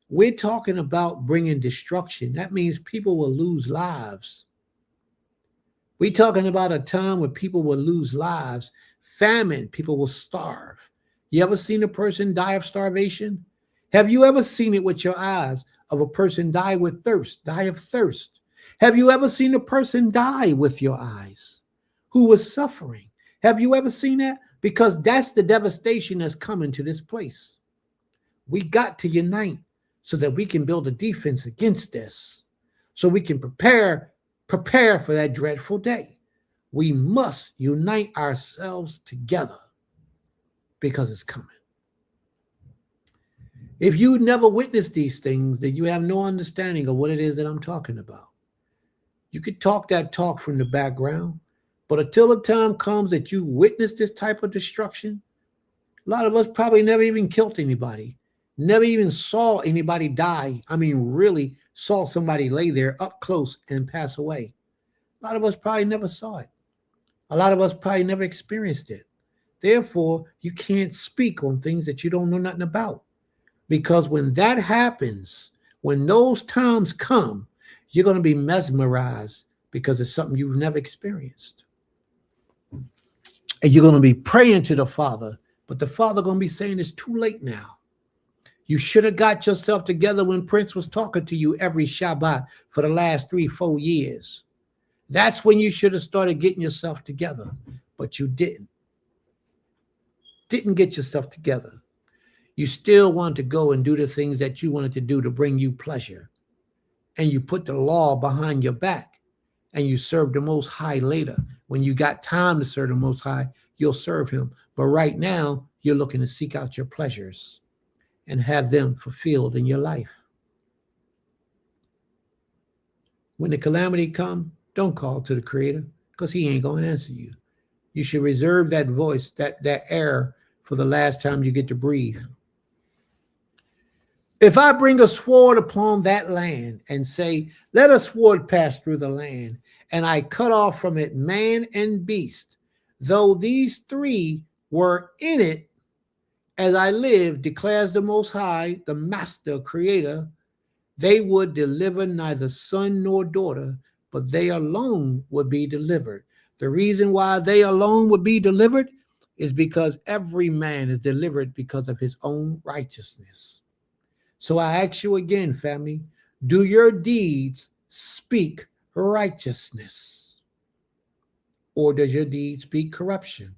we're talking about bringing destruction. That means people will lose lives. We're talking about a time where people will lose lives. Famine, people will starve. You ever seen a person die of starvation? Have you ever seen it with your eyes of a person die of thirst? Have you ever seen a person die with your eyes who was suffering? Have you ever seen that? Because that's the devastation that's coming to this place. We got to unite so that we can build a defense against this, so we can prepare for that dreadful day. We must unite ourselves together because it's coming. If you never witnessed these things, then you have no understanding of what it is that I'm talking about. You could talk that talk from the background, but until the time comes that you witness this type of destruction, a lot of us probably never even killed anybody, never even saw anybody die. I mean, really saw somebody lay there up close and pass away. A lot of us probably never saw it. A lot of us probably never experienced it. Therefore, you can't speak on things that you don't know nothing about. Because when that happens, when those times come, you're going to be mesmerized because it's something you've never experienced. And you're going to be praying to the Father, but the Father going to be saying it's too late now. You should have got yourself together when Prince was talking to you every Shabbat for the last 3-4 years. That's when you should have started getting yourself together, but you didn't. Didn't get yourself together. You still want to go and do the things that you wanted to do to bring you pleasure. And you put the law behind your back and you serve the Most High later. When you got time to serve the Most High, you'll serve him. But right now, you're looking to seek out your pleasures and have them fulfilled in your life. When the calamity comes, don't call to the Creator because he ain't going to answer you. You should reserve that voice, that air for the last time you get to breathe. If I bring a sword upon that land and say, let a sword pass through the land, and I cut off from it man and beast, though these three were in it, as I live, declares the Most High, the Master Creator, they would deliver neither son nor daughter, but they alone would be delivered. The reason why they alone would be delivered is because every man is delivered because of his own righteousness. So I ask you again, family, do your deeds speak righteousness? Or does your deeds speak corruption?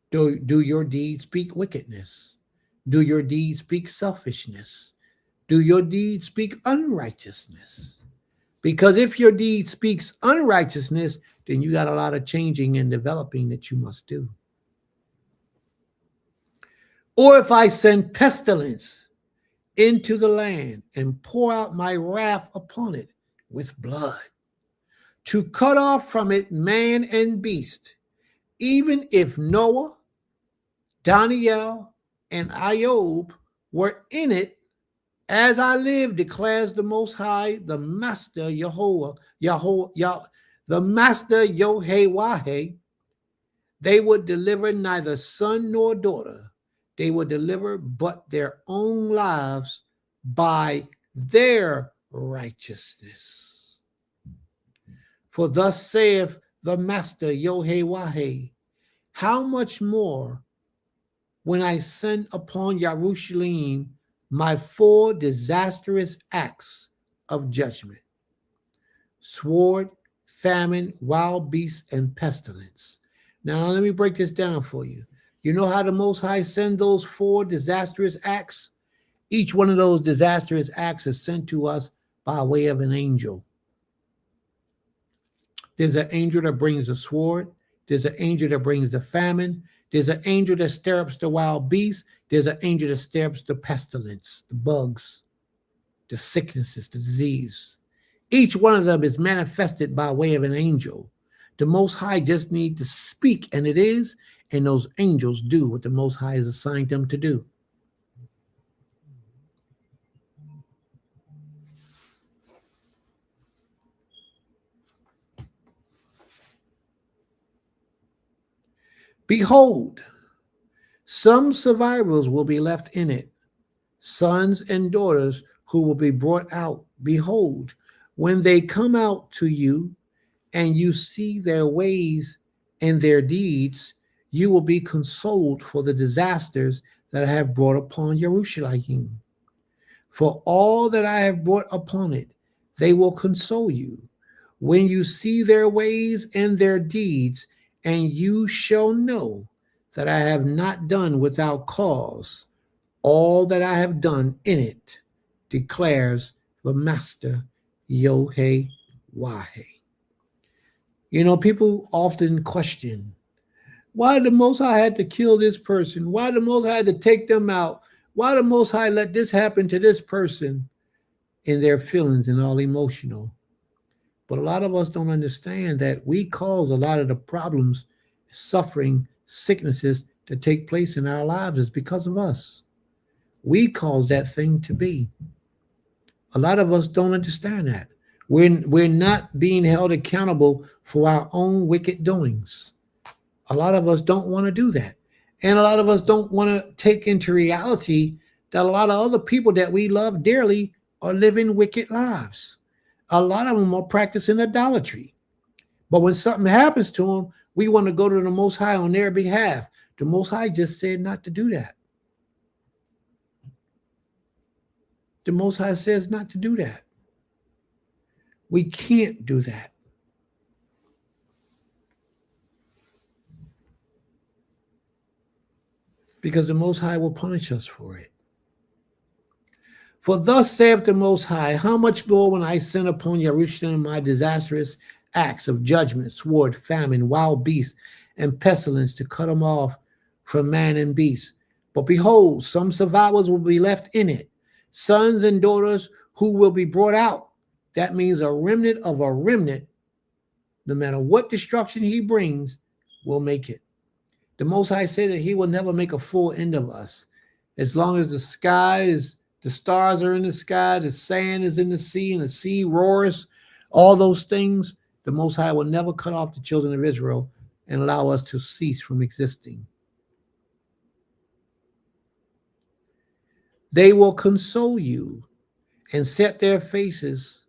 Do your deeds speak wickedness? Do your deeds speak selfishness? Do your deeds speak unrighteousness? Because if your deed speaks unrighteousness, then you got a lot of changing and developing that you must do. Or if I send pestilence into the land and pour out my wrath upon it with blood, to cut off from it man and beast, even if Noah, Daniel, and Iob were in it, as I live, declares the Most High, the Master the Master Yohei, they would deliver neither son nor daughter. They would deliver but their own lives by their righteousness. For thus saith the Master Yohei, how much more when I send upon Yerushalayim my 4 disastrous acts of judgment: sword, famine, wild beasts, and pestilence. Now, let me break this down for you. You know how the Most High send those 4 disastrous acts? Each one of those disastrous acts is sent to us by way of an angel. There's an angel that brings the sword. There's an angel that brings the famine. There's an angel that stirrups the wild beast. There's an angel that stirrups the pestilence, the bugs, the sicknesses, the disease. Each one of them is manifested by way of an angel. The Most High just need to speak, and it is, and those angels do what the Most High has assigned them to do. Behold, some survivors will be left in it, sons and daughters who will be brought out. Behold, when they come out to you and you see their ways and their deeds, you will be consoled for the disasters that I have brought upon Jerusalem. For all that I have brought upon it, they will console you. When you see their ways and their deeds, and you shall know that I have not done without cause all that I have done in it, declares the Master Yohei. You know, people often question, why the Most High had to kill this person? Why the Most High had to take them out? Why the Most High let this happen to this person? In their feelings and all emotional. But a lot of us don't understand that we cause a lot of the problems, suffering, sicknesses that take place in our lives is because of us. We cause that thing to be. A lot of us don't understand that. We're not being held accountable for our own wicked doings. A lot of us don't want to do that. And a lot of us don't want to take into reality that a lot of other people that we love dearly are living wicked lives. A lot of them are practicing idolatry. But when something happens to them, we want to go to the Most High on their behalf. The Most High just said not to do that. The Most High says not to do that. We can't do that. Because the Most High will punish us for it. For thus saith the Most High, how much more when I send upon Jerusalem my disastrous acts of judgment, sword, famine, wild beasts, and pestilence to cut them off from man and beast. But behold, some survivors will be left in it, sons and daughters who will be brought out. That means a remnant of a remnant, no matter what destruction he brings, will make it. The Most High said that he will never make a full end of us. As long as the stars are in the sky, the sand is in the sea, and the sea roars, all those things, the Most High will never cut off the children of Israel and allow us to cease from existing. They will console you and set their faces,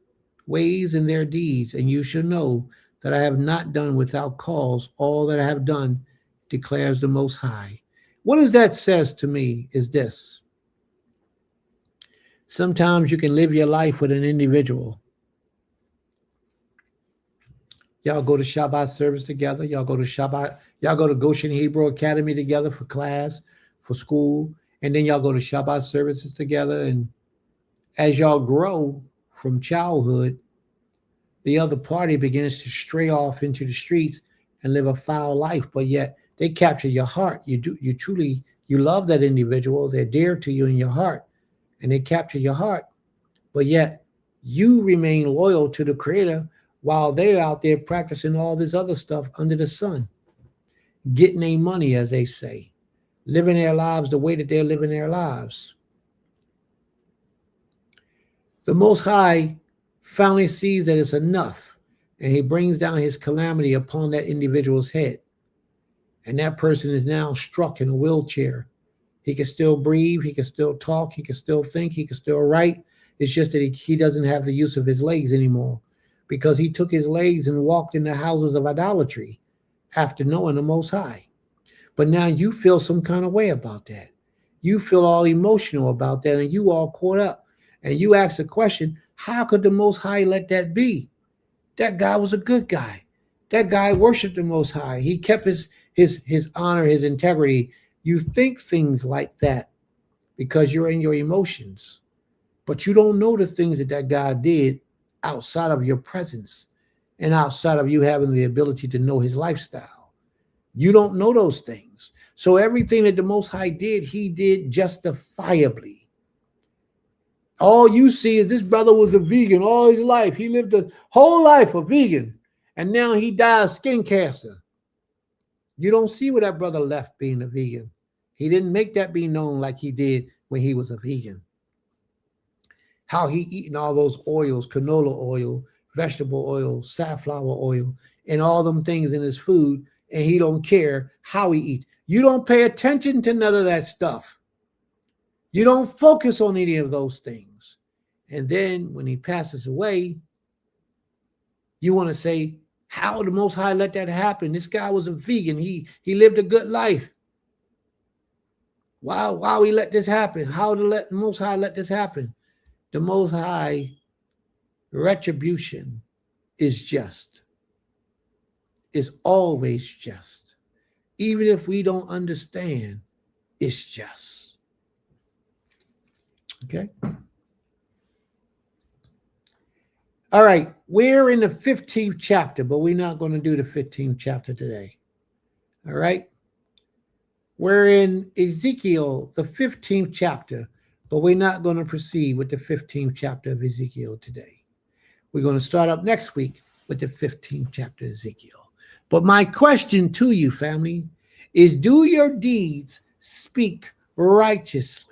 ways, and their deeds, and you shall know that I have not done without cause all that I have done, declares the Most High. What does that says to me is this. Sometimes you can live your life with an individual. Y'all go to Shabbat service together. Y'all go to Goshen Hebrew Academy together for class, for school. And then y'all go to Shabbat services together. And as y'all grow from childhood, the other party begins to stray off into the streets and live a foul life. But yet they capture your heart. You love that individual. They're dear to you in your heart. And they capture your heart. But yet you remain loyal to the Creator while they're out there practicing all this other stuff under the sun, getting their money, as they say, living their lives the way that they're living their lives. The Most High finally sees that it's enough, and he brings down his calamity upon that individual's head. And that person is now struck in a wheelchair. He can still breathe, he can still talk, he can still think, he can still write. It's just that he doesn't have the use of his legs anymore, because he took his legs and walked in the houses of idolatry after knowing the Most High. But now you feel some kind of way about that. You feel all emotional about that, and you all caught up. And you ask the question, how could the Most High let that be? That guy was a good guy. That guy worshiped the Most High. He kept his honor, his integrity. You think things like that because you're in your emotions. But you don't know the things that guy did outside of your presence and outside of you having the ability to know his lifestyle. You don't know those things. So everything that the Most High did, he did justifiably. All you see is this brother was a vegan all his life. He lived a whole life a vegan, and now he died of skin cancer. You don't see where that brother left being a vegan. He didn't make that be known like he did when he was a vegan. How he eating all those oils, canola oil, vegetable oil, safflower oil, and all them things in his food, and he don't care how he eats. You don't pay attention to none of that stuff. You don't focus on any of those things. And then when he passes away, you want to say, how the Most High let that happen? This guy was a vegan. He lived a good life. Why he let this happen? How the Most High let this happen? The Most High retribution is just. It's always just. Even if we don't understand, it's just. Okay? All right, we're in the 15th chapter, but we're not going to do the 15th chapter today. All right? We're in Ezekiel, the 15th chapter, but we're not going to proceed with the 15th chapter of Ezekiel today. We're going to start up next week with the 15th chapter of Ezekiel. But my question to you, family, is do your deeds speak righteously?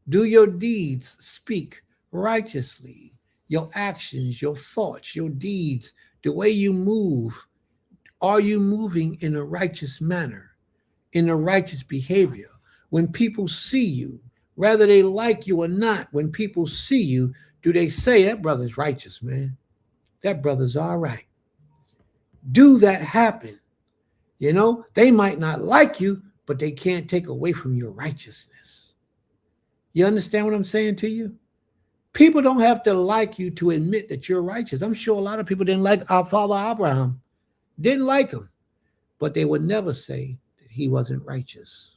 Do your deeds speak righteously? Your actions, your thoughts, your deeds, the way you move, are you moving in a righteous manner, in a righteous behavior? When people see you, whether they like you or not, when people see you, do they say that brother's righteous, man? That brother's all right. Do that happen? You know, they might not like you, but they can't take away from your righteousness. You understand what I'm saying to you? People don't have to like you to admit that you're righteous. I'm sure a lot of people didn't like our father Abraham, didn't like him, but they would never say that he wasn't righteous.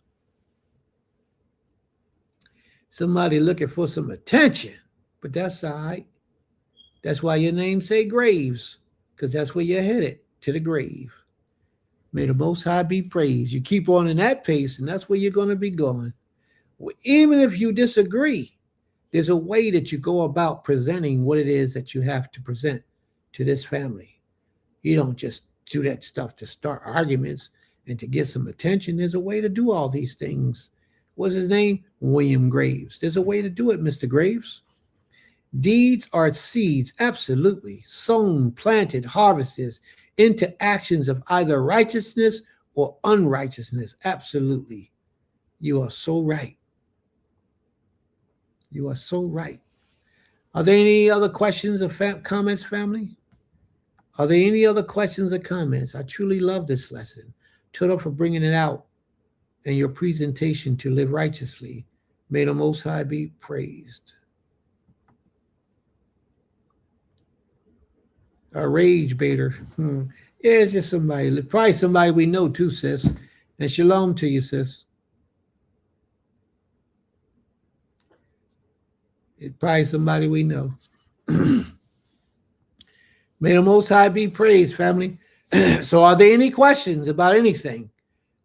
Somebody looking for some attention, but that's all right. That's why your name say Graves, because that's where you're headed, to the grave. May the Most High be praised. You keep on in that pace, and that's where you're going to be going. Well, even if you disagree, there's a way that you go about presenting what it is that you have to present to this family. You don't just do that stuff to start arguments and to get some attention. There's a way to do all these things. What's his name? William Graves. There's a way to do it, Mr. Graves. Deeds are seeds, absolutely, sown, planted, harvested into actions of either righteousness or unrighteousness. Absolutely. You are so right. You are so right. Are there any other questions or comments, family? Are there any other questions or comments? I truly love this lesson. Toto for bringing it out and your presentation to live righteously. May the Most High be praised. A rage baiter. Yeah, it's just somebody, probably somebody we know too, sis. And shalom to you, sis. It's probably somebody we know. May the Most High be praised, family. So are there any questions about anything?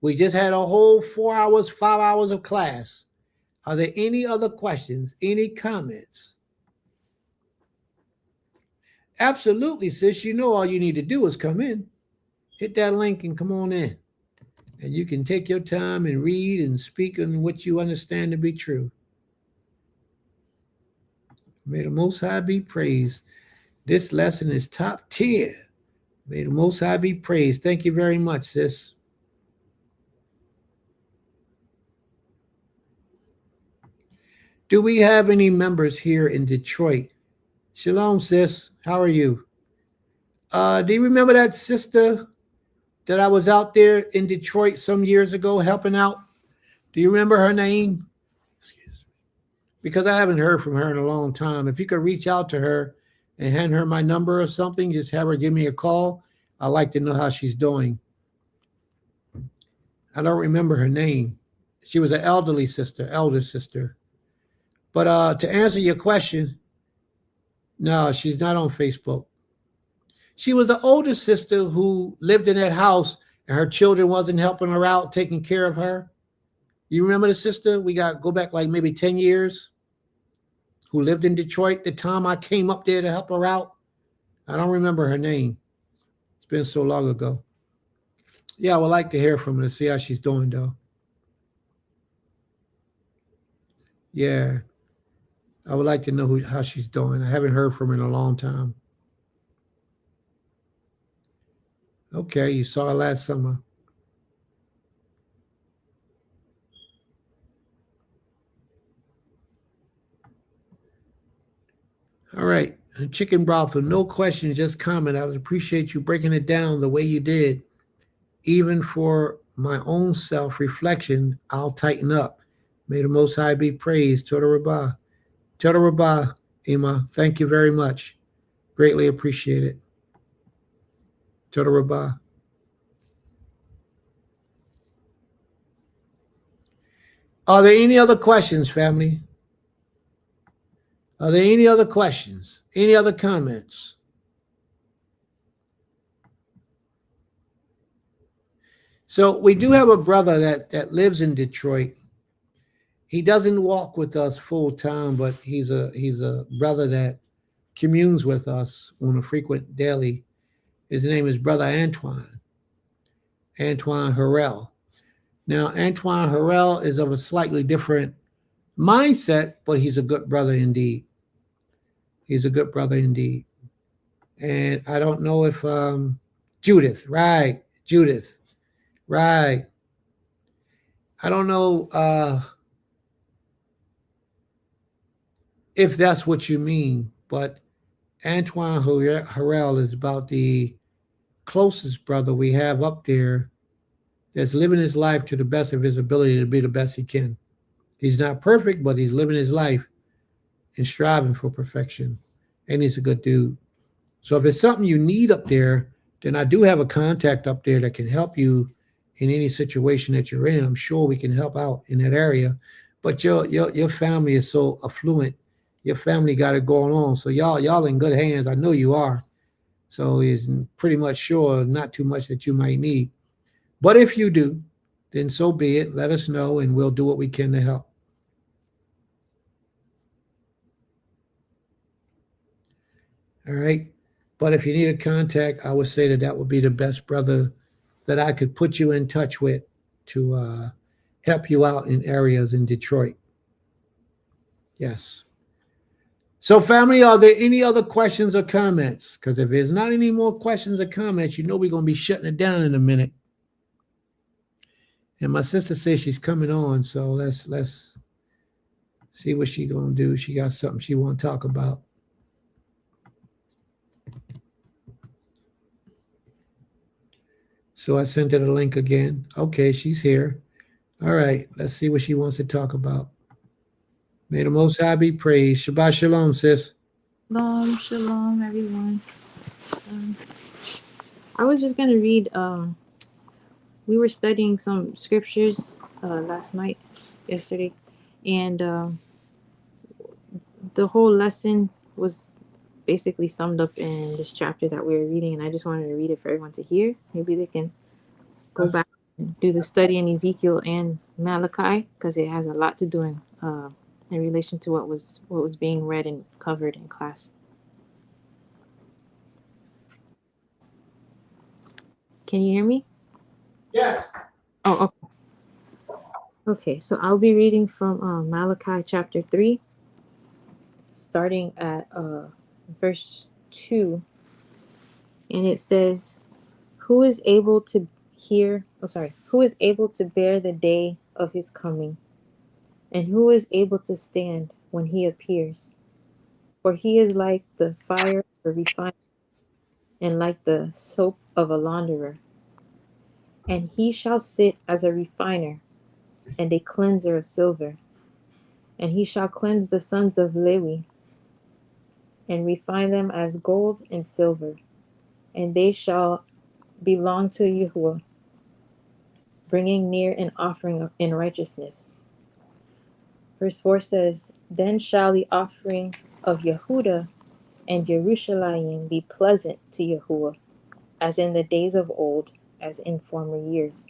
We just had a whole 4 hours, 5 hours of class. Are there any other questions, any comments? Absolutely, sis. You know all you need to do is come in. Hit that link and come on in. And you can take your time and read and speak on what you understand to be true. May the Most High be praised. This lesson is top tier. May the Most High be praised. Thank you very much, sis. Do we have any members here in Detroit? Shalom, sis. How are you? Do you remember that sister that I was out there in Detroit some years ago helping out? Do you remember her name? Because I haven't heard from her in a long time. If you could reach out to her and hand her my number or something, just have her give me a call. I'd like to know how she's doing. I don't remember her name. She was an elder sister. But to answer your question, no, she's not on Facebook. She was the older sister who lived in that house and her children wasn't helping her out, taking care of her. You remember the sister? We go back like maybe 10 years, who lived in Detroit the time I came up there to help her out. I don't remember her name. It's been so long ago. Yeah, I would like to hear from her to see how she's doing, though. Yeah, I would like to know how she's doing. I haven't heard from her in a long time. Okay, you saw her last summer. All right, chicken broth with no questions, just comment. I would appreciate you breaking it down the way you did. Even for my own self-reflection, I'll tighten up. May the Most High be praised. Toda Rabbah. Toda Rabbah, Ima. Thank you very much. Greatly appreciate it. Toda Rabbah. Are there any other questions, family? Are there any other questions? Any other comments? So we do have a brother that lives in Detroit. He doesn't walk with us full time, but he's a brother that communes with us on a frequent daily. His name is Brother Antoine Harrell. Now, Antoine Harrell is of a slightly different mindset, but he's a good brother indeed. He's a good brother indeed. And I don't know if Judith, right? I don't know if that's what you mean, but Antoine Harrell is about the closest brother we have up there that's living his life to the best of his ability to be the best he can. He's not perfect, but he's living his life and striving for perfection. And he's a good dude. So if it's something you need up there, then I do have a contact up there that can help you in any situation that you're in. I'm sure we can help out in that area. But your family is so affluent. Your family got it going on. So y'all in good hands. I know you are. So it's pretty much sure not too much that you might need. But if you do, then so be it. Let us know and we'll do what we can to help. All right. But if you need a contact, I would say that would be the best brother that I could put you in touch with to help you out in areas in Detroit. Yes. So, family, are there any other questions or comments? Because if there's not any more questions or comments, you know we're going to be shutting it down in a minute. And my sister says she's coming on, so let's see what she's going to do. She got something she want to talk about. So I sent her the link again. Okay, she's here. All right, let's see what she wants to talk about. May the Most High be praised. Shabbat shalom, sis. Shalom, everyone. I was just going to read, we were studying some scriptures yesterday, and the whole lesson was basically summed up in this chapter that we were reading, and I just wanted to read it for everyone to hear. Maybe they can go back and do the study in Ezekiel and Malachi, because it has a lot to do in relation to what was being read and covered in class. Can you hear me? Yes. Oh, okay. Okay, so I'll be reading from Malachi chapter 3, starting at verse 2. And it says, who is able to bear the day of his coming? And who is able to stand when he appears? For he is like the fire of a refiner, and like the soap of a launderer. And he shall sit as a refiner and a cleanser of silver. And he shall cleanse the sons of Levi, and refine them as gold and silver. And they shall belong to Yahuwah, bringing near an offering in righteousness. Verse 4 says, then shall the offering of Yehuda and Jerusalem be pleasant to Yahuwah, as in the days of old, as in former years.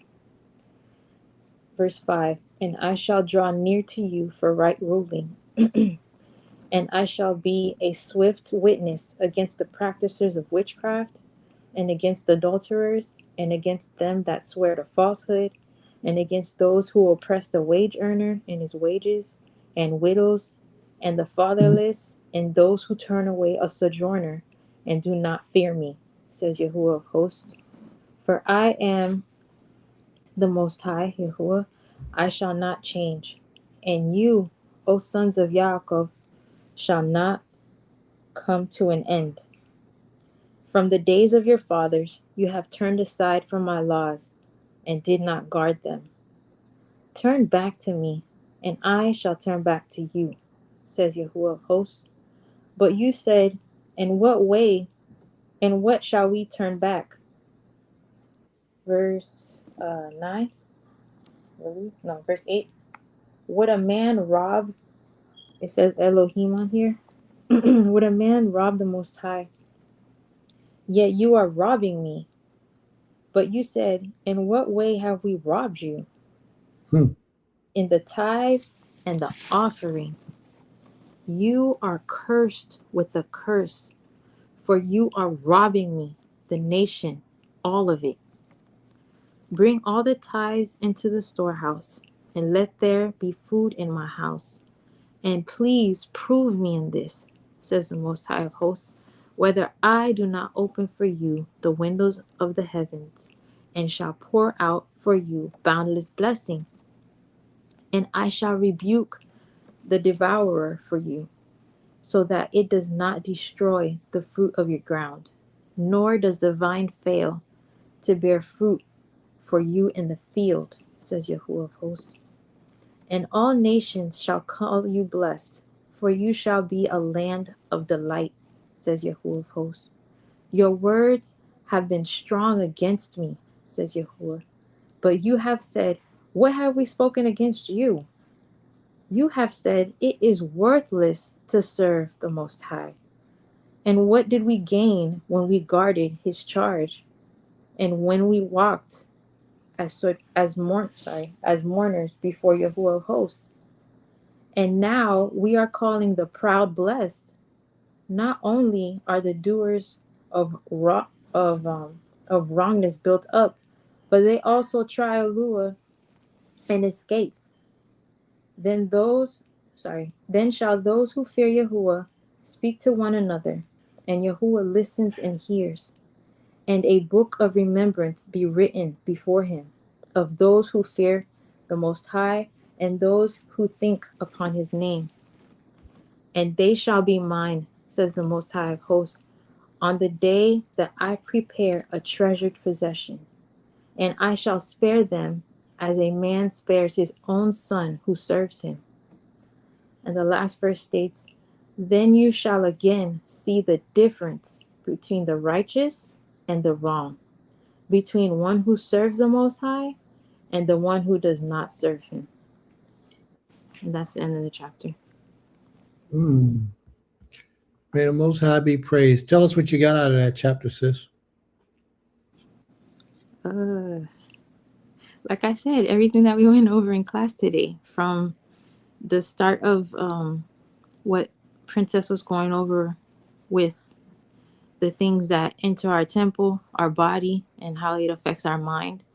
Verse 5, and I shall draw near to you for right ruling, and I shall be a swift witness against the practicers of witchcraft, and against adulterers, and against them that swear to falsehood, and against those who oppress the wage earner in his wages, and widows, and the fatherless, and those who turn away a sojourner, and do not fear me, says Yahuwah of hosts. For I am the Most High, Yahuwah, I shall not change. And you, O sons of Yaakov, shall not come to an end. From the days of your fathers, you have turned aside from my laws, and did not guard them. Turn back to me, and I shall turn back to you, says Yahuwah of hosts. But you said, in what way, and what shall we turn back? Verse 9? No, verse 8. Would a man rob, it says Elohim on here, would a man rob the Most High? Yet you are robbing me. But you said, in what way have we robbed you? In the tithe and the offering. You are cursed with a curse, for you are robbing me, the nation, all of it. Bring all the tithes into the storehouse, and let there be food in my house. And please prove me in this, says the Most High of hosts, whether I do not open for you the windows of the heavens, and shall pour out for you boundless blessing. And I shall rebuke the devourer for you, so that it does not destroy the fruit of your ground, nor does the vine fail to bear fruit for you in the field, says Yahuwah of hosts. And all nations shall call you blessed, for you shall be a land of delight, says Yahuwah of hosts. Your words have been strong against me, says Yahuwah. But you have said, what have we spoken against you? You have said, it is worthless to serve the Most High. And what did we gain when we guarded his charge? And when we walked as mourners before Yahuwah of hosts? And now we are calling the proud blessed. Not only are the doers of wrongness built up, but they also try Alua and escape. Then shall those who fear Yahuwah speak to one another, and Yahuwah listens and hears, and a book of remembrance be written before him of those who fear the Most High and those who think upon his name. And they shall be mine, says the Most High of hosts, on the day that I prepare a treasured possession, and I shall spare them as a man spares his own son who serves him. And the last verse states, then you shall again see the difference between the righteous and the wrong, between one who serves the Most High and the one who does not serve him. And that's the end of the chapter. May the Most High be praised. Tell us what you got out of that chapter, sis. Like I said, everything that we went over in class today, from the start of what Princess was going over with the things that enter our temple, our body, and how it affects our mind,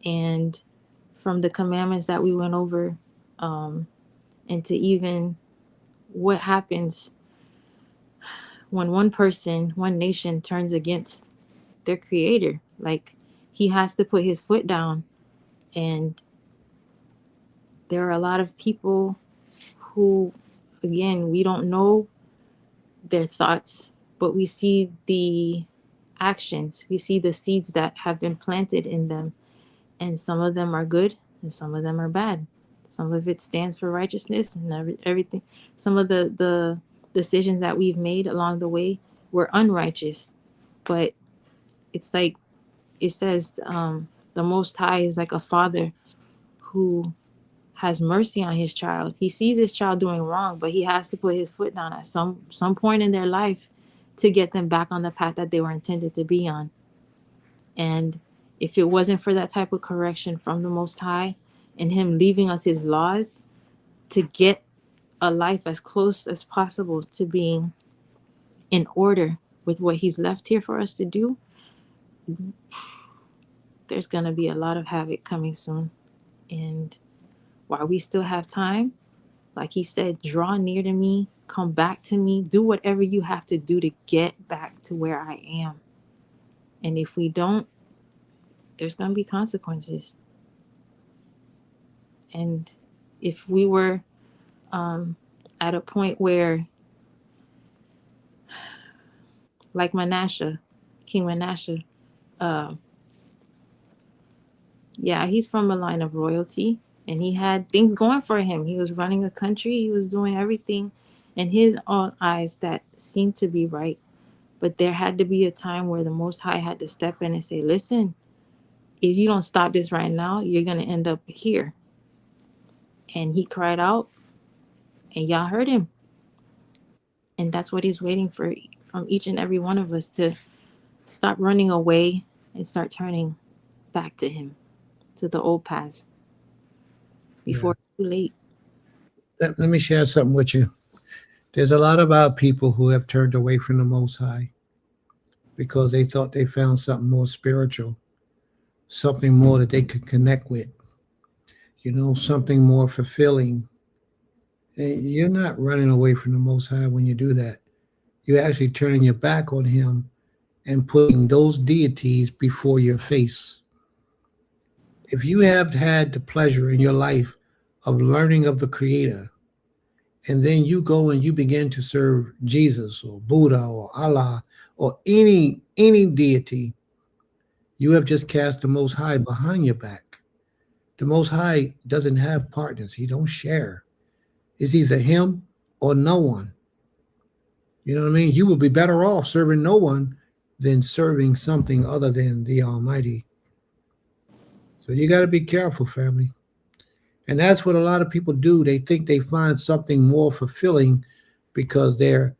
and from the commandments that we went over, and to even what happens when one nation turns against their creator. Like, he has to put his foot down. And there are a lot of people who, again, we don't know their thoughts, but we see the actions. We see the seeds that have been planted in them. And some of them are good and some of them are bad. Some of it stands for righteousness and everything. Some of the decisions that we've made along the way were unrighteous. But it's like it says, the Most High is like a father who has mercy on his child. He sees his child doing wrong, but he has to put his foot down at some point in their life to get them back on the path that they were intended to be on. And if it wasn't for that type of correction from the Most High and him leaving us his laws to get a life as close as possible to being in order with what he's left here for us to do, there's going to be a lot of havoc coming soon. And while we still have time, like he said, draw near to me, come back to me, do whatever you have to do to get back to where I am. And if we don't, there's going to be consequences. And if we were at a point where, like Manasseh, King Manasseh, he's from a line of royalty, and he had things going for him. He was running a country. He was doing everything in his own eyes that seemed to be right. But there had to be a time where the Most High had to step in and say, listen, if you don't stop this right now, you're going to end up here. And he cried out, and y'all heard him. And that's what he's waiting for from each and every one of us, to stop running away and start turning back to him, to the old paths, before it's too late. Let me share something with you. There's a lot of our people who have turned away from the Most High because they thought they found something more spiritual, something more that they could connect with, something more fulfilling. And you're not running away from the Most High when you do that. You're actually turning your back on him and putting those deities before your face. If you have had the pleasure in your life of learning of the Creator and then you go and you begin to serve Jesus or Buddha or Allah or any deity, you have just cast the Most High behind your back. The Most High doesn't have partners. He don't share. It's either him or no one. You know what I mean? You will be better off serving no one than serving something other than the Almighty. So you got to be careful, family. And that's what a lot of people do. They think they find something more fulfilling because their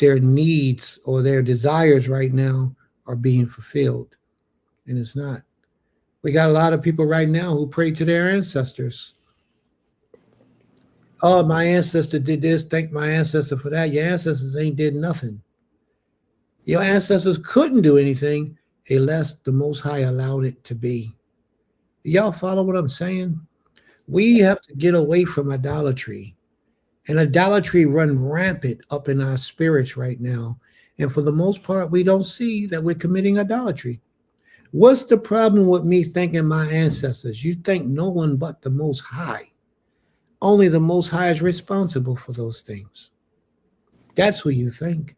needs or their desires right now are being fulfilled. And it's not. We got a lot of people right now who pray to their ancestors. Oh, my ancestor did this. Thank my ancestor for that. Your ancestors ain't did nothing. Your ancestors couldn't do anything unless the Most High allowed it to be. Do y'all follow what I'm saying? We have to get away from idolatry. And idolatry run rampant up in our spirits right now. And for the most part, we don't see that we're committing idolatry. What's the problem with me thanking my ancestors? You thank no one but the Most High. Only the Most High is responsible for those things. That's who you think.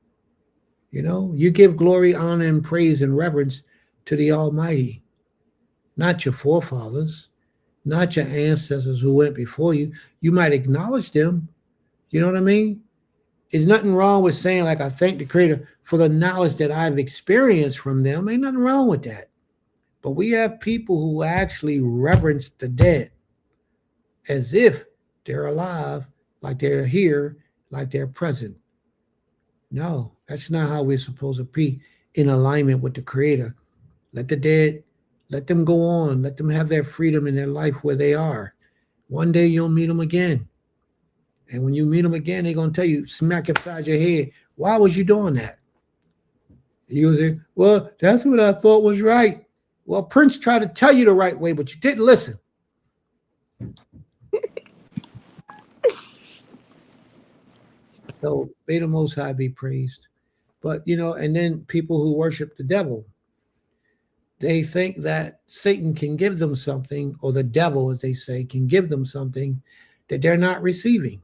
You know, you give glory, honor, and praise and reverence to the Almighty, not your forefathers, not your ancestors who went before you. You might acknowledge them. You know what I mean? There's nothing wrong with saying, like, I thank the Creator for the knowledge that I've experienced from them. Ain't nothing wrong with that. But we have people who actually reverence the dead as if they're alive, like they're here, like they're present. No, that's not how we're supposed to be in alignment with the Creator. Let the dead, let them go on. Let them have their freedom in their life where they are. One day you'll meet them again. And when you meet them again, they're going to tell you, smack upside your head, why was you doing that? You say, well, that's what I thought was right. Well, Prince tried to tell you the right way, but you didn't listen. So may the Most High be praised. But, you know, and then people who worship the devil, they think that Satan can give them something, or the devil, as they say, can give them something that they're not receiving.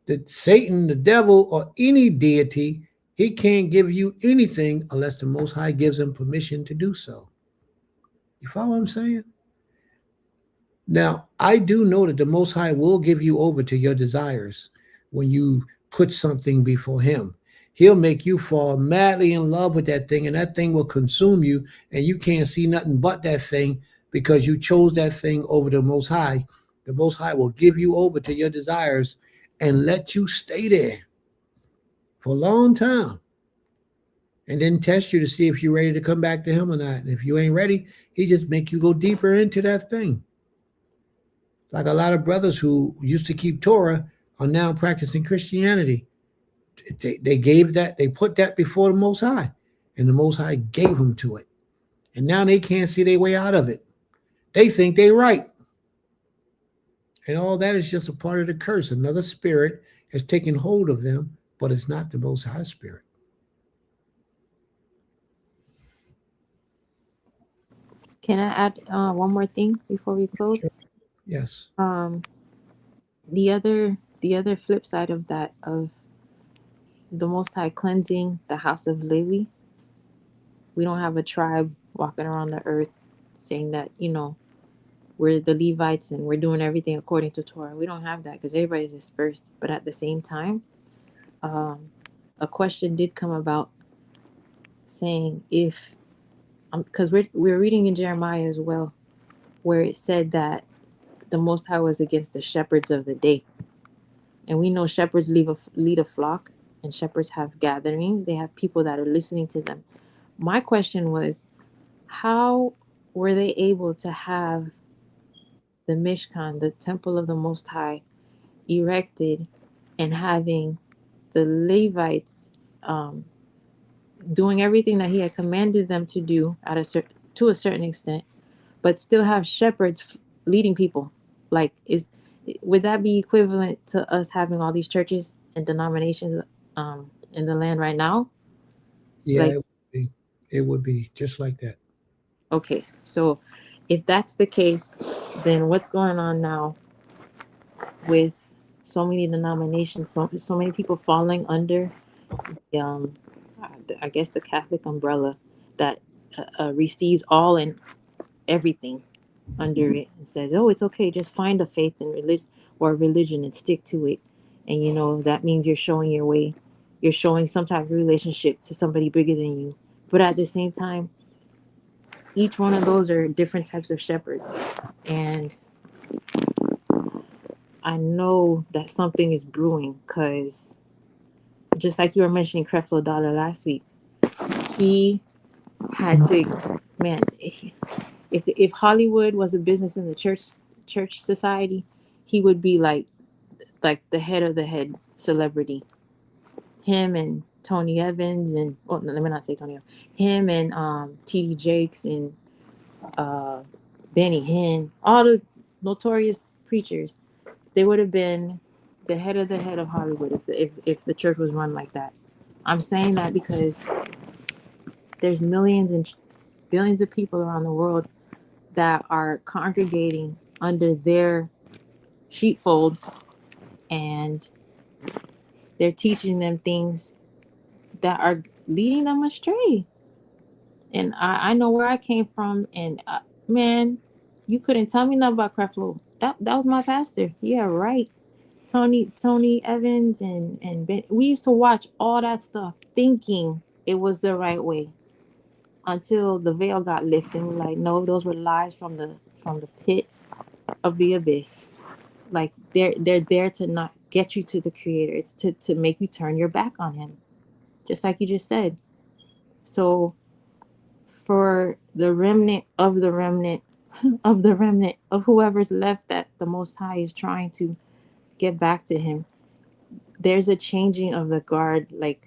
That Satan, the devil, or any deity, he can't give you anything unless the Most High gives him permission to do so. You follow what I'm saying? Now, I do know that the Most High will give you over to your desires when you put something before him. He'll make you fall madly in love with that thing, and that thing will consume you, and you can't see nothing but that thing because you chose that thing over the Most High. The Most High will give you over to your desires and let you stay there for a long time, and then test you to see if you're ready to come back to him or not. And if you ain't ready, he just make you go deeper into that thing. Like a lot of brothers who used to keep Torah are now practicing Christianity. They put that before the Most High, and the Most High gave them to it. And now they can't see their way out of it. They think they're right. And all that is just a part of the curse. Another spirit has taken hold of them, but it's not the Most High Spirit. Can I add one more thing before we close? Sure. Yes. The other flip side of that, of the Most High cleansing the house of Levi, we don't have a tribe walking around the earth saying that, you know, we're the Levites and we're doing everything according to Torah. We don't have that because everybody's dispersed. But at the same time, a question did come about saying if, because we're reading in Jeremiah as well, where it said that the Most High was against the shepherds of the day. And we know shepherds lead a flock, and shepherds have gatherings. They have people that are listening to them. My question was, how were they able to have the Mishkan, the temple of the Most High, erected, and having the Levites doing everything that he had commanded them to do to a certain extent, but still have shepherds leading people? Like, would that be equivalent to us having all these churches and denominations in the land right now? Yeah, Like, it would be just like that. okay, so if that's the case, then what's going on now with so many denominations, so many people falling under um, I guess the Catholic umbrella that receives all and everything under it and says, "Oh, it's okay. Just find a faith and religion and stick to it." And that means you're showing your way. You're showing some type of relationship to somebody bigger than you. But at the same time, each one of those are different types of shepherds, and I know that something is brewing because just like you were mentioning Creflo Dollar last week, he had to, man, if Hollywood was a business in the church society, he would be like the head of the head celebrity. Him and Tony Evans and no, let me not say Tony Evans. Him and T.D. Jakes and Benny Hinn, all the notorious preachers, they would have been the head of Hollywood if the church was run like that. I'm saying that because there's millions and billions of people around the world that are congregating under their sheepfold, and they're teaching them things that are leading them astray. And I know where I came from, and man, you couldn't tell me nothing about Creflo. That was my pastor. Yeah, right. Tony Evans and Ben. We used to watch all that stuff, thinking it was the right way, until the veil got lifted. And we're like, no, those were lies from the pit of the abyss. Like they're there to not get you to the Creator. It's to make you turn your back on Him, just like you just said. So for the remnant of the remnant of the remnant of whoever's left that the Most High is trying to get back to Him, there's a changing of the guard, like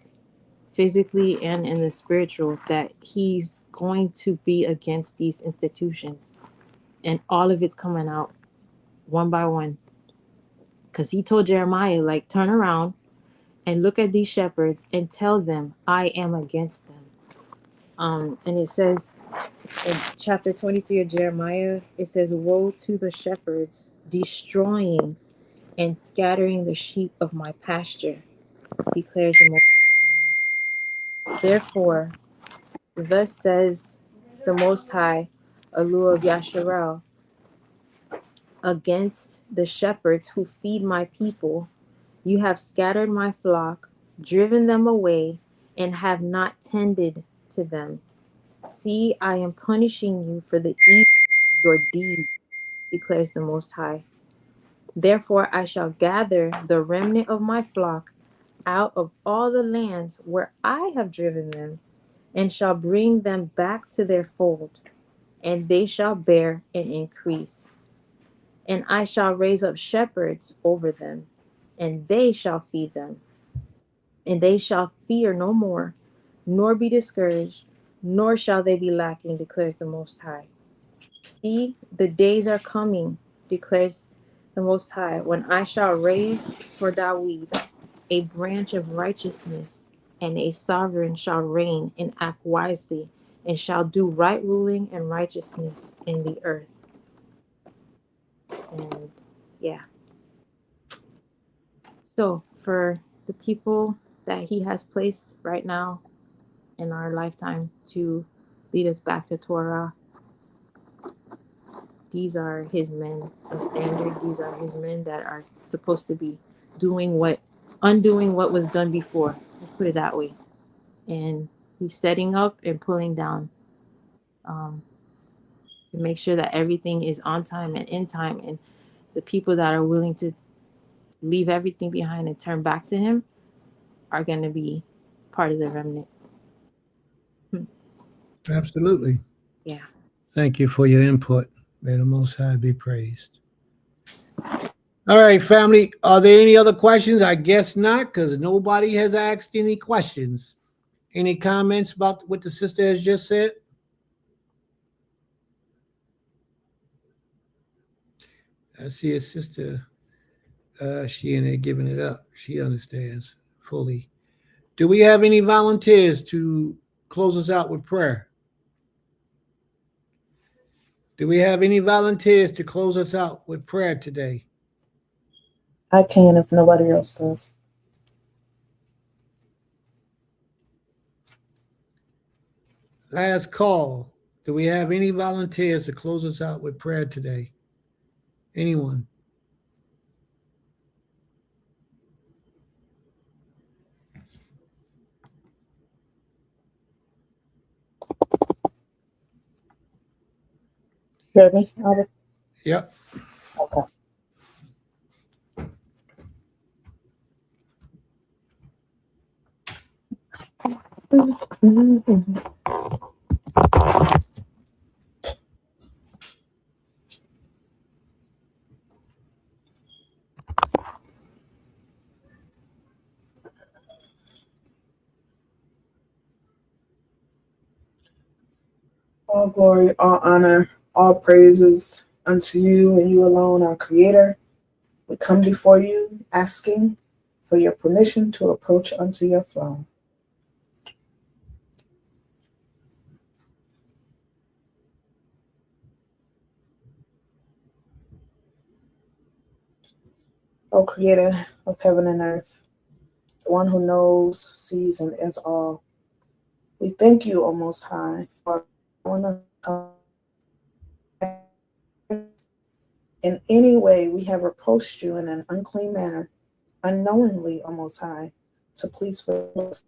physically and in the spiritual, that He's going to be against these institutions, and all of it's coming out one by one. Because He told Jeremiah, like, turn around and look at these shepherds and tell them I am against them. And it says in chapter 23 of Jeremiah, it says, woe to the shepherds, destroying and scattering the sheep of my pasture, declares the Most. Therefore, thus says the Most High, Elu of Yasharel, against the shepherds who feed my people, you have scattered my flock, driven them away, and have not tended to them. See, I am punishing you for the evil of your deeds, declares the Most High. Therefore I shall gather the remnant of my flock out of all the lands where I have driven them, and shall bring them back to their fold, and they shall bear and increase. And I shall raise up shepherds over them, and they shall feed them. And they shall fear no more, nor be discouraged, nor shall they be lacking, declares the Most High. See, the days are coming, declares the Most High, when I shall raise for Dawid a branch of righteousness, and a sovereign shall reign and act wisely, and shall do right ruling and righteousness in the earth. And yeah. So for the people that He has placed right now in our lifetime to lead us back to Torah, these are His men of standard. These are His men that are supposed to be undoing what was done before. Let's put it that way. And He's setting up and pulling down to make sure that everything is on time and in time. And the people that are willing to leave everything behind and turn back to Him are going to be part of the remnant. Absolutely. Yeah. Thank you for your input. May the Most High be praised. All right, family. Are there any other questions? I guess not, because nobody has asked any questions. Any comments about what the sister has just said? I see a sister. She in there giving it up. She understands fully. Do we have any volunteers to close us out with prayer? Do we have any volunteers to close us out with prayer today? I can if nobody else does. Last call. Do we have any volunteers to close us out with prayer today? Anyone? You heard me, Albert? Yep. Okay. All glory, all honor, all praises unto you and you alone, our Creator. We come before you asking for your permission to approach unto your throne. O Creator of heaven and earth, the one who knows, sees, and is all, we thank you, O Most High, for allowing us to come. In any way we have approached you in an unclean manner, unknowingly, O Most High, so please forgive us.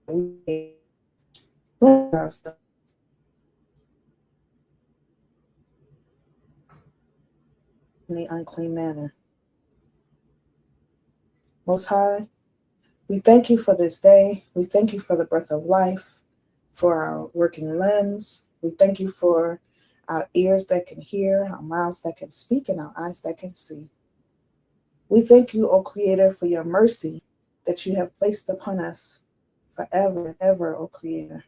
We cleanse ourselves in the unclean manner. Most High, we thank you for this day. We thank you for the breath of life, for our working limbs. We thank you for our ears that can hear, our mouths that can speak, and our eyes that can see. We thank you, O Creator, for your mercy that you have placed upon us forever and ever, O Creator.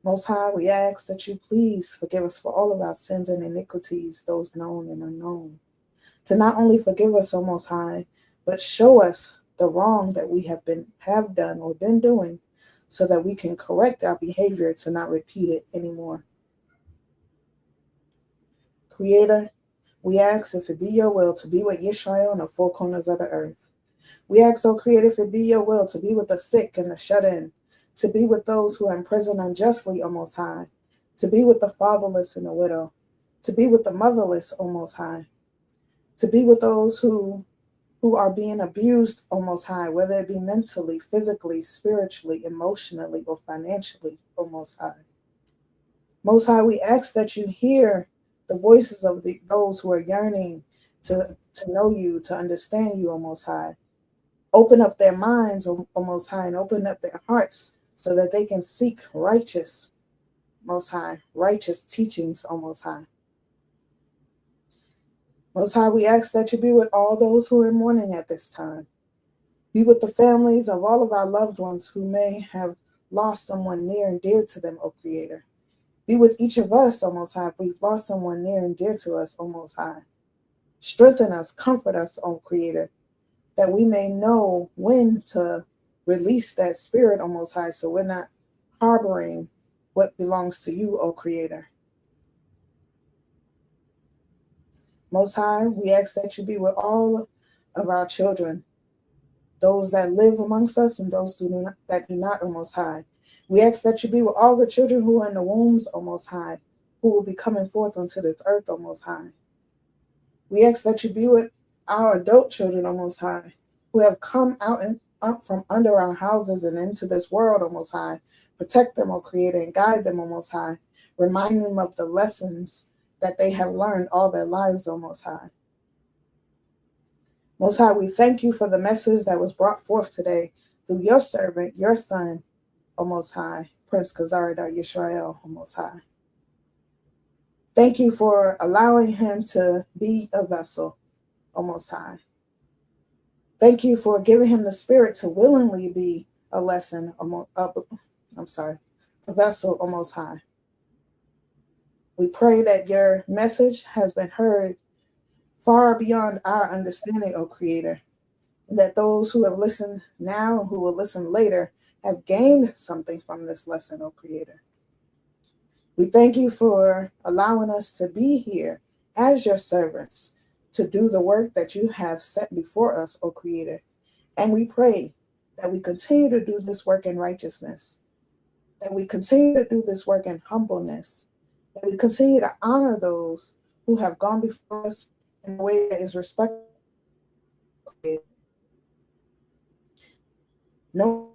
Most High, we ask that you please forgive us for all of our sins and iniquities, those known and unknown. To not only forgive us, O Most High, but show us the wrong that we have done or been doing, so that we can correct our behavior to not repeat it anymore. Creator, we ask if it be your will to be with Yisrael on the four corners of the earth. We ask, O Creator, if it be your will to be with the sick and the shut-in, to be with those who are in prison unjustly, O Most High, to be with the fatherless and the widow, to be with the motherless, O Most High, to be with those who are being abused, O Most High, whether it be mentally, physically, spiritually, emotionally, or financially, O Most High. Most High, we ask that you hear the voices of those who are yearning to know you, to understand you, O Most High. Open up their minds, O Most High, and open up their hearts so that they can seek righteous, Most High, righteous teachings, O Most High. Most High, we ask that you be with all those who are in mourning at this time. Be with the families of all of our loved ones who may have lost someone near and dear to them, O Creator. Be with each of us, O Most High, if we've lost someone near and dear to us, O Most High. Strengthen us, comfort us, O Creator, that we may know when to release that spirit, O Most High, so we're not harboring what belongs to you, O Creator. Most High, we ask that you be with all of our children, those that live amongst us and those that do not, O Most High. We ask that you be with all the children who are in the wombs, O Most High, who will be coming forth onto this earth, O Most High. We ask that you be with our adult children, O Most High, who have come out and up from under our houses and into this world, O Most High. Protect them, O Creator, and guide them, O Most High. Remind them of the lessons that they have learned all their lives, O Most High. Most High, we thank you for the message that was brought forth today through your servant, your son, O Most High, Prince Kazaridah Yisrael, O Most High. Thank you for allowing him to be a vessel, O Most High. Thank you for giving him the spirit to willingly be a vessel, O Most High. We pray that your message has been heard far beyond our understanding, O Creator, and that those who have listened now and who will listen later have gained something from this lesson, O Creator. We thank you for allowing us to be here as your servants, to do the work that you have set before us, O Creator. And we pray that we continue to do this work in righteousness, that we continue to do this work in humbleness, that we continue to honor those who have gone before us in a way that is respectful. No,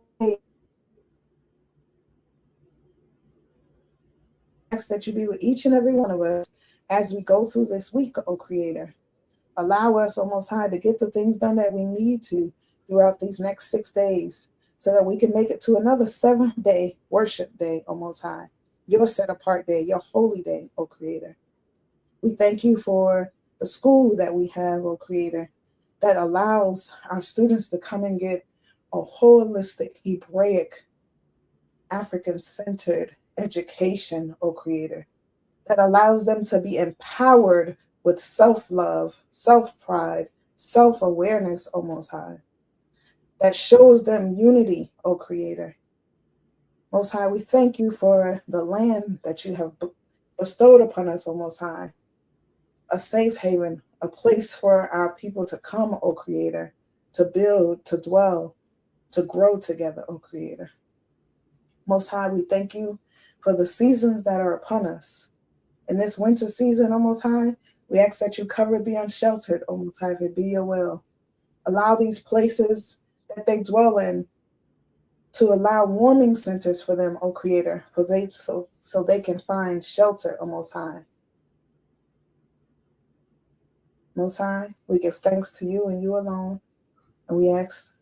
ask that you be with each and every one of us as we go through this week, O Creator. Allow us, O Most High, to get the things done that we need to throughout these next 6 days so that we can make it to another 7-day worship day, O Most High, your set apart day, your holy day, O Creator. We thank you for the school that we have, O Creator, that allows our students to come and get a holistic, Hebraic, African-centered education, O Creator, that allows them to be empowered with self-love, self-pride, self-awareness, O Most High, that shows them unity, O Creator. Most High, we thank you for the land that you have bestowed upon us, O Most High, a safe haven, a place for our people to come, O Creator, to build, to dwell, to grow together, O Creator. Most High, we thank you for the seasons that are upon us. In this winter season, O Most High, we ask that you cover the unsheltered, O Most High, if it be your will. Allow these places that they dwell in to allow warming centers for them, O Creator, so they can find shelter, O Most High. Most High, we give thanks to you and you alone, and we ask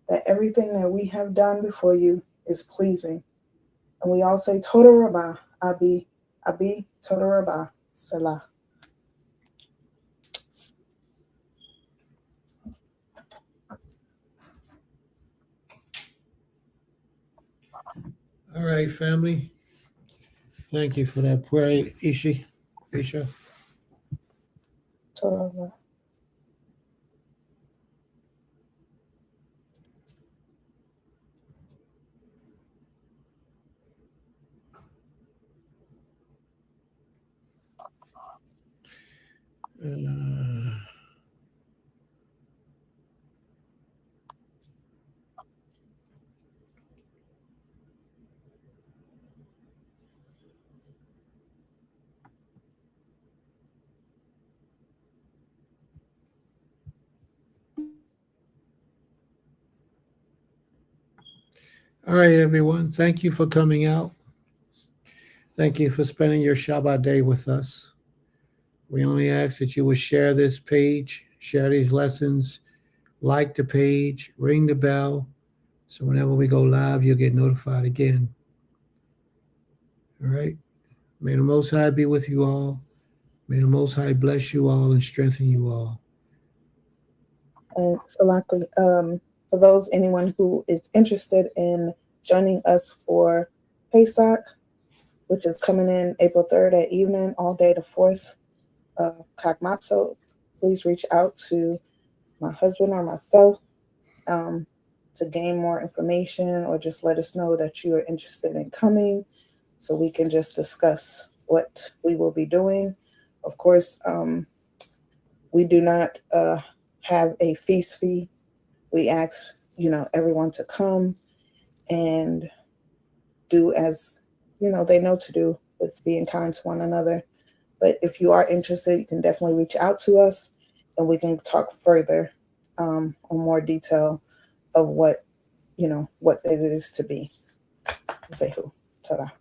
that everything that we have done before you is pleasing. And we all say, Toda Rabbah, Abi, Toda Rabbah, Selah. All right, family. Thank you for that prayer, Isha. Toda Rabbah. All right, everyone. Thank you for coming out. Thank you for spending your Shabbat day with us. We only ask that you would share this page, share these lessons, like the page, ring the bell, so whenever we go live, you'll get notified again. All right. May the Most High be with you all. May the Most High bless you all and strengthen you all. Salakli, for anyone who is interested in joining us for Pesach, which is coming in April 3rd at evening, all day the 4th, Kakmatso, please reach out to my husband or myself to gain more information, or just let us know that you are interested in coming so we can just discuss what we will be doing. Of course, we do not have a feast fee. We ask, everyone to come and do as, they know to do with being kind to one another. But if you are interested, you can definitely reach out to us and we can talk further on more detail of what it is to be. Zehu. Torah.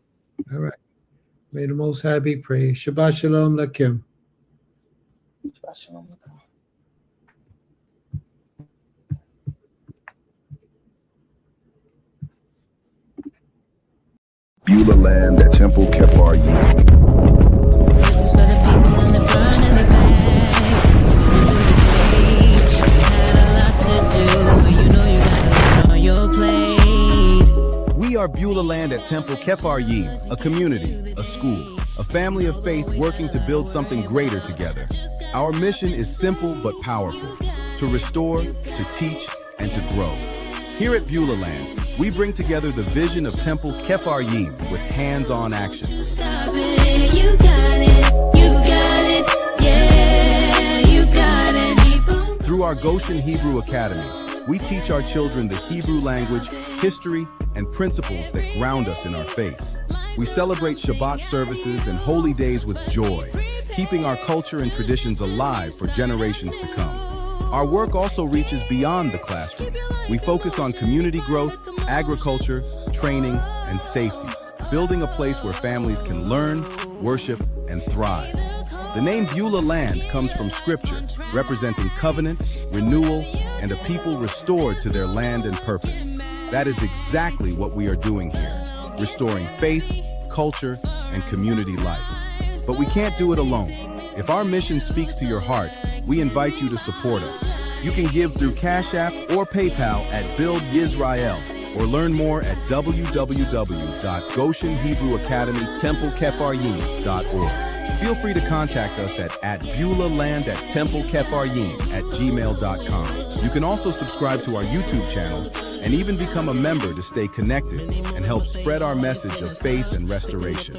All right. May the Most High be praised. Shabbat Shalom Lakim. Shabbat Shalom Lakim. Beulah land at Temple Kefar Yim. This is for the people in the front and the back. You had a lot to do. You know you got a lot on your plate. We are Beulah land at Temple Kefar Yim, a community, a school, a family of faith working to build something greater together. Our mission is simple but powerful: to restore, to teach, and to grow. Here at Beulah land, we bring together the vision of Temple Kefar Yim with hands-on action. Stop it, you got it, yeah, you got Through our Goshen Hebrew Academy, we teach our children the Hebrew language, history, and principles that ground us in our faith. We celebrate Shabbat services and holy days with joy, keeping our culture and traditions alive for generations to come. Our work also reaches beyond the classroom. We focus on community growth, agriculture, training, and safety, building a place where families can learn, worship, and thrive. The name Beulah Land comes from scripture, representing covenant, renewal, and a people restored to their land and purpose. That is exactly what we are doing here, restoring faith, culture, and community life. But we can't do it alone. If our mission speaks to your heart, we invite you to support us. You can give through Cash App or PayPal at Build Yisrael, or learn more at www.GoshenHebrewAcademyTempleKepharYim.org. Feel free to contact us at BeulahLand@TempleKepharYim@gmail.com. You can also subscribe to our YouTube channel and even become a member to stay connected and help spread our message of faith and restoration.